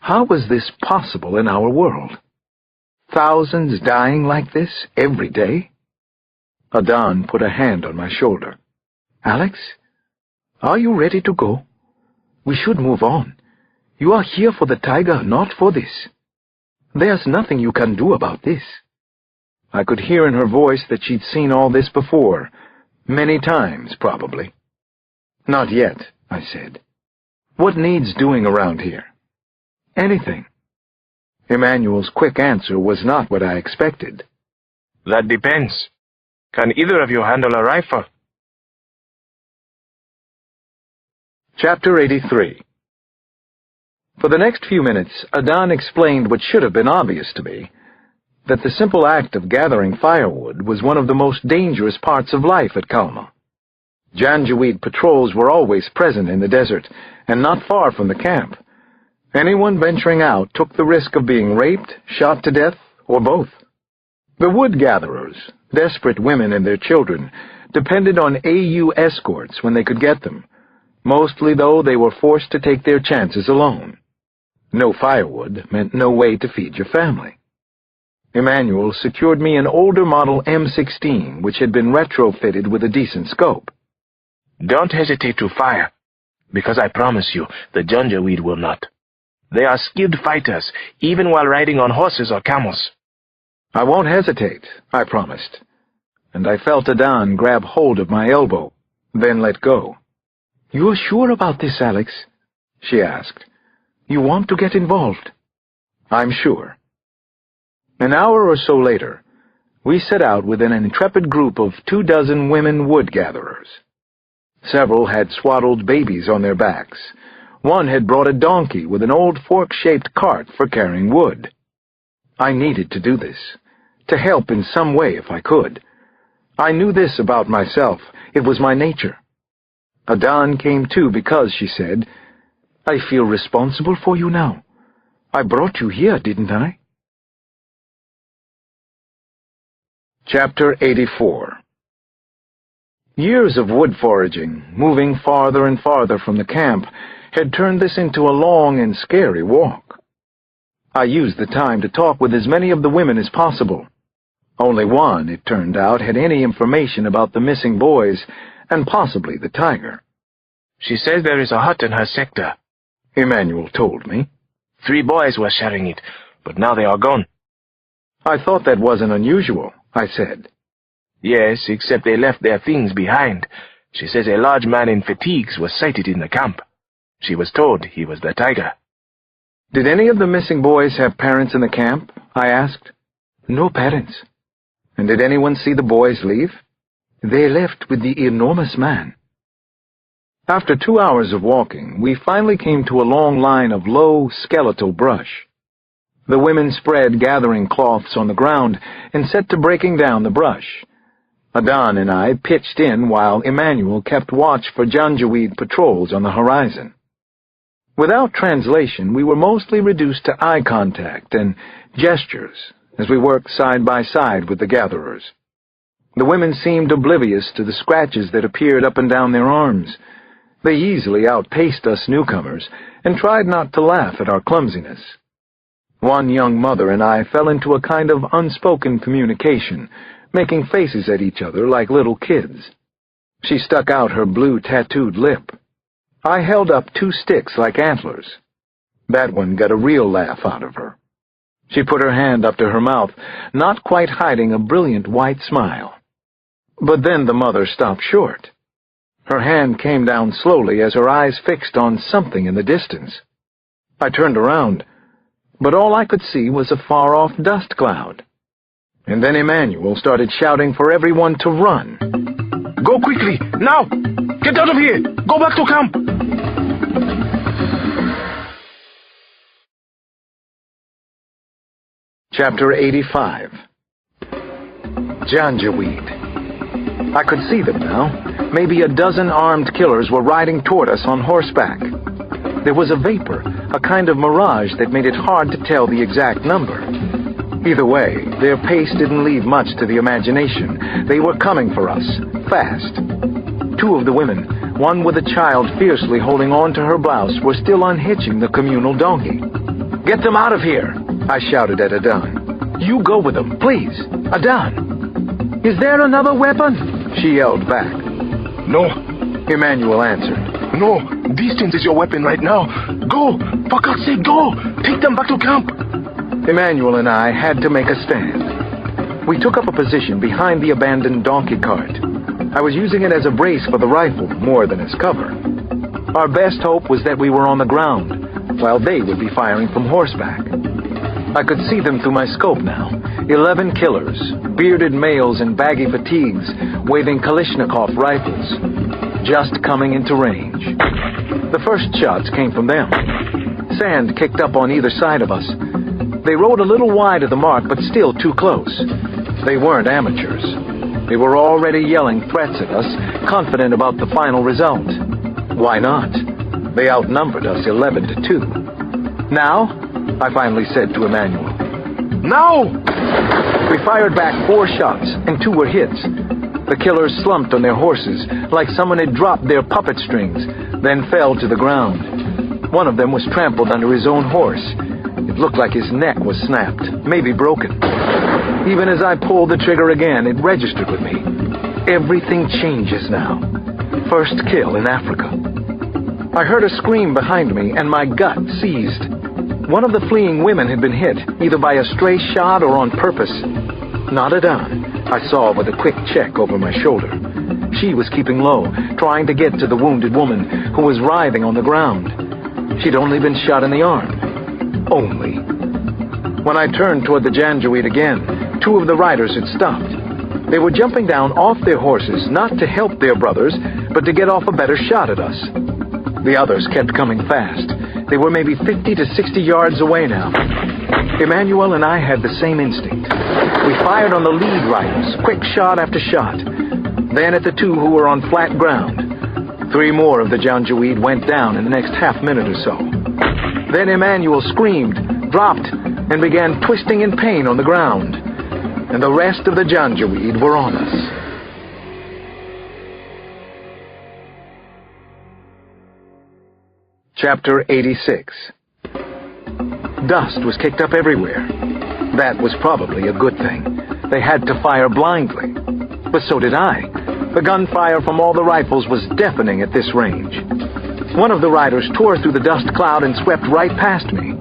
How was this possible in our world? Thousands dying like this every day? Adan put a hand on my shoulder. Alex, are you ready to go? We should move on. You are here for the tiger, not for this. There's nothing you can do about this. I could hear in her voice that she'd seen all this before, many times, probably. Not yet, I said. What needs doing around here? Anything. Emmanuel's quick answer was not what I expected. That depends. Can either of you handle a rifle? Chapter 83. For the next few minutes, Adan explained what should have been obvious to me, that the simple act of gathering firewood was one of the most dangerous parts of life at Kalma. Janjaweed patrols were always present in the desert, and not far from the camp. Anyone venturing out took the risk of being raped, shot to death, or both. The wood gatherers, desperate women and their children, depended on AU escorts when they could get them, mostly though they were forced to take their chances alone. No firewood meant no way to feed your family. Emmanuel secured me an older model M16, which had been retrofitted with a decent scope. Don't hesitate to fire, because I promise you, the Janjaweed will not. They are skilled fighters, even while riding on horses or camels. I won't hesitate, I promised, and I felt Adan grab hold of my elbow, then let go. "You're sure about this, Alex?" she asked. "You want to get involved?" "I'm sure." An hour or so later, we set out with an intrepid group of 24 women wood-gatherers. Several had swaddled babies on their backs. One had brought a donkey with an old fork-shaped cart for carrying wood. I needed to do this, to help in some way if I could. I knew this about myself. It was my nature. Adan came too because, she said, "I feel responsible for you now. I brought you here, didn't I?" Chapter 84. Years of wood foraging, moving farther and farther from the camp, had turned this into a long and scary walk. I used the time to talk with as many of the women as possible. Only one, it turned out, had any information about the missing boys, and possibly the tiger. "She says there is a hut in her sector," Emmanuel told me. 3 boys were sharing it, but now they are gone." I thought that wasn't unusual, I said. "Yes, except they left their things behind. She says a large man in fatigues was sighted in the camp. She was told he was the tiger." "Did any of the missing boys have parents in the camp?" I asked. "No parents. And did anyone see the boys leave? They left with the enormous man. After 2 hours of walking, we finally came to a long line of low, skeletal brush. The women spread gathering cloths on the ground and set to breaking down the brush. Adan and I pitched in while Emmanuel kept watch for Janjaweed patrols on the horizon. Without translation, we were mostly reduced to eye contact and gestures as we worked side by side with the gatherers. The women seemed oblivious to the scratches that appeared up and down their arms. They easily outpaced us newcomers and tried not to laugh at our clumsiness. One young mother and I fell into a kind of unspoken communication, making faces at each other like little kids. She stuck out her blue tattooed lip. I held up 2 sticks like antlers. That one got a real laugh out of her. She put her hand up to her mouth, not quite hiding a brilliant white smile. But then the mother stopped short. Her hand came down slowly as her eyes fixed on something in the distance. I turned around, but all I could see was a far-off dust cloud. And then Emmanuel started shouting for everyone to run. Go quickly, now! Get out of here! Go back to camp! Chapter 85. Janjaweed. I could see them now. Maybe a dozen armed killers were riding toward us on horseback. There was a vapor, a kind of mirage that made it hard to tell the exact number. Either way, their pace didn't leave much to the imagination. They were coming for us, fast. 2 of the women, one with a child fiercely holding on to her blouse, were still unhitching the communal donkey. "Get them out of here!" I shouted at Adan. "You go with them, please. Adan!" "Is there another weapon?" she yelled back. No, Emmanuel answered. no, distance is your weapon right now. Go! For God's sake, go! Take them back to camp! Emmanuel and I had to make a stand. We took up a position behind the abandoned donkey cart. I was using it as a brace for the rifle more than as cover. Our best hope was that we were on the ground, while they would be firing from horseback. I could see them through my scope now. 11 killers, bearded males in baggy fatigues, waving Kalashnikov rifles, just coming into range. The first shots came from them. Sand kicked up on either side of us. They rode a little wide of the mark, but still too close. They weren't amateurs. They were already yelling threats at us, confident about the final result. Why not? They outnumbered us 11 to 2. "Now?" I finally said to Emmanuel. Now! We fired back 4 shots, and 2 were hits. The killers slumped on their horses, like someone had dropped their puppet strings, then fell to the ground. One of them was trampled under his own horse. It looked like his neck was snapped, maybe broken. Even as I pulled the trigger again, it registered with me. Everything changes now. First kill in Africa. I heard a scream behind me, and my gut seized. One of the fleeing women had been hit, either by a stray shot or on purpose. Not Adan, I saw with a quick check over my shoulder. She was keeping low, trying to get to the wounded woman who was writhing on the ground. She'd only been shot in the arm. Only. When I turned toward the Janjaweed again, 2 of the riders had stopped. They were jumping down off their horses, not to help their brothers, but to get off a better shot at us. The others kept coming fast. They were maybe 50 to 60 yards away now. Emmanuel and I had the same instinct. We fired on the lead riders, quick shot after shot. Then at the 2 who were on flat ground. 3 more of the Janjaweed went down in the next half-minute or so. Then Emmanuel screamed, dropped, and began twisting in pain on the ground. And the rest of the Janjaweed were on us. Chapter 86. Dust was kicked up everywhere. That was probably a good thing. They had to fire blindly. But so did I. The gunfire from all the rifles was deafening at this range. One of the riders tore through the dust cloud and swept right past me.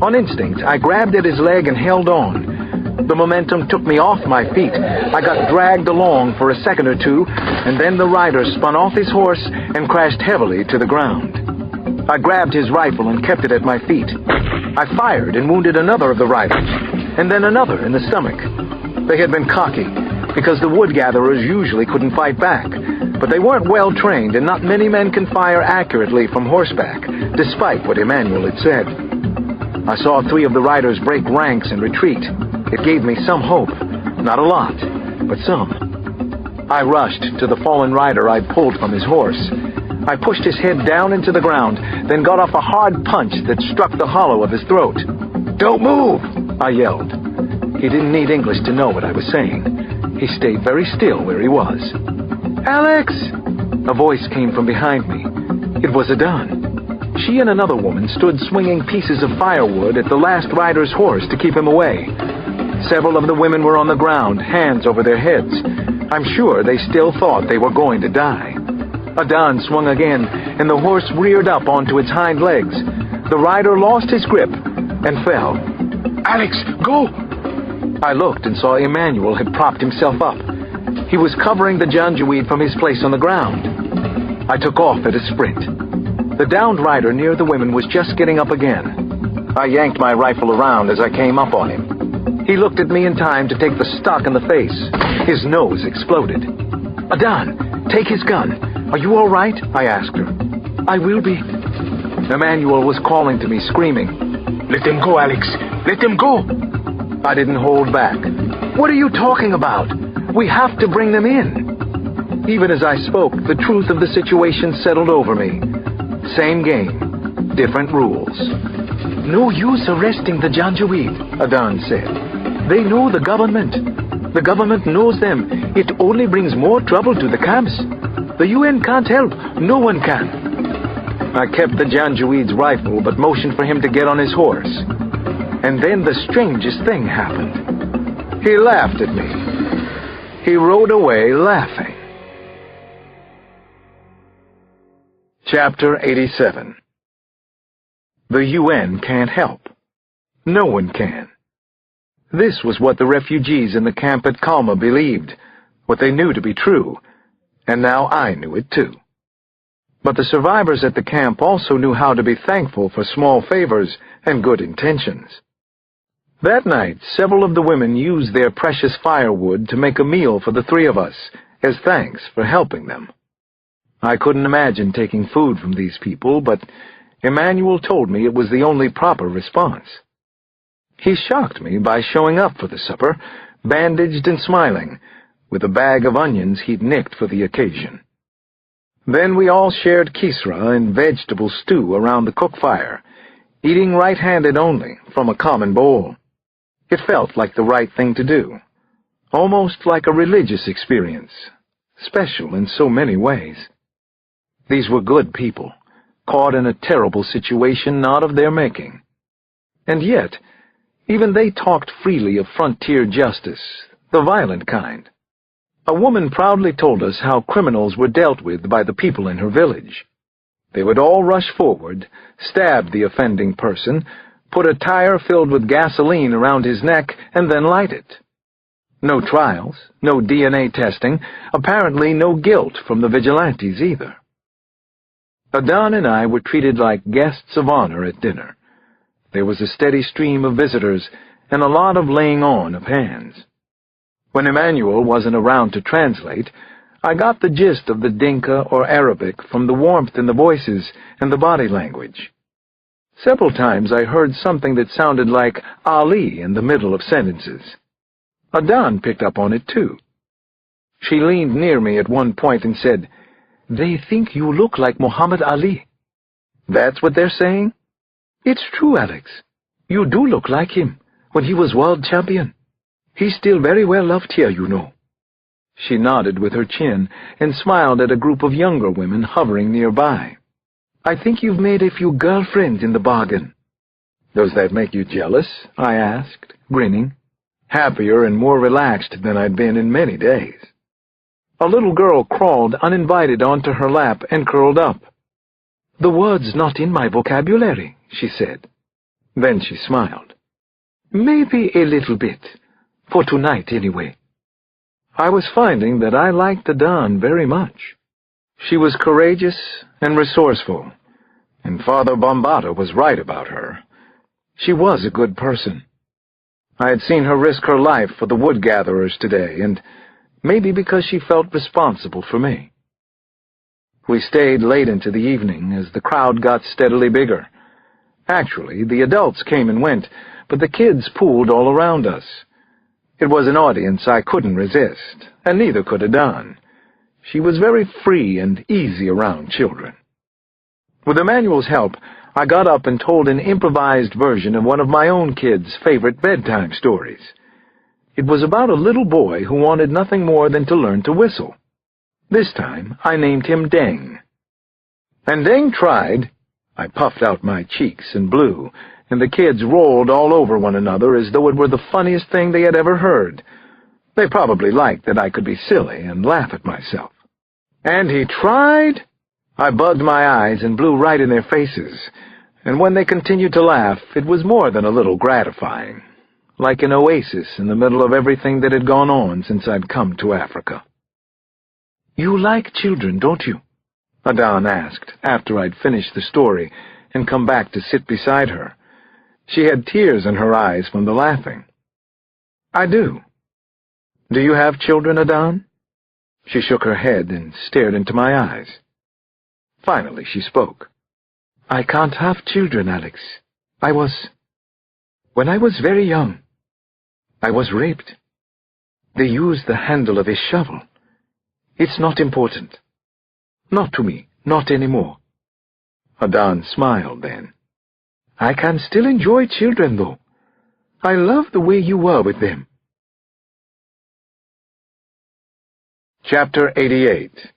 On instinct, I grabbed at his leg and held on. The momentum took me off my feet. I got dragged along for a second or 2, and then the rider spun off his horse and crashed heavily to the ground. I grabbed his rifle and kept it at my feet. I fired and wounded another of the riders, and then another in the stomach. They had been cocky, because the wood-gatherers usually couldn't fight back. But they weren't well-trained, and not many men can fire accurately from horseback, despite what Emmanuel had said. I saw 3 of the riders break ranks and retreat. It gave me some hope. Not a lot, but some. I rushed to the fallen rider I'd pulled from his horse. I pushed his head down into the ground, then got off a hard punch that struck the hollow of his throat. "Don't move!" I yelled. He didn't need English to know what I was saying. He stayed very still where he was. "Alex!" A voice came from behind me. It was Adan. She and another woman stood swinging pieces of firewood at the last rider's horse to keep him away. Several of the women were on the ground, hands over their heads. I'm sure they still thought they were going to die. Adan swung again, and the horse reared up onto its hind legs. The rider lost his grip and fell. Alex, go! I looked and saw Emmanuel had propped himself up. He was covering the Janjaweed from his place on the ground. I took off at a sprint. The downed rider near the women was just getting up again. I yanked my rifle around as I came up on him. He looked at me in time to take the stock in the face. His nose exploded. "Adan, take his gun. Are you all right?" I asked her. "I will be." Emmanuel was calling to me, screaming, Let them go, Alex. Let them go. I didn't hold back. "What are you talking about? We have to bring them in." Even as I spoke, the truth of the situation settled over me. Same game, different rules. "No use arresting the Janjaweed," Adan said. "They know the government. The government knows them. It only brings more trouble to the camps. The UN can't help. No one can." I kept the Janjaweed's rifle, but motioned for him to get on his horse. And then the strangest thing happened. He laughed at me. He rode away laughing. Chapter 87. The UN can't help. No one can. This was what the refugees in the camp at Kalma believed, what they knew to be true, and now I knew it too. But the survivors at the camp also knew how to be thankful for small favors and good intentions. That night, several of the women used their precious firewood to make a meal for the 3 of us, as thanks for helping them. I couldn't imagine taking food from these people, but Emmanuel told me it was the only proper response. He shocked me by showing up for the supper, bandaged and smiling, with a bag of onions he'd nicked for the occasion. Then we all shared kisra and vegetable stew around the cook fire, eating right-handed only from a common bowl. It felt like the right thing to do, almost like a religious experience, special in so many ways. These were good people, caught in a terrible situation not of their making. And yet, even they talked freely of frontier justice, the violent kind. A woman proudly told us how criminals were dealt with by the people in her village. They would all rush forward, stab the offending person, put a tire filled with gasoline around his neck, and then light it. No trials, no DNA testing, apparently no guilt from the vigilantes either. Adan and I were treated like guests of honor at dinner. There was a steady stream of visitors and a lot of laying on of hands. When Emmanuel wasn't around to translate, I got the gist of the Dinka or Arabic from the warmth in the voices and the body language. Several times I heard something that sounded like Ali in the middle of sentences. Adan picked up on it too. She leaned near me at one point and said, "They think you look like Muhammad Ali." "That's what they're saying?" "It's true, Alex. You do look like him when he was world champion. He's still very well loved here, you know." She nodded with her chin and smiled at a group of younger women hovering nearby. "I think you've made a few girlfriends in the bargain." "Does that make you jealous?" I asked, grinning, happier and more relaxed than I'd been in many days. A little girl crawled uninvited onto her lap and curled up. "The word's not in my vocabulary," she said. Then she smiled. "Maybe a little bit. For tonight, anyway." I was finding that I liked Adan very much. She was courageous and resourceful, and Father Bambata was right about her. She was a good person. I had seen her risk her life for the wood-gatherers today, and maybe because she felt responsible for me. We stayed late into the evening as the crowd got steadily bigger. Actually, the adults came and went, but the kids pooled all around us. It was an audience I couldn't resist, and neither could Adan. She was very free and easy around children. With Emmanuel's help, I got up and told an improvised version of one of my own kids' favorite bedtime stories. It was about a little boy who wanted nothing more than to learn to whistle. This time, I named him Deng. And Deng tried. I puffed out my cheeks and blew, and the kids rolled all over one another as though it were the funniest thing they had ever heard. They probably liked that I could be silly and laugh at myself. And he tried. I bugged my eyes and blew right in their faces, and when they continued to laugh, it was more than a little gratifying, like an oasis in the middle of everything that had gone on since I'd come to Africa. "You like children, don't you?" Adan asked after I'd finished the story and come back to sit beside her. She had tears in her eyes from the laughing. "I do." "Do you have children, Adan?" She shook her head and stared into my eyes. Finally she spoke. "I can't have children, Alex. When I was very young, I was raped. They used the handle of a shovel. It's not important. Not to me, not anymore." Adan smiled then. "I can still enjoy children, though. I love the way you were with them." Chapter 88.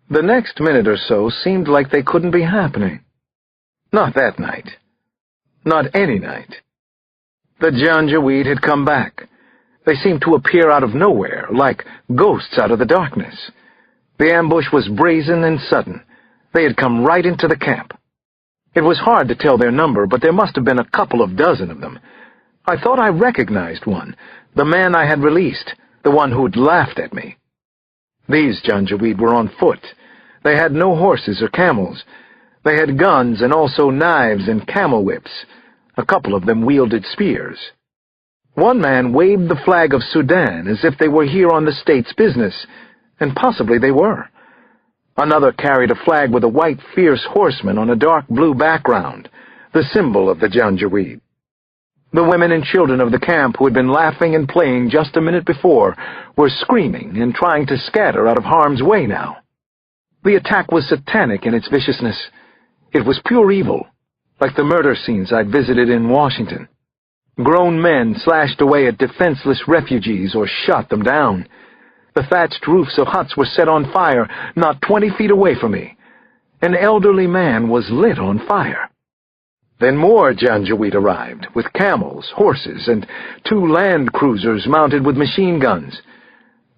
The next minute or so seemed like they couldn't be happening. Not that night. Not any night. The Janjaweed had come back. They seemed to appear out of nowhere, like ghosts out of the darkness. The ambush was brazen and sudden. They had come right into the camp. It was hard to tell their number, but there must have been a couple of dozen of them. I thought I recognized one, the man I had released, the one who'd laughed at me. These Janjaweed were on foot. They had no horses or camels. They had guns and also knives and camel whips. A couple of them wielded spears. One man waved the flag of Sudan as if they were here on the state's business, and possibly they were. Another carried a flag with a white, fierce horseman on a dark blue background, the symbol of the Janjaweed. The women and children of the camp who had been laughing and playing just a minute before were screaming and trying to scatter out of harm's way now. The attack was satanic in its viciousness. It was pure evil, like the murder scenes I'd visited in Washington. Grown men slashed away at defenseless refugees or shot them down. The thatched roofs of huts were set on fire not 20 feet away from me. An elderly man was lit on fire. Then more Janjaweed arrived, with camels, horses, and 2 land cruisers mounted with machine guns.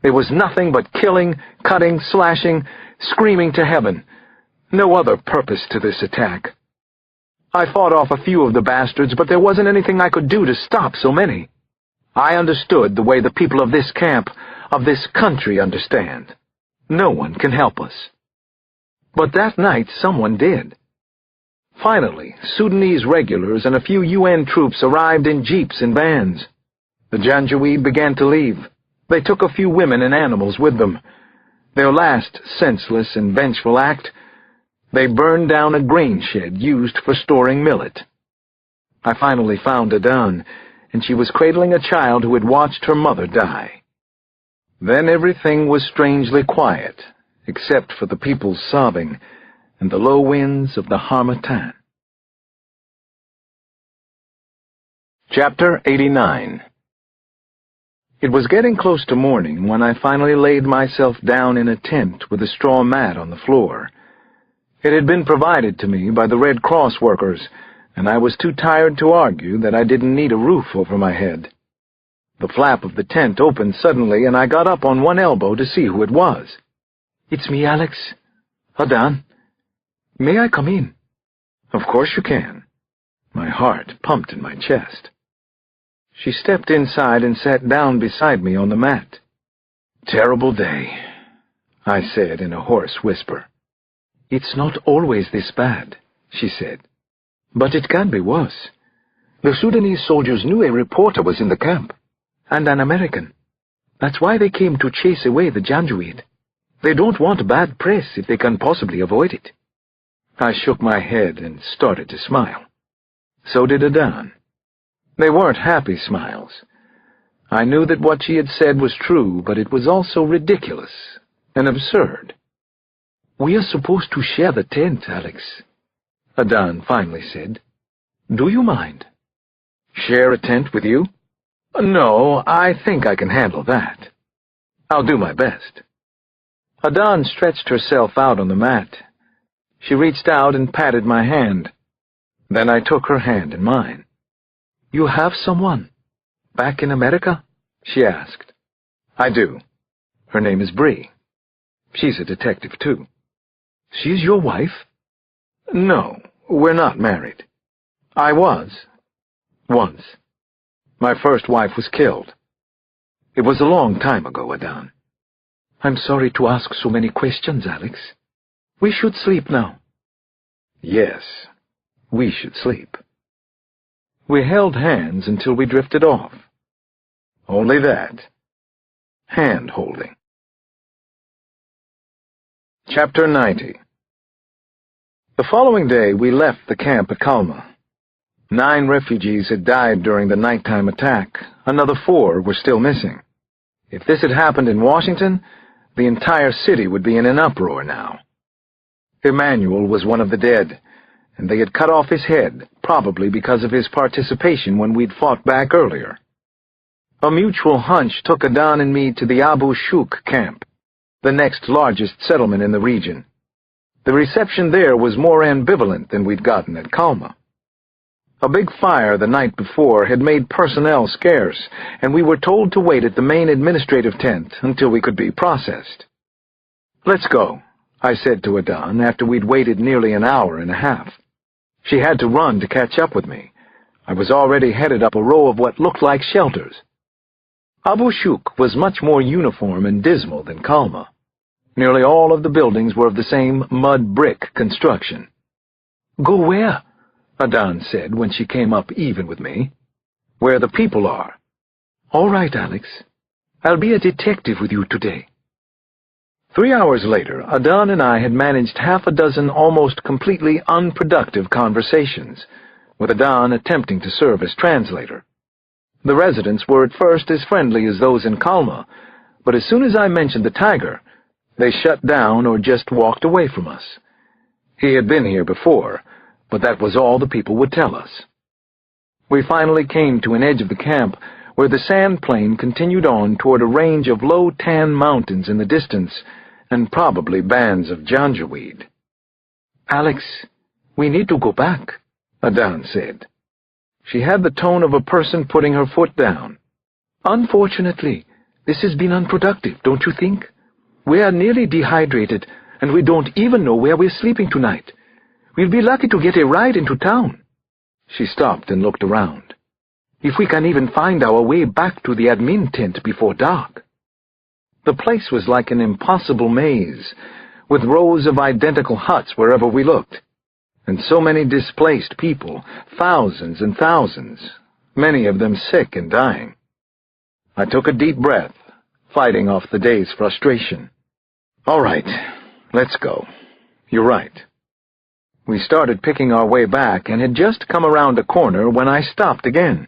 There was nothing but killing, cutting, slashing, screaming to heaven. No other purpose to this attack. I fought off a few of the bastards, but there wasn't anything I could do to stop so many. I understood the way the people of this camp, of this country, understand. No one can help us. But that night someone did. Finally, Sudanese regulars and a few UN troops arrived in jeeps and vans. The Janjaweed began to leave. They took a few women and animals with them. Their last senseless and vengeful act, they burned down a grain shed used for storing millet. I finally found Adan, and she was cradling a child who had watched her mother die. Then everything was strangely quiet, except for the people's sobbing and the low winds of the Harmattan. Chapter 89. It was getting close to morning when I finally laid myself down in a tent with a straw mat on the floor. It had been provided to me by the Red Cross workers, and I was too tired to argue that I didn't need a roof over my head. The flap of the tent opened suddenly, and I got up on one elbow to see who it was. "It's me, Alex. Adan. May I come in?" "Of course you can." My heart pumped in my chest. She stepped inside and sat down beside me on the mat. "Terrible day," I said in a hoarse whisper. "It's not always this bad," she said. "But it can be worse. The Sudanese soldiers knew a reporter was in the camp, and an American. That's why they came to chase away the Janjaweed. They don't want bad press if they can possibly avoid it. I shook my head and started to smile. So did Adan. They weren't happy smiles. I knew that what she had said was true, but it was also ridiculous and absurd. "We are supposed to share the tent, Alex," Adan finally said. "Do you mind?" "Share a tent with you? No, I think I can handle that. I'll do my best." Adan stretched herself out on the mat. She reached out and patted my hand. Then I took her hand in mine. "You have someone back in America?" she asked. "I do. Her name is Bree. She's a detective, too." "She's your wife?" "No, we're not married. I was. Once. My first wife was killed. It was a long time ago, Adan." "I'm sorry to ask so many questions, Alex. We should sleep now." "Yes, we should sleep." We held hands until we drifted off. Only that. Hand-holding. Chapter 90. The following day we left the camp at Kalma. 9 refugees had died during the nighttime attack. Another 4 were still missing. If this had happened in Washington, the entire city would be in an uproar now. Emmanuel was one of the dead, and they had cut off his head, probably because of his participation when we'd fought back earlier. A mutual hunch took Adan and me to the Abu Shuk camp, the next largest settlement in the region. The reception there was more ambivalent than we'd gotten at Kalma. A big fire the night before had made personnel scarce, and we were told to wait at the main administrative tent until we could be processed. "Let's go," I said to Adan after we'd waited nearly an hour and a half. She had to run to catch up with me. I was already headed up a row of what looked like shelters. Abu Shuk was much more uniform and dismal than Kalma. Nearly all of the buildings were of the same mud-brick construction. "Go where?" Adan said when she came up even with me. "Where the people are." "All right, Alex. I'll be a detective with you today." 3 hours later, Adan and I had managed half a dozen almost completely unproductive conversations, with Adan attempting to serve as translator. The residents were at first as friendly as those in Kalma, but as soon as I mentioned the tiger, they shut down or just walked away from us. He had been here before, but that was all the people would tell us. We finally came to an edge of the camp where the sand plain continued on toward a range of low tan mountains in the distance, and probably bands of Janjaweed. "Alex, we need to go back," Adan said. She had the tone of a person putting her foot down. "Unfortunately, this has been unproductive, don't you think? We are nearly dehydrated, and we don't even know where we're sleeping tonight. We'll be lucky to get a ride into town." She stopped and looked around. "If we can even find our way back to the admin tent before dark." The place was like an impossible maze, with rows of identical huts wherever we looked, and so many displaced people, thousands and thousands, many of them sick and dying. I took a deep breath, fighting off the day's frustration. "All right, let's go. You're right." We started picking our way back and had just come around a corner when I stopped again.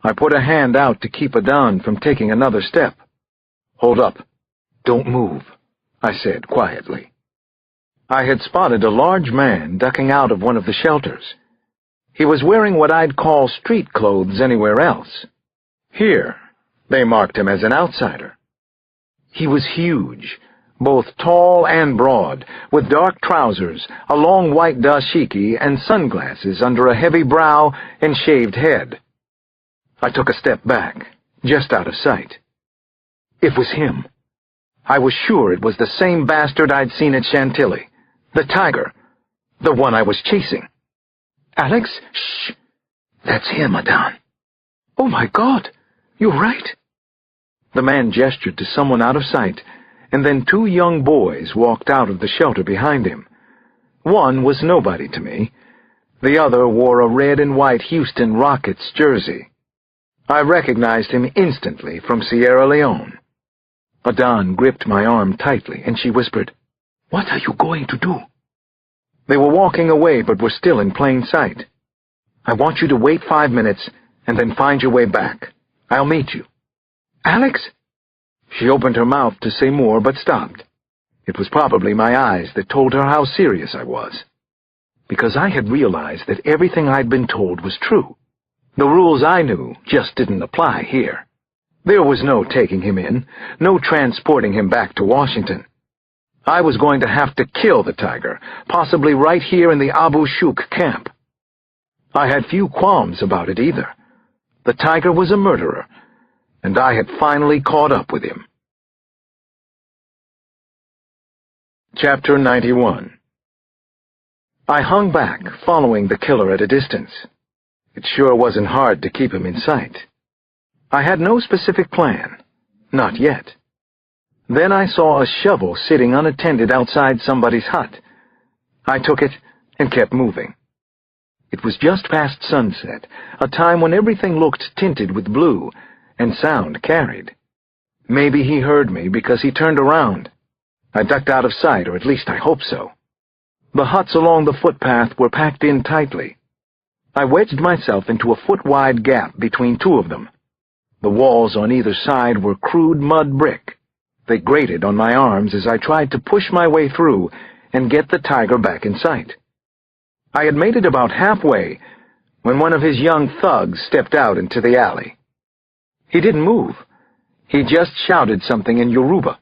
I put a hand out to keep Adan from taking another step. "Hold up. Don't move," I said quietly. I had spotted a large man ducking out of one of the shelters. He was wearing what I'd call street clothes anywhere else. Here, they marked him as an outsider. He was huge, both tall and broad, with dark trousers, a long white dashiki, and sunglasses under a heavy brow and shaved head. I took a step back, just out of sight. It was him. I was sure it was the same bastard I'd seen at Chantilly. The tiger. The one I was chasing. "Alex, shh! That's him, Adan." "Oh my God! You're right." The man gestured to someone out of sight, and then 2 young boys walked out of the shelter behind him. One was nobody to me. The other wore a red and white Houston Rockets jersey. I recognized him instantly from Sierra Leone. Adan gripped my arm tightly, and she whispered, "What are you going to do?" They were walking away, but were still in plain sight. "I want you to wait 5 minutes, and then find your way back. I'll meet you." "Alex?" She opened her mouth to say more, but stopped. It was probably my eyes that told her how serious I was. Because I had realized that everything I'd been told was true. The rules I knew just didn't apply here. There was no taking him in, no transporting him back to Washington. I was going to have to kill the tiger, possibly right here in the Abu Shuk camp. I had few qualms about it either. The tiger was a murderer, and I had finally caught up with him. Chapter 91. I hung back, following the killer at a distance. It sure wasn't hard to keep him in sight. I had no specific plan. Not yet. Then I saw a shovel sitting unattended outside somebody's hut. I took it and kept moving. It was just past sunset, a time when everything looked tinted with blue, and sound carried. Maybe he heard me because he turned around. I ducked out of sight, or at least I hope so. The huts along the footpath were packed in tightly. I wedged myself into a foot-wide gap between two of them. The walls on either side were crude mud brick. They grated on my arms as I tried to push my way through and get the tiger back in sight. I had made it about halfway when one of his young thugs stepped out into the alley. He didn't move. He just shouted something in Yoruba.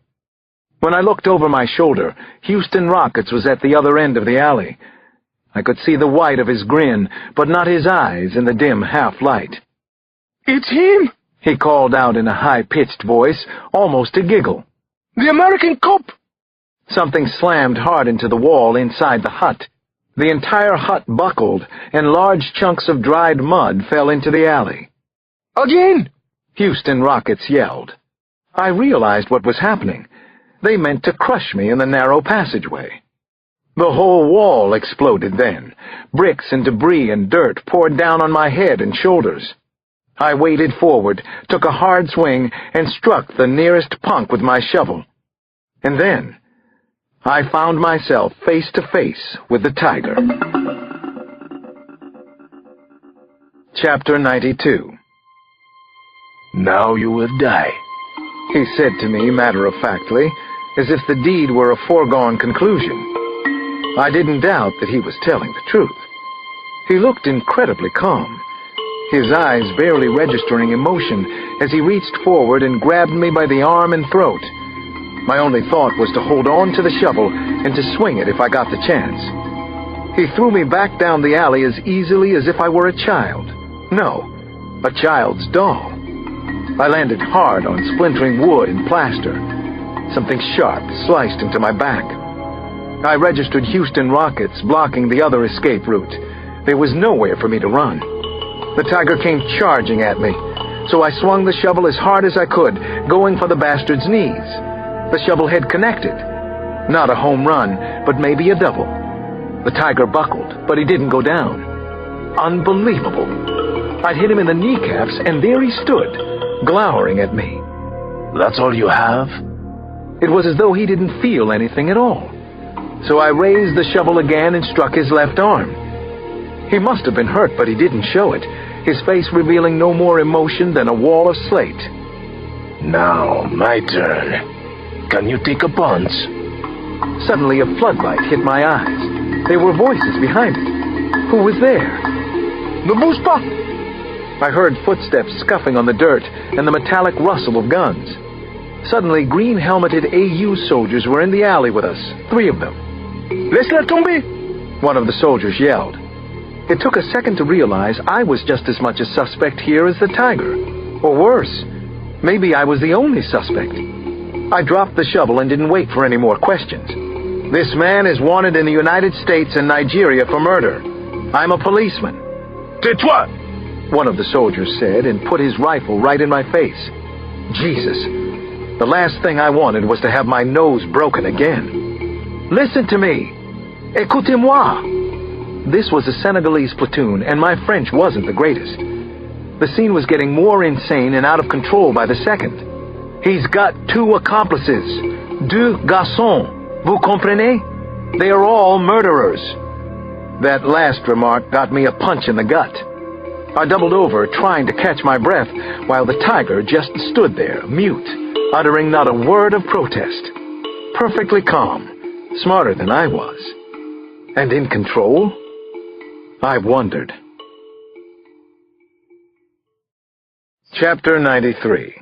When I looked over my shoulder, Houston Rockets was at the other end of the alley. I could see the white of his grin, but not his eyes in the dim half-light. "It's him!" he called out in a high-pitched voice, almost a giggle. "The American cop!" Something slammed hard into the wall inside the hut. The entire hut buckled, and large chunks of dried mud fell into the alley. "Again!" Houston Rockets yelled. I realized what was happening. They meant to crush me in the narrow passageway. The whole wall exploded then. Bricks and debris and dirt poured down on my head and shoulders. I waded forward, took a hard swing, and struck the nearest punk with my shovel. And then I found myself face to face with the tiger. Chapter 92. "Now you will die," he said to me matter-of-factly, as if the deed were a foregone conclusion. I didn't doubt that he was telling the truth. He looked incredibly calm, his eyes barely registering emotion as he reached forward and grabbed me by the arm and throat. My only thought was to hold on to the shovel and to swing it if I got the chance. He threw me back down the alley as easily as if I were a child. No, a child's doll. I landed hard on splintering wood and plaster. Something sharp sliced into my back. I registered Houston Rockets blocking the other escape route. There was nowhere for me to run. The tiger came charging at me, so I swung the shovel as hard as I could, going for the bastard's knees. The shovel head connected. Not a home run, but maybe a double. The tiger buckled, but he didn't go down. Unbelievable. I'd hit him in the kneecaps, and there he stood, glowering at me. "That's all you have?" It was as though he didn't feel anything at all. So I raised the shovel again and struck his left arm. He must have been hurt, but he didn't show it, his face revealing no more emotion than a wall of slate. "Now, my turn. Can you take a punch?" Suddenly a floodlight hit my eyes. There were voices behind it. Who was there? "The Buspa!" I heard footsteps scuffing on the dirt and the metallic rustle of guns. Suddenly, green-helmeted AU soldiers were in the alley with us, 3 of them. "Laisse-la tomber!" one of the soldiers yelled. It took a second to realize I was just as much a suspect here as the tiger. Or worse, maybe I was the only suspect. I dropped the shovel and didn't wait for any more questions. "This man is wanted in the United States and Nigeria for murder. I'm a policeman." "Tais-toi!" one of the soldiers said, and put his rifle right in my face. Jesus. The last thing I wanted was to have my nose broken again. "Listen to me. Écoutez-moi." This was a Senegalese platoon, and my French wasn't the greatest. The scene was getting more insane and out of control by the second. He's got 2 accomplices. 2 garçons. Vous comprenez? They are all murderers. That last remark got me a punch in the gut. I doubled over, trying to catch my breath, while the tiger just stood there, mute, uttering not a word of protest. Perfectly calm, smarter than I was. And in control? I wondered. Chapter 93.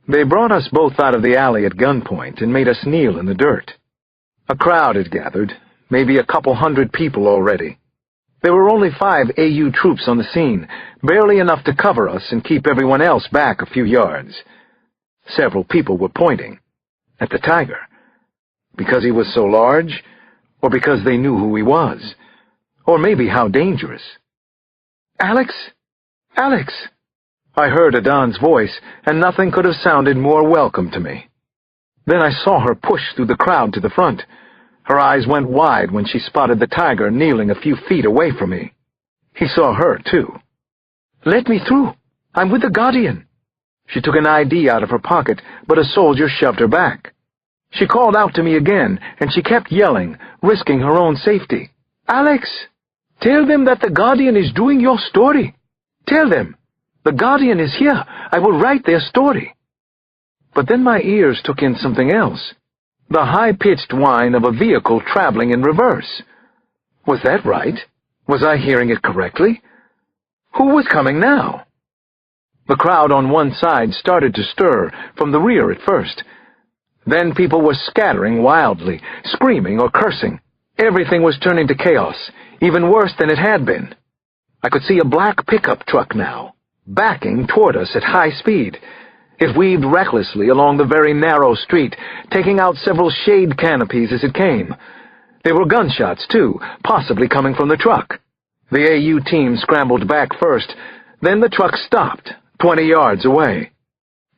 They brought us both out of the alley at gunpoint and made us kneel in the dirt. A crowd had gathered, maybe a couple hundred people already. There were only 5 AU troops on the scene, barely enough to cover us and keep everyone else back a few yards. Several people were pointing at the tiger, because he was so large, or because they knew who he was, or maybe how dangerous. "Alex? Alex!" I heard Adan's voice, and nothing could have sounded more welcome to me. Then I saw her push through the crowd to the front. Her eyes went wide when she spotted the tiger kneeling a few feet away from me. He saw her, too. "Let me through. I'm with the Guardian." She took an ID out of her pocket, but a soldier shoved her back. She called out to me again, and she kept yelling, risking her own safety. "Alex, tell them that the Guardian is doing your story. Tell them. The Guardian is here. I will write their story." But then my ears took in something else. The high-pitched whine of a vehicle traveling in reverse. Was that right? Was I hearing it correctly? Who was coming now? The crowd on one side started to stir, from the rear at first. Then people were scattering wildly, screaming or cursing. Everything was turning to chaos, even worse than it had been. I could see a black pickup truck now, backing toward us at high speed. It weaved recklessly along the very narrow street, taking out several shade canopies as it came. There were gunshots, too, possibly coming from the truck. The AU team scrambled back first, then the truck stopped, 20 yards away.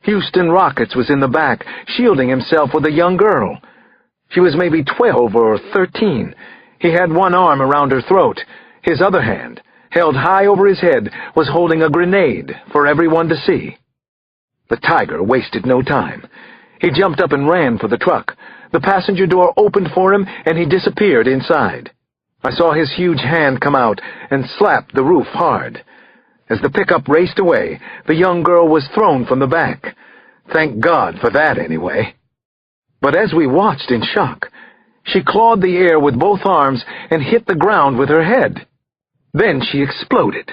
Houston Rockets was in the back, shielding himself with a young girl. She was maybe 12 or 13. He had one arm around her throat. His other hand, held high over his head, was holding a grenade for everyone to see. The tiger wasted no time. He jumped up and ran for the truck. The passenger door opened for him, and he disappeared inside. I saw his huge hand come out and slap the roof hard. As the pickup raced away, the young girl was thrown from the back. Thank God for that, anyway. But as we watched in shock, she clawed the air with both arms and hit the ground with her head. Then she exploded.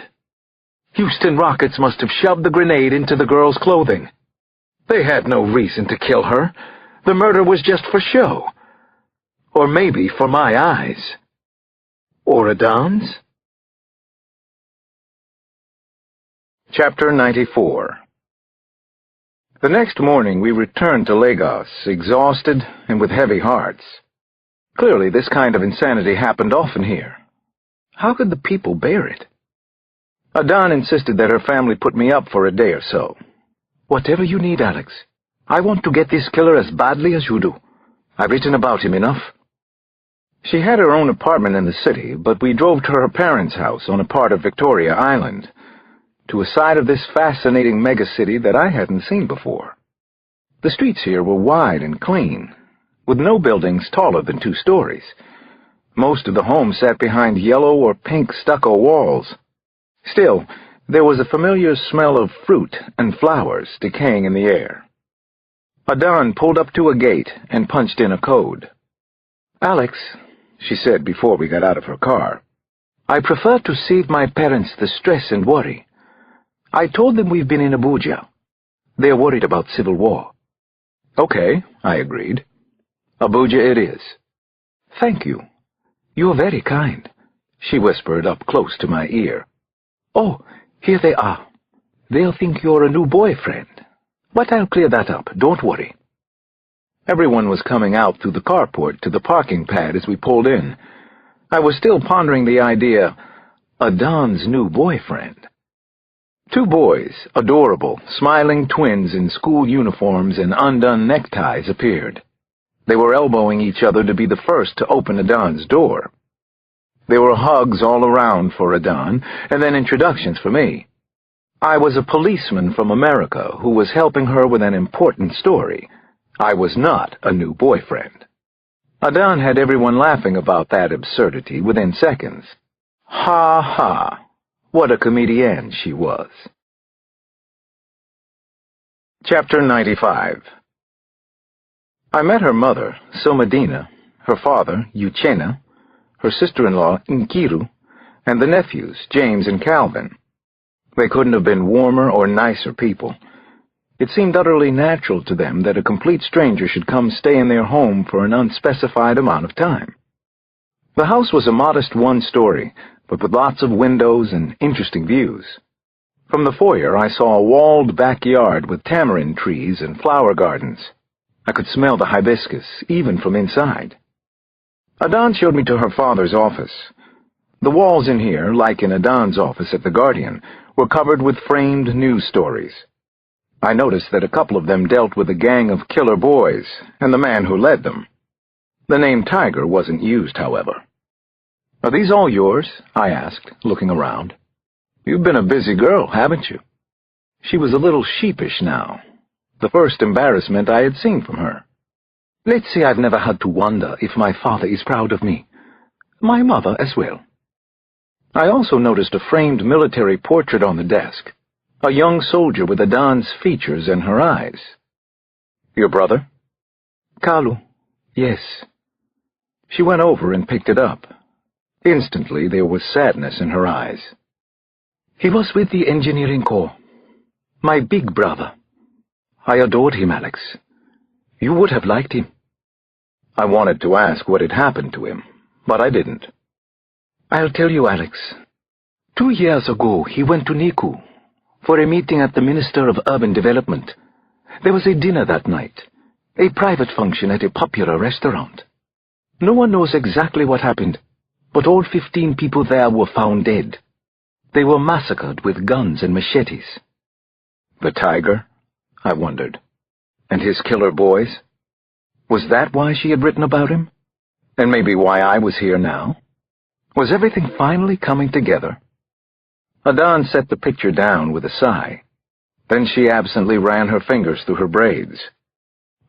Houston Rockets must have shoved the grenade into the girl's clothing. They had no reason to kill her. The murder was just for show. Or maybe for my eyes. Or Adan's? Chapter 94. The next morning we returned to Lagos, exhausted and with heavy hearts. Clearly this kind of insanity happened often here. How could the people bear it? Adan insisted that her family put me up for a day or so. "Whatever you need, Alex. I want to get this killer as badly as you do. I've written about him enough." She had her own apartment in the city, but we drove to her parents' house on a part of Victoria Island, to a side of this fascinating megacity that I hadn't seen before. The streets here were wide and clean, with no buildings taller than 2 stories. Most of the homes sat behind yellow or pink stucco walls. Still, there was a familiar smell of fruit and flowers decaying in the air. Adan pulled up to a gate and punched in a code. "Alex," she said before we got out of her car, "I prefer to save my parents the stress and worry. I told them we've been in Abuja. They're worried about civil war." "Okay," I agreed. "Abuja it is." "Thank you. You're very kind," she whispered up close to my ear. "Oh, here they are. They'll think you're a new boyfriend. But I'll clear that up, don't worry." Everyone was coming out through the carport to the parking pad as we pulled in. I was still pondering the idea, Adan's new boyfriend. 2 boys, adorable, smiling twins in school uniforms and undone neckties appeared. They were elbowing each other to be the first to open Adan's door. There were hugs all around for Adan, and then introductions for me. I was a policeman from America who was helping her with an important story. I was not a new boyfriend. Adan had everyone laughing about that absurdity within seconds. Ha ha! What a comedienne she was. Chapter 95. I met her mother, Somadina, her father, Uchenna, her sister-in-law, Nkiru, and the nephews, James and Calvin. They couldn't have been warmer or nicer people. It seemed utterly natural to them that a complete stranger should come stay in their home for an unspecified amount of time. The house was a modest one-story, but with lots of windows and interesting views. From the foyer I saw a walled backyard with tamarind trees and flower gardens. I could smell the hibiscus, even from inside. Adan showed me to her father's office. The walls in here, like in Adan's office at The Guardian, were covered with framed news stories. I noticed that a couple of them dealt with a gang of killer boys, and the man who led them. The name Tiger wasn't used, however. "Are these all yours?" I asked, looking around. "You've been a busy girl, haven't you?" She was a little sheepish now, the first embarrassment I had seen from her. "Let's say I've never had to wonder if my father is proud of me. My mother as well." I also noticed a framed military portrait on the desk, a young soldier with Adan's features and her eyes. "Your brother?" "Kalu, yes." She went over and picked it up. Instantly there was sadness in her eyes. "He was with the engineering corps. My big brother. I adored him, Alex. You would have liked him." I wanted to ask what had happened to him, but I didn't. "I'll tell you, Alex. 2 years ago he went to Niku for a meeting at the Minister of Urban Development. There was a dinner that night, a private function at a popular restaurant. No one knows exactly what happened, but all 15 people there were found dead. They were massacred with guns and machetes." The Tiger? I wondered. And his killer boys? Was that why she had written about him? And maybe why I was here now? Was everything finally coming together? Adan set the picture down with a sigh. Then she absently ran her fingers through her braids.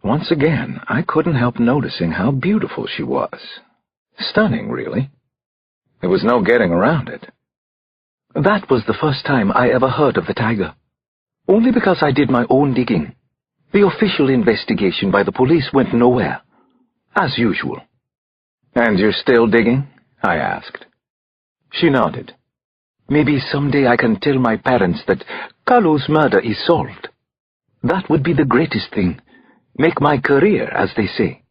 Once again, I couldn't help noticing how beautiful she was. Stunning, really. There was no getting around it. "That was the first time I ever heard of the Tiger. Only because I did my own digging. The official investigation by the police went nowhere. As usual." "And you're still digging?" I asked. She nodded. "Maybe someday I can tell my parents that Kalu's murder is solved. That would be the greatest thing. Make my career, as they say.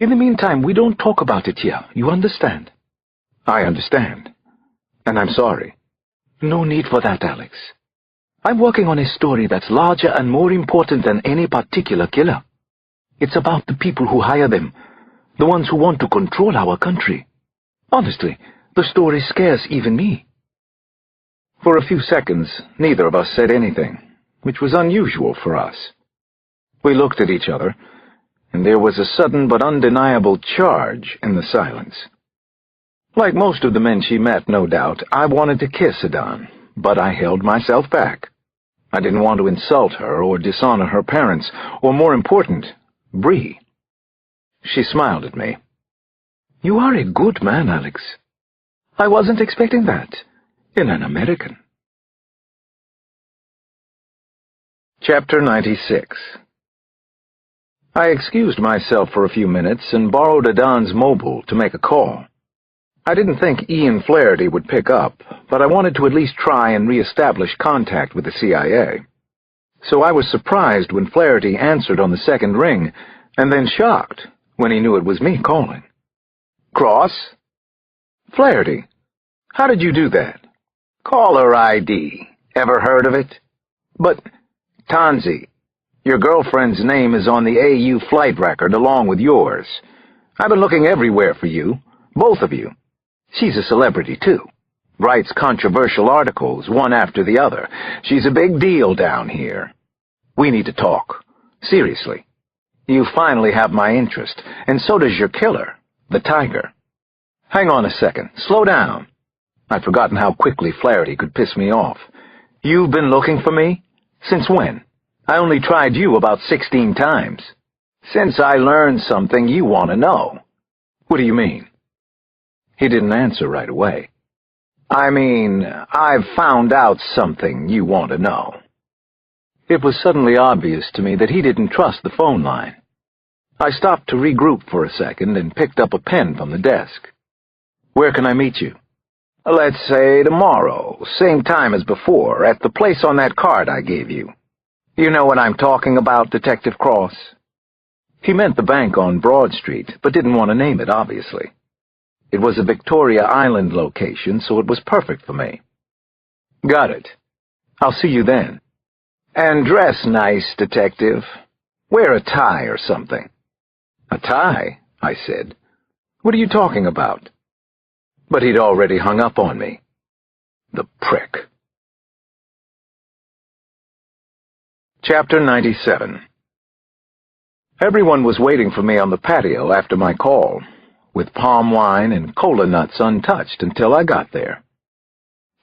In the meantime, we don't talk about it here, you understand?" "I understand. And I'm sorry." "No need for that, Alex. I'm working on a story that's larger and more important than any particular killer. It's about the people who hire them, the ones who want to control our country. Honestly, the story scares even me." For a few seconds, neither of us said anything, which was unusual for us. We looked at each other, and there was a sudden but undeniable charge in the silence. Like most of the men she met, no doubt, I wanted to kiss Adan, but I held myself back. I didn't want to insult her or dishonor her parents, or more important, Bree. She smiled at me. "You are a good man, Alex. I wasn't expecting that in an American." Chapter 96. I excused myself for a few minutes and borrowed Adan's mobile to make a call. I didn't think Ian Flaherty would pick up, but I wanted to at least try and re-establish contact with the CIA. So I was surprised when Flaherty answered on the second ring, and then shocked when he knew it was me calling. "Cross?" "Flaherty, how did you do that?" "Caller ID. Ever heard of it?" "But, Tanzi, your girlfriend's name is on the AU flight record along with yours. I've been looking everywhere for you, both of you. She's a celebrity, too. Writes controversial articles, one after the other. She's a big deal down here. We need to talk. Seriously. You finally have my interest, and so does your killer, the Tiger. Hang on a second. Slow down." I'd forgotten how quickly Flaherty could piss me off. You've been looking for me? Since when? I only tried you about 16 times. Since I learned something you want to know. What do you mean? He didn't answer right away. I mean, I've found out something you want to know. It was suddenly obvious to me that he didn't trust the phone line. I stopped to regroup for a second and picked up a pen from the desk. Where can I meet you? Let's say tomorrow, same time as before, at the place on that card I gave you. You know what I'm talking about, Detective Cross? He meant the bank on Broad Street, but didn't want to name it, obviously. It was a Victoria Island location, so it was perfect for me. Got it. I'll see you then. And dress nice, Detective. Wear a tie or something. A tie? I said. What are you talking about? But he'd already hung up on me. The prick. Chapter 97. Everyone was waiting for me on the patio after my call, with palm wine and cola nuts untouched until I got there.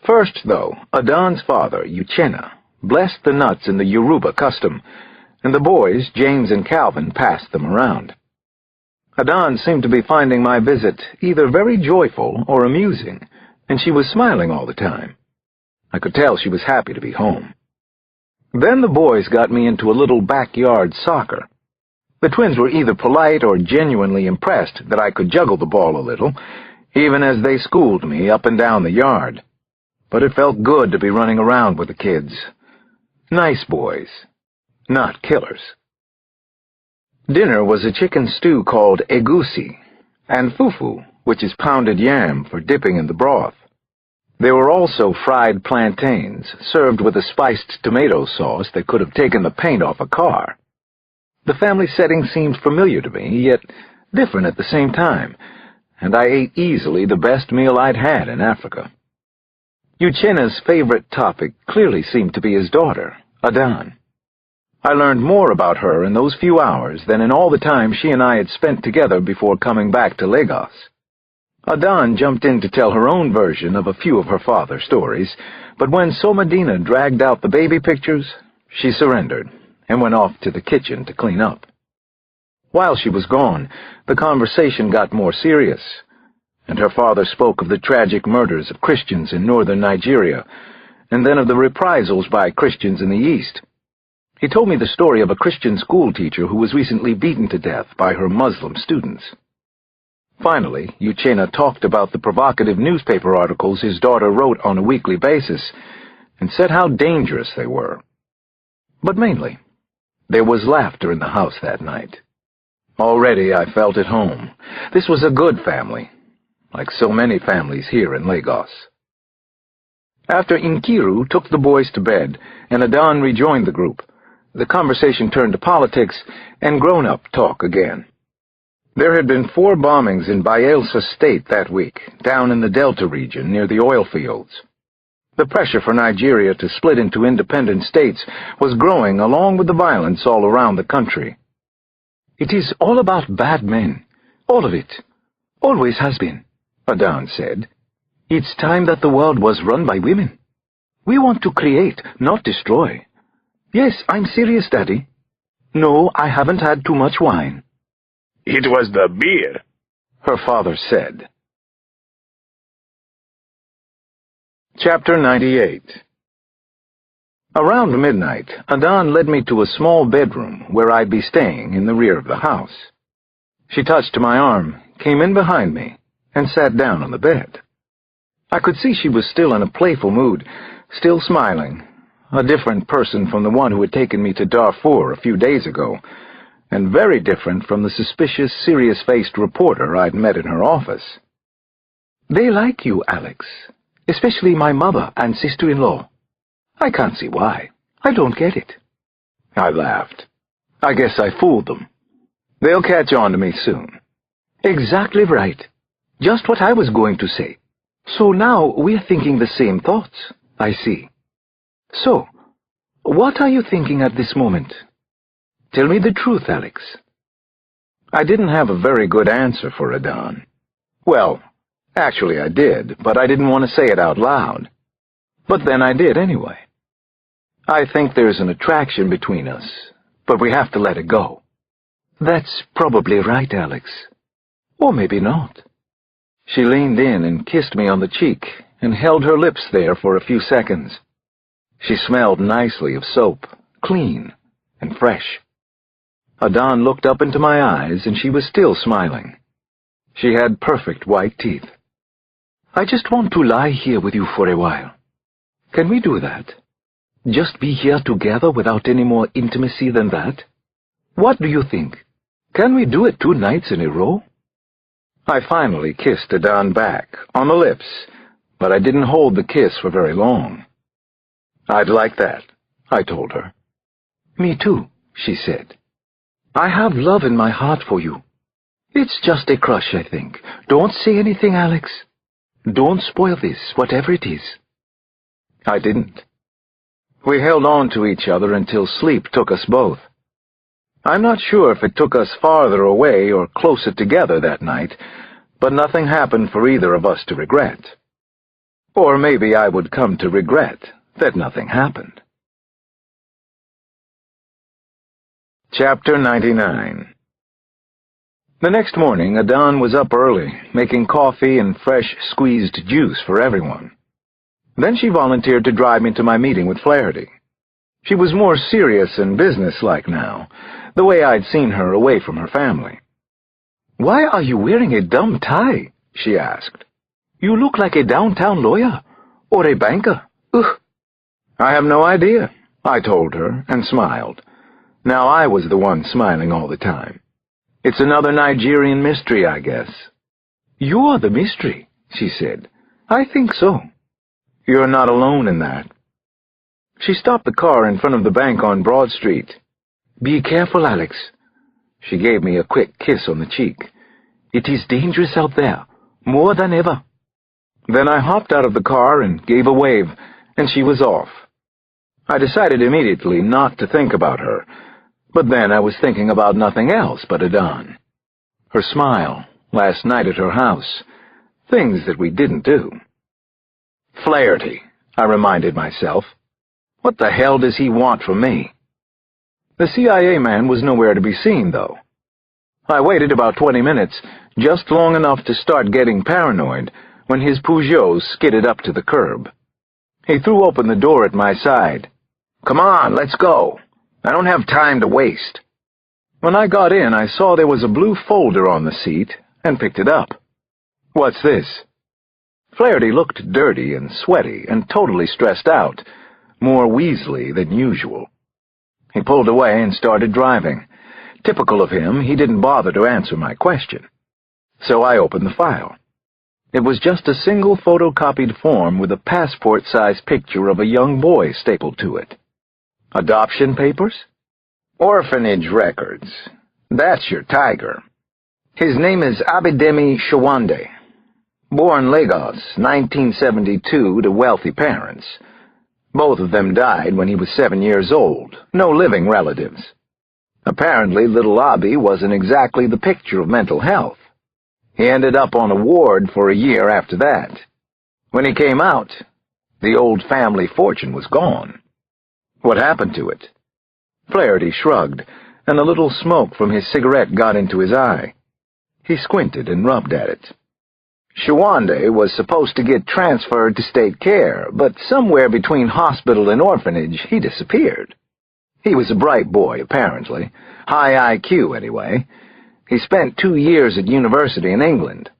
First, though, Adon's father, Uchenna, blessed the nuts in the Yoruba custom, and the boys, James and Calvin, passed them around. Adon seemed to be finding my visit either very joyful or amusing, and she was smiling all the time. I could tell she was happy to be home. Then the boys got me into a little backyard soccer. The twins were either polite or genuinely impressed that I could juggle the ball a little, even as they schooled me up and down the yard. But it felt good to be running around with the kids. Nice boys, not killers. Dinner was a chicken stew called egusi, and fufu, which is pounded yam for dipping in the broth. There were also fried plantains, served with a spiced tomato sauce that could have taken the paint off a car. The family setting seemed familiar to me, yet different at the same time, and I ate easily the best meal I'd had in Africa. Uchenna's favorite topic clearly seemed to be his daughter, Adon. I learned more about her in those few hours than in all the time she and I had spent together before coming back to Lagos. Adon jumped in to tell her own version of a few of her father's stories, but when Somadina dragged out the baby pictures, she surrendered and went off to the kitchen to clean up. While she was gone, the conversation got more serious, and her father spoke of the tragic murders of Christians in northern Nigeria, and then of the reprisals by Christians in the east. He told me the story of a Christian schoolteacher who was recently beaten to death by her Muslim students. Finally, Uchenna talked about the provocative newspaper articles his daughter wrote on a weekly basis, and said how dangerous they were. But mainly, there was laughter in the house that night. Already I felt at home. This was a good family, like so many families here in Lagos. After Nkiru took the boys to bed, and Adon rejoined the group, the conversation turned to politics and grown-up talk again. There had been 4 bombings in Bayelsa State that week, down in the Delta region near the oil fields. The pressure for Nigeria to split into independent states was growing along with the violence all around the country. It is all about bad men, all of it. Always has been, Adon said. It's time that the world was run by women. We want to create, not destroy. Yes, I'm serious, Daddy. No, I haven't had too much wine. It was the beer, her father said. Chapter 98. Around midnight, Adon led me to a small bedroom where I'd be staying in the rear of the house. She touched my arm, came in behind me, and sat down on the bed. I could see she was still in a playful mood, still smiling, a different person from the one who had taken me to Darfur a few days ago, and very different from the suspicious, serious-faced reporter I'd met in her office. They like you, Alex, especially my mother and sister-in-law. I can't see why. I don't get it. I laughed. I guess I fooled them. They'll catch on to me soon. Exactly right. Just what I was going to say. So now we're thinking the same thoughts, I see. So, what are you thinking at this moment? Tell me the truth, Alex. I didn't have a very good answer for Adon. Well, actually I did, but I didn't want to say it out loud. But then I did anyway. I think there's an attraction between us, but we have to let it go." "That's probably right, Alex. Or maybe not." She leaned in and kissed me on the cheek and held her lips there for a few seconds. She smelled nicely of soap, clean and fresh. Adan looked up into my eyes, and she was still smiling. She had perfect white teeth. "I just want to lie here with you for a while. Can we do that? Just be here together without any more intimacy than that? What do you think? Can we do it 2 nights in a row?" I finally kissed Adan back, on the lips, but I didn't hold the kiss for very long. "I'd like that," I told her. "Me too," she said. "I have love in my heart for you. It's just a crush, I think. Don't say anything, Alex. Don't spoil this, whatever it is." I didn't. We held on to each other until sleep took us both. I'm not sure if it took us farther away or closer together that night, but nothing happened for either of us to regret. Or maybe I would come to regret that nothing happened. Chapter 99. The next morning, Adan was up early, making coffee and fresh squeezed juice for everyone. Then she volunteered to drive me to my meeting with Flaherty. She was more serious and businesslike now, the way I'd seen her away from her family. "Why are you wearing a dumb tie?" she asked. "You look like a downtown lawyer, or a banker. Ugh." "I have no idea," I told her, and smiled. Now I was the one smiling all the time. "It's another Nigerian mystery, I guess." "You're the mystery," she said. "I think so." "You're not alone in that." She stopped the car in front of the bank on Broad Street. "Be careful, Alex." She gave me a quick kiss on the cheek. "It is dangerous out there, more than ever." Then I hopped out of the car and gave a wave, and she was off. I decided immediately not to think about her, but then I was thinking about nothing else but Adan. Her smile, last night at her house, things that we didn't do. Flaherty, I reminded myself. What the hell does he want from me? The CIA man was nowhere to be seen, though. I waited about 20 minutes, just long enough to start getting paranoid, when his Peugeot skidded up to the curb. He threw open the door at my side. "Come on, let's go. I don't have time to waste." When I got in, I saw there was a blue folder on the seat, and picked it up. "What's this?" Flaherty looked dirty and sweaty and totally stressed out, more Weasley than usual. He pulled away and started driving. Typical of him, he didn't bother to answer my question. So I opened the file. It was just a single photocopied form with a passport-sized picture of a young boy stapled to it. Adoption papers? Orphanage records. That's your tiger. His name is Abidemi Shawande. Born Lagos, 1972, to wealthy parents. Both of them died when he was 7 years old, no living relatives. Apparently, little Abi wasn't exactly the picture of mental health. He ended up on a ward for a year after that. When he came out, the old family fortune was gone. What happened to it? Flaherty shrugged, and a little smoke from his cigarette got into his eye. He squinted and rubbed at it. Shawande was supposed to get transferred to state care, but somewhere between hospital and orphanage, he disappeared. He was a bright boy, apparently. High IQ, anyway. He spent 2 years at university in England.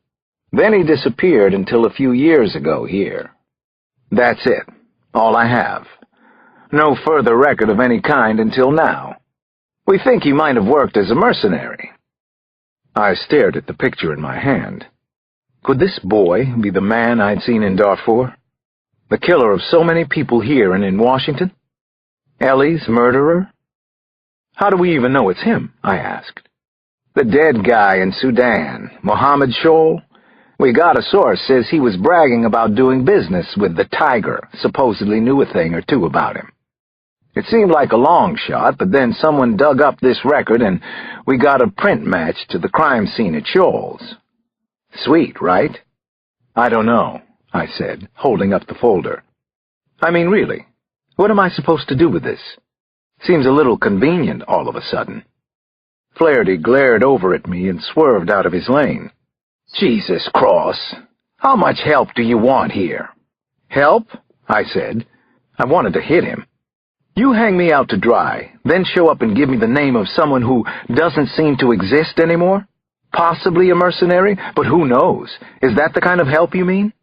Then he disappeared until a few years ago here. That's it. All I have. No further record of any kind until now. We think he might have worked as a mercenary. I stared at the picture in my hand. Could this boy be the man I'd seen in Darfur? The killer of so many people here and in Washington? Ellie's murderer? How do we even know it's him? I asked. The dead guy in Sudan, Mohammed Shoal? We got a source says he was bragging about doing business with the Tiger, supposedly knew a thing or two about him. It seemed like a long shot, but then someone dug up this record and we got a print match to the crime scene at Shoal's. Sweet, right? I don't know, I said, holding up the folder. I mean, really, What am I supposed to do with this? Seems a little convenient all of a sudden. Flaherty glared over at me and swerved out of his lane. Jesus Cross, how much help do you want here? Help? I said. I wanted to hit him. You hang me out to dry, then show up and give me the name of someone who doesn't seem to exist anymore? Possibly a mercenary, but who knows? Is that the kind of help you mean?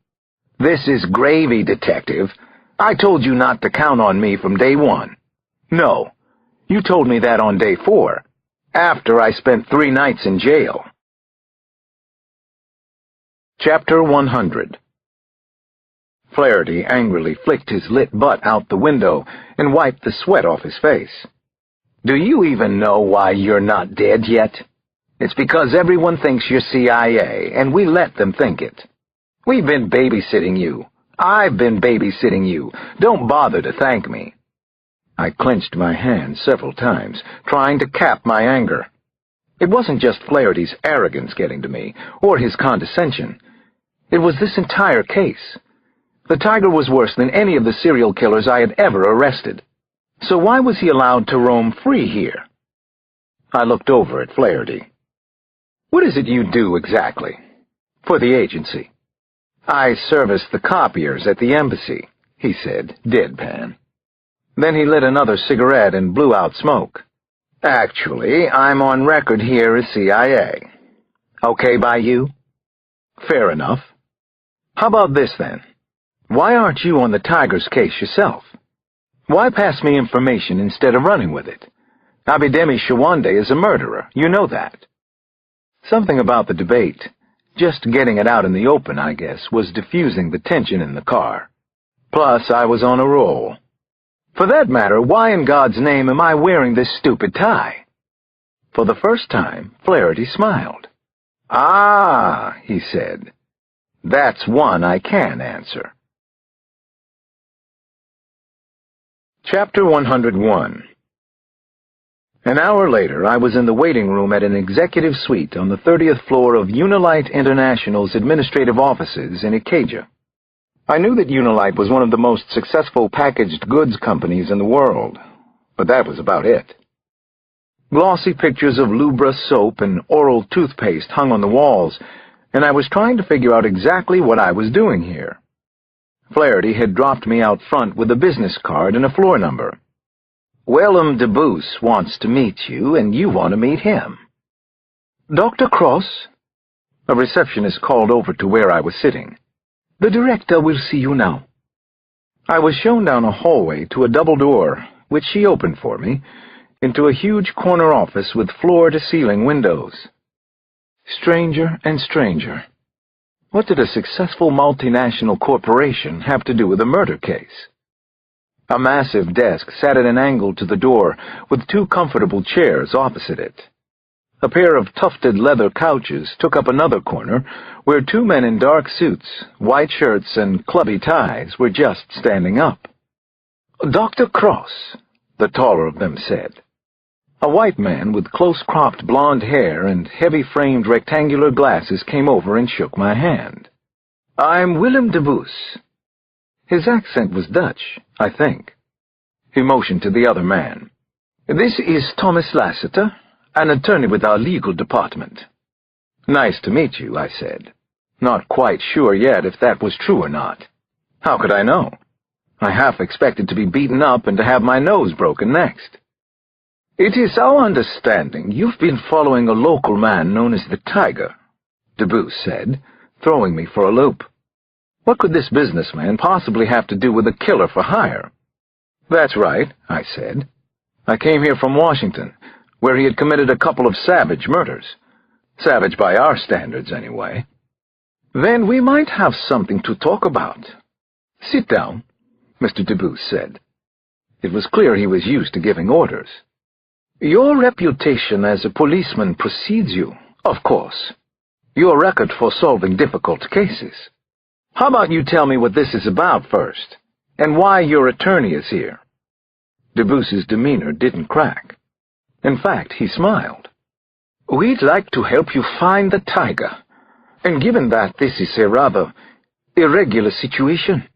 This is gravy, Detective. I told you not to count on me from day one. No, you told me that on day 4, after I spent 3 nights in jail. Chapter 100. Flaherty angrily flicked his lit butt out the window and wiped the sweat off his face. Do you even know why you're not dead yet? It's because everyone thinks you're CIA, and we let them think it. We've been babysitting you. I've been babysitting you. Don't bother to thank me. I clenched my hands several times, trying to cap my anger. It wasn't just Flaherty's arrogance getting to me, or his condescension. It was this entire case. The tiger was worse than any of the serial killers I had ever arrested. So why was he allowed to roam free here? I looked over at Flaherty. What is it you do exactly? For the agency. I service the copiers at the embassy, he said, deadpan. Then he lit another cigarette and blew out smoke. Actually, I'm on record here as CIA. Okay by you? Fair enough. How about this, then? Why aren't you on the Tiger's case yourself? Why pass me information instead of running with it? Abidemi Shawande is a murderer, you know that. Something about the debate, just getting it out in the open, I guess, was diffusing the tension in the car. Plus, I was on a roll. For that matter, why in God's name am I wearing this stupid tie? For the first time, Flaherty smiled. Ah, he said. That's one I can answer. Chapter 101. An hour later, I was in the waiting room at an executive suite on the 30th floor of Unilite International's administrative offices in Ikeja. I knew that Unilite was one of the most successful packaged goods companies in the world, but that was about it. Glossy pictures of Lubra soap and oral toothpaste hung on the walls, and I was trying to figure out exactly what I was doing here. Flaherty had dropped me out front with a business card and a floor number. Willem de Boos wants to meet you, and you want to meet him. Dr. Cross? A receptionist called over to where I was sitting. The director will see you now. I was shown down a hallway to a double door, which she opened for me, into a huge corner office with floor-to-ceiling windows. Stranger and stranger. What did a successful multinational corporation have to do with a murder case? A massive desk sat at an angle to the door, with 2 comfortable chairs opposite it. A pair of tufted leather couches took up another corner, where 2 men in dark suits, white shirts, and clubby ties were just standing up. Dr. Cross, the taller of them said. A white man with close-cropped blonde hair and heavy-framed rectangular glasses came over and shook my hand. I'm Willem de Boos. His accent was Dutch, I think. He motioned to the other man. This is Thomas Lassiter, an attorney with our legal department. Nice to meet you, I said. Not quite sure yet if that was true or not. How could I know? I half expected to be beaten up and to have my nose broken next. It is our understanding you've been following a local man known as the Tiger, de Boos said, throwing me for a loop. What could this businessman possibly have to do with a killer for hire? That's right, I said. I came here from Washington, where he had committed a couple of savage murders. Savage by our standards, anyway. Then we might have something to talk about. Sit down, Mr. de Boos said. It was clear he was used to giving orders. Your reputation as a policeman precedes you, of course. Your record for solving difficult cases. How about you tell me what this is about first, and why your attorney is here? De Boos's demeanor didn't crack. In fact, he smiled. We'd like to help you find the Tiger, and given that this is a rather irregular situation,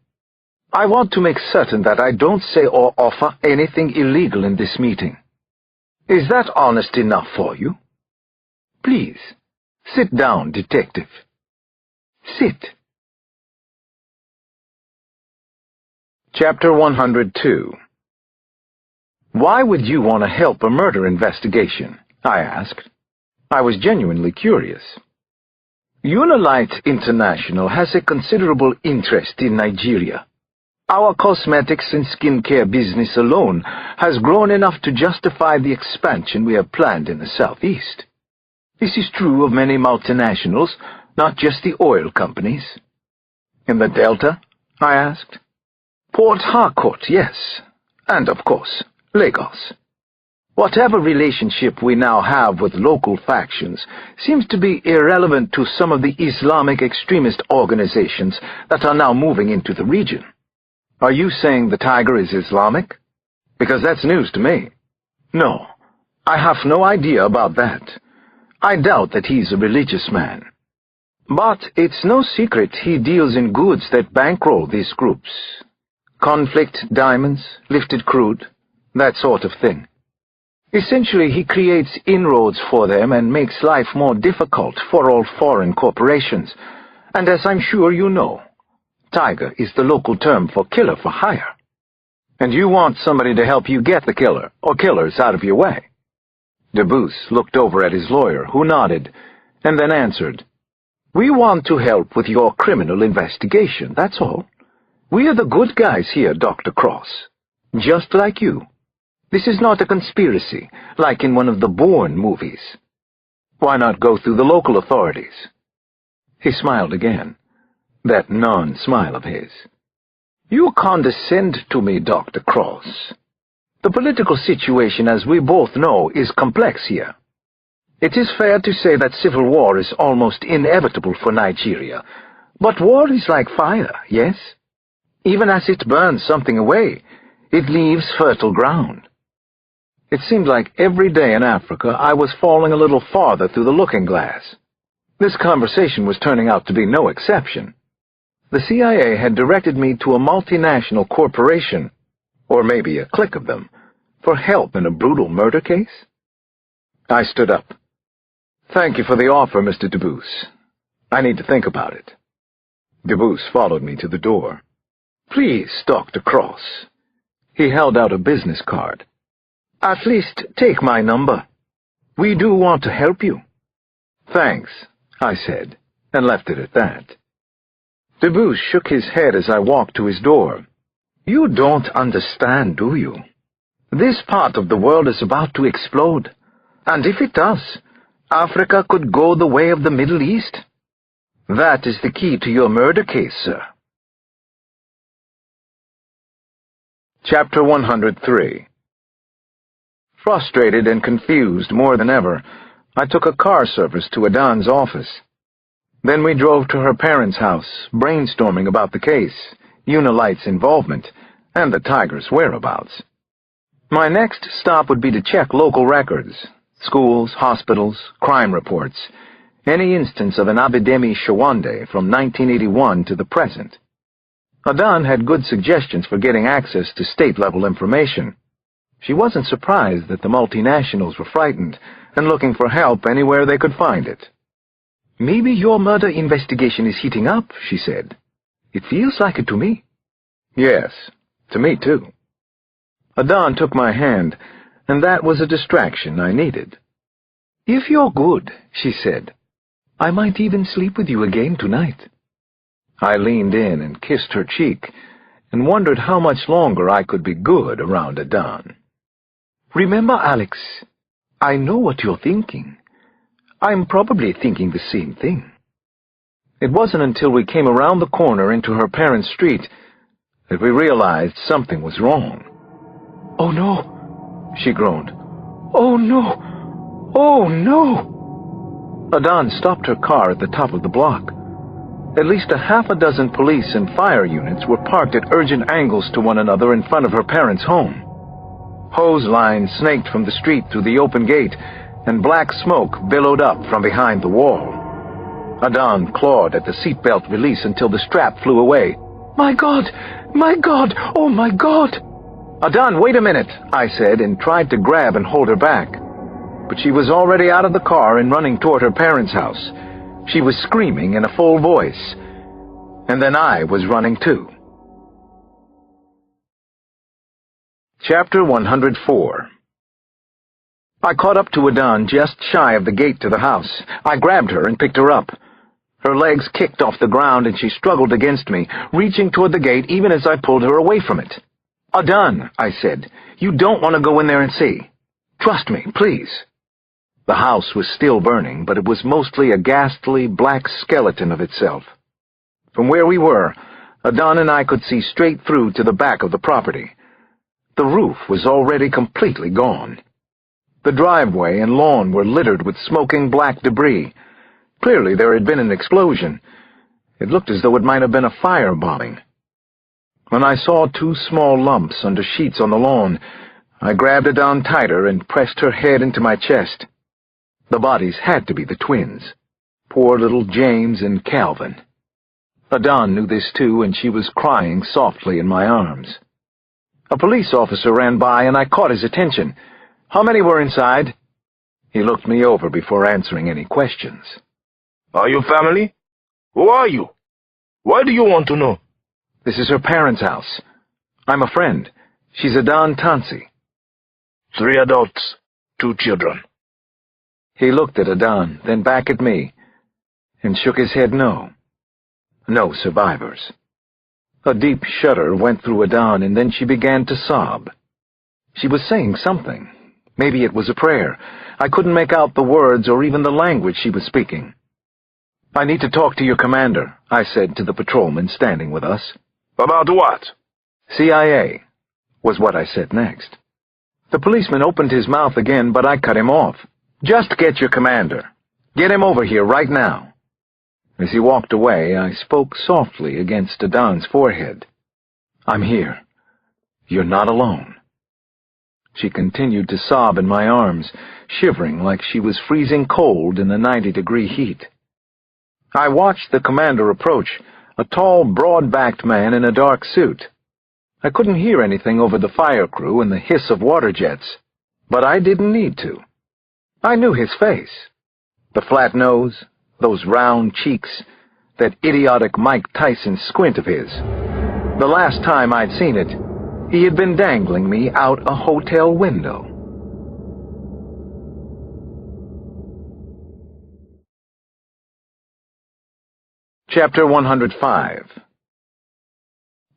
I want to make certain that I don't say or offer anything illegal in this meeting. Is that honest enough for you? Please, sit down, Detective. Sit. Chapter 102. Why would you want to help a murder investigation? I asked. I was genuinely curious. Unilite International has a considerable interest in Nigeria. Our cosmetics and skincare business alone has grown enough to justify the expansion we have planned in the southeast. This is true of many multinationals, not just the oil companies. In the Delta? I asked. Port Harcourt, yes. And, of course, Lagos. Whatever relationship we now have with local factions seems to be irrelevant to some of the Islamic extremist organizations that are now moving into the region. Are you saying the tiger is Islamic? Because that's news to me. No, I have no idea about that. I doubt that he's a religious man. But it's no secret he deals in goods that bankroll these groups. Conflict diamonds, lifted crude, that sort of thing. Essentially, he creates inroads for them and makes life more difficult for all foreign corporations. And as I'm sure you know, tiger is the local term for killer for hire. And you want somebody to help you get the killer, or killers, out of your way. Debus looked over at his lawyer, who nodded, and then answered, We want to help with your criminal investigation, that's all. We are the good guys here, Dr. Cross. Just like you. This is not a conspiracy, like in one of the Bourne movies. Why not go through the local authorities? He smiled again, that non-smile of his. You condescend to me, Dr. Cross. The political situation, as we both know, is complex here. It is fair to say that civil war is almost inevitable for Nigeria, but war is like fire, yes? Even as it burns something away, it leaves fertile ground. It seemed like every day in Africa I was falling a little farther through the looking glass. This conversation was turning out to be no exception. The CIA had directed me to a multinational corporation, or maybe a clique of them, for help in a brutal murder case. I stood up. Thank you for the offer, Mr. Debus. I need to think about it. Debus followed me to the door. Please, Dr. Cross. He held out a business card. At least take my number. We do want to help you. Thanks, I said, and left it at that. Debus shook his head as I walked to his door. You don't understand, do you? This part of the world is about to explode, and if it does, Africa could go the way of the Middle East. That is the key to your murder case, sir. Chapter 103. Frustrated and confused more than ever, I took a car service to Adan's office. Then we drove to her parents' house, brainstorming about the case, Unilite's involvement, and the tiger's whereabouts. My next stop would be to check local records, schools, hospitals, crime reports, any instance of an Abidemi Shawande from 1981 to the present. Adan had good suggestions for getting access to state-level information. She wasn't surprised that the multinationals were frightened and looking for help anywhere they could find it. Maybe your murder investigation is heating up, she said. It feels like it to me. Yes, to me too. Adan took my hand, and that was a distraction I needed. If you're good, she said, I might even sleep with you again tonight. I leaned in and kissed her cheek, and wondered how much longer I could be good around Adan. Remember, Alex, I know what you're thinking. I'm probably thinking the same thing. It wasn't until we came around the corner into her parents' street that we realized something was wrong. Oh, no, she groaned. Oh, no! Oh, no! Adan stopped her car at the top of the block. At least a half a dozen police and fire units were parked at urgent angles to one another in front of her parents' home. Hose lines snaked from the street through the open gate, and black smoke billowed up from behind the wall. Adan clawed at the seatbelt release until the strap flew away, My God! My God! Oh, my God! Adan, wait a minute, I said, and tried to grab and hold her back. But she was already out of the car and running toward her parents' house. She was screaming in a full voice. And then I was running too. Chapter 104. I caught up to Adan just shy of the gate to the house. I grabbed her and picked her up. Her legs kicked off the ground and she struggled against me, reaching toward the gate even as I pulled her away from it. Adan, I said, you don't want to go in there and see. Trust me, please. The house was still burning, but it was mostly a ghastly black skeleton of itself. From where we were, Adan and I could see straight through to the back of the property. The roof was already completely gone. The driveway and lawn were littered with smoking black debris. Clearly there had been an explosion. It looked as though it might have been a firebombing. When I saw two small lumps under sheets on the lawn, I grabbed Adan tighter and pressed her head into my chest. The bodies had to be the twins. Poor little James and Calvin. Adan knew this too, and she was crying softly in my arms. A police officer ran by, and I caught his attention. How many were inside? He looked me over before answering any questions. Are you family? Who are you? Why do you want to know? This is her parents' house. I'm a friend. She's Adan Tansi. 3 adults, 2 children. He looked at Adan, then back at me, and shook his head no. No survivors. A deep shudder went through Adan, and then she began to sob. She was saying something. Maybe it was a prayer. I couldn't make out the words or even the language she was speaking. I need to talk to your commander, I said to the patrolman standing with us. About what? CIA, was what I said next. The policeman opened his mouth again, but I cut him off. Just get your commander. Get him over here right now. As he walked away, I spoke softly against Adan's forehead. I'm here. You're not alone. She continued to sob in my arms, shivering like she was freezing cold in the 90-degree heat. I watched the commander approach, a tall, broad-backed man in a dark suit. I couldn't hear anything over the fire crew and the hiss of water jets, but I didn't need to. I knew his face. The flat nose, those round cheeks, that idiotic Mike Tyson squint of his. The last time I'd seen it, he had been dangling me out a hotel window. Chapter 105.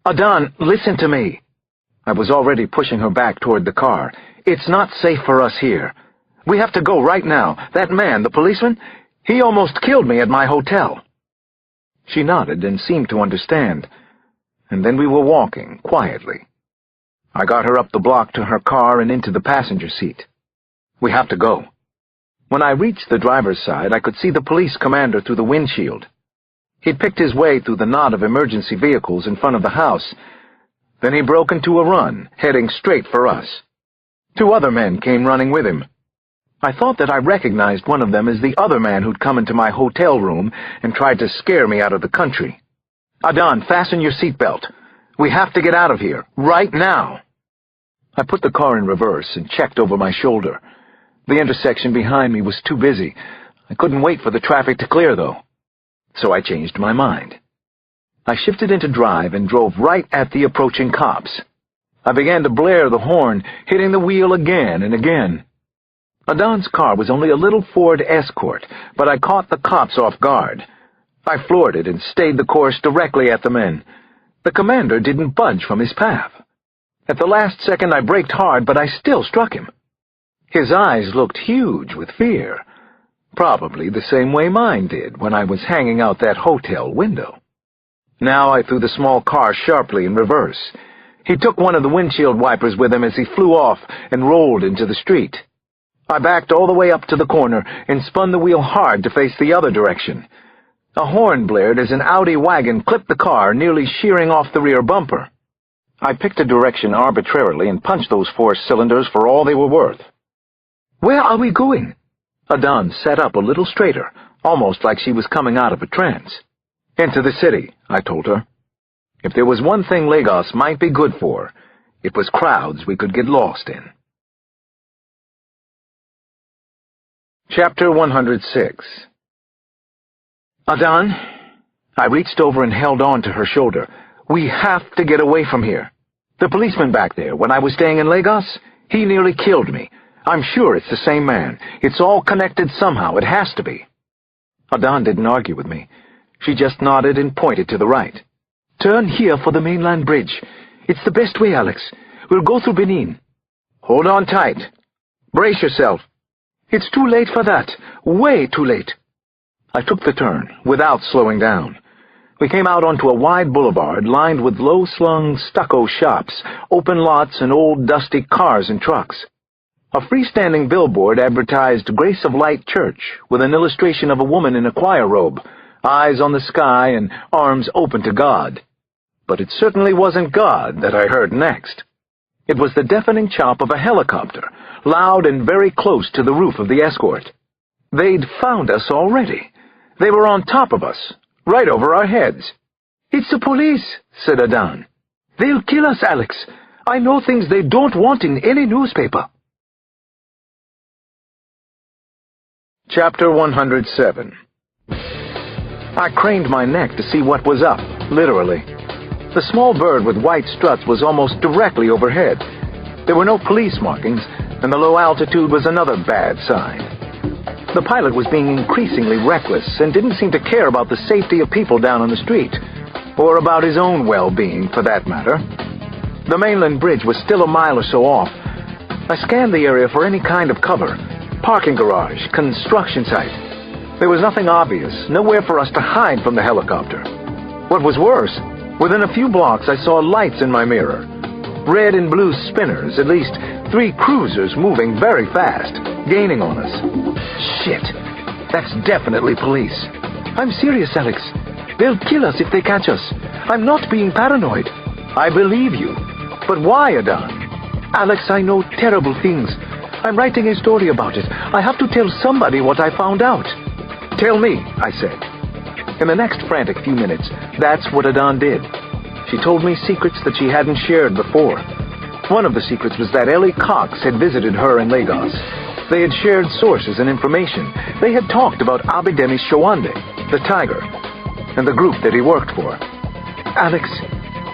Adan, listen to me. I was already pushing her back toward the car. It's not safe for us here. We have to go right now. That man, the policeman, he almost killed me at my hotel. She nodded and seemed to understand, and then we were walking quietly. I got her up the block to her car and into the passenger seat. We have to go. When I reached the driver's side, I could see the police commander through the windshield. He'd picked his way through the knot of emergency vehicles in front of the house. Then he broke into a run, heading straight for us. 2 other men came running with him. I thought that I recognized one of them as the other man who'd come into my hotel room and tried to scare me out of the country. Adan, fasten your seatbelt. We have to get out of here, right now. I put the car in reverse and checked over my shoulder. The intersection behind me was too busy. I couldn't wait for the traffic to clear, though. So I changed my mind. I shifted into drive and drove right at the approaching cops. I began to blare the horn, hitting the wheel again and again. Adan's car was only a little Ford Escort, but I caught the cops off guard. I floored it and stayed the course directly at the men. The commander didn't budge from his path. At the last second I braked hard, but I still struck him. His eyes looked huge with fear, probably the same way mine did when I was hanging out that hotel window. Now I threw the small car sharply in reverse. He took one of the windshield wipers with him as he flew off and rolled into the street. I backed all the way up to the corner and spun the wheel hard to face the other direction. A horn blared as an Audi wagon clipped the car, nearly shearing off the rear bumper. I picked a direction arbitrarily and punched those 4 cylinders for all they were worth. Where are we going? Adan sat up a little straighter, almost like she was coming out of a trance. Into the city, I told her. If there was one thing Lagos might be good for, it was crowds we could get lost in. Chapter 106. Adan, I reached over and held on to her shoulder. We have to get away from here. The policeman back there, when I was staying in Lagos, he nearly killed me. I'm sure it's the same man. It's all connected somehow. It has to be. Adan didn't argue with me. She just nodded and pointed to the right. Turn here for the mainland bridge. It's the best way, Alex. We'll go through Benin. Hold on tight. Brace yourself. It's too late for that. Way too late. I took the turn, without slowing down. We came out onto a wide boulevard lined with low-slung stucco shops, open lots, and old dusty cars and trucks. A freestanding billboard advertised Grace of Light Church, with an illustration of a woman in a choir robe, eyes on the sky and arms open to God. But it certainly wasn't God that I heard next. It was the deafening chop of a helicopter, loud and very close to the roof of the escort. They'd found us already. They were on top of us, right over our heads. It's the police, said Adan. They'll kill us, Alex. I know things they don't want in any newspaper. Chapter 107. I craned my neck to see what was up, literally. The small bird with white struts was almost directly overhead. There were no police markings, and the low altitude was another bad sign. The pilot was being increasingly reckless and didn't seem to care about the safety of people down on the street, or about his own well-being, for that matter. The mainland bridge was still a mile or so off. I scanned the area for any kind of cover, parking garage, construction site. There was nothing obvious, nowhere for us to hide from the helicopter. What was worse, within a few blocks I saw lights in my mirror. Red and blue spinners, at least 3 cruisers moving very fast, gaining on us. Shit, that's definitely police. I'm serious, Alex. They'll kill us if they catch us. I'm not being paranoid. I believe you. But why, Adan? Alex, I know terrible things. I'm writing a story about it. I have to tell somebody what I found out. Tell me, I said. In the next frantic few minutes, that's what Adan did. She told me secrets that she hadn't shared before. One of the secrets was that Ellie Cox had visited her in Lagos. They had shared sources and information. They had talked about Abidemi Showande, the tiger, and the group that he worked for. Alex,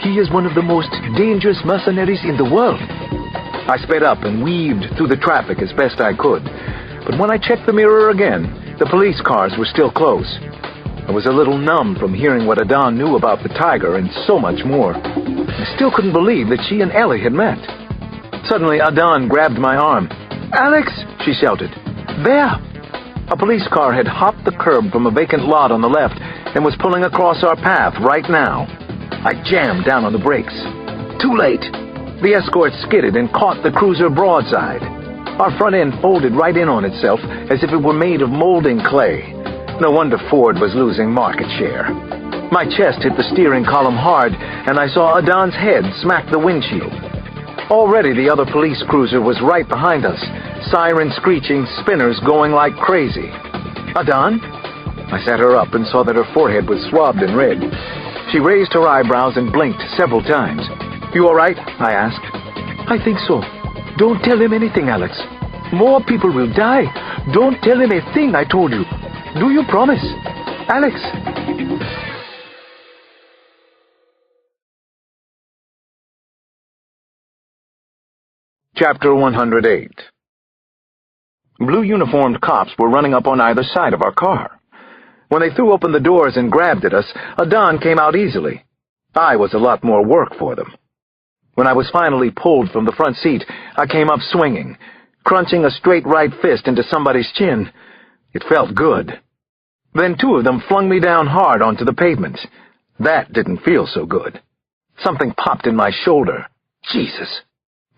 he is one of the most dangerous mercenaries in the world. I sped up and weaved through the traffic as best I could. But when I checked the mirror again, the police cars were still close. I was a little numb from hearing what Adan knew about the tiger and so much more. I still couldn't believe that she and Ellie had met. Suddenly, Adan grabbed my arm. Alex, she shouted. There! A police car had hopped the curb from a vacant lot on the left and was pulling across our path right now. I jammed down on the brakes. Too late. The escort skidded and caught the cruiser broadside. Our front end folded right in on itself as if it were made of molding clay. No wonder Ford was losing market share. My chest hit the steering column hard, and I saw Adan's head smack the windshield. Already the other police cruiser was right behind us, siren screeching, spinners going like crazy. Adan? I sat her up and saw that her forehead was swabbed in red. She raised her eyebrows and blinked several times. You all right? I asked. I think so. Don't tell him anything, Alex. More people will die. Don't tell him a thing, I told you. Do you promise? Alex? Chapter 108. Blue uniformed cops were running up on either side of our car. When they threw open the doors and grabbed at us, Adan came out easily. I was a lot more work for them. When I was finally pulled from the front seat, I came up swinging, crunching a straight right fist into somebody's chin. It felt good. Then 2 of them flung me down hard onto the pavement. That didn't feel so good. Something popped in my shoulder. Jesus.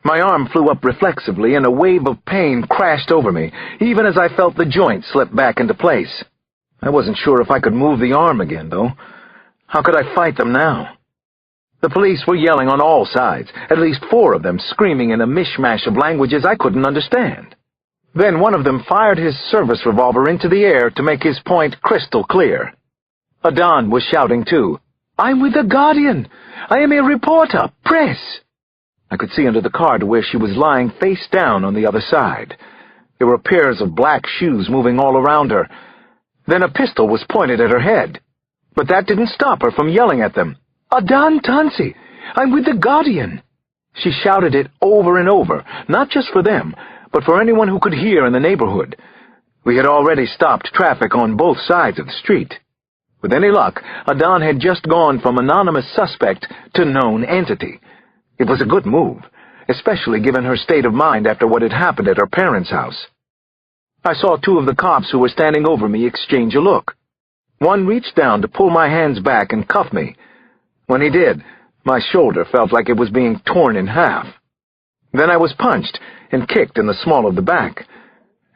My arm flew up reflexively, and a wave of pain crashed over me, even as I felt the joint slip back into place. I wasn't sure if I could move the arm again, though. How could I fight them now? The police were yelling on all sides, at least 4 of them screaming in a mishmash of languages I couldn't understand. Then one of them fired his service revolver into the air to make his point crystal clear. Adan was shouting too. I'm with the Guardian! I am a reporter! Press!" I could see under the car to where she was lying face down on the other side. There were pairs of black shoes moving all around her. Then a pistol was pointed at her head. But that didn't stop her from yelling at them. "Adan Tansi! I'm with the Guardian!" She shouted it over and over, not just for them, but for anyone who could hear in the neighborhood. We had already stopped traffic on both sides of the street. With any luck, Adan had just gone from anonymous suspect to known entity. It was a good move, especially given her state of mind after what had happened at her parents' house. I saw two of the cops who were standing over me exchange a look. One reached down to pull my hands back and cuff me. When he did, my shoulder felt like it was being torn in half. Then I was punched and kicked in the small of the back.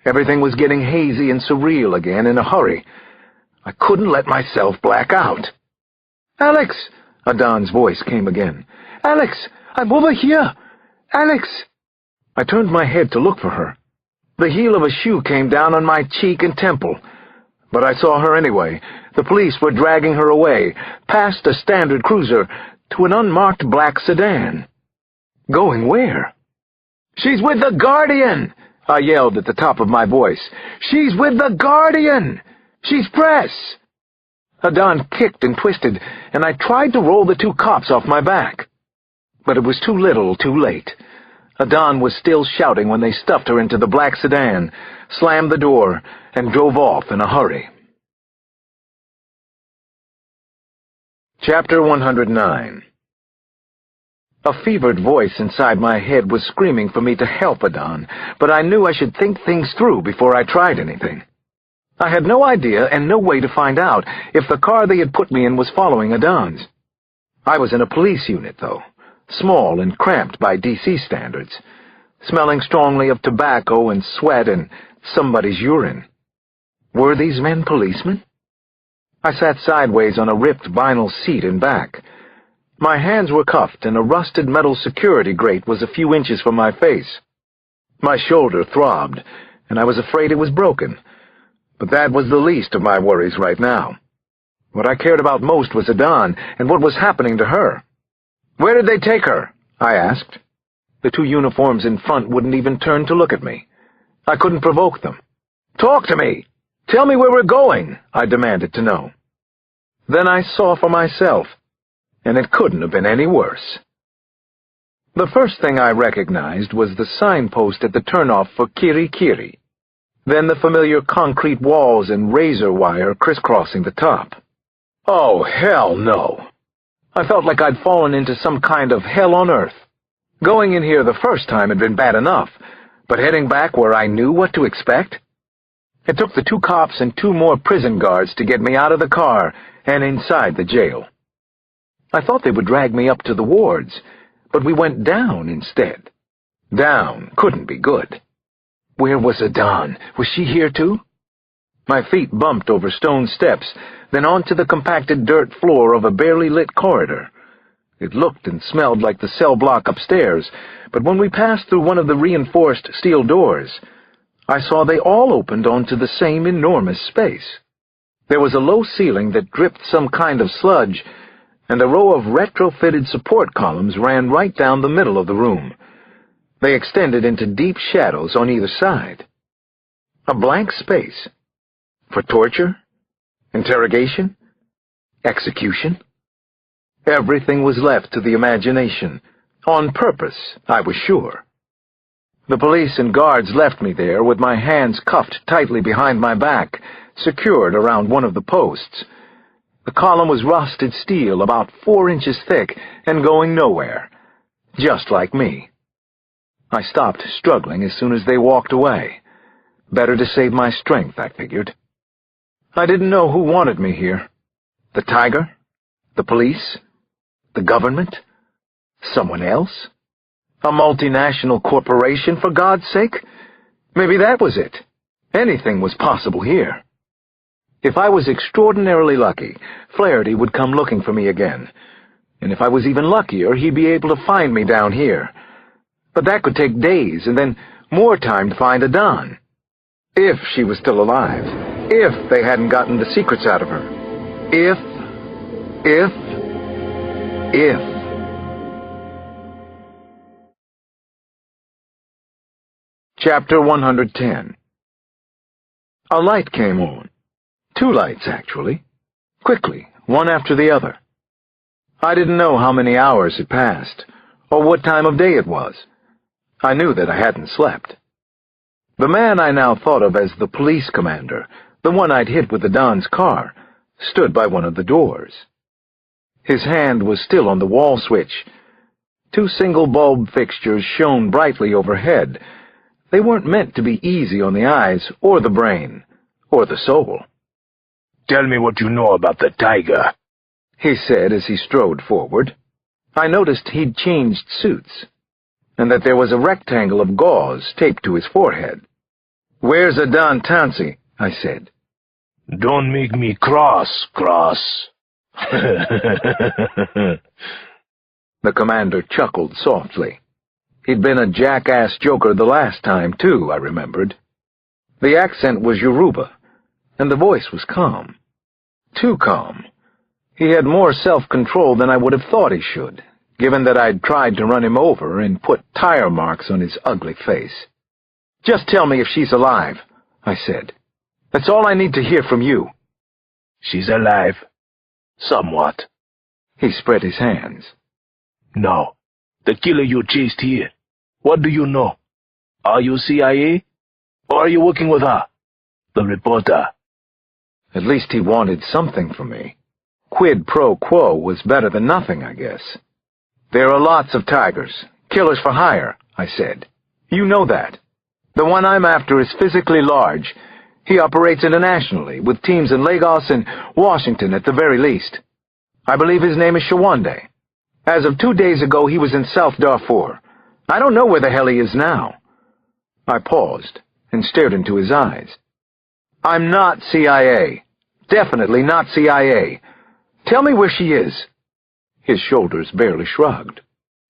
Everything was getting hazy and surreal again in a hurry. I couldn't let myself black out. "Alex!" Adan's voice came again. "Alex! I'm over here! Alex!" I turned my head to look for her. The heel of a shoe came down on my cheek and temple. But I saw her anyway. The police were dragging her away, past a standard cruiser, to an unmarked black sedan. Going where? "She's with the Guardian!" I yelled at the top of my voice. "She's with the Guardian! She's press!" Adan kicked and twisted, and I tried to roll the two cops off my back. But it was too little, too late. Adan was still shouting when they stuffed her into the black sedan, slammed the door, and drove off in a hurry. Chapter 109. A fevered voice inside my head was screaming for me to help Adan, but I knew I should think things through before I tried anything. I had no idea and no way to find out if the car they had put me in was following Adan's. I was in a police unit, though, small and cramped by D.C. standards, smelling strongly of tobacco and sweat and somebody's urine. Were these men policemen? I sat sideways on a ripped vinyl seat in back. My hands were cuffed, and a rusted metal security grate was a few inches from my face. My shoulder throbbed, and I was afraid it was broken. But that was the least of my worries right now. What I cared about most was Adan and what was happening to her. "Where did they take her?" I asked. The two uniforms in front wouldn't even turn to look at me. I couldn't provoke them. "Talk to me! Tell me where we're going!" I demanded to know. Then I saw for myself, and it couldn't have been any worse. The first thing I recognized was the signpost at the turnoff for Kiri Kiri, then the familiar concrete walls and razor wire crisscrossing the top. Oh, hell no! I felt like I'd fallen into some kind of hell on earth. Going in here the first time had been bad enough, but heading back where I knew what to expect? It took the two cops and two more prison guards to get me out of the car and inside the jail. I thought they would drag me up to the wards, but we went down instead. Down couldn't be good. Where was Adan? Was she here too? My feet bumped over stone steps, then onto the compacted dirt floor of a barely lit corridor. It looked and smelled like the cell block upstairs, but when we passed through one of the reinforced steel doors, I saw they all opened onto the same enormous space. There was a low ceiling that dripped some kind of sludge, and a row of retrofitted support columns ran right down the middle of the room. They extended into deep shadows on either side. A blank space. For torture? Interrogation? Execution? Everything was left to the imagination. On purpose, I was sure. The police and guards left me there with my hands cuffed tightly behind my back, secured around one of the posts. The column was rusted steel about 4 inches thick and going nowhere, just like me. I stopped struggling as soon as they walked away. Better to save my strength, I figured. I didn't know who wanted me here. The tiger? The police? The government? Someone else? A multinational corporation, for God's sake? Maybe that was it. Anything was possible here. If I was extraordinarily lucky, Flaherty would come looking for me again. And if I was even luckier, he'd be able to find me down here. But that could take days, and then more time to find Adan. If she was still alive. If they hadn't gotten the secrets out of her. If... If. Chapter 110. A light came on. 2 lights, actually. Quickly, one after the other. I didn't know how many hours had passed, or what time of day it was. I knew that I hadn't slept. The man I now thought of as the police commander, the one I'd hit with the Don's car, stood by one of the doors. His hand was still on the wall switch. 2 single-bulb fixtures shone brightly overhead. They weren't meant to be easy on the eyes, or the brain, or the soul. "Tell me what you know about the tiger," he said as he strode forward. I noticed he'd changed suits, and that there was a rectangle of gauze taped to his forehead. "Where's Adon Tansey?" I said. "Don't make me cross. The commander chuckled softly. He'd been a jackass joker the last time, too, I remembered. The accent was Yoruba, and the voice was calm. Too calm. He had more self-control than I would have thought he should, given that I'd tried to run him over and put tire marks on his ugly face. "Just tell me if she's alive," I said. "That's all I need to hear from you." "She's alive. Somewhat." He spread his hands. "Now, the killer you chased here, what do you know? Are you CIA? Or are you working with her, the reporter?" At least he wanted something from me. Quid pro quo was better than nothing, I guess. "There are lots of tigers, killers for hire," I said. "You know that. The one I'm after is physically large. He operates internationally, with teams in Lagos and Washington at the very least. I believe his name is Shawande. As of 2 days ago, he was in South Darfur. I don't know where the hell he is now." I paused and stared into his eyes. "I'm not CIA. Definitely not CIA. Tell me where she is." His shoulders barely shrugged.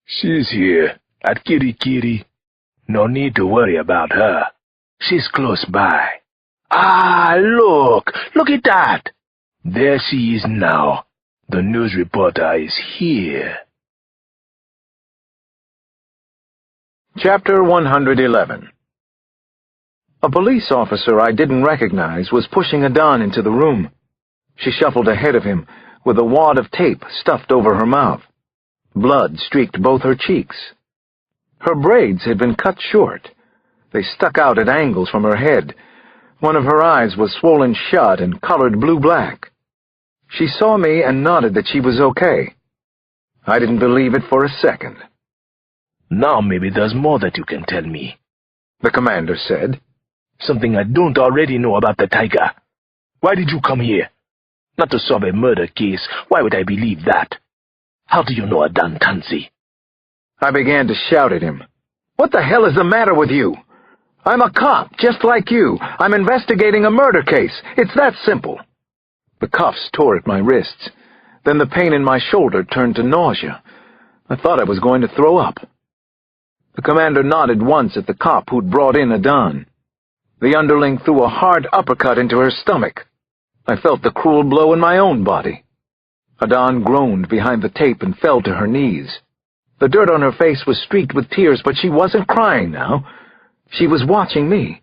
"She's here, at Kirikiri. No need to worry about her. She's close by. Ah, look at that. There she is now. The news reporter is here." Chapter 111. A police officer I didn't recognize was pushing Adon into the room. She shuffled ahead of him, with a wad of tape stuffed over her mouth. Blood streaked both her cheeks. Her braids had been cut short. They stuck out at angles from her head. One of her eyes was swollen shut and colored blue-black. She saw me and nodded that she was okay. I didn't believe it for a second. "Now maybe there's more that you can tell me," the commander said. "Something I don't already know about the tiger. Why did you come here? Not to solve a murder case. Why would I believe that? How do you know Adon Tansey?" I began to shout at him. "What the hell is the matter with you? I'm a cop, just like you. I'm investigating a murder case. It's that simple." The cuffs tore at my wrists. Then the pain in my shoulder turned to nausea. I thought I was going to throw up. The commander nodded once at the cop who'd brought in Adon. The underling threw a hard uppercut into her stomach. I felt the cruel blow in my own body. Adon groaned behind the tape and fell to her knees. The dirt on her face was streaked with tears, but she wasn't crying now. She was watching me.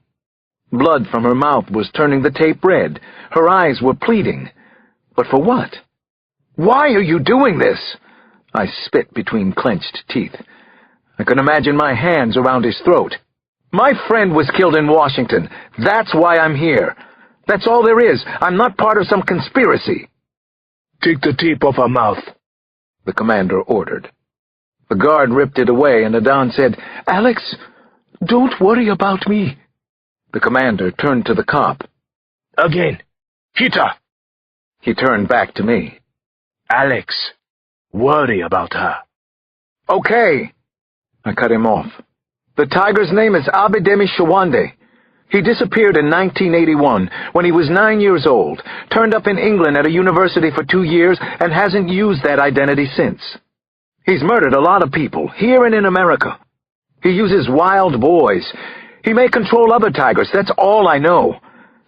Blood from her mouth was turning the tape red. Her eyes were pleading. But for what? "Why are you doing this?" I spit between clenched teeth. I could imagine my hands around his throat. "My friend was killed in Washington. That's why I'm here. That's all there is. I'm not part of some conspiracy." "Take the tape off her mouth," the commander ordered. The guard ripped it away, and Adon said, "Alex, don't worry about me." The commander turned to the cop. "Again. Hit her." He turned back to me. "Alex, worry about her." "Okay." I cut him off. "The tiger's name is Abidemi Shawande. He disappeared in 1981 when he was 9 years old, turned up in England at a university for 2 years, and hasn't used that identity since. He's murdered a lot of people, here and in America. He uses wild boys. He may control other tigers. That's all I know.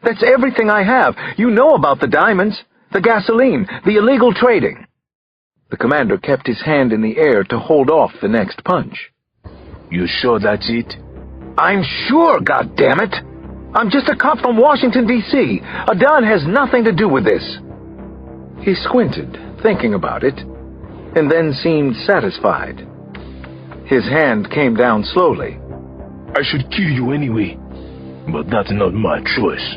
That's everything I have. You know about the diamonds, the gasoline, the illegal trading." The commander kept his hand in the air to hold off the next punch. You sure that's it? I'm sure, goddammit! I'm just a cop from Washington, D.C. Adan has nothing to do with this. He squinted, thinking about it, and then seemed satisfied. His hand came down slowly. I should kill you anyway, but that's not my choice.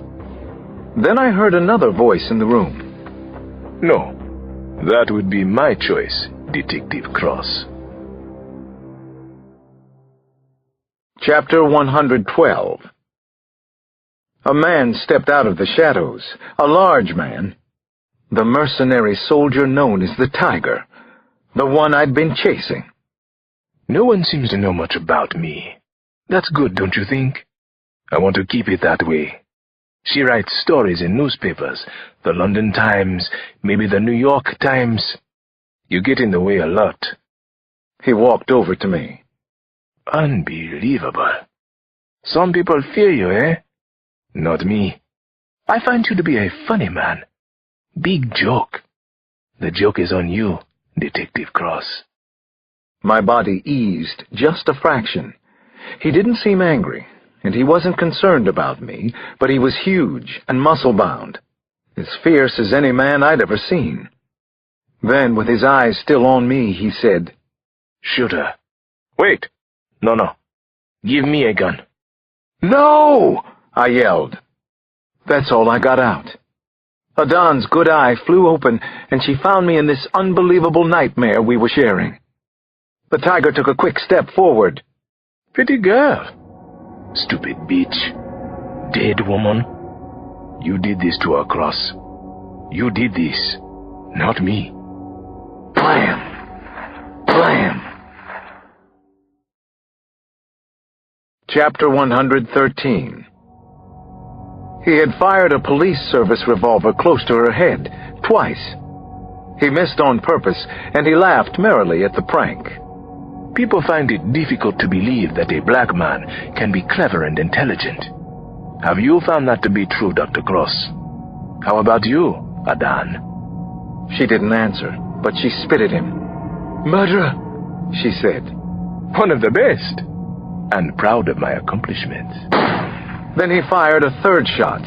Then I heard another voice in the room. No, that would be my choice, Detective Cross. Chapter 112. A man stepped out of the shadows, a large man. The mercenary soldier known as the Tiger, the one I'd been chasing. No one seems to know much about me. That's good, don't you think? I want to keep it that way. She writes stories in newspapers, the London Times, maybe the New York Times. You get in the way a lot. He walked over to me. Unbelievable. Some people fear you, eh? Not me. I find you to be a funny man. Big joke. The joke is on you, Detective Cross. My body eased just a fraction. He didn't seem angry, and he wasn't concerned about me, but he was huge and muscle-bound, as fierce as any man I'd ever seen. Then, with his eyes still on me, he said, Shoot her. Wait. No. Give me a gun. No! I yelled. That's all I got out. Adan's good eye flew open, and she found me in this unbelievable nightmare we were sharing. The Tiger took a quick step forward. Pretty girl. Stupid bitch. Dead woman. You did this to her, Cross. You did this. Not me. Blam! Blam! Chapter 113. He had fired a police service revolver close to her head, twice. He missed on purpose, and he laughed merrily at the prank. People find it difficult to believe that a black man can be clever and intelligent. Have you found that to be true, Dr. Cross? How about you, Adan? She didn't answer, but she spit at him. Murderer, she said. One of the best, and proud of my accomplishments. Then he fired a third shot,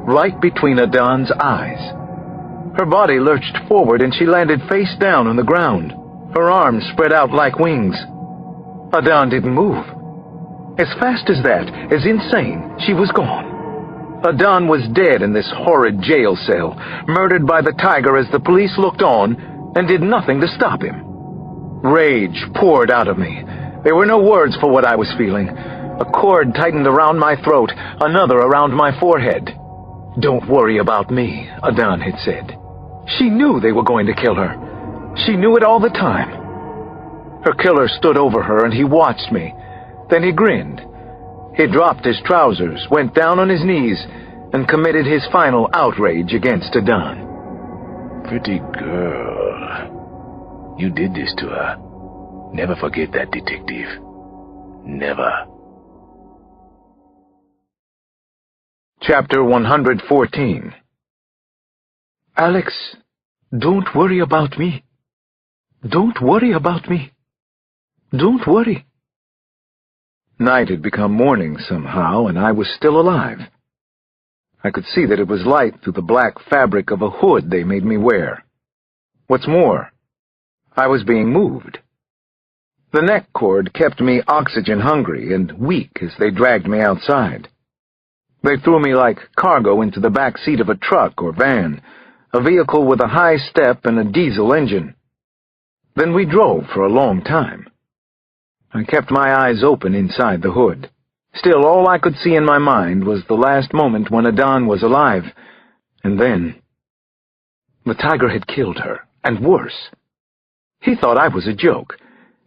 right between Adan's eyes. Her body lurched forward and she landed face down on the ground, her arms spread out like wings. Adan didn't move. As fast as that, as insane, she was gone. Adan was dead in this horrid jail cell, murdered by the Tiger as the police looked on and did nothing to stop him. Rage poured out of me. There were no words for what I was feeling. A cord tightened around my throat, another around my forehead. Don't worry about me, Adan had said. She knew they were going to kill her. She knew it all the time. Her killer stood over her and he watched me. Then he grinned. He dropped his trousers, went down on his knees, and committed his final outrage against Adan. Pretty girl. You did this to her. Never forget that, detective. Never. Chapter 114. Alex, don't worry about me. Don't worry about me. Don't worry. Night had become morning somehow, and I was still alive. I could see that it was light through the black fabric of a hood they made me wear. What's more, I was being moved. The neck cord kept me oxygen-hungry and weak as they dragged me outside. They threw me like cargo into the back seat of a truck or van, a vehicle with a high step and a diesel engine. Then we drove for a long time. I kept my eyes open inside the hood. Still, all I could see in my mind was the last moment when Adan was alive, and then the Tiger had killed her, and worse. He thought I was a joke.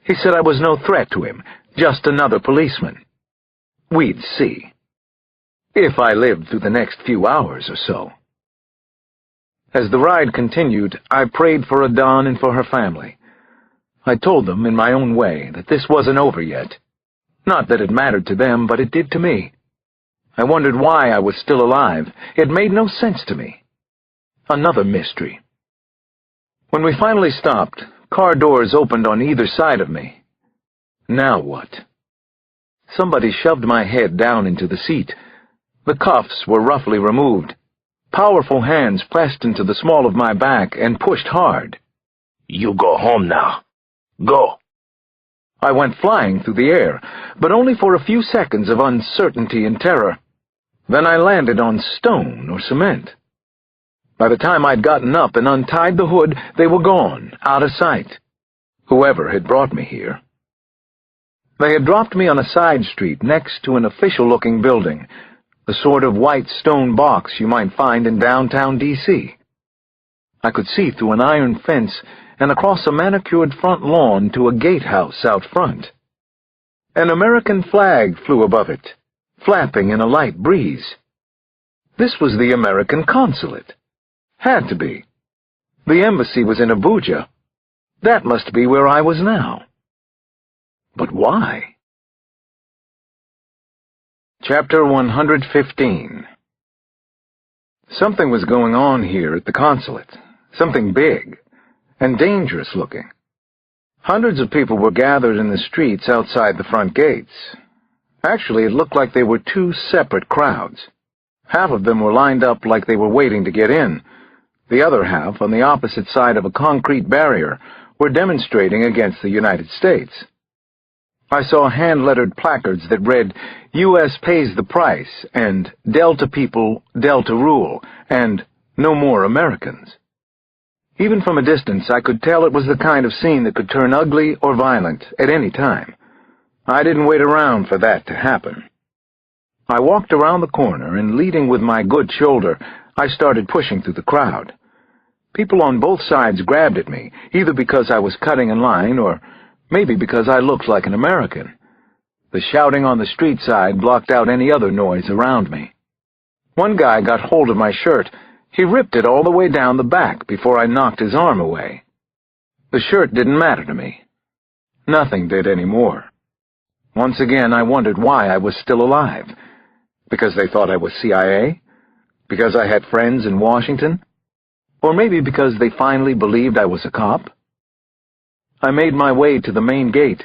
He said I was no threat to him, just another policeman. We'd see. If I lived through the next few hours or so. As the ride continued, I prayed for Adan and for her family. I told them in my own way that this wasn't over yet. Not that it mattered to them, but it did to me. I wondered why I was still alive. It made no sense to me. Another mystery. When we finally stopped, car doors opened on either side of me. Now what? Somebody shoved my head down into the seat. The cuffs were roughly removed. Powerful hands pressed into the small of my back and pushed hard. You go home now. Go. I went flying through the air, but only for a few seconds of uncertainty and terror. Then I landed on stone or cement. By the time I'd gotten up and untied the hood, they were gone, out of sight. Whoever had brought me here. They had dropped me on a side street next to an official-looking building, the sort of white stone box you might find in downtown D.C. I could see through an iron fence and across a manicured front lawn to a gatehouse out front. An American flag flew above it, flapping in a light breeze. This was the American consulate. Had to be. The embassy was in Abuja. That must be where I was now. But why? Chapter 115. Something was going on here at the consulate. Something big and dangerous looking. Hundreds of people were gathered in the streets outside the front gates. Actually, it looked like they were two separate crowds. Half of them were lined up like they were waiting to get in. The other half, on the opposite side of a concrete barrier, were demonstrating against the United States. I saw hand-lettered placards that read, U.S. pays the price, and Delta people, Delta rule, and no more Americans. Even from a distance, I could tell it was the kind of scene that could turn ugly or violent at any time. I didn't wait around for that to happen. I walked around the corner, and leading with my good shoulder, I started pushing through the crowd. People on both sides grabbed at me, either because I was cutting in line or maybe because I looked like an American. The shouting on the street side blocked out any other noise around me. One guy got hold of my shirt. He ripped it all the way down the back before I knocked his arm away. The shirt didn't matter to me. Nothing did anymore. Once again, I wondered why I was still alive. Because they thought I was CIA? Because I had friends in Washington? Or maybe because they finally believed I was a cop? I made my way to the main gate.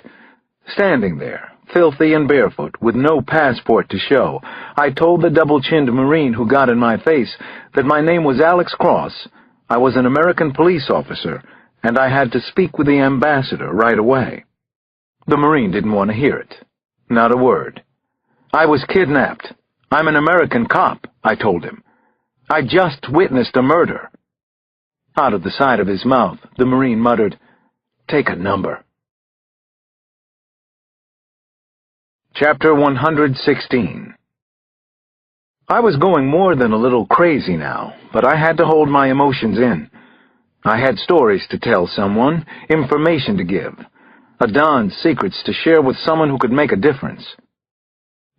Standing there, filthy and barefoot, with no passport to show, I told the double-chinned Marine who got in my face that my name was Alex Cross, I was an American police officer, and I had to speak with the ambassador right away. The Marine didn't want to hear it. Not a word. I was kidnapped. I'm an American cop, I told him. I just witnessed a murder. Out of the side of his mouth, the Marine muttered, Take a number. Chapter 116. I was going more than a little crazy now, but I had to hold my emotions in. I had stories to tell someone, information to give, a Don's secrets to share with someone who could make a difference.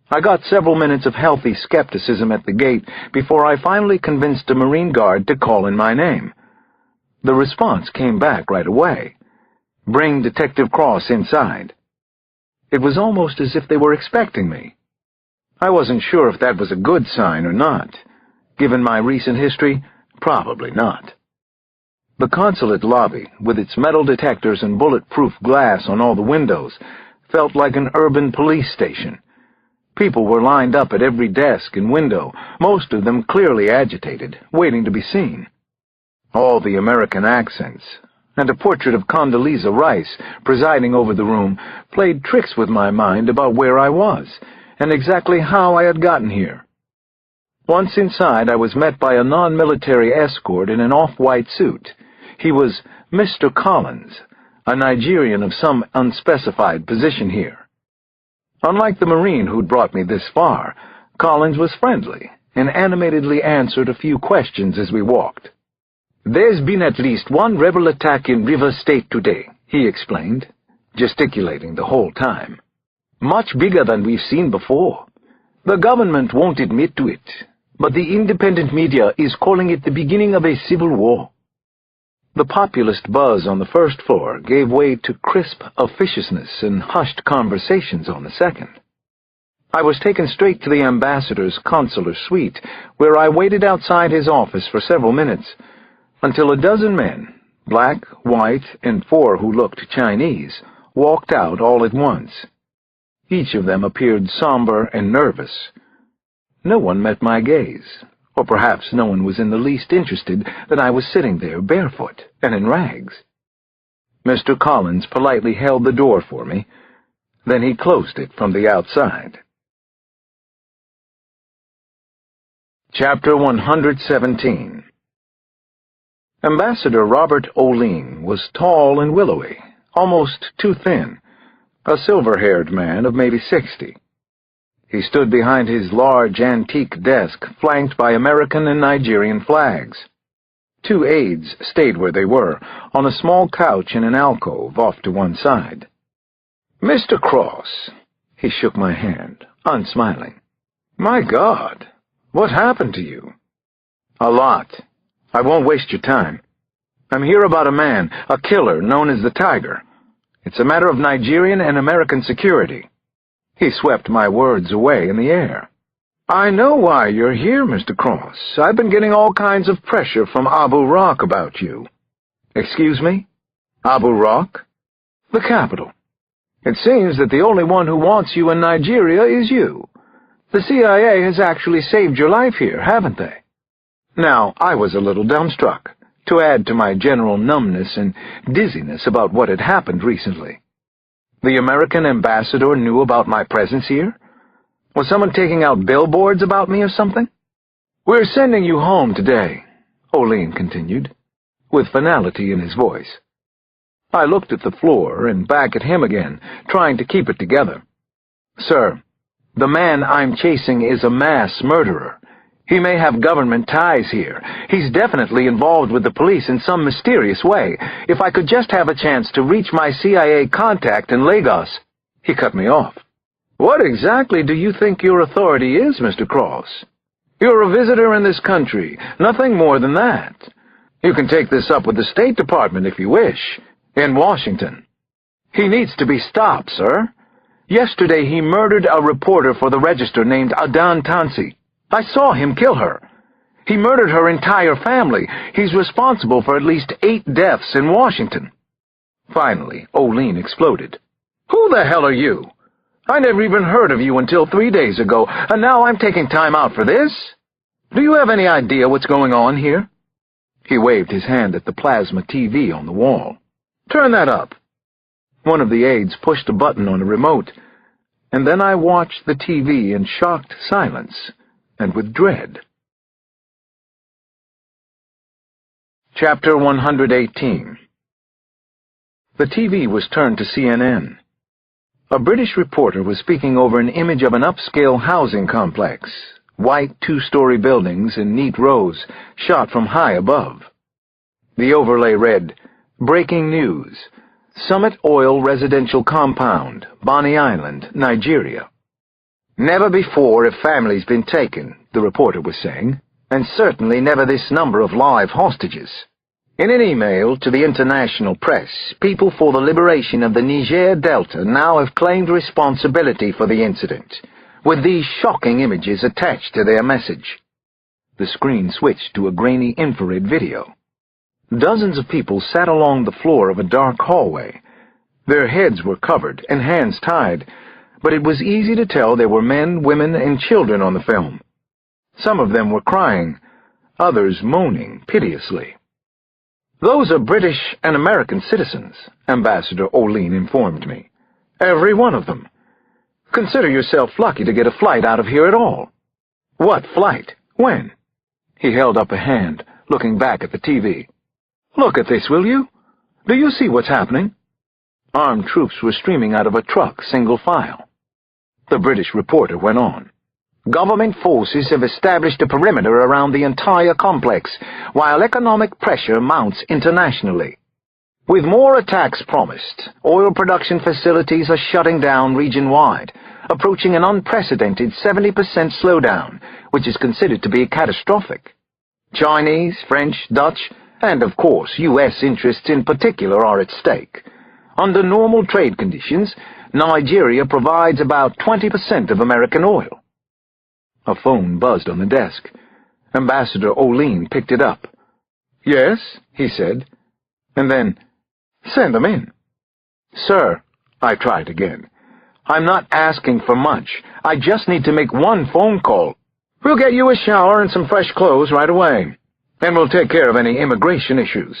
I got several minutes of healthy skepticism at the gate before I finally convinced a Marine guard to call in my name. The response came back right away. Bring Detective Cross inside. It was almost as if they were expecting me. I wasn't sure if that was a good sign or not. Given my recent history, probably not. The consulate lobby, with its metal detectors and bulletproof glass on all the windows, felt like an urban police station. People were lined up at every desk and window, most of them clearly agitated, waiting to be seen. All the American accents, and a portrait of Condoleezza Rice presiding over the room, played tricks with my mind about where I was, and exactly how I had gotten here. Once inside, I was met by a non-military escort in an off-white suit. He was Mr. Collins, a Nigerian of some unspecified position here. Unlike the Marine who'd brought me this far, Collins was friendly and animatedly answered a few questions as we walked. There's been at least one rebel attack in River State today, he explained, gesticulating the whole time. Much bigger than we've seen before. The government won't admit to it, but the independent media is calling it the beginning of a civil war. The populist buzz on the first floor gave way to crisp officiousness and hushed conversations on the second. I was taken straight to the ambassador's consular suite, where I waited outside his office for several minutes, until a dozen men, black, white, and 4 who looked Chinese, walked out all at once. Each of them appeared somber and nervous. No one met my gaze, or perhaps no one was in the least interested that I was sitting there barefoot and in rags. Mr. Collins politely held the door for me, then he closed it from the outside. Chapter 117. Ambassador Robert O'Lean was tall and willowy, almost too thin, a silver-haired man of maybe 60. He stood behind his large antique desk, flanked by American and Nigerian flags. 2 aides stayed where they were, on a small couch in an alcove off to one side. "Mr. Cross," he shook my hand, unsmiling. "My God, what happened to you?" "A lot. I won't waste your time. I'm here about a man, a killer known as the Tiger. It's a matter of Nigerian and American security." He swept my words away in the air. "I know why you're here, Mr. Cross. I've been getting all kinds of pressure from Abu Rock about you." "Excuse me? Abu Rock?" "The capital. It seems that the only one who wants you in Nigeria is you. The CIA has actually saved your life here, haven't they?" Now, I was a little dumbstruck, to add to my general numbness and dizziness about what had happened recently. The American ambassador knew about my presence here? Was someone taking out billboards about me or something? "We're sending you home today," O'Lean continued, with finality in his voice. I looked at the floor and back at him again, trying to keep it together. "Sir, the man I'm chasing is a mass murderer. He may have government ties here. He's definitely involved with the police in some mysterious way. If I could just have a chance to reach my CIA contact in Lagos—" He cut me off. "What exactly do you think your authority is, Mr. Cross? You're a visitor in this country, nothing more than that. You can take this up with the State Department if you wish, in Washington. He needs to be stopped, sir. Yesterday he murdered a reporter for the Register named Adan Tansi. I saw him kill her. He murdered her entire family. He's responsible for at least 8 deaths in Washington." Finally, O'Lean exploded. "Who the hell are you? I never even heard of you until 3 days ago, and now I'm taking time out for this? Do you have any idea what's going on here?" He waved his hand at the plasma TV on the wall. "Turn that up." One of the aides pushed a button on a remote, and then I watched the TV in shocked silence and with dread. Chapter 118. The TV was turned to CNN. A British reporter was speaking over an image of an upscale housing complex, white 2-story buildings in neat rows, shot from high above. The overlay read, "Breaking news. Summit Oil Residential Compound, Bonny Island, Nigeria." "Never before have families been taken," the reporter was saying, "and certainly never this number of live hostages. In an email to the international press, People for the Liberation of the Niger Delta now have claimed responsibility for the incident, with these shocking images attached to their message." The screen switched to a grainy infrared video. Dozens of people sat along the floor of a dark hallway. Their heads were covered and hands tied, but it was easy to tell there were men, women, and children on the film. Some of them were crying, others moaning piteously. "Those are British and American citizens," Ambassador O'Lean informed me. "Every one of them. Consider yourself lucky to get a flight out of here at all." "What flight? When?" He held up a hand, looking back at the TV. "Look at this, will you? Do you see what's happening?" Armed troops were streaming out of a truck, single file. The British reporter went on. "Government forces have established a perimeter around the entire complex, while economic pressure mounts internationally. With more attacks promised, oil production facilities are shutting down region-wide, approaching an unprecedented 70% slowdown, which is considered to be catastrophic. Chinese, French, Dutch, and of course U.S. interests in particular are at stake. Under normal trade conditions, Nigeria provides about 20% of American oil." A phone buzzed on the desk. Ambassador O'Lean picked it up. "Yes," he said. And then, "Send them in." "Sir," I tried again, "I'm not asking for much. I just need to make one phone call. We'll get you a shower and some fresh clothes right away. And we'll take care of any immigration issues.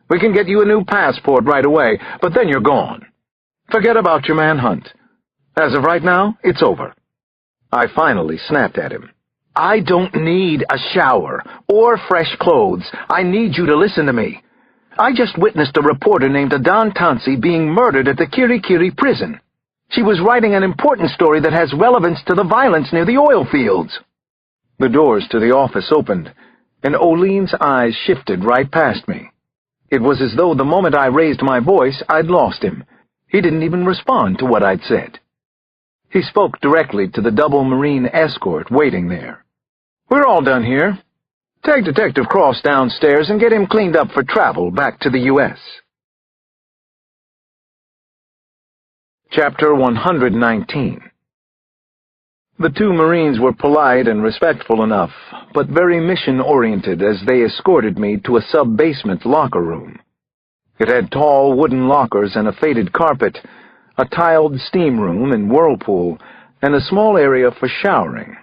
We can get you a new passport right away, but then you're gone. Forget about your manhunt. As of right now, it's over." I finally snapped at him. "I don't need a shower or fresh clothes. I need you to listen to me. I just witnessed a reporter named Adon Tansi being murdered at the Kirikiri prison. She was writing an important story that has relevance to the violence near the oil fields." The doors to the office opened, and Olean's eyes shifted right past me. It was as though the moment I raised my voice, I'd lost him. He didn't even respond to what I'd said. He spoke directly to the double Marine escort waiting there. "We're all done here. Take Detective Cross downstairs and get him cleaned up for travel back to the U.S. Chapter 119. The two Marines were polite and respectful enough, but very mission-oriented as they escorted me to a sub-basement locker room. It had tall wooden lockers and a faded carpet, a tiled steam room and whirlpool, and a small area for showering.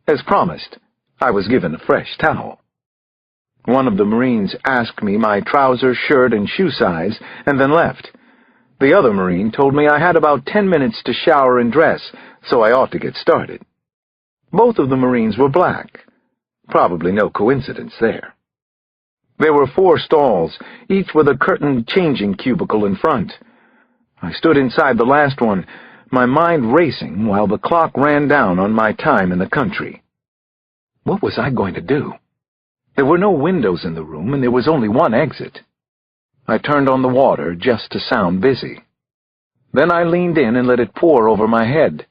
As promised, I was given a fresh towel. One of the Marines asked me my trouser, shirt, and shoe size, and then left. The other Marine told me I had about 10 minutes to shower and dress, so I ought to get started. Both of the Marines were black. Probably no coincidence there. There were 4 stalls, each with a curtained changing cubicle in front. I stood inside the last one, my mind racing while the clock ran down on my time in the country. What was I going to do? There were no windows in the room, and there was only one exit. I turned on the water just to sound busy. Then I leaned in and let it pour over my head.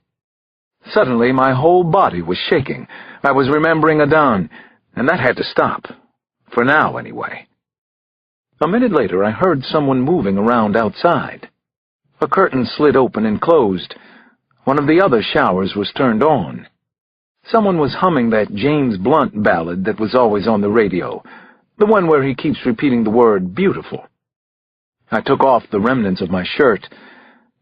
Suddenly, my whole body was shaking. I was remembering Adon, and that had to stop. For now, anyway. A minute later, I heard someone moving around outside. A curtain slid open and closed. One of the other showers was turned on. Someone was humming that James Blunt ballad that was always on the radio, the one where he keeps repeating the word beautiful. I took off the remnants of my shirt.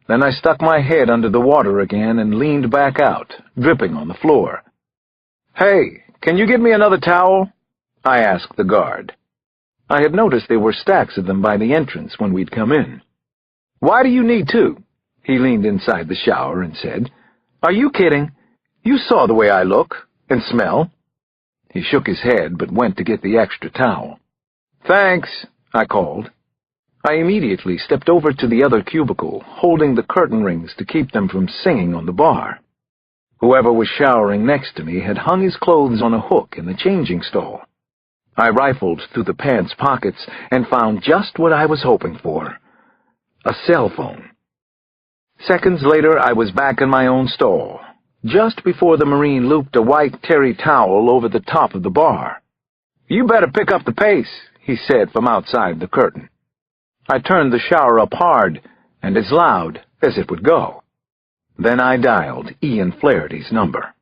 Then I stuck my head under the water again and leaned back out, dripping on the floor. "Hey, can you give me another towel?" I asked the guard. I had noticed there were stacks of them by the entrance when we'd come in. "Why do you need 2? He leaned inside the shower and said. "Are you kidding? You saw the way I look and smell." He shook his head but went to get the extra towel. "Thanks," I called. I immediately stepped over to the other cubicle, holding the curtain rings to keep them from singing on the bar. Whoever was showering next to me had hung his clothes on a hook in the changing stall. I rifled through the pants pockets and found just what I was hoping for: a cell phone. Seconds later, I was back in my own stall, just before the Marine looped a white terry towel over the top of the bar. "You better pick up the pace," he said from outside the curtain. I turned the shower up hard and as loud as it would go. Then I dialed Ian Flaherty's number.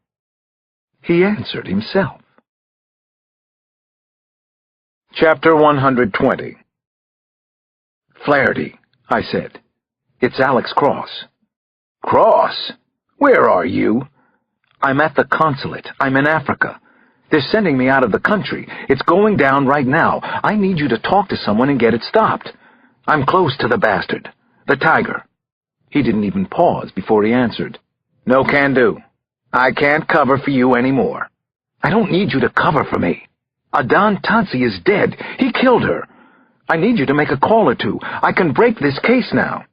He answered himself. Chapter 120. "Flaherty," I said. "It's Alex Cross." "Cross? Where are you?" "I'm at the consulate. I'm in Africa. They're sending me out of the country. It's going down right now. I need you to talk to someone and get it stopped. I'm close to the bastard. The tiger." He didn't even pause before he answered. "No can do. I can't cover for you anymore." "I don't need you to cover for me. Adon Tansi is dead. He killed her. I need you to make a call or 2. I can break this case now."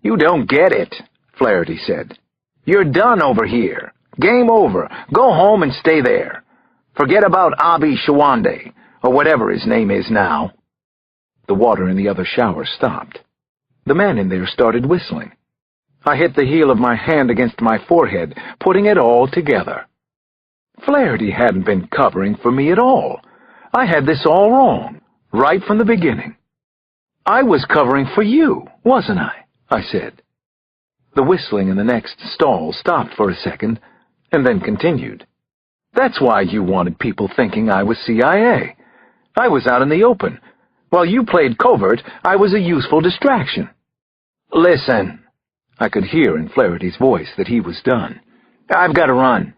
"You don't get it," Flaherty said. "You're done over here. Game over. Go home and stay there. Forget about Abi Shawande, or whatever his name is now." The water in the other shower stopped. The man in there started whistling. I hit the heel of my hand against my forehead, putting it all together. Flaherty hadn't been covering for me at all. I had this all wrong, right from the beginning. "I was covering for you, wasn't I said. The whistling in the next stall stopped for a second, and then continued. "That's why you wanted people thinking I was CIA. I was out in the open. While you played covert, I was a useful distraction. Listen. I could hear in Flaherty's voice that he was done. I've got to run.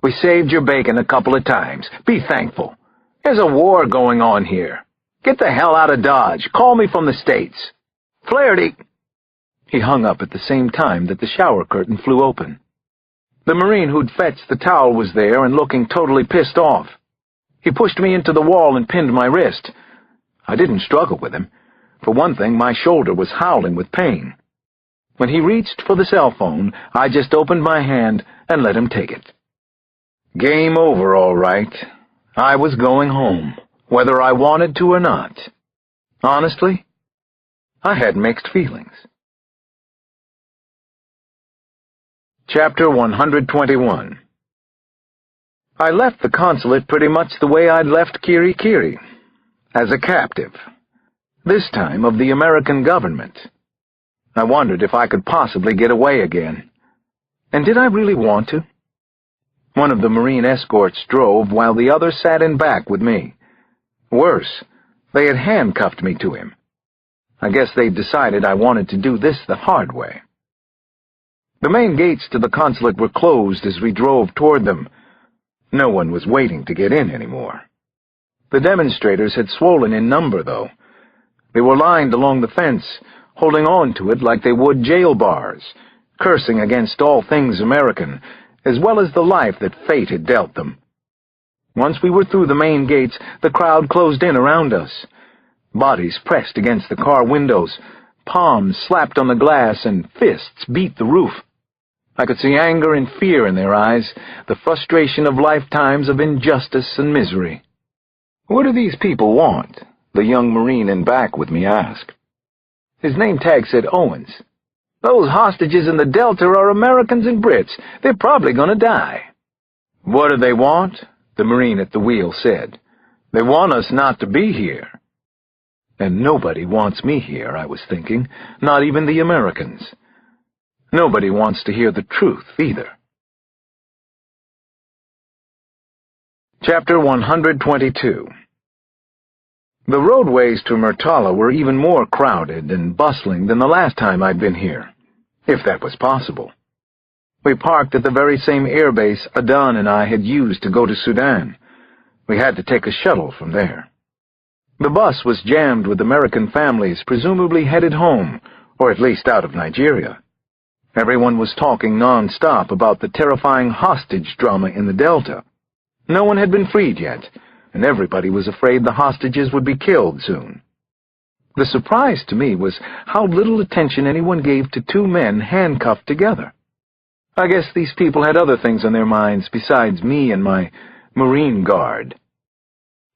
We saved your bacon a couple of times. Be thankful. There's a war going on here. Get the hell out of Dodge. Call me from the States. Flaherty. He hung up at the same time that the shower curtain flew open. The Marine who'd fetched the towel was there and looking totally pissed off. He pushed me into the wall and pinned my wrist. I didn't struggle with him. For one thing, my shoulder was howling with pain. When he reached for the cell phone, I just opened my hand and let him take it. Game over, all right. I was going home, whether I wanted to or not. Honestly, I had mixed feelings. Chapter 121. I left the consulate pretty much the way I'd left Kiri Kiri, as a captive, this time of the American government. I wondered if I could possibly get away again. And did I really want to? One of the Marine escorts drove while the other sat in back with me. Worse, they had handcuffed me to him. I guess they'd decided I wanted to do this the hard way. The main gates to the consulate were closed as we drove toward them. No one was waiting to get in anymore. The demonstrators had swollen in number, though. They were lined along the fence, holding on to it like they would jail bars, cursing against all things American, as well as the life that fate had dealt them. Once we were through the main gates, the crowd closed in around us. Bodies pressed against the car windows, palms slapped on the glass, and fists beat the roof. I could see anger and fear in their eyes, the frustration of lifetimes of injustice and misery. "What do these people want?" the young Marine in back with me asked. His name tag said Owens. "Those hostages in the Delta are Americans and Brits. They're probably going to die." "What do they want?" the Marine at the wheel said. "They want us not to be here." And nobody wants me here, I was thinking, not even the Americans. Nobody wants to hear the truth, either. Chapter 122. The roadways to Murtala were even more crowded and bustling than the last time I'd been here, if that was possible. We parked at the very same airbase Adan and I had used to go to Sudan. We had to take a shuttle from there. The bus was jammed with American families presumably headed home, or at least out of Nigeria. Everyone was talking non-stop about the terrifying hostage drama in the Delta. No one had been freed yet, and everybody was afraid the hostages would be killed soon. The surprise to me was how little attention anyone gave to two men handcuffed together. I guess these people had other things on their minds besides me and my Marine guard.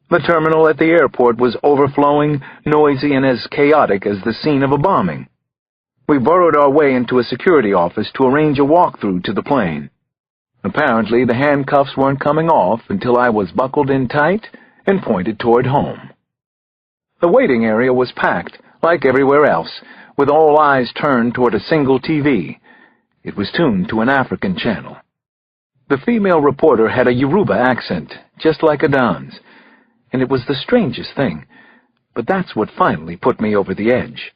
The terminal at the airport was overflowing, noisy, and as chaotic as the scene of a bombing. We burrowed our way into a security office to arrange a walkthrough to the plane. Apparently, the handcuffs weren't coming off until I was buckled in tight and pointed toward home. The waiting area was packed, like everywhere else, with all eyes turned toward a single TV. It was tuned to an African channel. The female reporter had a Yoruba accent, just like Adan's, and it was the strangest thing, but that's what finally put me over the edge.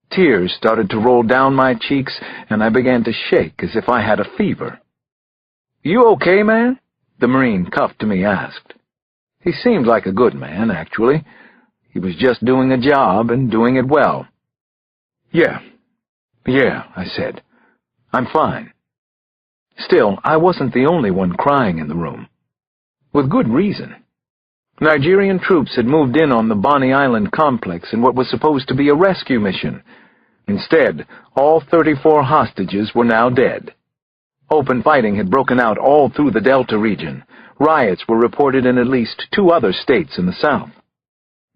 Tears started to roll down my cheeks, and I began to shake as if I had a fever. "You okay, man?" the Marine cuffed to me asked. He seemed like a good man, actually. He was just doing a job and doing it well. Yeah, I said. "I'm fine." Still, I wasn't the only one crying in the room. With good reason. Nigerian troops had moved in on the Bonny Island complex in what was supposed to be a rescue mission. Instead, all 34 hostages were now dead. Open fighting had broken out all through the Delta region. Riots were reported in at least 2 other states in the south.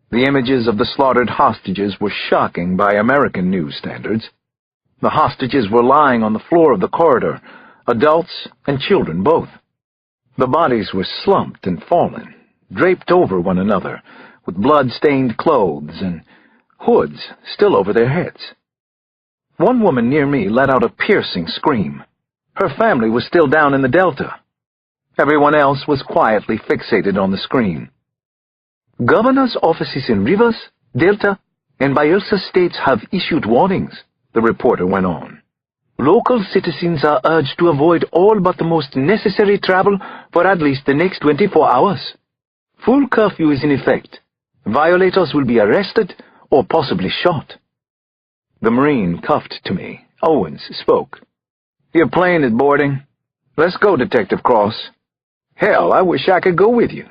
The images of the slaughtered hostages were shocking by American news standards. The hostages were lying on the floor of the corridor, adults and children both. The bodies were slumped and fallen, draped over one another, with blood-stained clothes and hoods still over their heads. One woman near me let out a piercing scream. Her family was still down in the Delta. Everyone else was quietly fixated on the screen. "Governor's office is in Rivers?" Delta and Bayelsa states have issued warnings, the reporter went on. Local citizens are urged to avoid all but the most necessary travel for at least the next 24 hours. Full curfew is in effect. Violators will be arrested or possibly shot. The Marine cuffed to me. Owens spoke. Your plane is boarding. Let's go, Detective Cross. Hell, I wish I could go with you.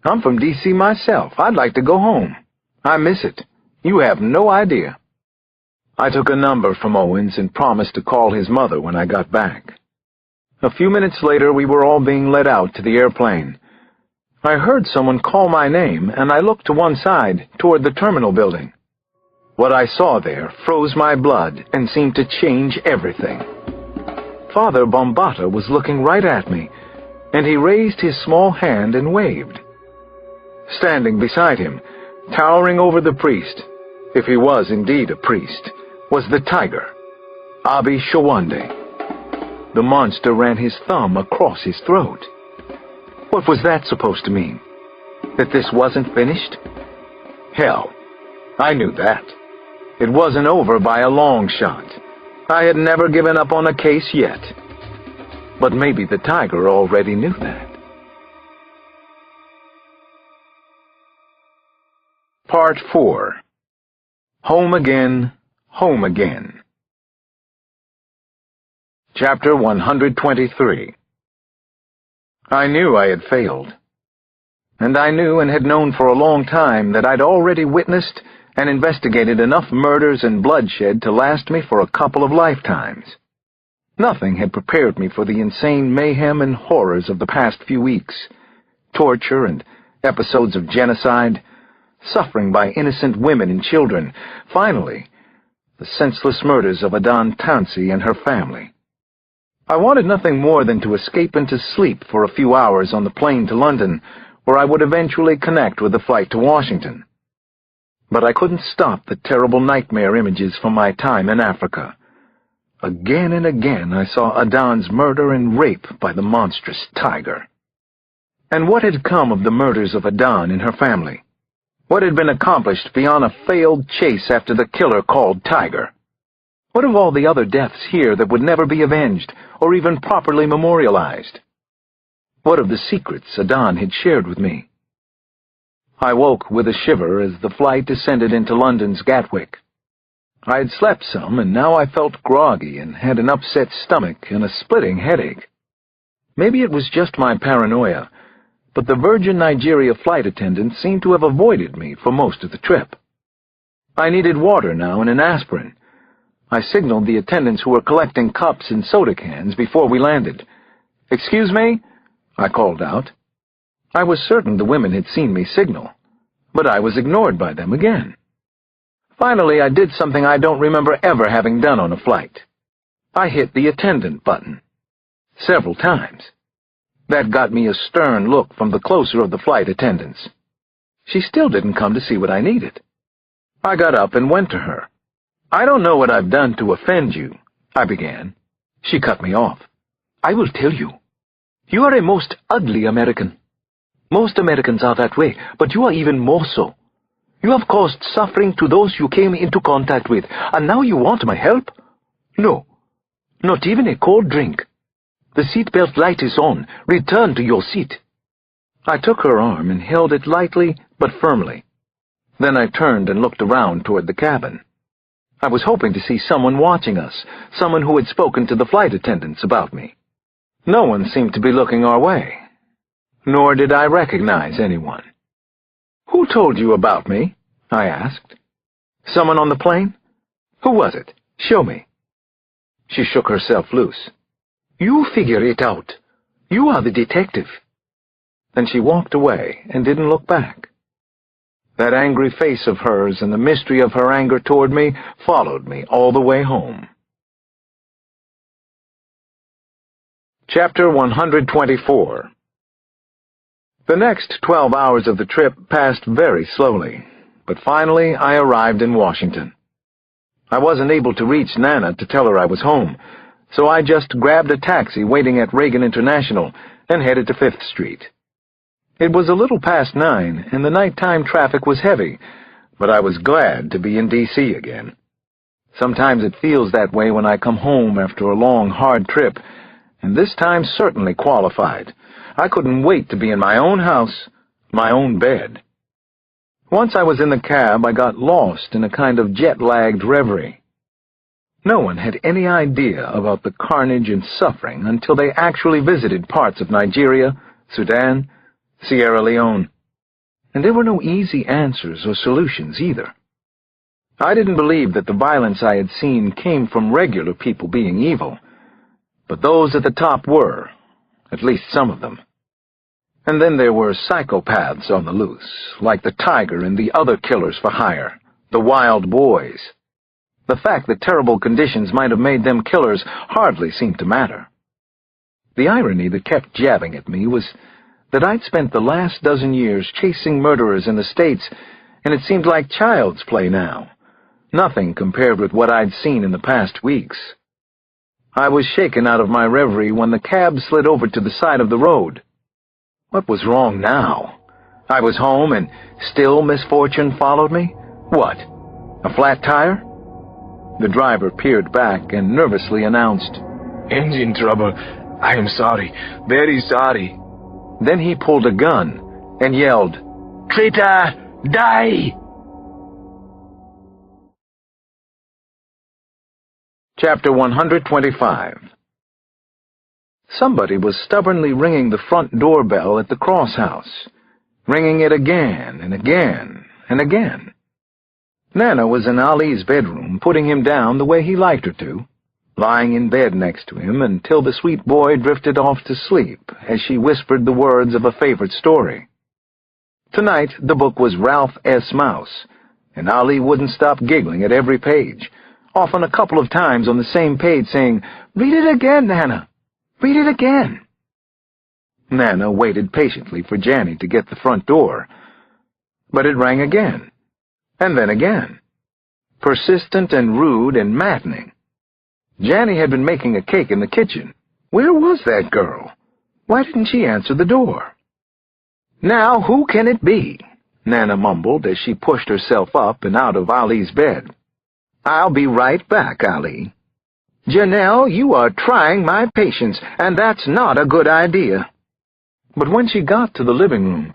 I'm from D.C. myself. I'd like to go home. I miss it. You have no idea. I took a number from Owens and promised to call his mother when I got back. A few minutes later, we were all being led out to the airplane. I heard someone call my name, and I looked to one side, toward the terminal building. What I saw there froze my blood and seemed to change everything. Father Bambata was looking right at me, and he raised his small hand and waved. Standing beside him, towering over the priest, if he was indeed a priest, was the tiger, Abi Shawande. The monster ran his thumb across his throat. What was that supposed to mean? That this wasn't finished? Hell, I knew that. It wasn't over by a long shot. I had never given up on a case yet. But maybe the tiger already knew that. Part 4. Home Again, Home Again. Chapter 123. I knew I had failed. And I knew and had known for a long time that I'd already witnessed and investigated enough murders and bloodshed to last me for a couple of lifetimes. Nothing had prepared me for the insane mayhem and horrors of the past few weeks. Torture and episodes of genocide, suffering by innocent women and children. Finally, the senseless murders of Adan Tansy and her family. I wanted nothing more than to escape into sleep for a few hours on the plane to London, where I would eventually connect with the flight to Washington. But I couldn't stop the terrible nightmare images from my time in Africa. Again and again I saw Adan's murder and rape by the monstrous tiger. And what had come of the murders of Adan and her family? What had been accomplished beyond a failed chase after the killer called Tiger? What of all the other deaths here that would never be avenged or even properly memorialized? What of the secrets Adan had shared with me? I woke with a shiver as the flight descended into London's Gatwick. I had slept some, and now I felt groggy and had an upset stomach and a splitting headache. Maybe it was just my paranoia, but the Virgin Nigeria flight attendants seemed to have avoided me for most of the trip. I needed water now and an aspirin. I signaled the attendants who were collecting cups and soda cans before we landed. "Excuse me?" I called out. I was certain the women had seen me signal, but I was ignored by them again. Finally, I did something I don't remember ever having done on a flight. I hit the attendant button. Several times. That got me a stern look from the closer of the flight attendants. She still didn't come to see what I needed. I got up and went to her. "I don't know what I've done to offend you," I began. She cut me off. "I will tell you. You are a most ugly American. Most Americans are that way, but you are even more so. You have caused suffering to those you came into contact with, and now you want my help? No, not even a cold drink. The seatbelt light is on. Return to your seat." I took her arm and held it lightly but firmly. Then I turned and looked around toward the cabin. I was hoping to see someone watching us, someone who had spoken to the flight attendants about me. No one seemed to be looking our way, nor did I recognize anyone. "Who told you about me?" I asked. "Someone on the plane? Who was it? Show me." She shook herself loose. "You figure it out. You are the detective." Then she walked away and didn't look back. That angry face of hers and the mystery of her anger toward me followed me all the way home. Chapter 124. The next 12 hours of the trip passed very slowly, but finally I arrived in Washington. I wasn't able to reach Nana to tell her I was home, so I just grabbed a taxi waiting at Reagan International and headed to 5th Street. It was a little past 9, and the nighttime traffic was heavy, but I was glad to be in D.C. again. Sometimes it feels that way when I come home after a long, hard trip, and this time certainly qualified. I couldn't wait to be in my own house, my own bed. Once I was in the cab, I got lost in a kind of jet-lagged reverie. No one had any idea about the carnage and suffering until they actually visited parts of Nigeria, Sudan, Sierra Leone. And there were no easy answers or solutions either. I didn't believe that the violence I had seen came from regular people being evil, but those at the top were, at least some of them. And then there were psychopaths on the loose, like the tiger and the other killers for hire, the wild boys. The fact that terrible conditions might have made them killers hardly seemed to matter. The irony that kept jabbing at me was that I'd spent the last dozen years chasing murderers in the States, and it seemed like child's play now. Nothing compared with what I'd seen in the past weeks. I was shaken out of my reverie when the cab slid over to the side of the road. What was wrong now? I was home and still misfortune followed me? What? A flat tire? The driver peered back and nervously announced, "Engine trouble. I am sorry, very sorry." Then he pulled a gun and yelled, "Traitor, die!" Chapter 125. Somebody was stubbornly ringing the front doorbell at the Cross House, ringing it again and again and again. Nana was in Ali's bedroom, putting him down the way he liked her to, lying in bed next to him until the sweet boy drifted off to sleep as she whispered the words of a favorite story. Tonight the book was Ralph S. Mouse, and Ali wouldn't stop giggling at every page, often a couple of times on the same page saying, "Read it again, Nana. Read it again." Nana waited patiently for Janny to get the front door, but it rang again, and then again, persistent and rude and maddening. Janny had been making a cake in the kitchen. Where was that girl? Why didn't she answer the door? "Now, who can it be?" Nana mumbled as she pushed herself up and out of Ali's bed. "I'll be right back, Ali." "Janelle, you are trying my patience, and that's not a good idea." But when she got to the living room,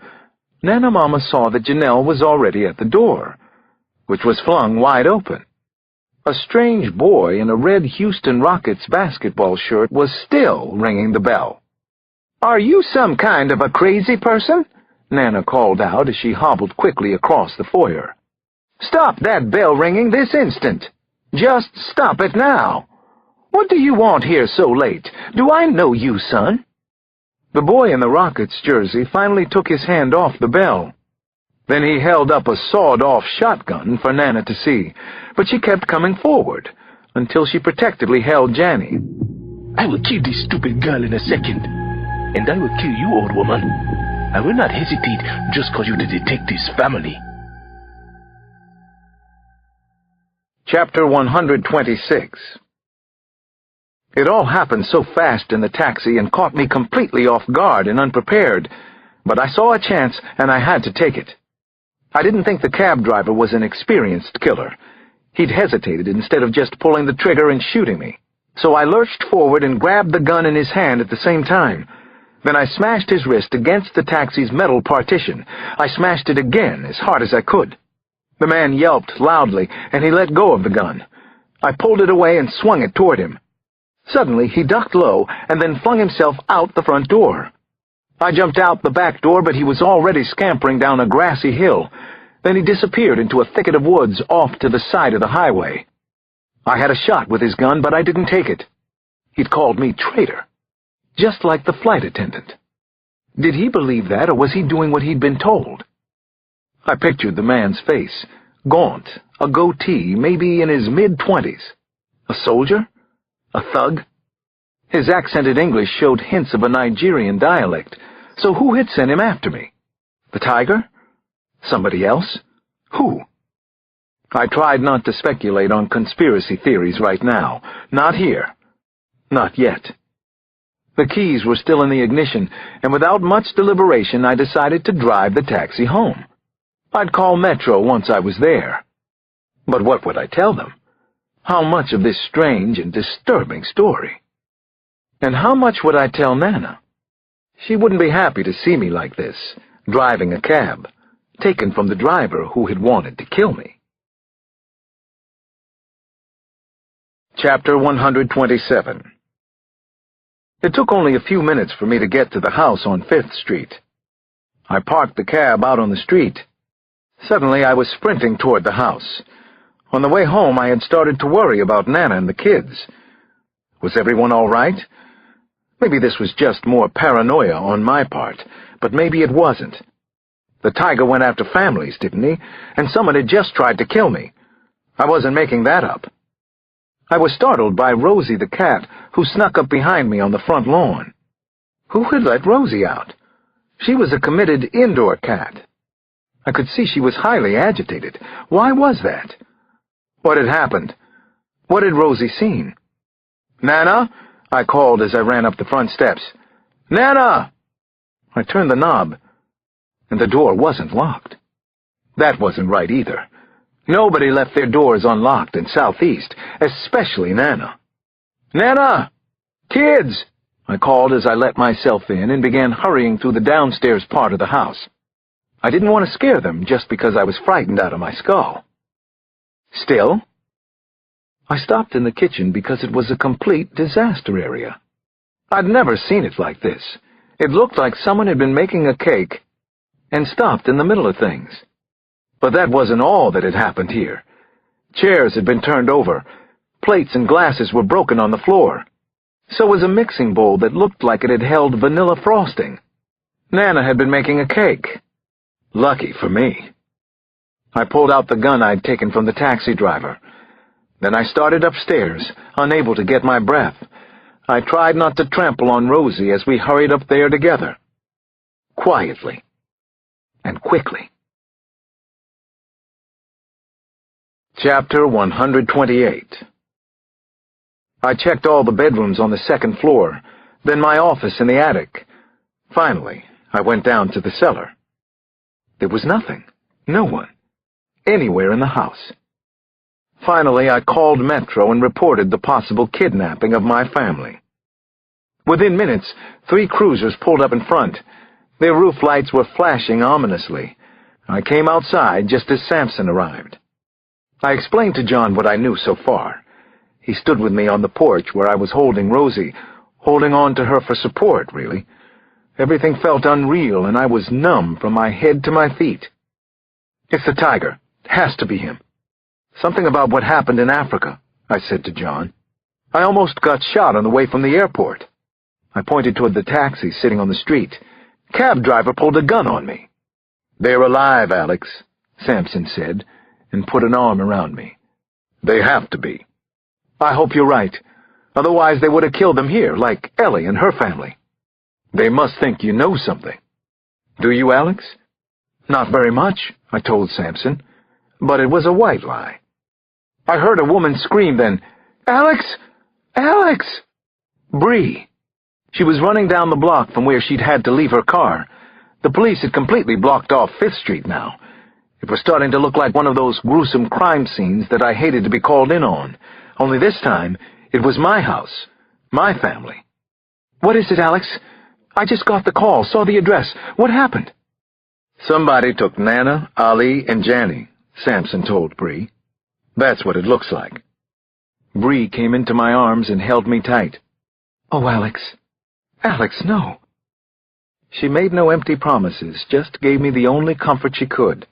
Nana Mama saw that Janelle was already at the door, which was flung wide open. A strange boy in a red Houston Rockets basketball shirt was still ringing the bell. "Are you some kind of a crazy person?" Nana called out as she hobbled quickly across the foyer. "Stop that bell ringing this instant. Just stop it now. What do you want here so late? Do I know you, son?" The boy in the Rockets jersey finally took his hand off the bell. Then he held up a sawed-off shotgun for Nana to see, but she kept coming forward until she protectively held Janny. "I will kill this stupid girl in a second, and I will kill you, old woman. I will not hesitate just because you're the detective's family." Chapter 126. It all happened so fast in the taxi and caught me completely off guard and unprepared, but I saw a chance and I had to take it. I didn't think the cab driver was an experienced killer. He'd hesitated instead of just pulling the trigger and shooting me, so I lurched forward and grabbed the gun in his hand at the same time. Then I smashed his wrist against the taxi's metal partition. I smashed it again as hard as I could. The man yelped loudly, and he let go of the gun. I pulled it away and swung it toward him. Suddenly, he ducked low and then flung himself out the front door. I jumped out the back door, but he was already scampering down a grassy hill. Then he disappeared into a thicket of woods off to the side of the highway. I had a shot with his gun, but I didn't take it. He'd called me traitor, just like the flight attendant. Did he believe that, or was he doing what he'd been told? I pictured the man's face, gaunt, a goatee, maybe in his mid-20s. A soldier? A thug? His accented English showed hints of a Nigerian dialect, so who had sent him after me? The tiger? Somebody else? Who? I tried not to speculate on conspiracy theories right now. Not here. Not yet. The keys were still in the ignition, and without much deliberation I decided to drive the taxi home. I'd call Metro once I was there. But what would I tell them? How much of this strange and disturbing story? And how much would I tell Nana? She wouldn't be happy to see me like this, driving a cab, taken from the driver who had wanted to kill me. Chapter 127. It took only a few minutes for me to get to the house on 5th Street. I parked the cab out on the street. Suddenly I was sprinting toward the house. On the way home I had started to worry about Nana and the kids. Was everyone all right? Maybe this was just more paranoia on my part, but maybe it wasn't. The tiger went after families, didn't he? And someone had just tried to kill me. I wasn't making that up. I was startled by Rosie the cat, who snuck up behind me on the front lawn. Who had let Rosie out? She was a committed indoor cat. I could see she was highly agitated. Why was that? What had happened? What had Rosie seen? "Nana?" I called as I ran up the front steps. "Nana!" I turned the knob, and the door wasn't locked. That wasn't right either. Nobody left their doors unlocked in Southeast, especially Nana. "Nana! Kids!" I called as I let myself in and began hurrying through the downstairs part of the house. I didn't want to scare them just because I was frightened out of my skull. Still, I stopped in the kitchen because it was a complete disaster area. I'd never seen it like this. It looked like someone had been making a cake and stopped in the middle of things. But that wasn't all that had happened here. Chairs had been turned over. Plates and glasses were broken on the floor. So was a mixing bowl that looked like it had held vanilla frosting. Nana had been making a cake. Lucky for me. I pulled out the gun I'd taken from the taxi driver. Then I started upstairs, unable to get my breath. I tried not to trample on Rosie as we hurried up there together. Quietly. And quickly. Chapter 128. I checked all the bedrooms on the 2nd floor, then my office in the attic. Finally, I went down to the cellar. There was nothing, no one, anywhere in the house. Finally, I called Metro and reported the possible kidnapping of my family. Within minutes, 3 cruisers pulled up in front. Their roof lights were flashing ominously. I came outside just as Sampson arrived. I explained to John what I knew so far. He stood with me on the porch where I was holding Rosie, holding on to her for support, really. Everything felt unreal, and I was numb from my head to my feet. "It's the tiger. It has to be him. Something about what happened in Africa," I said to John. "I almost got shot on the way from the airport." I pointed toward the taxi sitting on the street. Cab driver pulled a gun on me. "They're alive, Alex," Sampson said, and put an arm around me. "They have to be." "I hope you're right. Otherwise they would have killed them here, like Ellie and her family." "They must think you know something." "Do you, Alex?" "Not very much," I told Sampson, but it was a white lie. I heard a woman scream then, "Alex! Alex!" Bree. She was running down the block from where she'd had to leave her car. The police had completely blocked off 5th Street now. It was starting to look like one of those gruesome crime scenes that I hated to be called in on. Only this time, it was my house, my family. "What is it, Alex? I just got the call, saw the address. What happened?" "Somebody took Nana, Ali, and Janny," Sampson told Bree. "That's what it looks like." Bree came into my arms and held me tight. "Oh, Alex. Alex, no." She made no empty promises, just gave me the only comfort she could.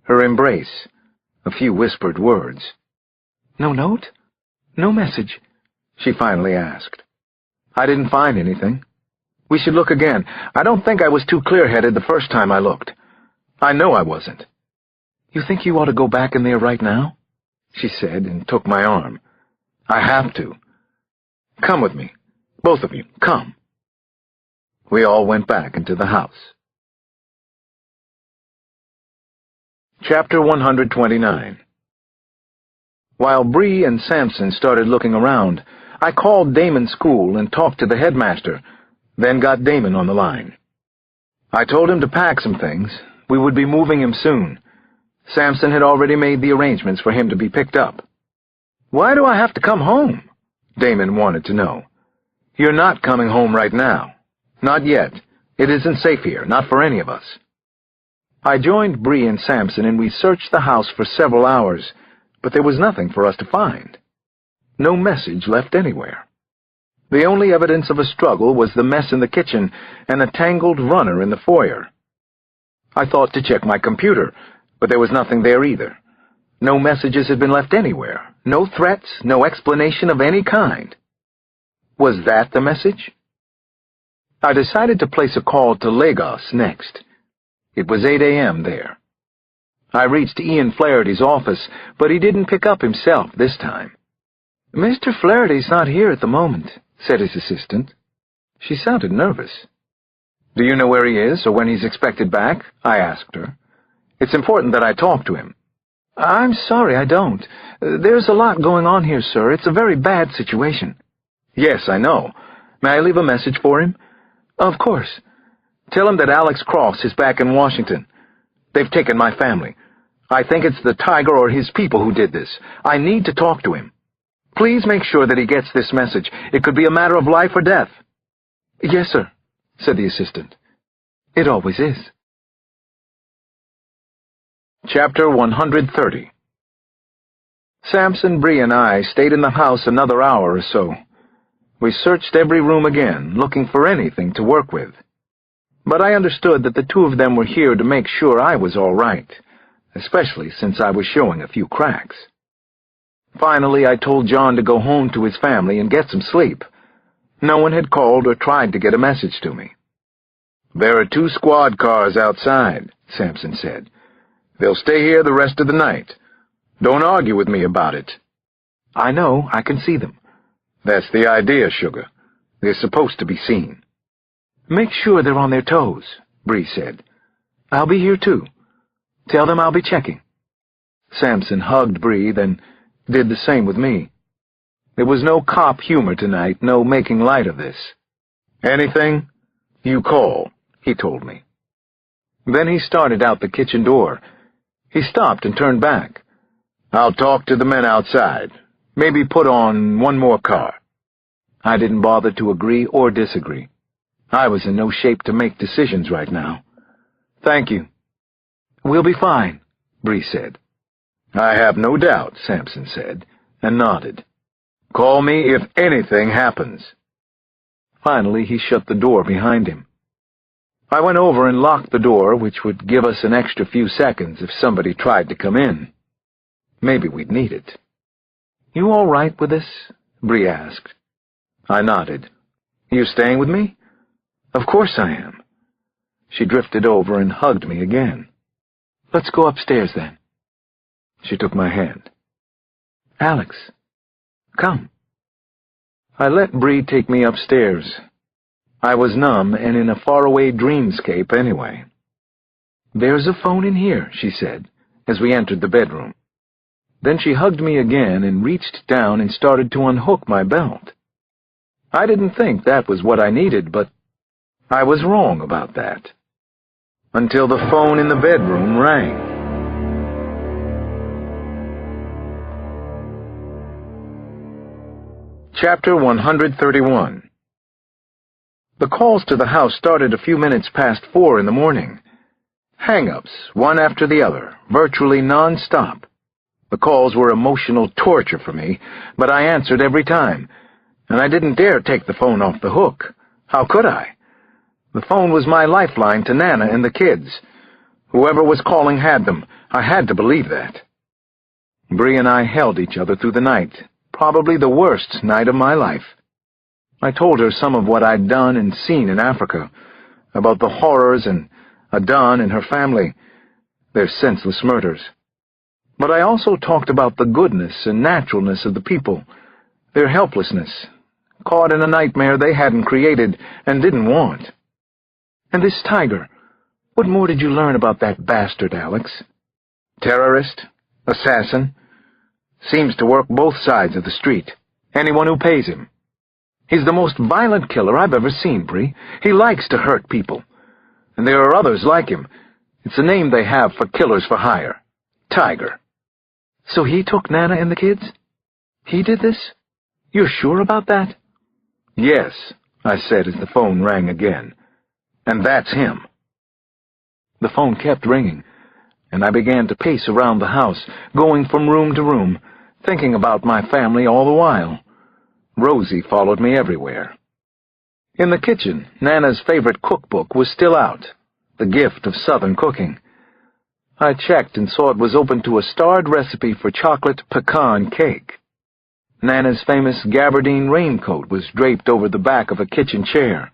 Her embrace, a few whispered words. "No note? No message?" she finally asked. "I didn't find anything. We should look again. I don't think I was too clear-headed the first time I looked. I know I wasn't." "You think you ought to go back in there right now?" she said, and took my arm. "I have to. Come with me. Both of you, come." We all went back into the house. Chapter 129. While Bree and Sampson started looking around, I called Damon's school and talked to the headmaster, then got Damon on the line. I told him to pack some things. We would be moving him soon. Samson had already made the arrangements for him to be picked up. "Why do I have to come home?" Damon wanted to know. "You're not coming home right now. Not yet. It isn't safe here, not for any of us." I joined Bree and Samson, and we searched the house for several hours, but there was nothing for us to find. No message left anywhere. The only evidence of a struggle was the mess in the kitchen and a tangled runner in the foyer. I thought to check my computer, but there was nothing there either. No messages had been left anywhere. No threats, no explanation of any kind. Was that the message? I decided to place a call to Lagos next. It was 8 a.m. there. I reached Ian Flaherty's office, but he didn't pick up himself this time. "Mr. Flaherty's not here at the moment," said his assistant. She sounded nervous. "Do you know where he is, or when he's expected back?" I asked her. "It's important that I talk to him." "I'm sorry, I don't. There's a lot going on here, sir. It's a very bad situation." "Yes, I know. May I leave a message for him?" "Of course. Tell him that Alex Cross is back in Washington. They've taken my family. I think it's the tiger or his people who did this. I need to talk to him. Please make sure that he gets this message. It could be a matter of life or death." "Yes, sir," said the assistant. "It always is." Chapter 130. Samson, Bree, and I stayed in the house another hour or so. We searched every room again, looking for anything to work with. But I understood that the two of them were here to make sure I was all right, especially since I was showing a few cracks. Finally, I told John to go home to his family and get some sleep. No one had called or tried to get a message to me. "There are 2 squad cars outside," Samson said. "They'll stay here the rest of the night. Don't argue with me about it." "I know, I can see them." "That's the idea, sugar. They're supposed to be seen." "Make sure they're on their toes," Bree said. "I'll be here too. Tell them I'll be checking." Samson hugged Bree, then did the same with me. There was no cop humor tonight, no making light of this. "Anything? You call," he told me. Then he started out the kitchen door. He stopped and turned back. "I'll talk to the men outside. Maybe put on 1 more car." I didn't bother to agree or disagree. I was in no shape to make decisions right now. "Thank you." "We'll be fine," Bree said. "I have no doubt," Samson said, and nodded. "Call me if anything happens." Finally, he shut the door behind him. I went over and locked the door, which would give us an extra few seconds if somebody tried to come in. Maybe we'd need it. "You all right with this?" Bree asked. I nodded. "You staying with me?" "Of course I am." She drifted over and hugged me again. "Let's go upstairs then." She took my hand. "Alex, come." I let Bree take me upstairs. I was numb and in a faraway dreamscape anyway. "There's a phone in here," she said, as we entered the bedroom. Then she hugged me again and reached down and started to unhook my belt. I didn't think that was what I needed, but I was wrong about that. Until the phone in the bedroom rang. Chapter 131. The calls to the house started a few minutes past 4 in the morning. Hang-ups, one after the other, virtually non-stop. The calls were emotional torture for me, but I answered every time, and I didn't dare take the phone off the hook. How could I? The phone was my lifeline to Nana and the kids. Whoever was calling had them. I had to believe that. Bree and I held each other through the night, probably the worst night of my life. I told her some of what I'd done and seen in Africa, about the horrors and Adan and her family, their senseless murders. But I also talked about the goodness and naturalness of the people, their helplessness, caught in a nightmare they hadn't created and didn't want. "And this tiger, what more did you learn about that bastard, Alex?" "Terrorist, assassin, seems to work both sides of the street, anyone who pays him. He's the most violent killer I've ever seen, Bree. He likes to hurt people. And there are others like him. It's a name they have for killers for hire. tiger. So he took Nana and the kids? He did this? You're sure about that? Yes, I said as the phone rang again. And that's him. The phone kept ringing, and I began to pace around the house, going from room to room, thinking about my family all the while. Rosie followed me everywhere. In the kitchen, Nana's favorite cookbook was still out, The Gift of Southern Cooking. I checked and saw it was open to a starred recipe for chocolate pecan cake. Nana's famous gabardine raincoat was draped over the back of a kitchen chair.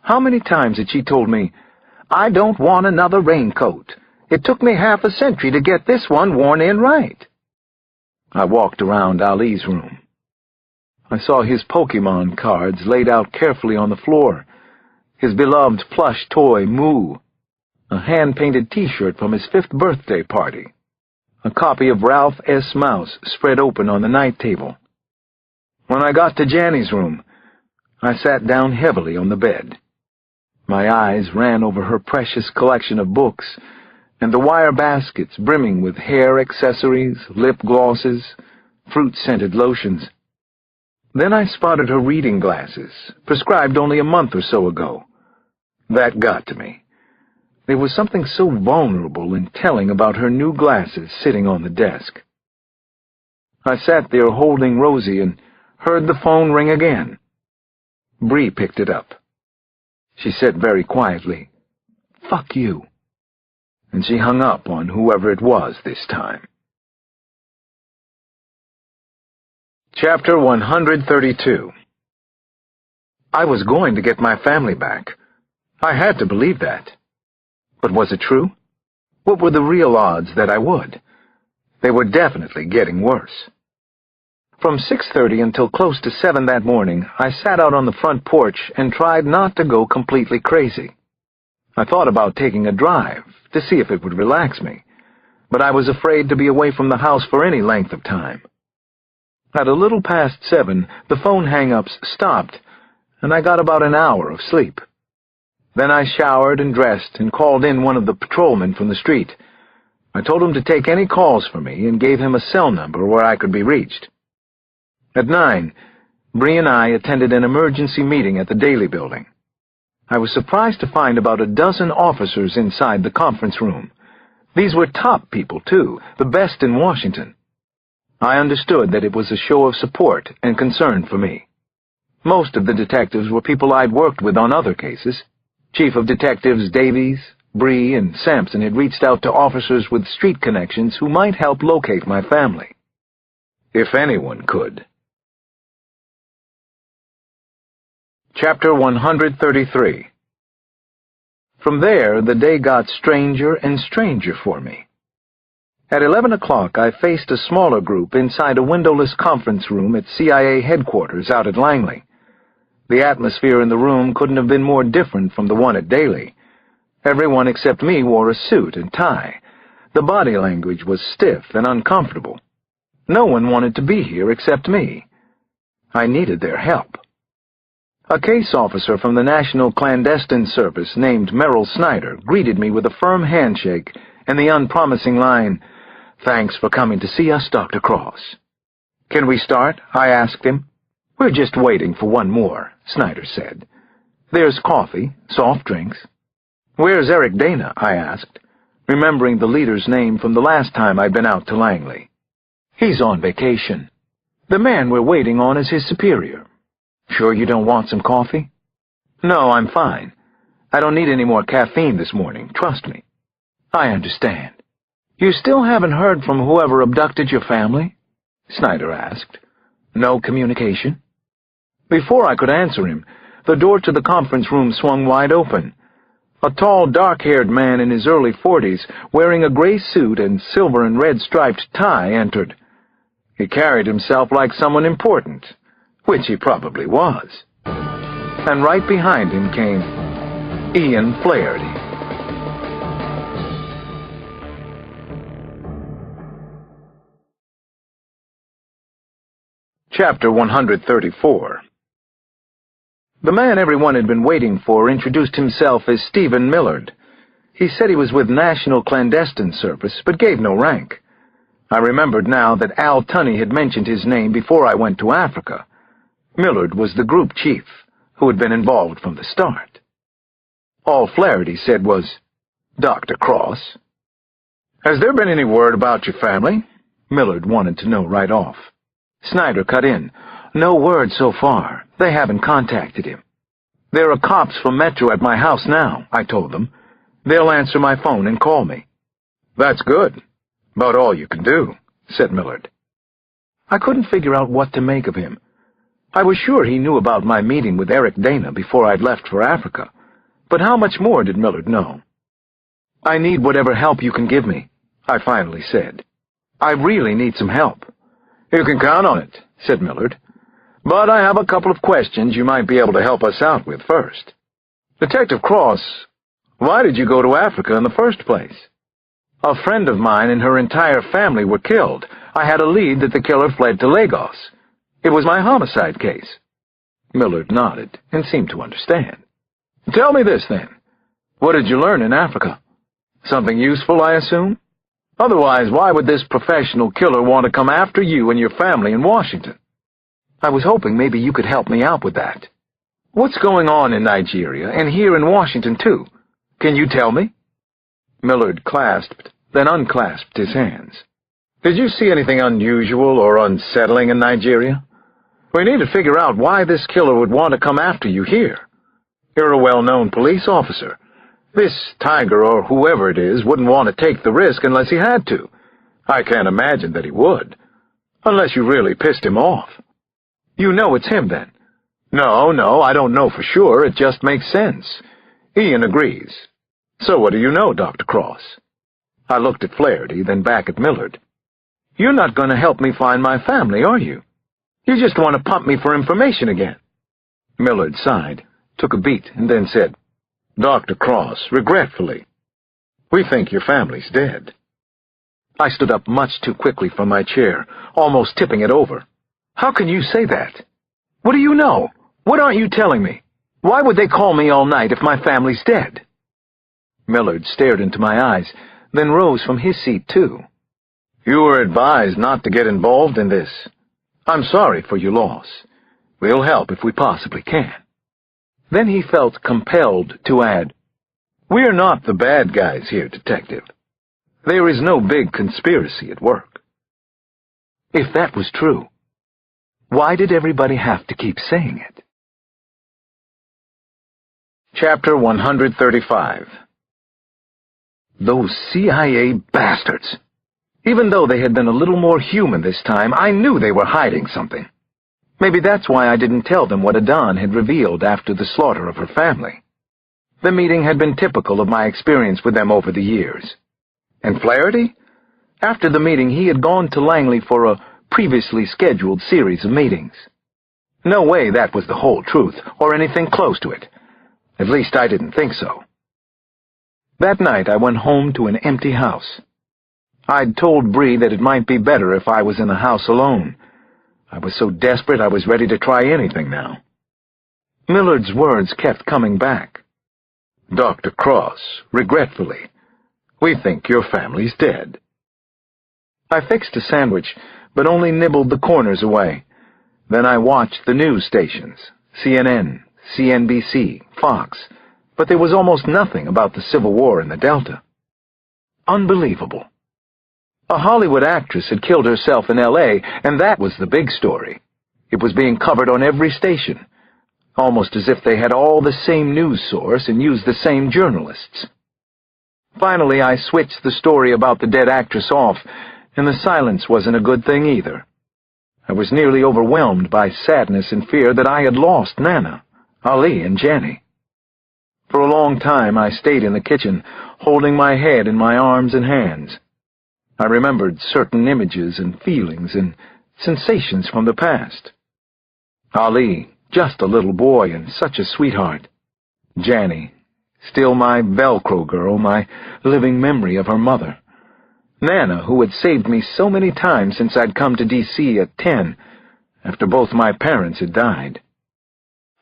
How many times had she told me, "I don't want another raincoat. It took me half a century to get this one worn in right." I walked around Ali's room. I saw his Pokemon cards laid out carefully on the floor, his beloved plush toy Moo, a hand-painted T-shirt from his 5th birthday party, a copy of Ralph S. Mouse spread open on the night table. When I got to Janny's room, I sat down heavily on the bed. My eyes ran over her precious collection of books, and the wire baskets brimming with hair accessories, lip glosses, fruit-scented lotions. Then I spotted her reading glasses, prescribed only a month or so ago. That got to me. There was something so vulnerable and telling about her new glasses sitting on the desk. I sat there holding Rosie and heard the phone ring again. Bree picked it up. She said very quietly, "Fuck you," and she hung up on whoever it was this time. Chapter 132. I was going to get my family back. I had to believe that. But was it true? What were the real odds that I would? They were definitely getting worse. From 6:30 until close to 7 that morning, I sat out on the front porch and tried not to go completely crazy. I thought about taking a drive to see if it would relax me, but I was afraid to be away from the house for any length of time. At a little past 7, the phone hang-ups stopped, and I got about an hour of sleep. Then I showered and dressed and called in one of the patrolmen from the street. I told him to take any calls for me and gave him a cell number where I could be reached. At 9, Bree and I attended an emergency meeting at the Daily Building. I was surprised to find about a dozen officers inside the conference room. These were top people, too, the best in Washington. I understood that it was a show of support and concern for me. Most of the detectives were people I'd worked with on other cases. Chief of Detectives Davies, Bree, and Sampson had reached out to officers with street connections who might help locate my family. If anyone could. Chapter 133. From there, the day got stranger and stranger for me. At 11 o'clock, I faced a smaller group inside a windowless conference room at CIA headquarters out at Langley. The atmosphere in the room couldn't have been more different from the one at Daly. Everyone except me wore a suit and tie. The body language was stiff and uncomfortable. No one wanted to be here except me. I needed their help. A case officer from the National Clandestine Service named Merrill Snyder greeted me with a firm handshake and the unpromising line, "Thanks for coming to see us, Dr. Cross." "Can we start?" I asked him. "We're just waiting for one more," Snyder said. "There's coffee, soft drinks." "Where's Eric Dana?" I asked, remembering the leader's name from the last time I'd been out to Langley. "He's on vacation. The man we're waiting on is his superior." "Sure you don't want some coffee?" "No, I'm fine. I don't need any more caffeine this morning, trust me." "I understand. You still haven't heard from whoever abducted your family?" Snyder asked. "No communication?" Before I could answer him, the door to the conference room swung wide open. A tall, dark-haired man in his early 40s, wearing a gray suit and silver and red striped tie, entered. He carried himself like someone important, which he probably was. And right behind him came Ian Flaherty. Chapter 134. The man everyone had been waiting for introduced himself as Stephen Millard. He said he was with National Clandestine Service, but gave no rank. I remembered now that Al Tunney had mentioned his name before I went to Africa. Millard was the group chief, who had been involved from the start. All Flaherty said was, "Dr. Cross." "Has there been any word about your family?" Millard wanted to know right off. Snyder cut in. "No word so far. They haven't contacted him." "There are cops from Metro at my house now," I told them. "They'll answer my phone and call me." "That's good. About all you can do," said Millard. I couldn't figure out what to make of him. I was sure he knew about my meeting with Eric Dana before I'd left for Africa, but how much more did Millard know? "I need whatever help you can give me," I finally said. "I really need some help." "You can count on it," said Millard. "But I have a couple of questions you might be able to help us out with first. Detective Cross, why did you go to Africa in the first place?" "A friend of mine and her entire family were killed. I had a lead that the killer fled to Lagos. It was my homicide case." Millard nodded and seemed to understand. "Tell me this, then. What did you learn in Africa? Something useful, I assume? Otherwise, why would this professional killer want to come after you and your family in Washington?" "I was hoping maybe you could help me out with that. What's going on in Nigeria and here in Washington, too? Can you tell me?" Millard clasped, then unclasped his hands. "Did you see anything unusual or unsettling in Nigeria? We need to figure out why this killer would want to come after you here. You're a well-known police officer. This Tiger or whoever it is wouldn't want to take the risk unless he had to. I can't imagine that he would. Unless you really pissed him off." "You know it's him, then?" No, I don't know for sure. It just makes sense. Ian agrees. So what do you know, Dr. Cross?" I looked at Flaherty, then back at Millard. "You're not going to help me find my family, are you? You just want to pump me for information again." Millard sighed, took a beat, and then said, "Dr. Cross, regretfully, we think your family's dead." I stood up much too quickly from my chair, almost tipping it over. "How can you say that? What do you know? What aren't you telling me? Why would they call me all night if my family's dead?" Millard stared into my eyes, then rose from his seat, too. "You were advised not to get involved in this. I'm sorry for your loss. We'll help if we possibly can." Then he felt compelled to add, "We're not the bad guys here, Detective. There is no big conspiracy at work." If that was true, why did everybody have to keep saying it? Chapter 135. Those CIA bastards! Even though they had been a little more human this time, I knew they were hiding something. Maybe that's why I didn't tell them what Adan had revealed after the slaughter of her family. The meeting had been typical of my experience with them over the years. And Flaherty? After the meeting, he had gone to Langley for a previously scheduled series of meetings. No way that was the whole truth, or anything close to it. At least I didn't think so. That night I went home to an empty house. I'd told Bree that it might be better if I was in the house alone. I was so desperate I was ready to try anything now. Millard's words kept coming back. "Dr. Cross, regretfully, we think your family's dead." I fixed a sandwich, but only nibbled the corners away. Then I watched the news stations, CNN, CNBC, Fox, but there was almost nothing about the Civil War in the Delta. Unbelievable. A Hollywood actress had killed herself in L.A., and that was the big story. It was being covered on every station, almost as if they had all the same news source and used the same journalists. Finally, I switched the story about the dead actress off, and the silence wasn't a good thing either. I was nearly overwhelmed by sadness and fear that I had lost Nana, Ali, and Jenny. For a long time I stayed in the kitchen, holding my head in my arms and hands. I remembered certain images and feelings and sensations from the past. Ali, just a little boy and such a sweetheart. Jenny, still my Velcro girl, my living memory of her mother. Nana, who had saved me so many times since I'd come to D.C. at 10, after both my parents had died.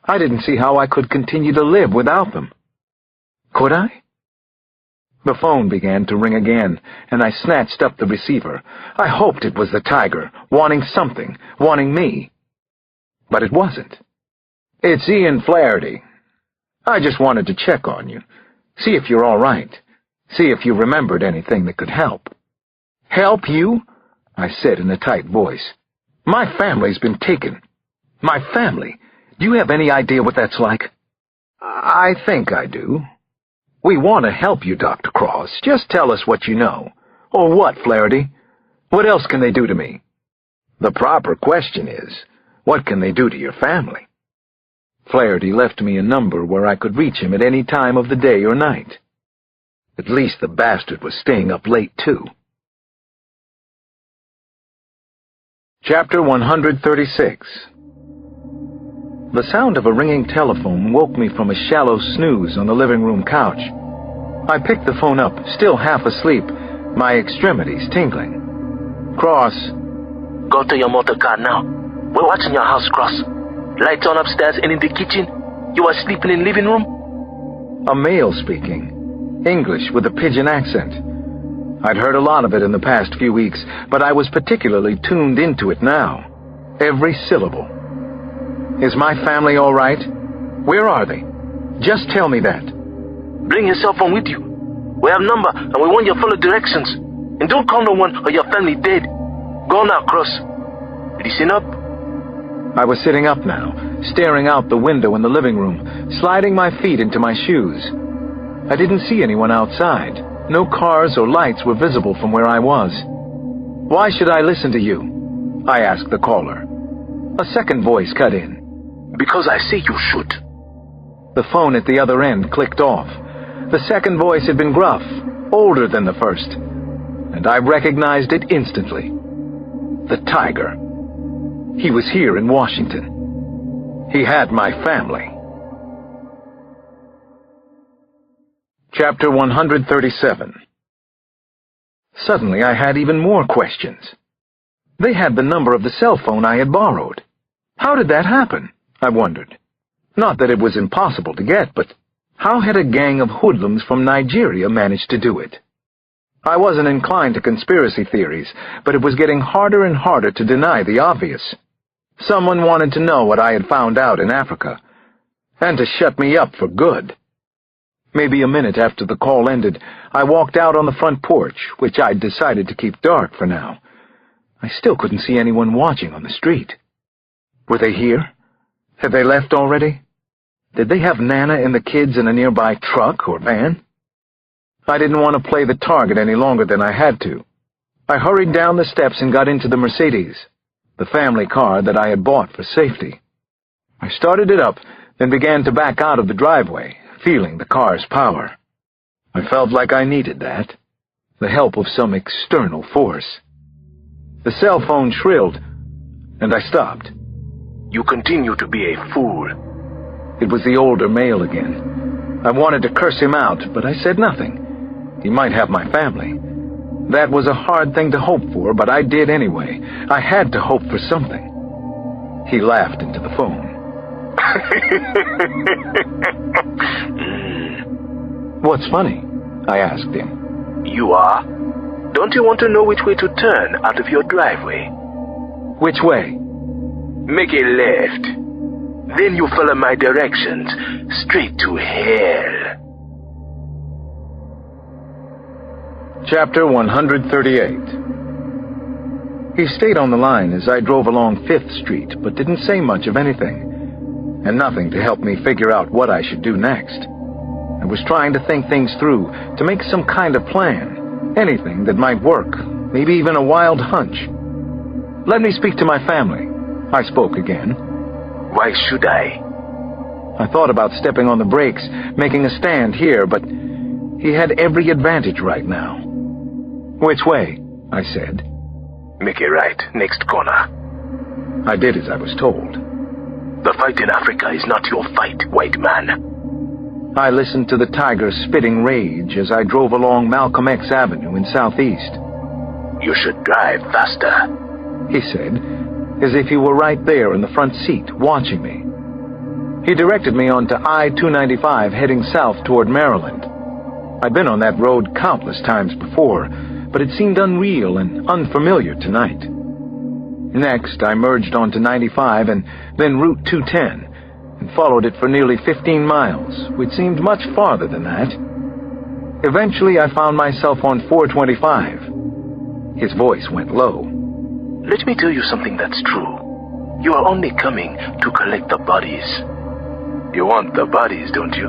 I didn't see how I could continue to live without them. Could I? The phone began to ring again, and I snatched up the receiver. I hoped it was the tiger, wanting something, wanting me. But it wasn't. It's Ian Flaherty. I just wanted to check on you, see if you're all right, see if you remembered anything that could help. Help you? I said in a tight voice. My family's been taken. My family. Do you have any idea what that's like? I think I do. We want to help you, Dr. Cross. Just tell us what you know. Or what, Flaherty? What else can they do to me? The proper question is, what can they do to your family? Flaherty left me a number where I could reach him at any time of the day or night. At least the bastard was staying up late, too. Chapter 136. The sound of a ringing telephone woke me from a shallow snooze on the living room couch. I picked the phone up, still half asleep, my extremities tingling. Cross. Go to your motor car now. We're watching your house, Cross. Lights on upstairs and in the kitchen. You are sleeping in living room? A male speaking. English with a pidgin accent. I'd heard a lot of it in the past few weeks, but I was particularly tuned into it now. Every syllable. Is my family all right? Where are they? Just tell me that. Bring your cell phone with you. We have number and we want your full directions. And don't call no one or your family dead. Go now, Cross. Listen up. I was sitting up now, staring out the window in the living room, sliding my feet into my shoes. I didn't see anyone outside. No cars or lights were visible from where I was. Why should I listen to you? I asked the caller. A second voice cut in. Because I say you should. The phone at the other end clicked off. The second voice had been gruff, older than the first, and I recognized it instantly. The tiger. He was here in Washington. He had my family. Chapter 137. Suddenly I had even more questions. They had the number of the cell phone I had borrowed. How did that happen? I wondered. Not that it was impossible to get, but how had a gang of hoodlums from Nigeria managed to do it? I wasn't inclined to conspiracy theories, but it was getting harder and harder to deny the obvious. Someone wanted to know what I had found out in Africa, and to shut me up for good. Maybe a minute after the call ended, I walked out on the front porch, which I'd decided to keep dark for now. I still couldn't see anyone watching on the street. Were they here? Had they left already? Did they have Nana and the kids in a nearby truck or van? I didn't want to play the target any longer than I had to. I hurried down the steps and got into the Mercedes, the family car that I had bought for safety. I started it up, then began to back out of the driveway, feeling the car's power. I felt like I needed that, the help of some external force. The cell phone shrilled, and I stopped. You continue to be a fool. It was the older male again. I wanted to curse him out, but I said nothing. He might have my family. That was a hard thing to hope for, but I did anyway. I had to hope for something. He laughed into the phone. What's funny? I asked him. You are? Don't you want to know which way to turn out of your driveway? Which way? Make a left. Then you follow my directions, straight to hell. Chapter 138. He stayed on the line as I drove along 5th Street, but didn't say much of anything, and nothing to help me figure out what I should do next. I was trying to think things through, to make some kind of plan, anything that might work, maybe even a wild hunch. Let me speak to my family. I spoke again. Why should I? I thought about stepping on the brakes, making a stand here, but he had every advantage right now. Which way? I said. Make a right, next corner. I did as I was told. The fight in Africa is not your fight, white man. I listened to the tiger spitting rage as I drove along Malcolm X Avenue in Southeast. You should drive faster, he said, as if he were right there in the front seat, watching me. He directed me onto I-295 heading south toward Maryland. I'd been on that road countless times before, but it seemed unreal and unfamiliar tonight. Next, I merged onto 95 and then Route 210, and followed it for nearly 15 miles, which seemed much farther than that. Eventually, I found myself on 425. His voice went low. Let me tell you something that's true. You are only coming to collect the bodies. You want the bodies, don't you?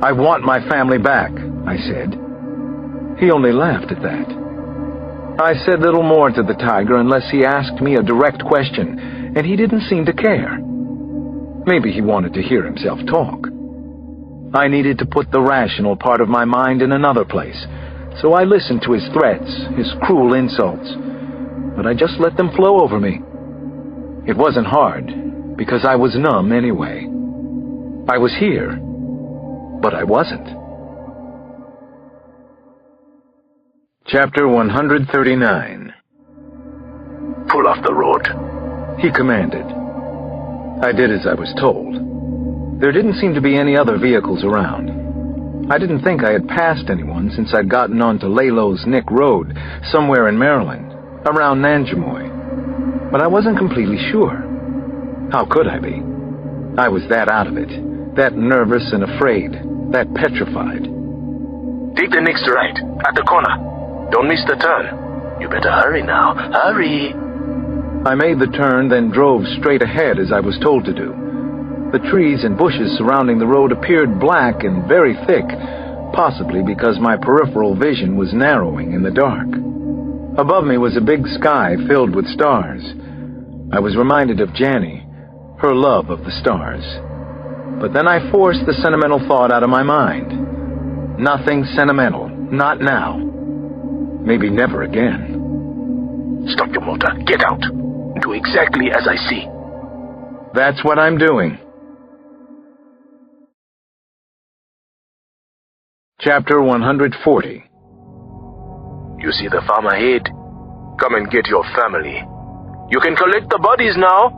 I want my family back, I said. He only laughed at that. I said little more to the tiger unless he asked me a direct question, and he didn't seem to care. Maybe he wanted to hear himself talk. I needed to put the rational part of my mind in another place, so I listened to his threats, his cruel insults, but I just let them flow over me. It wasn't hard, because I was numb anyway. I was here, but I wasn't. Chapter 139. Pull off the road, he commanded. I did as I was told. There didn't seem to be any other vehicles around. I didn't think I had passed anyone since I'd gotten onto Lalo's Nick Road, somewhere in Maryland, around Nanjamoy. But I wasn't completely sure. How could I be? I was that out of it, that nervous and afraid, that petrified. Take the next right, at the corner. Don't miss the turn. You better hurry now. Hurry! I made the turn, then drove straight ahead as I was told to do. The trees and bushes surrounding the road appeared black and very thick, possibly because my peripheral vision was narrowing in the dark. Above me was a big sky filled with stars. I was reminded of Janny, her love of the stars. But then I forced the sentimental thought out of my mind. Nothing sentimental, not now. Maybe never again. Stop your motor. Get out. Do exactly as I see. That's what I'm doing. Chapter 140. You see the farm ahead? Come and get your family. You can collect the bodies now.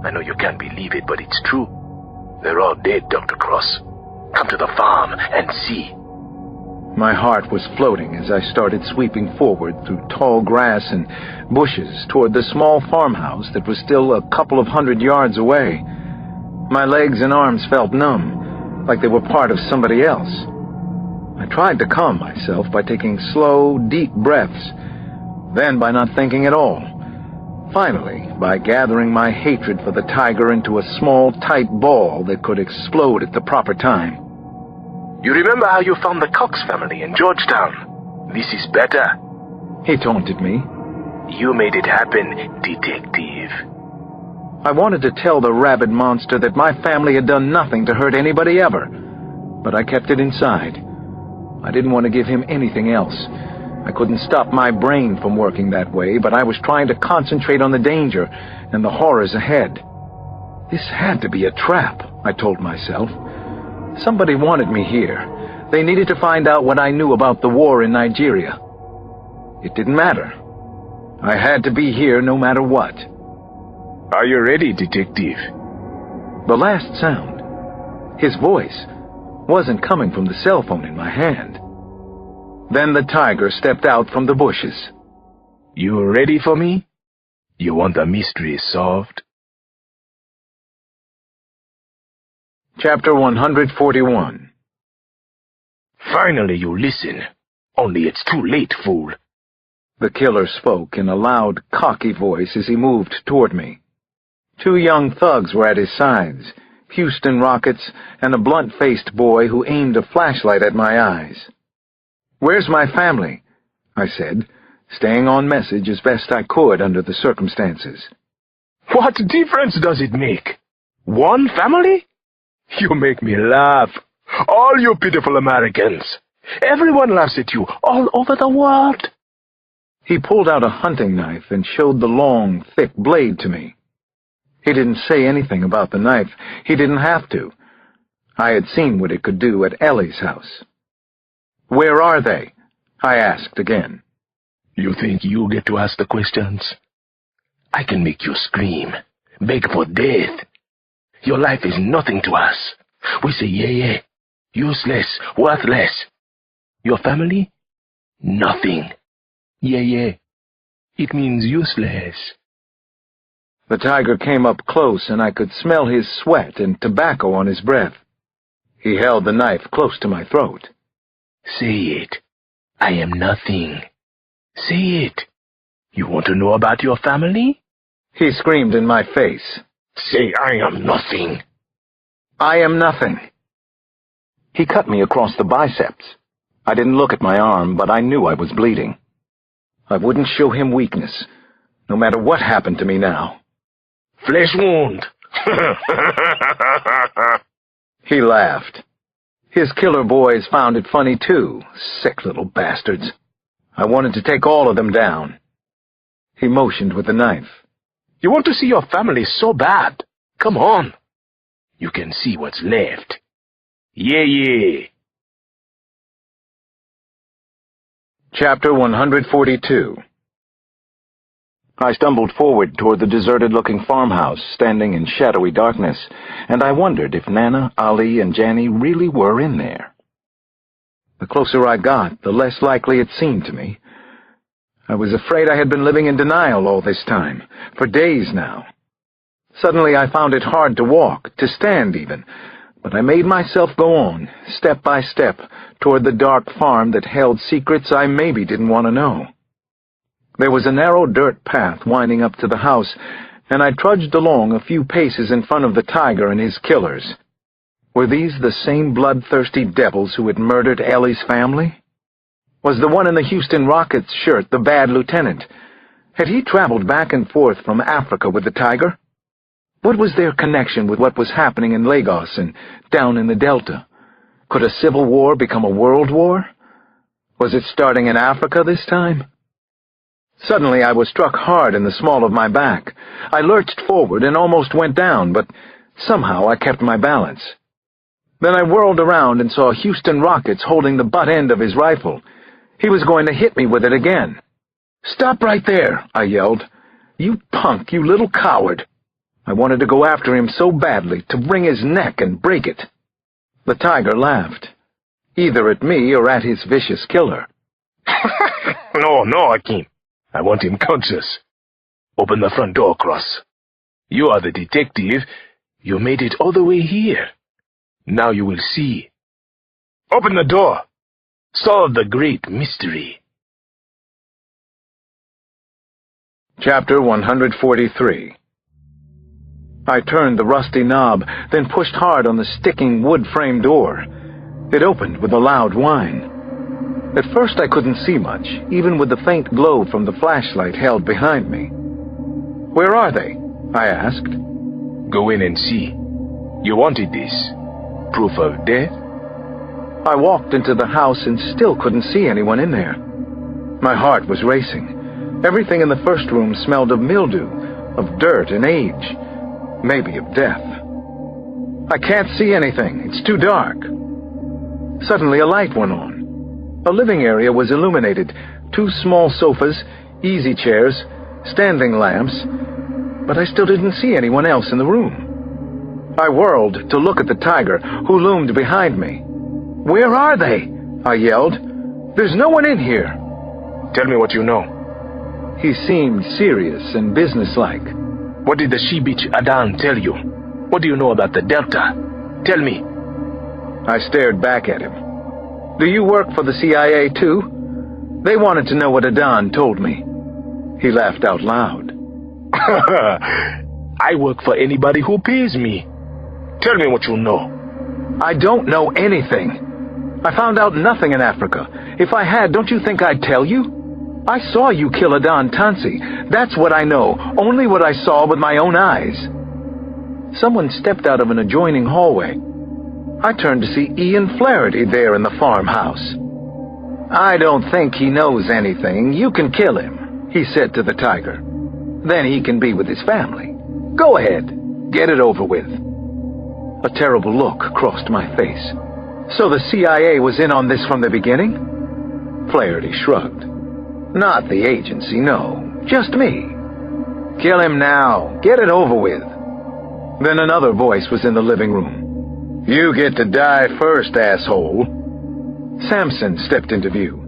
I know you can't believe it, but it's true. They're all dead, Dr. Cross. Come to the farm and see. My heart was floating as I started sweeping forward through tall grass and bushes toward the small farmhouse that was still a couple of 100 yards away. My legs and arms felt numb, like they were part of somebody else. I tried to calm myself by taking slow, deep breaths, then by not thinking at all. Finally, by gathering my hatred for the tiger into a small, tight ball that could explode at the proper time. You remember how you found the Cox family in Georgetown? This is better. He taunted me. You made it happen, detective. I wanted to tell the rabid monster that my family had done nothing to hurt anybody ever, but I kept it inside. I didn't want to give him anything else. I couldn't stop my brain from working that way, but I was trying to concentrate on the danger and the horrors ahead. This had to be a trap, I told myself. Somebody wanted me here. They needed to find out what I knew about the war in Nigeria. It didn't matter. I had to be here no matter what. Are you ready, detective? The last sound, his voice, wasn't coming from the cell phone in my hand. Then the tiger stepped out from the bushes. You ready for me? You want the mystery solved? Chapter 141. Finally you listen. Only it's too late, fool. The killer spoke in a loud, cocky voice as he moved toward me. 2 young thugs were at his sides, Houston Rockets and a blunt-faced boy who aimed a flashlight at my eyes. "Where's my family?" I said, staying on message as best I could under the circumstances. What difference does it make? One family? You make me laugh. All you pitiful Americans. Everyone laughs at you all over the world. He pulled out a hunting knife and showed the long, thick blade to me. He didn't say anything about the knife. He didn't have to. I had seen what it could do at Ellie's house. "Where are they?" I asked again. You think you get to ask the questions? I can make you scream, beg for death. Your life is nothing to us. We say, yeah, useless, worthless. Your family? Nothing. Yeah. It means useless. The tiger came up close, and I could smell his sweat and tobacco on his breath. He held the knife close to my throat. Say it. I am nothing. Say it. You want to know about your family? He screamed in my face. Say I am nothing. I am nothing. He cut me across the biceps. I didn't look at my arm, but I knew I was bleeding. I wouldn't show him weakness, no matter what happened to me now. Flesh wound. He laughed. His killer boys found it funny too, sick little bastards. I wanted to take all of them down. He motioned with the knife. You want to see your family so bad? Come on. You can see what's left. Yeah. Chapter 142. I stumbled forward toward the deserted-looking farmhouse standing in shadowy darkness, and I wondered if Nana, Ali, and Janny really were in there. The closer I got, the less likely it seemed to me. I was afraid I had been living in denial all this time, for days now. Suddenly I found it hard to walk, to stand even, but I made myself go on, step by step, toward the dark farm that held secrets I maybe didn't want to know. There was a narrow dirt path winding up to the house, and I trudged along a few paces in front of the tiger and his killers. Were these the same bloodthirsty devils who had murdered Ellie's family? Was the one in the Houston Rockets shirt the bad lieutenant? Had he traveled back and forth from Africa with the tiger? What was their connection with what was happening in Lagos and down in the Delta? Could a civil war become a world war? Was it starting in Africa this time? Suddenly I was struck hard in the small of my back. I lurched forward and almost went down, but somehow I kept my balance. Then I whirled around and saw Houston Rockets holding the butt end of his rifle. He was going to hit me with it again. "Stop right there," I yelled. "You punk, you little coward." I wanted to go after him so badly, to wring his neck and break it. The tiger laughed, either at me or at his vicious killer. No, Akim. I want him conscious. Open the front door, Cross. You are the detective. You made it all the way here. Now you will see. Open the door. Solve the great mystery. Chapter 143. I turned the rusty knob, then pushed hard on the sticking wood-frame door. It opened with a loud whine. At first I couldn't see much, even with the faint glow from the flashlight held behind me. "Where are they?" I asked. Go in and see. You wanted this. Proof of death? I walked into the house and still couldn't see anyone in there. My heart was racing. Everything in the first room smelled of mildew, of dirt and age, maybe of death. I can't see anything. It's too dark. Suddenly a light went on. A living area was illuminated. 2 small sofas, easy chairs, standing lamps, but I still didn't see anyone else in the room. I whirled to look at the tiger, who loomed behind me. "Where are they?" I yelled. "There's no one in here." Tell me what you know. He seemed serious and businesslike. What did the she-bitch Adan tell you? What do you know about the Delta? Tell me. I stared back at him. "Do you work for the CIA too?" They wanted to know what Adan told me. He laughed out loud. I work for anybody who pays me. Tell me what you know. I don't know anything. I found out nothing in Africa. If I had, don't you think I'd tell you? I saw you kill Adan Tansi. That's what I know, only what I saw with my own eyes. Someone stepped out of an adjoining hallway. I turned to see Ian Flaherty there in the farmhouse. "I don't think he knows anything. You can kill him," he said to the tiger. "Then he can be with his family. Go ahead, get it over with." A terrible look crossed my face. So the CIA was in on this from the beginning? Flaherty shrugged. "Not the agency, no. Just me. Kill him now. Get it over with." Then another voice was in the living room. "You get to die first, asshole." Samson stepped into view.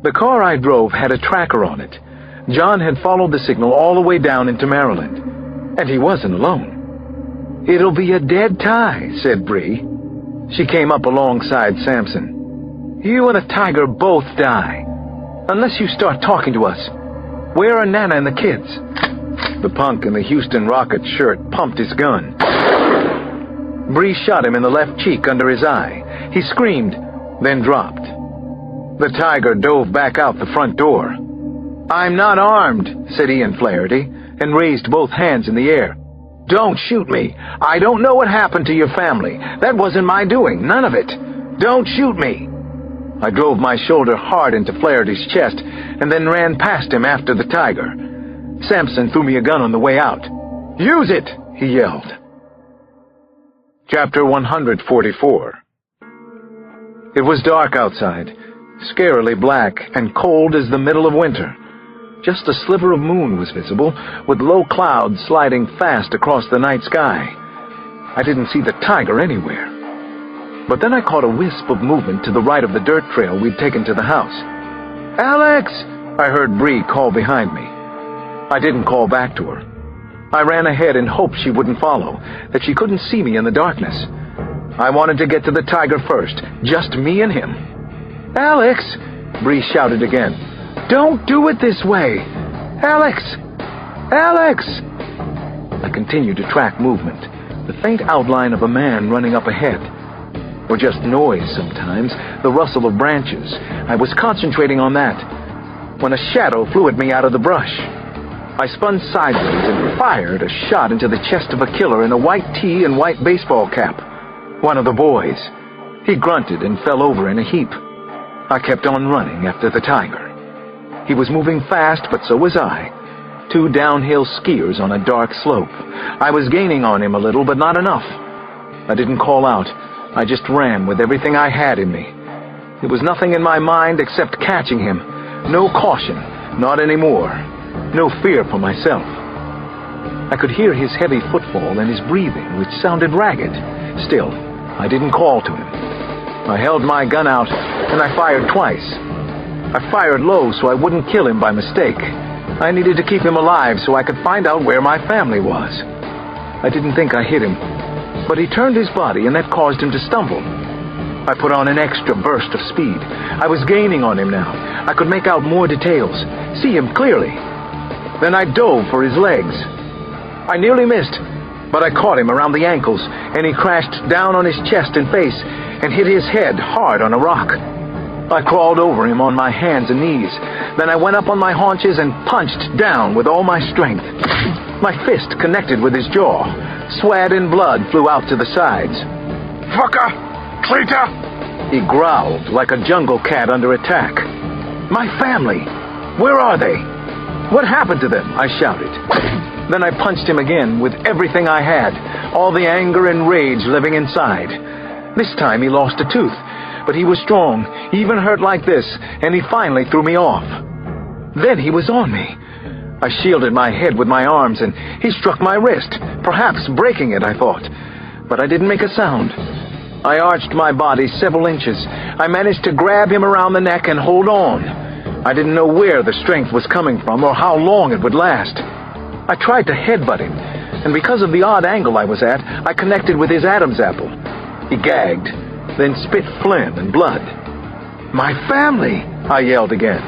The car I drove had a tracker on it. John had followed the signal all the way down into Maryland, and he wasn't alone. "It'll be a dead tie," said Bree. She came up alongside Samson. "You and the tiger both die, unless you start talking to us. Where are Nana and the kids?" The punk in the Houston Rockets shirt pumped his gun. Bree shot him in the left cheek under his eye. He screamed, then dropped. The tiger dove back out the front door. "I'm not armed," said Ian Flaherty, and raised both hands in the air. "Don't shoot me. I don't know what happened to your family. That wasn't my doing, none of it. Don't shoot me." I drove my shoulder hard into Flaherty's chest and then ran past him after the tiger. Samson threw me a gun on the way out. "Use it!" he yelled. Chapter 144. It was dark outside, scarily black and cold as the middle of winter. Just a sliver of moon was visible, with low clouds sliding fast across the night sky. I didn't see the tiger anywhere. But then I caught a wisp of movement to the right of the dirt trail we'd taken to the house. "Alex!" I heard Bree call behind me. I didn't call back to her. I ran ahead in hopes she wouldn't follow, that she couldn't see me in the darkness. I wanted to get to the tiger first, just me and him. "Alex!" Bree shouted again. "Don't do it this way! Alex! Alex!" I continued to track movement, the faint outline of a man running up ahead. Or just noise sometimes, the rustle of branches. I was concentrating on that, when a shadow flew at me out of the brush. I spun sideways and fired a shot into the chest of a killer in a white tee and white baseball cap. One of the boys. He grunted and fell over in a heap. I kept on running after the tiger. He was moving fast, but so was I. Two downhill skiers on a dark slope. I was gaining on him a little, but not enough. I didn't call out. I just ran with everything I had in me. There was nothing in my mind except catching him. No caution, not anymore. No fear for myself. I could hear his heavy footfall and his breathing, which sounded ragged. Still, I didn't call to him. I held my gun out, and I fired twice. I fired low so I wouldn't kill him by mistake. I needed to keep him alive so I could find out where my family was. I didn't think I hit him, but he turned his body, and that caused him to stumble. I put on an extra burst of speed. I was gaining on him now. I could make out more details, see him clearly. Then I dove for his legs. I nearly missed, but I caught him around the ankles, and he crashed down on his chest and face and hit his head hard on a rock. I crawled over him on my hands and knees. Then I went up on my haunches and punched down with all my strength. My fist connected with his jaw. Sweat and blood flew out to the sides. "Fucker! Traitor!" He growled like a jungle cat under attack. "My family! Where are they? What happened to them?" I shouted. Then I punched him again with everything I had, all the anger and rage living inside. This time he lost a tooth, but he was strong, even hurt like this, and he finally threw me off. Then he was on me. I shielded my head with my arms, and he struck my wrist, perhaps breaking it, I thought. But I didn't make a sound. I arched my body several inches. I managed to grab him around the neck and hold on. I didn't know where the strength was coming from or how long it would last. I tried to headbutt him, and because of the odd angle I was at, I connected with his Adam's apple. He gagged, then spit phlegm and blood. "My family!" I yelled again.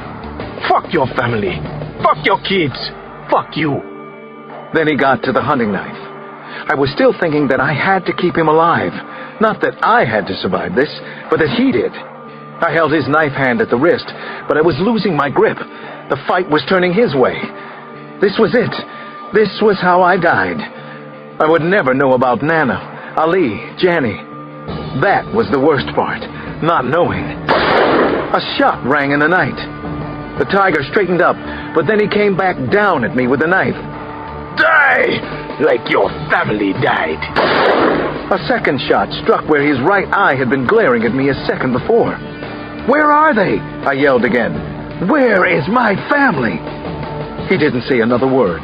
Fuck your family. Fuck your kids. Fuck you. Then he got to the hunting knife. I was still thinking that I had to keep him alive. Not that I had to survive this, but that he did. I held his knife hand at the wrist, but I was losing my grip. The fight was turning his way. This was it. This was how I died. I would never know about Nana, Ali, Janny. That was the worst part, not knowing. A shot rang in the night. The tiger straightened up, but then he came back down at me with a knife. Die like your family died. A second shot struck where his right eye had been glaring at me a second before. "Where are they?" I yelled again. "Where is my family?" He didn't say another word.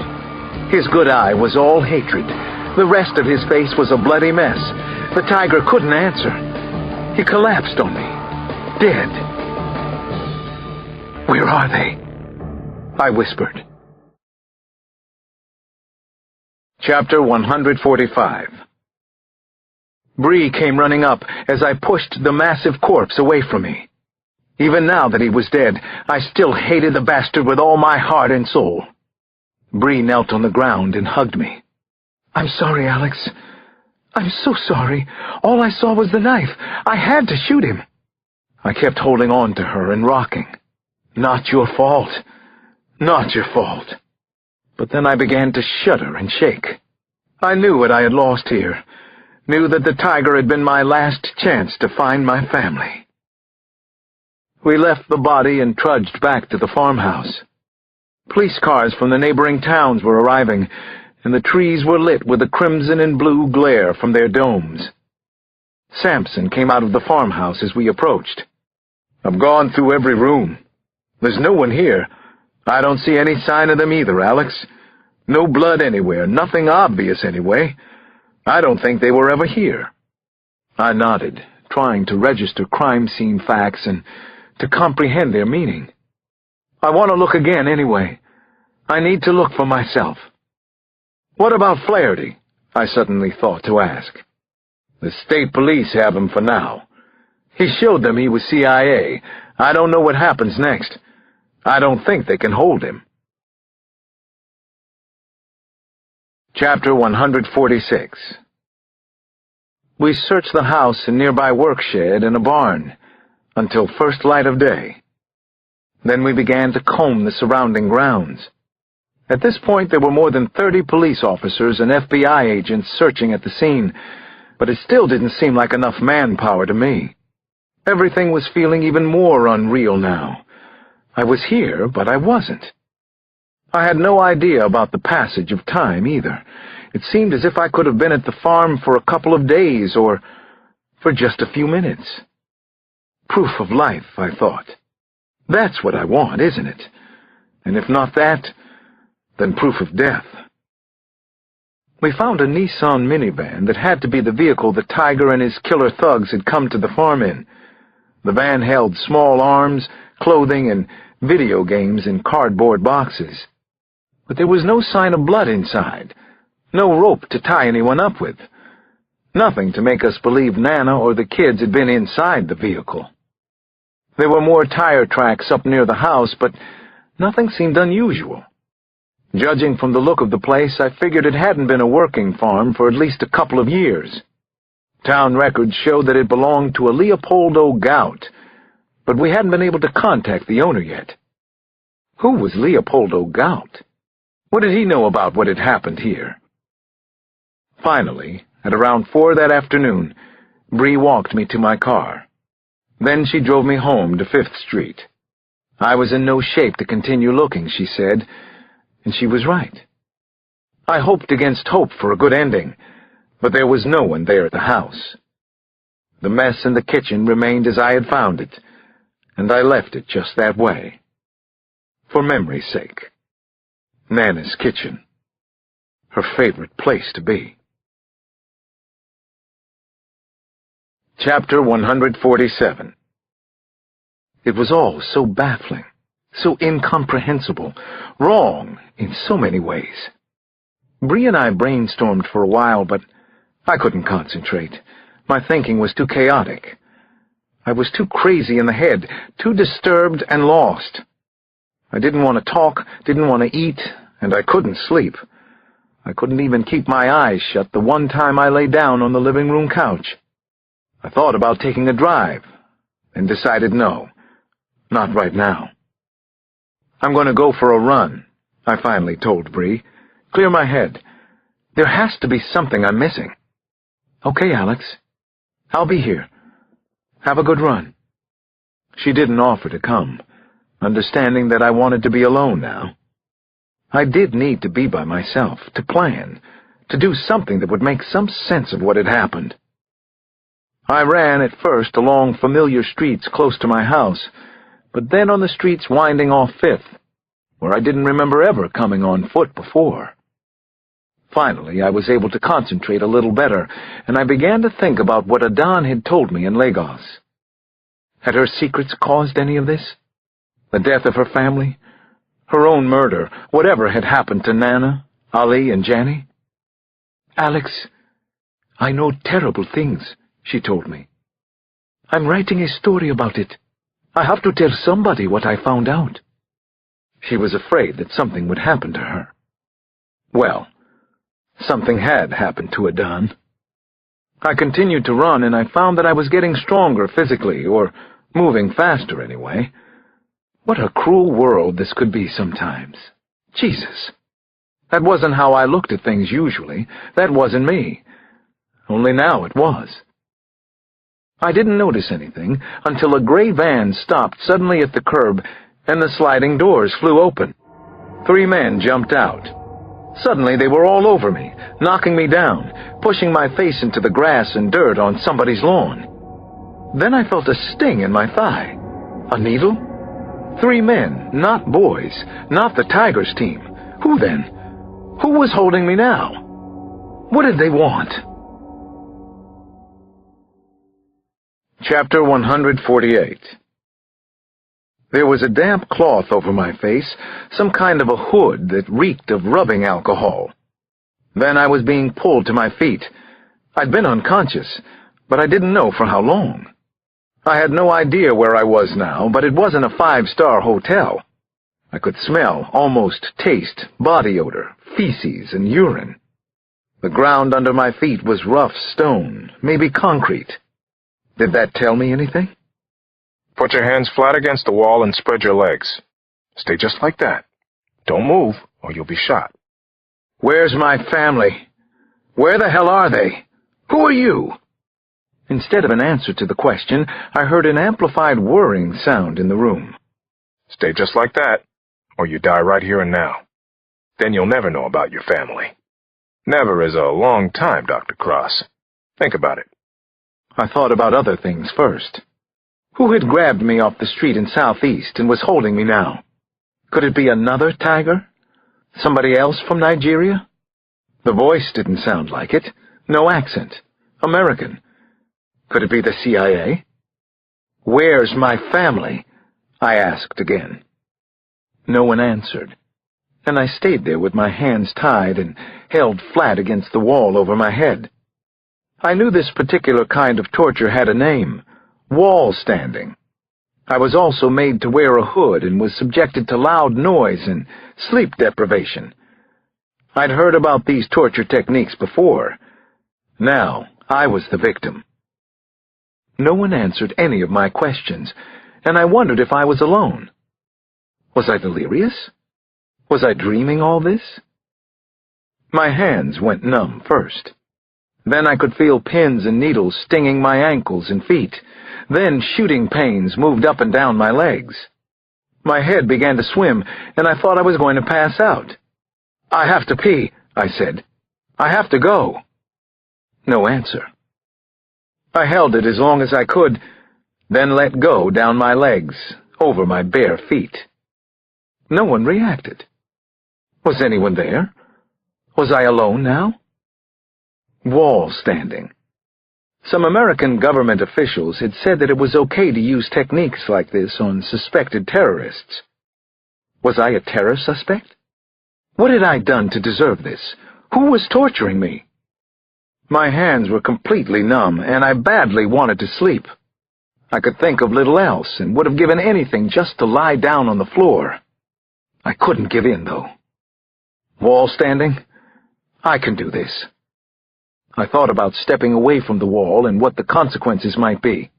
His good eye was all hatred. The rest of his face was a bloody mess. The tiger couldn't answer. He collapsed on me. dead. Where are they? I whispered. Chapter 145. Bree came running up as I pushed the massive corpse away from me. Even now that he was dead, I still hated the bastard with all my heart and soul. Bree knelt on the ground and hugged me. "I'm sorry, Alex. I'm so sorry. All I saw was the knife. I had to shoot him." I kept holding on to her and rocking. "Not your fault. Not your fault." But then I began to shudder and shake. I knew what I had lost here. Knew that the tiger had been my last chance to find my family. We left the body and trudged back to the farmhouse. Police cars from the neighboring towns were arriving, and the trees were lit with a crimson and blue glare from their domes. Sampson came out of the farmhouse as we approached. "I've gone through every room. There's no one here. I don't see any sign of them either, Alex. No blood anywhere, nothing obvious anyway. I don't think they were ever here." I nodded, trying to register crime scene facts and to comprehend their meaning. "I want to look again anyway. I need to look for myself." "What about Flaherty?" I suddenly thought to ask. "The state police have him for now. He showed them he was CIA. I don't know what happens next. I don't think they can hold him." Chapter 146. We searched the house and nearby work shed and a barn until first light of day. Then we began to comb the surrounding grounds. At this point there were more than 30 police officers and FBI agents searching at the scene, but it still didn't seem like enough manpower to me. Everything was feeling even more unreal now. I was here, but I wasn't. I had no idea about the passage of time either. It seemed as if I could have been at the farm for a couple of days or for just a few minutes. Proof of life, I thought. That's what I want, isn't it? And if not that, then proof of death. We found a Nissan minivan that had to be the vehicle the tiger and his killer thugs had come to the farm in. The van held small arms, clothing, and video games in cardboard boxes. But there was no sign of blood inside, no rope to tie anyone up with, nothing to make us believe Nana or the kids had been inside the vehicle. There were more tire tracks up near the house, but nothing seemed unusual. Judging from the look of the place, I figured it hadn't been a working farm for at least a couple of years. Town records showed that it belonged to a Leopoldo Gout, but we hadn't been able to contact the owner yet. Who was Leopoldo Gout? What did he know about what had happened here? Finally, at around 4 that afternoon, Bree walked me to my car. Then she drove me home to 5th Street. I was in no shape to continue looking, she said, and she was right. I hoped against hope for a good ending, but there was no one there at the house. The mess in the kitchen remained as I had found it, and I left it just that way. For memory's sake. Nana's kitchen. Her favorite place to be. Chapter 147. It was all so baffling, so incomprehensible, wrong in so many ways. Bree and I brainstormed for a while, but I couldn't concentrate. My thinking was too chaotic. I was too crazy in the head, too disturbed and lost. I didn't want to talk, didn't want to eat, and I couldn't sleep. I couldn't even keep my eyes shut the one time I lay down on the living room couch. I thought about taking a drive, and decided no, not right now. "I'm going to go for a run," I finally told Bree. "Clear my head. There has to be something I'm missing." "Okay, Alex. I'll be here. Have a good run." She didn't offer to come, understanding that I wanted to be alone now. I did need to be by myself, to plan, to do something that would make some sense of what had happened. I ran at first along familiar streets close to my house, but then on the streets winding off 5th, where I didn't remember ever coming on foot before. Finally, I was able to concentrate a little better, and I began to think about what Adan had told me in Lagos. Had her secrets caused any of this? The death of her family? Her own murder? Whatever had happened to Nana, Ali, and Janny? "Alex, I know terrible things," she told me. "I'm writing a story about it. I have to tell somebody what I found out." She was afraid that something would happen to her. Well, something had happened to Adan. I continued to run, and I found that I was getting stronger physically, or moving faster anyway. What a cruel world this could be sometimes. Jesus! That wasn't how I looked at things usually. That wasn't me. Only now it was. I didn't notice anything until a gray van stopped suddenly at the curb and the sliding doors flew open. 3 men jumped out. Suddenly they were all over me, knocking me down, pushing my face into the grass and dirt on somebody's lawn. Then I felt a sting in my thigh. A needle? 3 men, not boys, not the Tigers team. Who then? Who was holding me now? What did they want? Chapter 148. There was a damp cloth over my face, some kind of a hood that reeked of rubbing alcohol. Then I was being pulled to my feet. I'd been unconscious, but I didn't know for how long. I had no idea where I was now, but it wasn't a 5-star hotel. I could smell, almost taste, body odor, feces, and urine. The ground under my feet was rough stone, maybe concrete. Did that tell me anything? Put your hands flat against the wall and spread your legs. Stay just like that. Don't move, or you'll be shot. Where's my family? Where the hell are they? Who are you? Instead of an answer to the question, I heard an amplified whirring sound in the room. Stay just like that, or you die right here and now. Then you'll never know about your family. Never is a long time, Dr. Cross. Think about it. I thought about other things first. Who had grabbed me off the street in Southeast and was holding me now? Could it be another tiger? Somebody else from Nigeria? The voice didn't sound like it. No accent. American. Could it be the CIA? Where's my family? I asked again. No one answered, and I stayed there with my hands tied and held flat against the wall over my head. I knew this particular kind of torture had a name, wall standing. I was also made to wear a hood and was subjected to loud noise and sleep deprivation. I'd heard about these torture techniques before. Now I was the victim. No one answered any of my questions, and I wondered if I was alone. Was I delirious? Was I dreaming all this? My hands went numb first. Then I could feel pins and needles stinging my ankles and feet. Then shooting pains moved up and down my legs. My head began to swim, and I thought I was going to pass out. "I have to pee," I said. "I have to go." No answer. I held it as long as I could, then let go down my legs, over my bare feet. No one reacted. Was anyone there? Was I alone now? Wall standing. Some American government officials had said that it was okay to use techniques like this on suspected terrorists. Was I a terror suspect? What had I done to deserve this? Who was torturing me? My hands were completely numb, and I badly wanted to sleep. I could think of little else, and would have given anything just to lie down on the floor. I couldn't give in, though. Wall standing? I can do this. I thought about stepping away from the wall and what the consequences might be.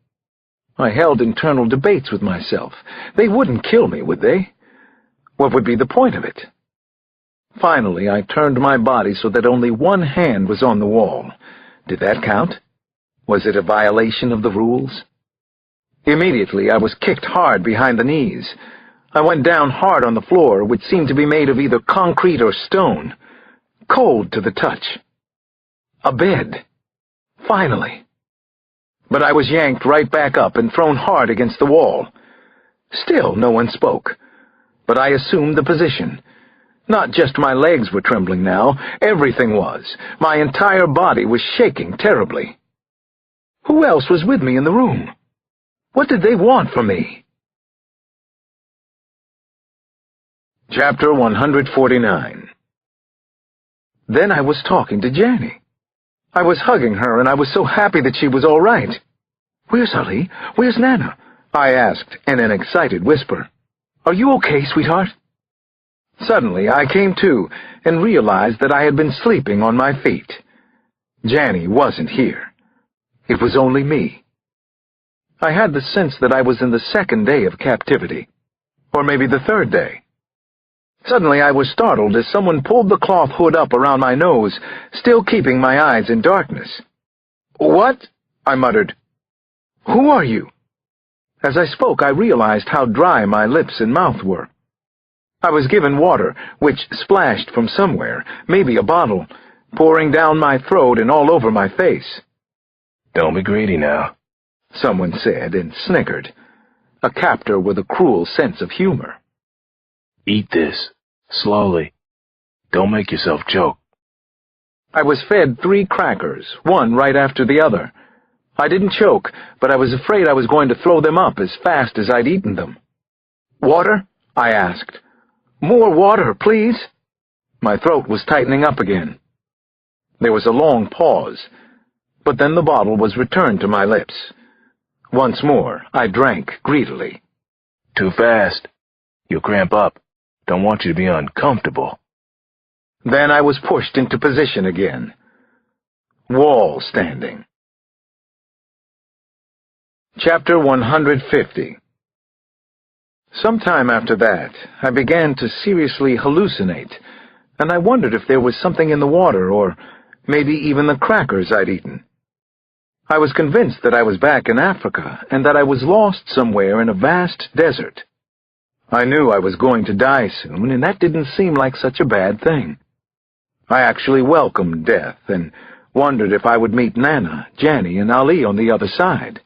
I held internal debates with myself. They wouldn't kill me, would they? What would be the point of it? Finally, I turned my body so that only one hand was on the wall. Did that count? Was it a violation of the rules? Immediately, I was kicked hard behind the knees. I went down hard on the floor, which seemed to be made of either concrete or stone, cold to the touch. A bed. Finally. But I was yanked right back up and thrown hard against the wall. Still no one spoke, but I assumed the position. Not just my legs were trembling now, everything was. My entire body was shaking terribly. Who else was with me in the room? What did they want from me? Chapter 149. Then I was talking to Janny. I was hugging her, and I was so happy that she was all right. "Where's Ali? Where's Nana?" I asked in an excited whisper. "Are you okay, sweetheart?" Suddenly, I came to and realized that I had been sleeping on my feet. Janny wasn't here. It was only me. I had the sense that I was in the second day of captivity, or maybe the third day. Suddenly I was startled as someone pulled the cloth hood up around my nose, still keeping my eyes in darkness. "What?" I muttered. "Who are you?" As I spoke, I realized how dry my lips and mouth were. I was given water, which splashed from somewhere, maybe a bottle, pouring down my throat and all over my face. "Don't be greedy now," someone said and snickered, a captor with a cruel sense of humor. "Eat this, slowly. Don't make yourself choke." I was fed 3 crackers, one right after the other. I didn't choke, but I was afraid I was going to throw them up as fast as I'd eaten them. "Water?" I asked. "More water, please." My throat was tightening up again. There was a long pause, but then the bottle was returned to my lips. Once more, I drank greedily. "Too fast. You'll cramp up. Don't want you to be uncomfortable." Then I was pushed into position again. Wall standing. Chapter 150. Sometime after that, I began to seriously hallucinate, and I wondered if there was something in the water, or maybe even the crackers I'd eaten. I was convinced that I was back in Africa, and that I was lost somewhere in a vast desert. I knew I was going to die soon, and that didn't seem like such a bad thing. I actually welcomed death, and wondered if I would meet Nana, Janny, and Ali on the other side.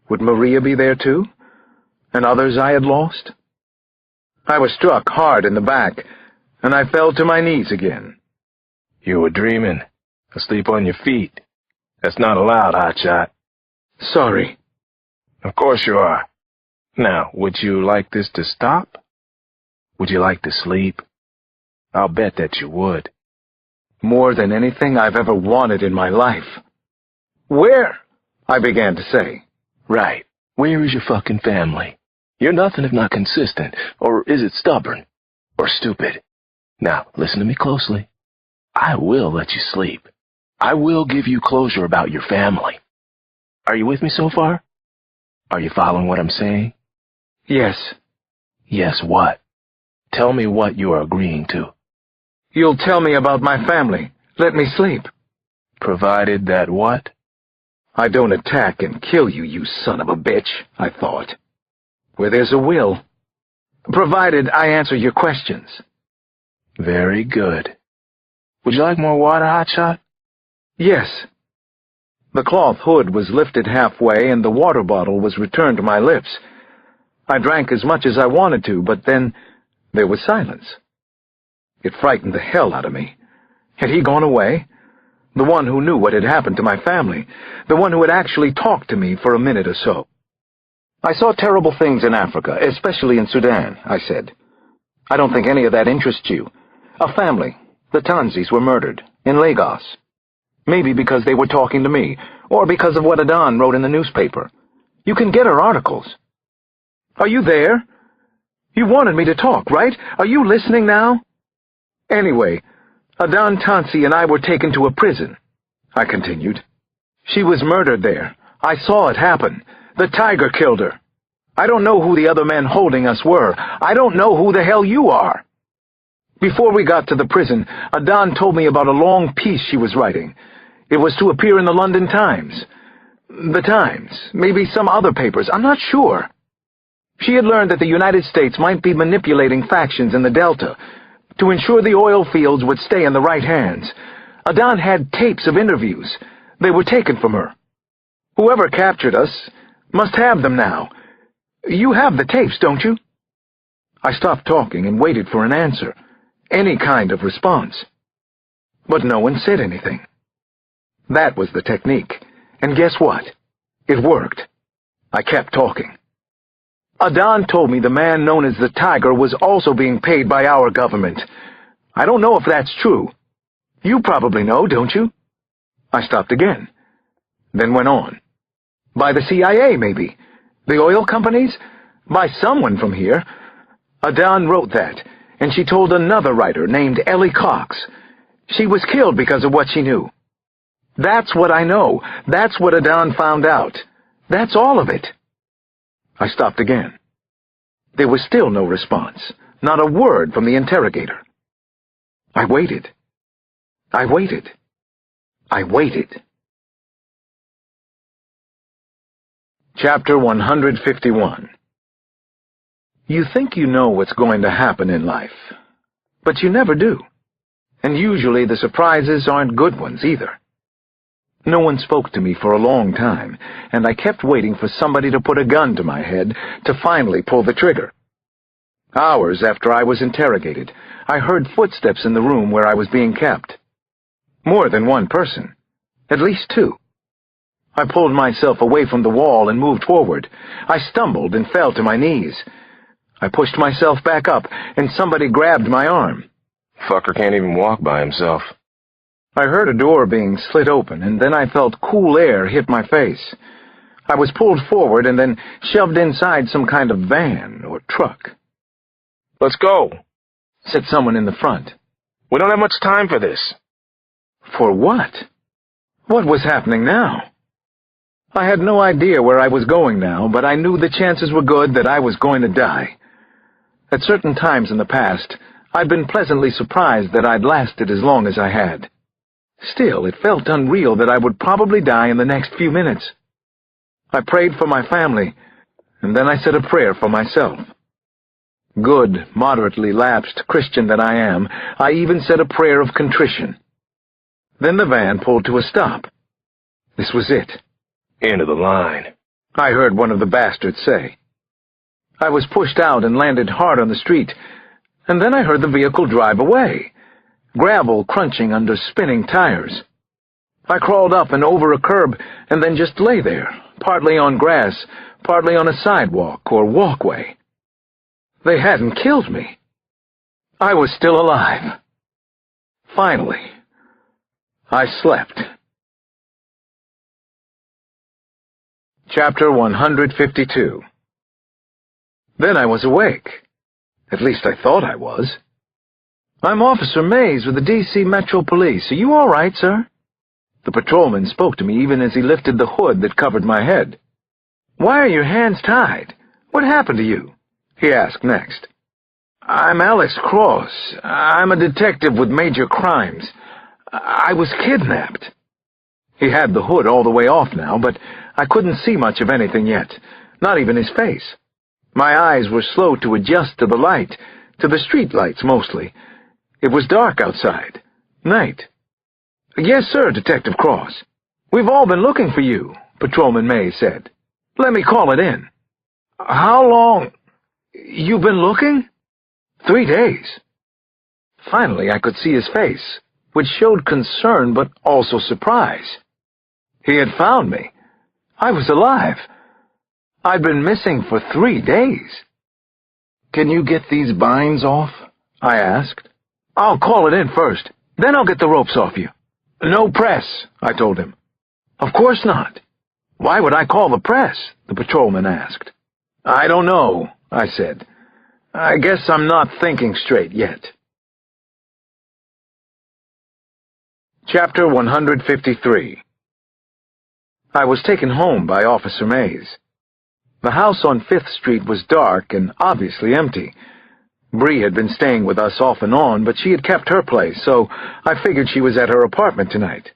Would Maria be there too? And others I had lost? I was struck hard in the back, and I fell to my knees again. "You were dreaming. Asleep on your feet. That's not allowed, hotshot." "Sorry." "Of course you are. Now, would you like this to stop? Would you like to sleep? I'll bet that you would." More than anything I've ever wanted in my life. "Where?" I began to say. "Right. Where is your fucking family? You're nothing if not consistent, or is it stubborn, or stupid? Now, listen to me closely. I will let you sleep. I will give you closure about your family. Are you with me so far? Are you following what I'm saying?" "Yes." "Yes, what? Tell me what you are agreeing to." "You'll tell me about my family. Let me sleep." "Provided that what?" "I don't attack and kill you, you son of a bitch," I thought. "Where there's a will. Provided I answer your questions." "Very good. Would you like more water, hotshot?" "Yes." The cloth hood was lifted halfway, and the water bottle was returned to my lips. I drank as much as I wanted to, but then there was silence. It frightened the hell out of me. Had he gone away? The one who knew what had happened to my family. The one who had actually talked to me for a minute or so. "I saw terrible things in Africa, especially in Sudan," I said. "I don't think any of that interests you. A family, the Tanzis, were murdered in Lagos. Maybe because they were talking to me, or because of what Adan wrote in the newspaper. You can get her articles." "Are you there? You wanted me to talk, right? Are you listening now?" "Anyway, Adan Tansi and I were taken to a prison," I continued. "She was murdered there. I saw it happen. The tiger killed her. I don't know who the other men holding us were. I don't know who the hell you are. Before we got to the prison, Adan told me about a long piece she was writing. It was to appear in the London Times. The Times, maybe some other papers, I'm not sure. She had learned that the United States might be manipulating factions in the Delta to ensure the oil fields would stay in the right hands. Adan had tapes of interviews. They were taken from her. Whoever captured us must have them now. You have the tapes, don't you?" I stopped talking and waited for an answer, any kind of response. But no one said anything. That was the technique, and guess what? It worked. I kept talking. Adan told me the man known as the Tiger was also being paid by our government. I don't know if that's true. You probably know, don't you? I stopped again, then went on. By the CIA, maybe. The oil companies? By someone from here. Adan wrote that, and she told another writer named Ellie Cox. She was killed because of what she knew. That's what I know. That's what Adan found out. That's all of it. I stopped again. There was still no response, not a word from the interrogator. I waited. I waited. I waited. Chapter 151. You think you know what's going to happen in life, but you never do. And usually the surprises aren't good ones either. No one spoke to me for a long time, and I kept waiting for somebody to put a gun to my head to finally pull the trigger. Hours after I was interrogated, I heard footsteps in the room where I was being kept. More than one person. At least two. I pulled myself away from the wall and moved forward. I stumbled and fell to my knees. I pushed myself back up, and somebody grabbed my arm. Fucker can't even walk by himself. I heard a door being slit open, and then I felt cool air hit my face. I was pulled forward and then shoved inside some kind of van or truck. Let's go, said someone in the front. We don't have much time for this. For what? What was happening now? I had no idea where I was going now, but I knew the chances were good that I was going to die. At certain times in the past, I'd been pleasantly surprised that I'd lasted as long as I had. Still, it felt unreal that I would probably die in the next few minutes. I prayed for my family, and then I said a prayer for myself. Good, moderately lapsed Christian that I am, I even said a prayer of contrition. Then the van pulled to a stop. This was it. End of the line, I heard one of the bastards say. I was pushed out and landed hard on the street, and then I heard the vehicle drive away, gravel crunching under spinning tires. I crawled up and over a curb and then just lay there, partly on grass, partly on a sidewalk or walkway. They hadn't killed me. I was still alive. Finally, I slept. Chapter 152. Then I was awake. At least I thought I was. I'm Officer Mays with the D.C. Metro Police. Are you all right, sir? The patrolman spoke to me even as he lifted the hood that covered my head. Why are your hands tied? What happened to you? He asked next. I'm Alex Cross. I'm a detective with major crimes. I was kidnapped. He had the hood all the way off now, but I couldn't see much of anything yet, not even his face. My eyes were slow to adjust to the light, to the street lights mostly. It was dark outside. Night. Yes, sir, Detective Cross. We've all been looking for you, Patrolman May said. Let me call it in. How long? You've been looking? 3 days. Finally, I could see his face, which showed concern but also surprise. He had found me. I was alive. I'd been missing for 3 days. Can you get these binds off? I asked. I'll call it in first. Then I'll get the ropes off you. No press, I told him. Of course not. Why would I call the press? The patrolman asked. I don't know, I said. I guess I'm not thinking straight yet. Chapter 153. I was taken home by Officer Mays. The house on 5th Street was dark and obviously empty. Bree had been staying with us off and on, but she had kept her place, so I figured she was at her apartment tonight.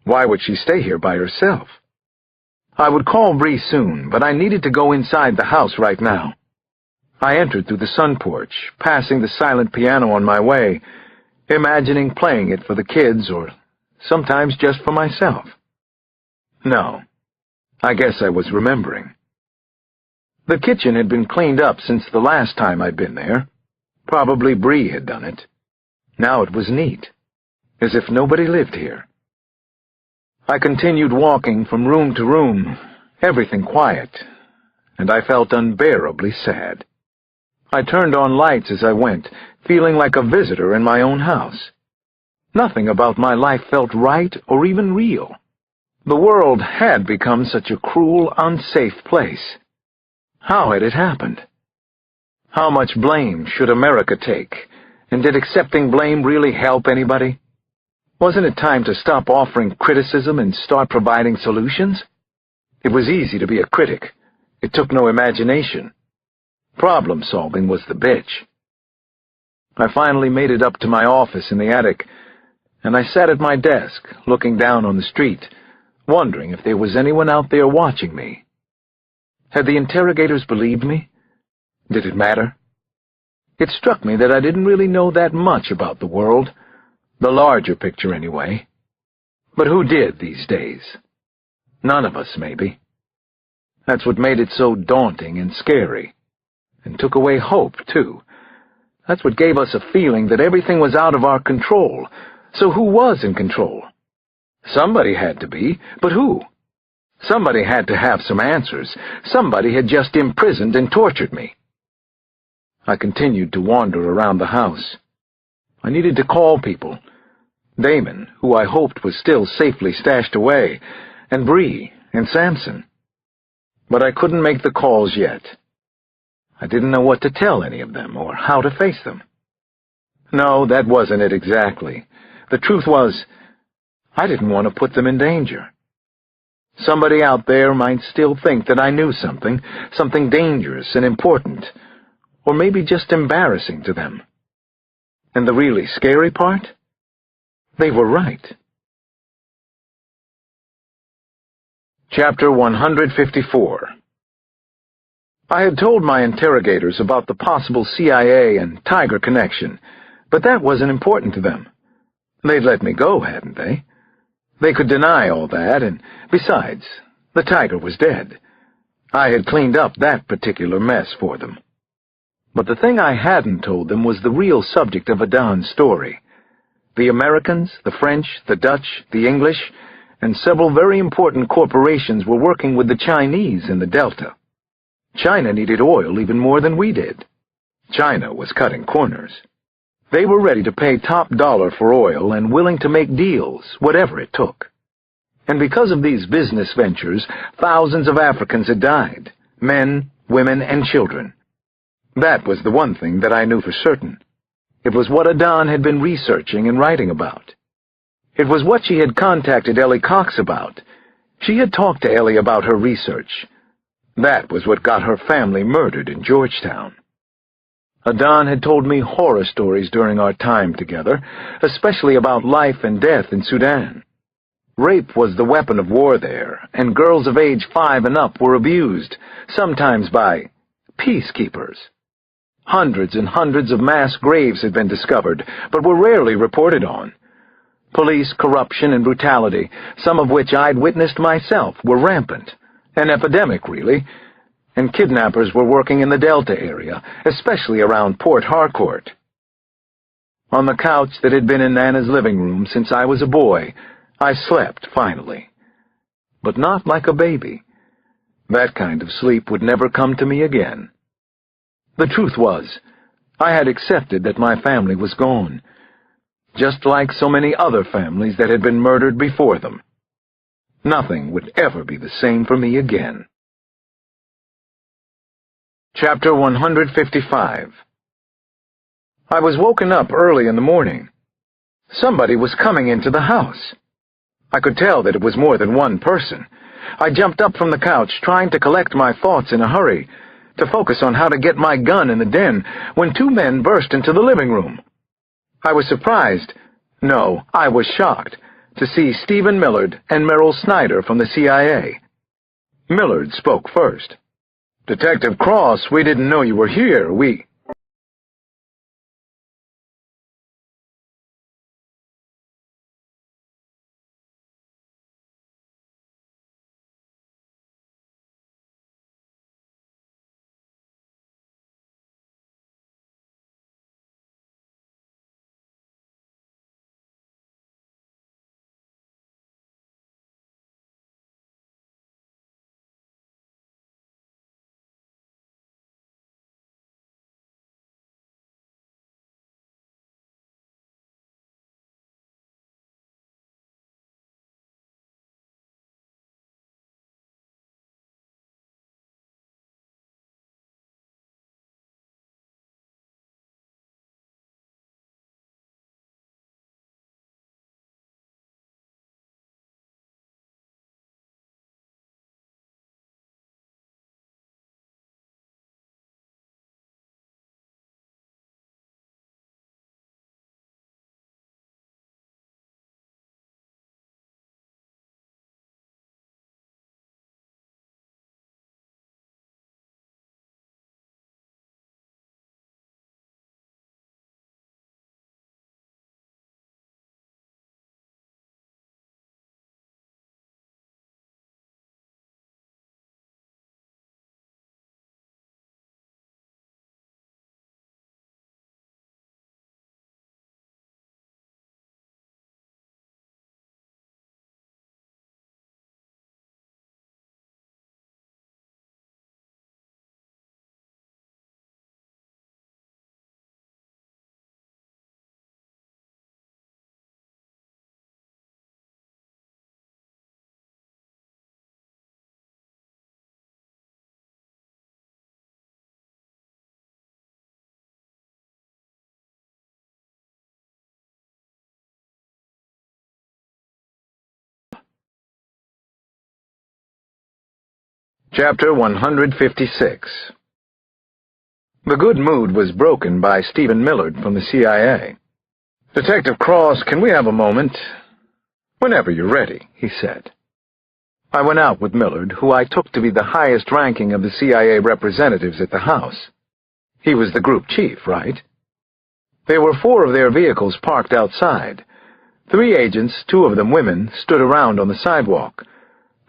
Why would she stay here by herself? I would call Bree soon, but I needed to go inside the house right now. I entered through the sun porch, passing the silent piano on my way, imagining playing it for the kids or sometimes just for myself. No, I guess I was remembering. The kitchen had been cleaned up since the last time I'd been there. Probably Bree had done it. Now it was neat, as if nobody lived here. I continued walking from room to room, everything quiet, and I felt unbearably sad. I turned on lights as I went, feeling like a visitor in my own house. Nothing about my life felt right or even real. The world had become such a cruel, unsafe place. How had it happened? How much blame should America take, and did accepting blame really help anybody? Wasn't it time to stop offering criticism and start providing solutions? It was easy to be a critic. It took no imagination. Problem-solving was the bitch. I finally made it up to my office in the attic, and I sat at my desk, looking down on the street, wondering if there was anyone out there watching me. Had the interrogators believed me? Did it matter? It struck me that I didn't really know that much about the world, the larger picture anyway. But who did these days? None of us, maybe. That's what made it so daunting and scary, and took away hope, too. That's what gave us a feeling that everything was out of our control. So who was in control? Somebody had to be, but who? Somebody had to have some answers. Somebody had just imprisoned and tortured me. I continued to wander around the house. I needed to call people. Damon, who I hoped was still safely stashed away, and Bree, and Samson. But I couldn't make the calls yet. I didn't know what to tell any of them, or how to face them. No, that wasn't it exactly. The truth was, I didn't want to put them in danger. Somebody out there might still think that I knew something dangerous and important, or maybe just embarrassing to them. And the really scary part? They were right. Chapter 154. I had told my interrogators about the possible CIA and Tiger connection, but that wasn't important to them. They'd let me go, hadn't they? They could deny all that, and besides, the Tiger was dead. I had cleaned up that particular mess for them. But the thing I hadn't told them was the real subject of Adan's story. The Americans, the French, the Dutch, the English, and several very important corporations were working with the Chinese in the Delta. China needed oil even more than we did. China was cutting corners. They were ready to pay top dollar for oil and willing to make deals, whatever it took. And because of these business ventures, thousands of Africans had died, men, women, and children. That was the one thing that I knew for certain. It was what Adan had been researching and writing about. It was what she had contacted Ellie Cox about. She had talked to Ellie about her research. That was what got her family murdered in Georgetown. Adan had told me horror stories during our time together, especially about life and death in Sudan. Rape was the weapon of war there, and girls of age 5 and up were abused, sometimes by peacekeepers. Hundreds and hundreds of mass graves had been discovered, but were rarely reported on. Police corruption and brutality, some of which I'd witnessed myself, were rampant. An epidemic, really. And kidnappers were working in the Delta area, especially around Port Harcourt. On the couch that had been in Nana's living room since I was a boy, I slept, finally. But not like a baby. That kind of sleep would never come to me again. The truth was, I had accepted that my family was gone, just like so many other families that had been murdered before them. Nothing would ever be the same for me again. Chapter 155. I was woken up early in the morning. Somebody was coming into the house. I could tell that it was more than one person. I jumped up from the couch, trying to collect my thoughts in a hurry, to focus on how to get my gun in the den, when 2 men burst into the living room. I was surprised, no, I was shocked, to see Stephen Millard and Merrill Snyder from the CIA. Millard spoke first. "Detective Cross, we didn't know you were here. We..." Chapter 156. The good mood was broken by Stephen Millard from the CIA. "Detective Cross, can we have a moment?" "Whenever you're ready," he said. I went out with Millard, who I took to be the highest ranking of the CIA representatives at the House. He was the group chief, right? There were 4 of their vehicles parked outside. 3 agents, 2 of them women, stood around on the sidewalk.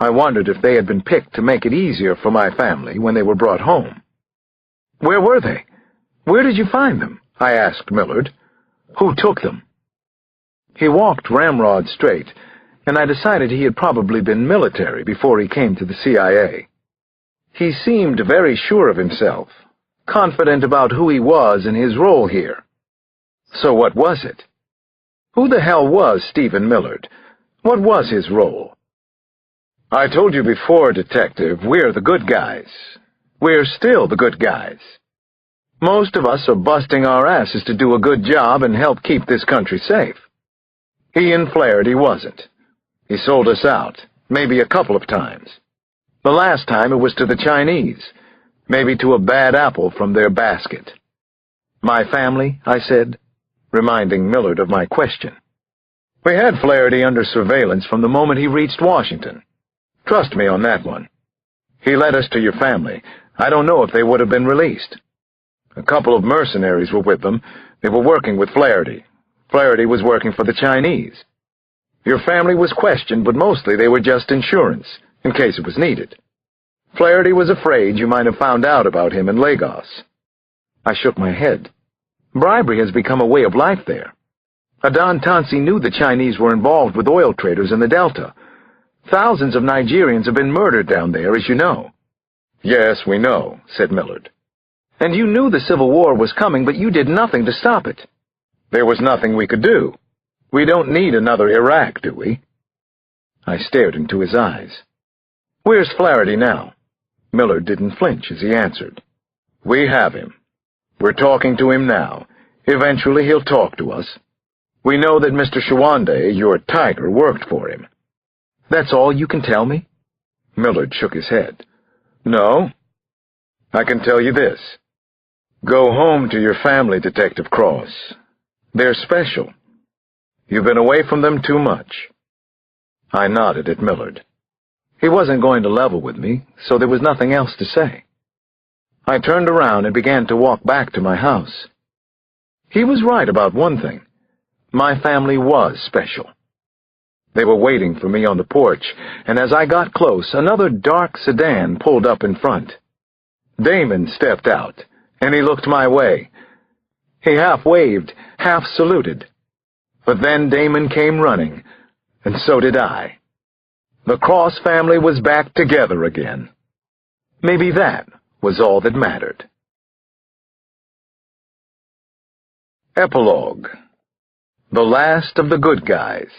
I wondered if they had been picked to make it easier for my family when they were brought home. "Where were they? Where did you find them?" I asked Millard. "Who took them?" He walked ramrod straight, and I decided he had probably been military before he came to the CIA. He seemed very sure of himself, confident about who he was and his role here. So what was it? Who the hell was Stephen Millard? What was his role? "I told you before, Detective, we're the good guys. We're still the good guys. Most of us are busting our asses to do a good job and help keep this country safe. Ian Flaherty wasn't. He sold us out, maybe a couple of times. The last time it was to the Chinese, maybe to a bad apple from their basket." "My family," I said, reminding Millard of my question. "We had Flaherty under surveillance from the moment he reached Washington. Trust me on that one. He led us to your family. I don't know if they would have been released. A couple of mercenaries were with them. They were working with Flaherty. Flaherty was working for the Chinese. Your family was questioned, but mostly they were just insurance, in case it was needed. Flaherty was afraid you might have found out about him in Lagos." I shook my head. Bribery has become a way of life there. Adon Tansi knew the Chinese were involved with oil traders in the Delta. Thousands of Nigerians have been murdered down there, as you know. "Yes, we know," said Millard. "And you knew the Civil War was coming, but you did nothing to stop it." "There was nothing we could do. We don't need another Iraq, do we?" I stared into his eyes. "Where's Flaherty now?" Millard didn't flinch as he answered. "We have him. We're talking to him now. Eventually he'll talk to us. We know that Mr. Shawande, your tiger, worked for him." "That's all you can tell me?" Millard shook his head. "No. I can tell you this. Go home to your family, Detective Cross. They're special. You've been away from them too much." I nodded at Millard. He wasn't going to level with me, so there was nothing else to say. I turned around and began to walk back to my house. He was right about one thing. My family was special. They were waiting for me on the porch, and as I got close, another dark sedan pulled up in front. Damon stepped out, and he looked my way. He half waved, half saluted. But then Damon came running, and so did I. The Cross family was back together again. Maybe that was all that mattered. Epilogue. The Last of the Good Guys.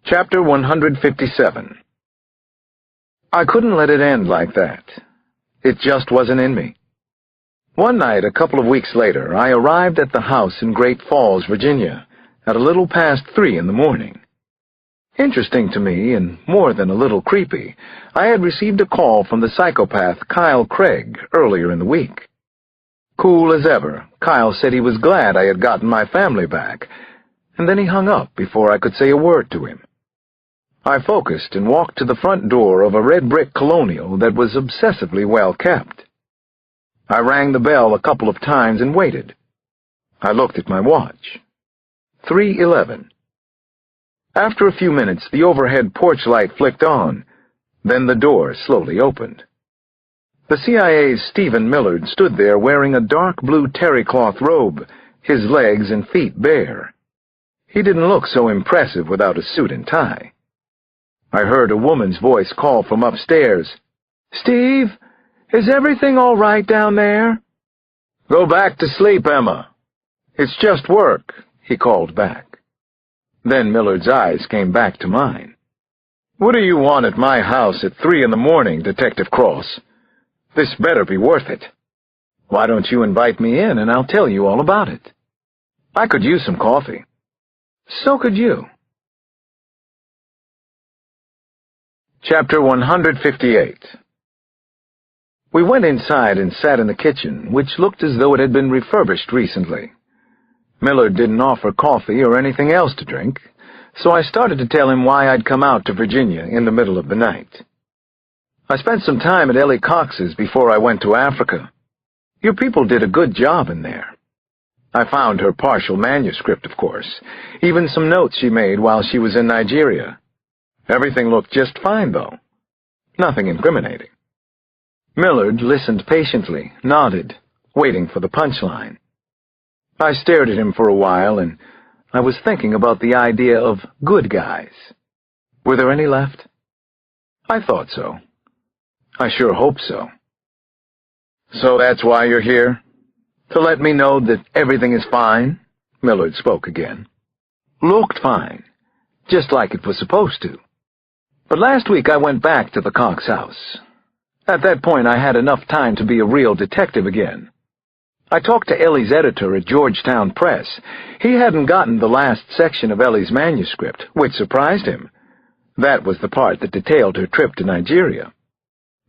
Chapter 157. I couldn't let it end like that. It just wasn't in me. One night, a couple of weeks later, I arrived at the house in Great Falls, Virginia, at a little past 3 in the morning. Interesting to me, and more than a little creepy, I had received a call from the psychopath Kyle Craig earlier in the week. Cool as ever, Kyle said he was glad I had gotten my family back, and then he hung up before I could say a word to him. I focused and walked to the front door of a red-brick colonial that was obsessively well kept. I rang the bell a couple of times and waited. I looked at my watch. 3:11. After a few minutes, the overhead porch light flicked on. Then the door slowly opened. The CIA's Stephen Millard stood there wearing a dark blue terry cloth robe, his legs and feet bare. He didn't look so impressive without a suit and tie. I heard a woman's voice call from upstairs. "Steve, is everything all right down there?" "Go back to sleep, Emma. It's just work," he called back. Then Millard's eyes came back to mine. "What do you want at my house at 3 in the morning, Detective Cross? This better be worth it. Why don't you invite me in and I'll tell you all about it? I could use some coffee." "So could you." Chapter 158. We went inside and sat in the kitchen, which looked as though it had been refurbished recently. Millard didn't offer coffee or anything else to drink, so I started to tell him why I'd come out to Virginia in the middle of the night. I spent some time at Ellie Cox's before I went to Africa. Your people did a good job in there. I found her partial manuscript, of course, even some notes she made while she was in Nigeria. Everything looked just fine, though. Nothing incriminating. Millard listened patiently, nodded, waiting for the punchline. I stared at him for a while, and I was thinking about the idea of good guys. Were there any left? I thought so. I sure hope so. So that's why you're here? To let me know that everything is fine? Millard spoke again. Looked fine, just like it was supposed to. But last week I went back to the Cox house. At that point I had enough time to be a real detective again. I talked to Ellie's editor at Georgetown Press. He hadn't gotten the last section of Ellie's manuscript, which surprised him. That was the part that detailed her trip to Nigeria.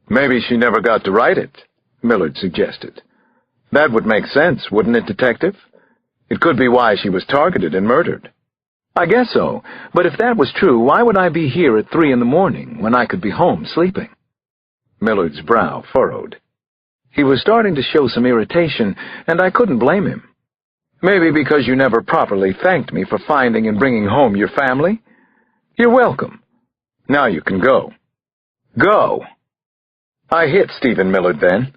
Maybe she never got to write it, Millard suggested. That would make sense, wouldn't it, Detective? It could be why she was targeted and murdered. I guess so, but if that was true, why would I be here at 3 a.m. when I could be home sleeping? Millard's brow furrowed. He was starting to show some irritation, and I couldn't blame him. Maybe because you never properly thanked me for finding and bringing home your family? You're welcome. Now you can go. Go! I hit Stephen Millard then.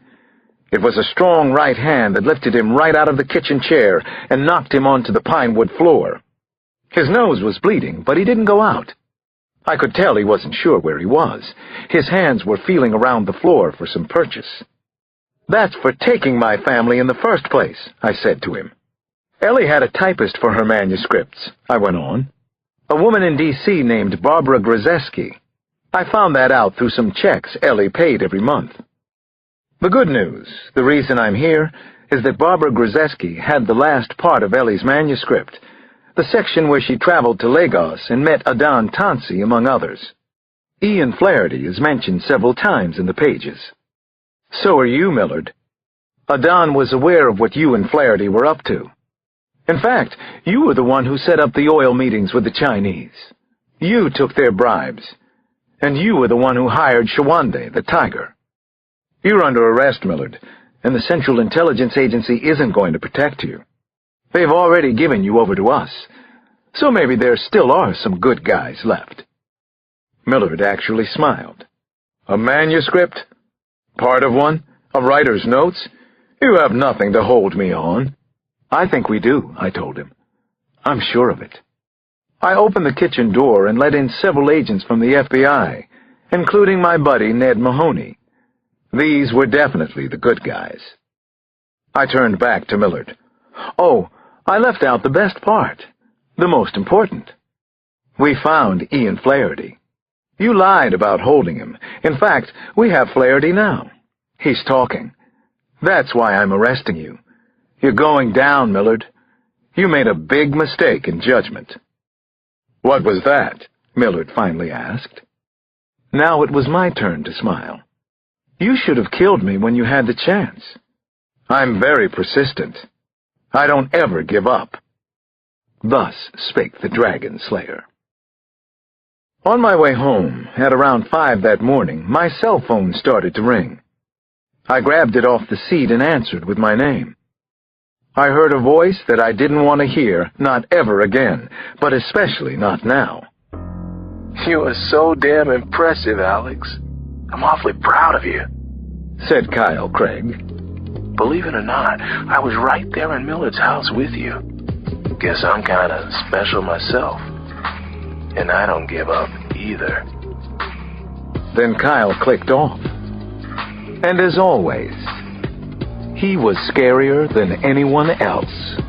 It was a strong right hand that lifted him right out of the kitchen chair and knocked him onto the pine wood floor. His nose was bleeding, but he didn't go out. I could tell he wasn't sure where he was. His hands were feeling around the floor for some purchase. That's for taking my family in the first place, I said to him. Ellie had a typist for her manuscripts, I went on. A woman in D.C. named Barbara Grzeski. I found that out through some checks Ellie paid every month. The good news, the reason I'm here, is that Barbara Grzeski had the last part of Ellie's manuscript, the section where she traveled to Lagos and met Adan Tansi, among others. Ian Flaherty is mentioned several times in the pages. So are you, Millard. Adan was aware of what you and Flaherty were up to. In fact, you were the one who set up the oil meetings with the Chinese. You took their bribes. And you were the one who hired Shawande, the tiger. You're under arrest, Millard, and the Central Intelligence Agency isn't going to protect you. They've already given you over to us, so maybe there still are some good guys left. Millard actually smiled. A manuscript? Part of one? A writer's notes? You have nothing to hold me on. I think we do, I told him. I'm sure of it. I opened the kitchen door and let in several agents from the FBI, including my buddy Ned Mahoney. These were definitely the good guys. I turned back to Millard. Oh, I left out the best part, the most important. We found Ian Flaherty. You lied about holding him. In fact, we have Flaherty now. He's talking. That's why I'm arresting you. You're going down, Millard. You made a big mistake in judgment. What was that? Millard finally asked. Now it was my turn to smile. You should have killed me when you had the chance. I'm very persistent. I don't ever give up. Thus spake the Dragon Slayer. On my way home, at around 5 that morning, my cell phone started to ring. I grabbed it off the seat and answered with my name. I heard a voice that I didn't want to hear, not ever again, but especially not now. You are so damn impressive, Alex. I'm awfully proud of you, said Kyle Craig. Believe it or not, I was right there in Millard's house with you. Guess I'm kind of special myself. And I don't give up either. Then Kyle clicked off. And as always, he was scarier than anyone else.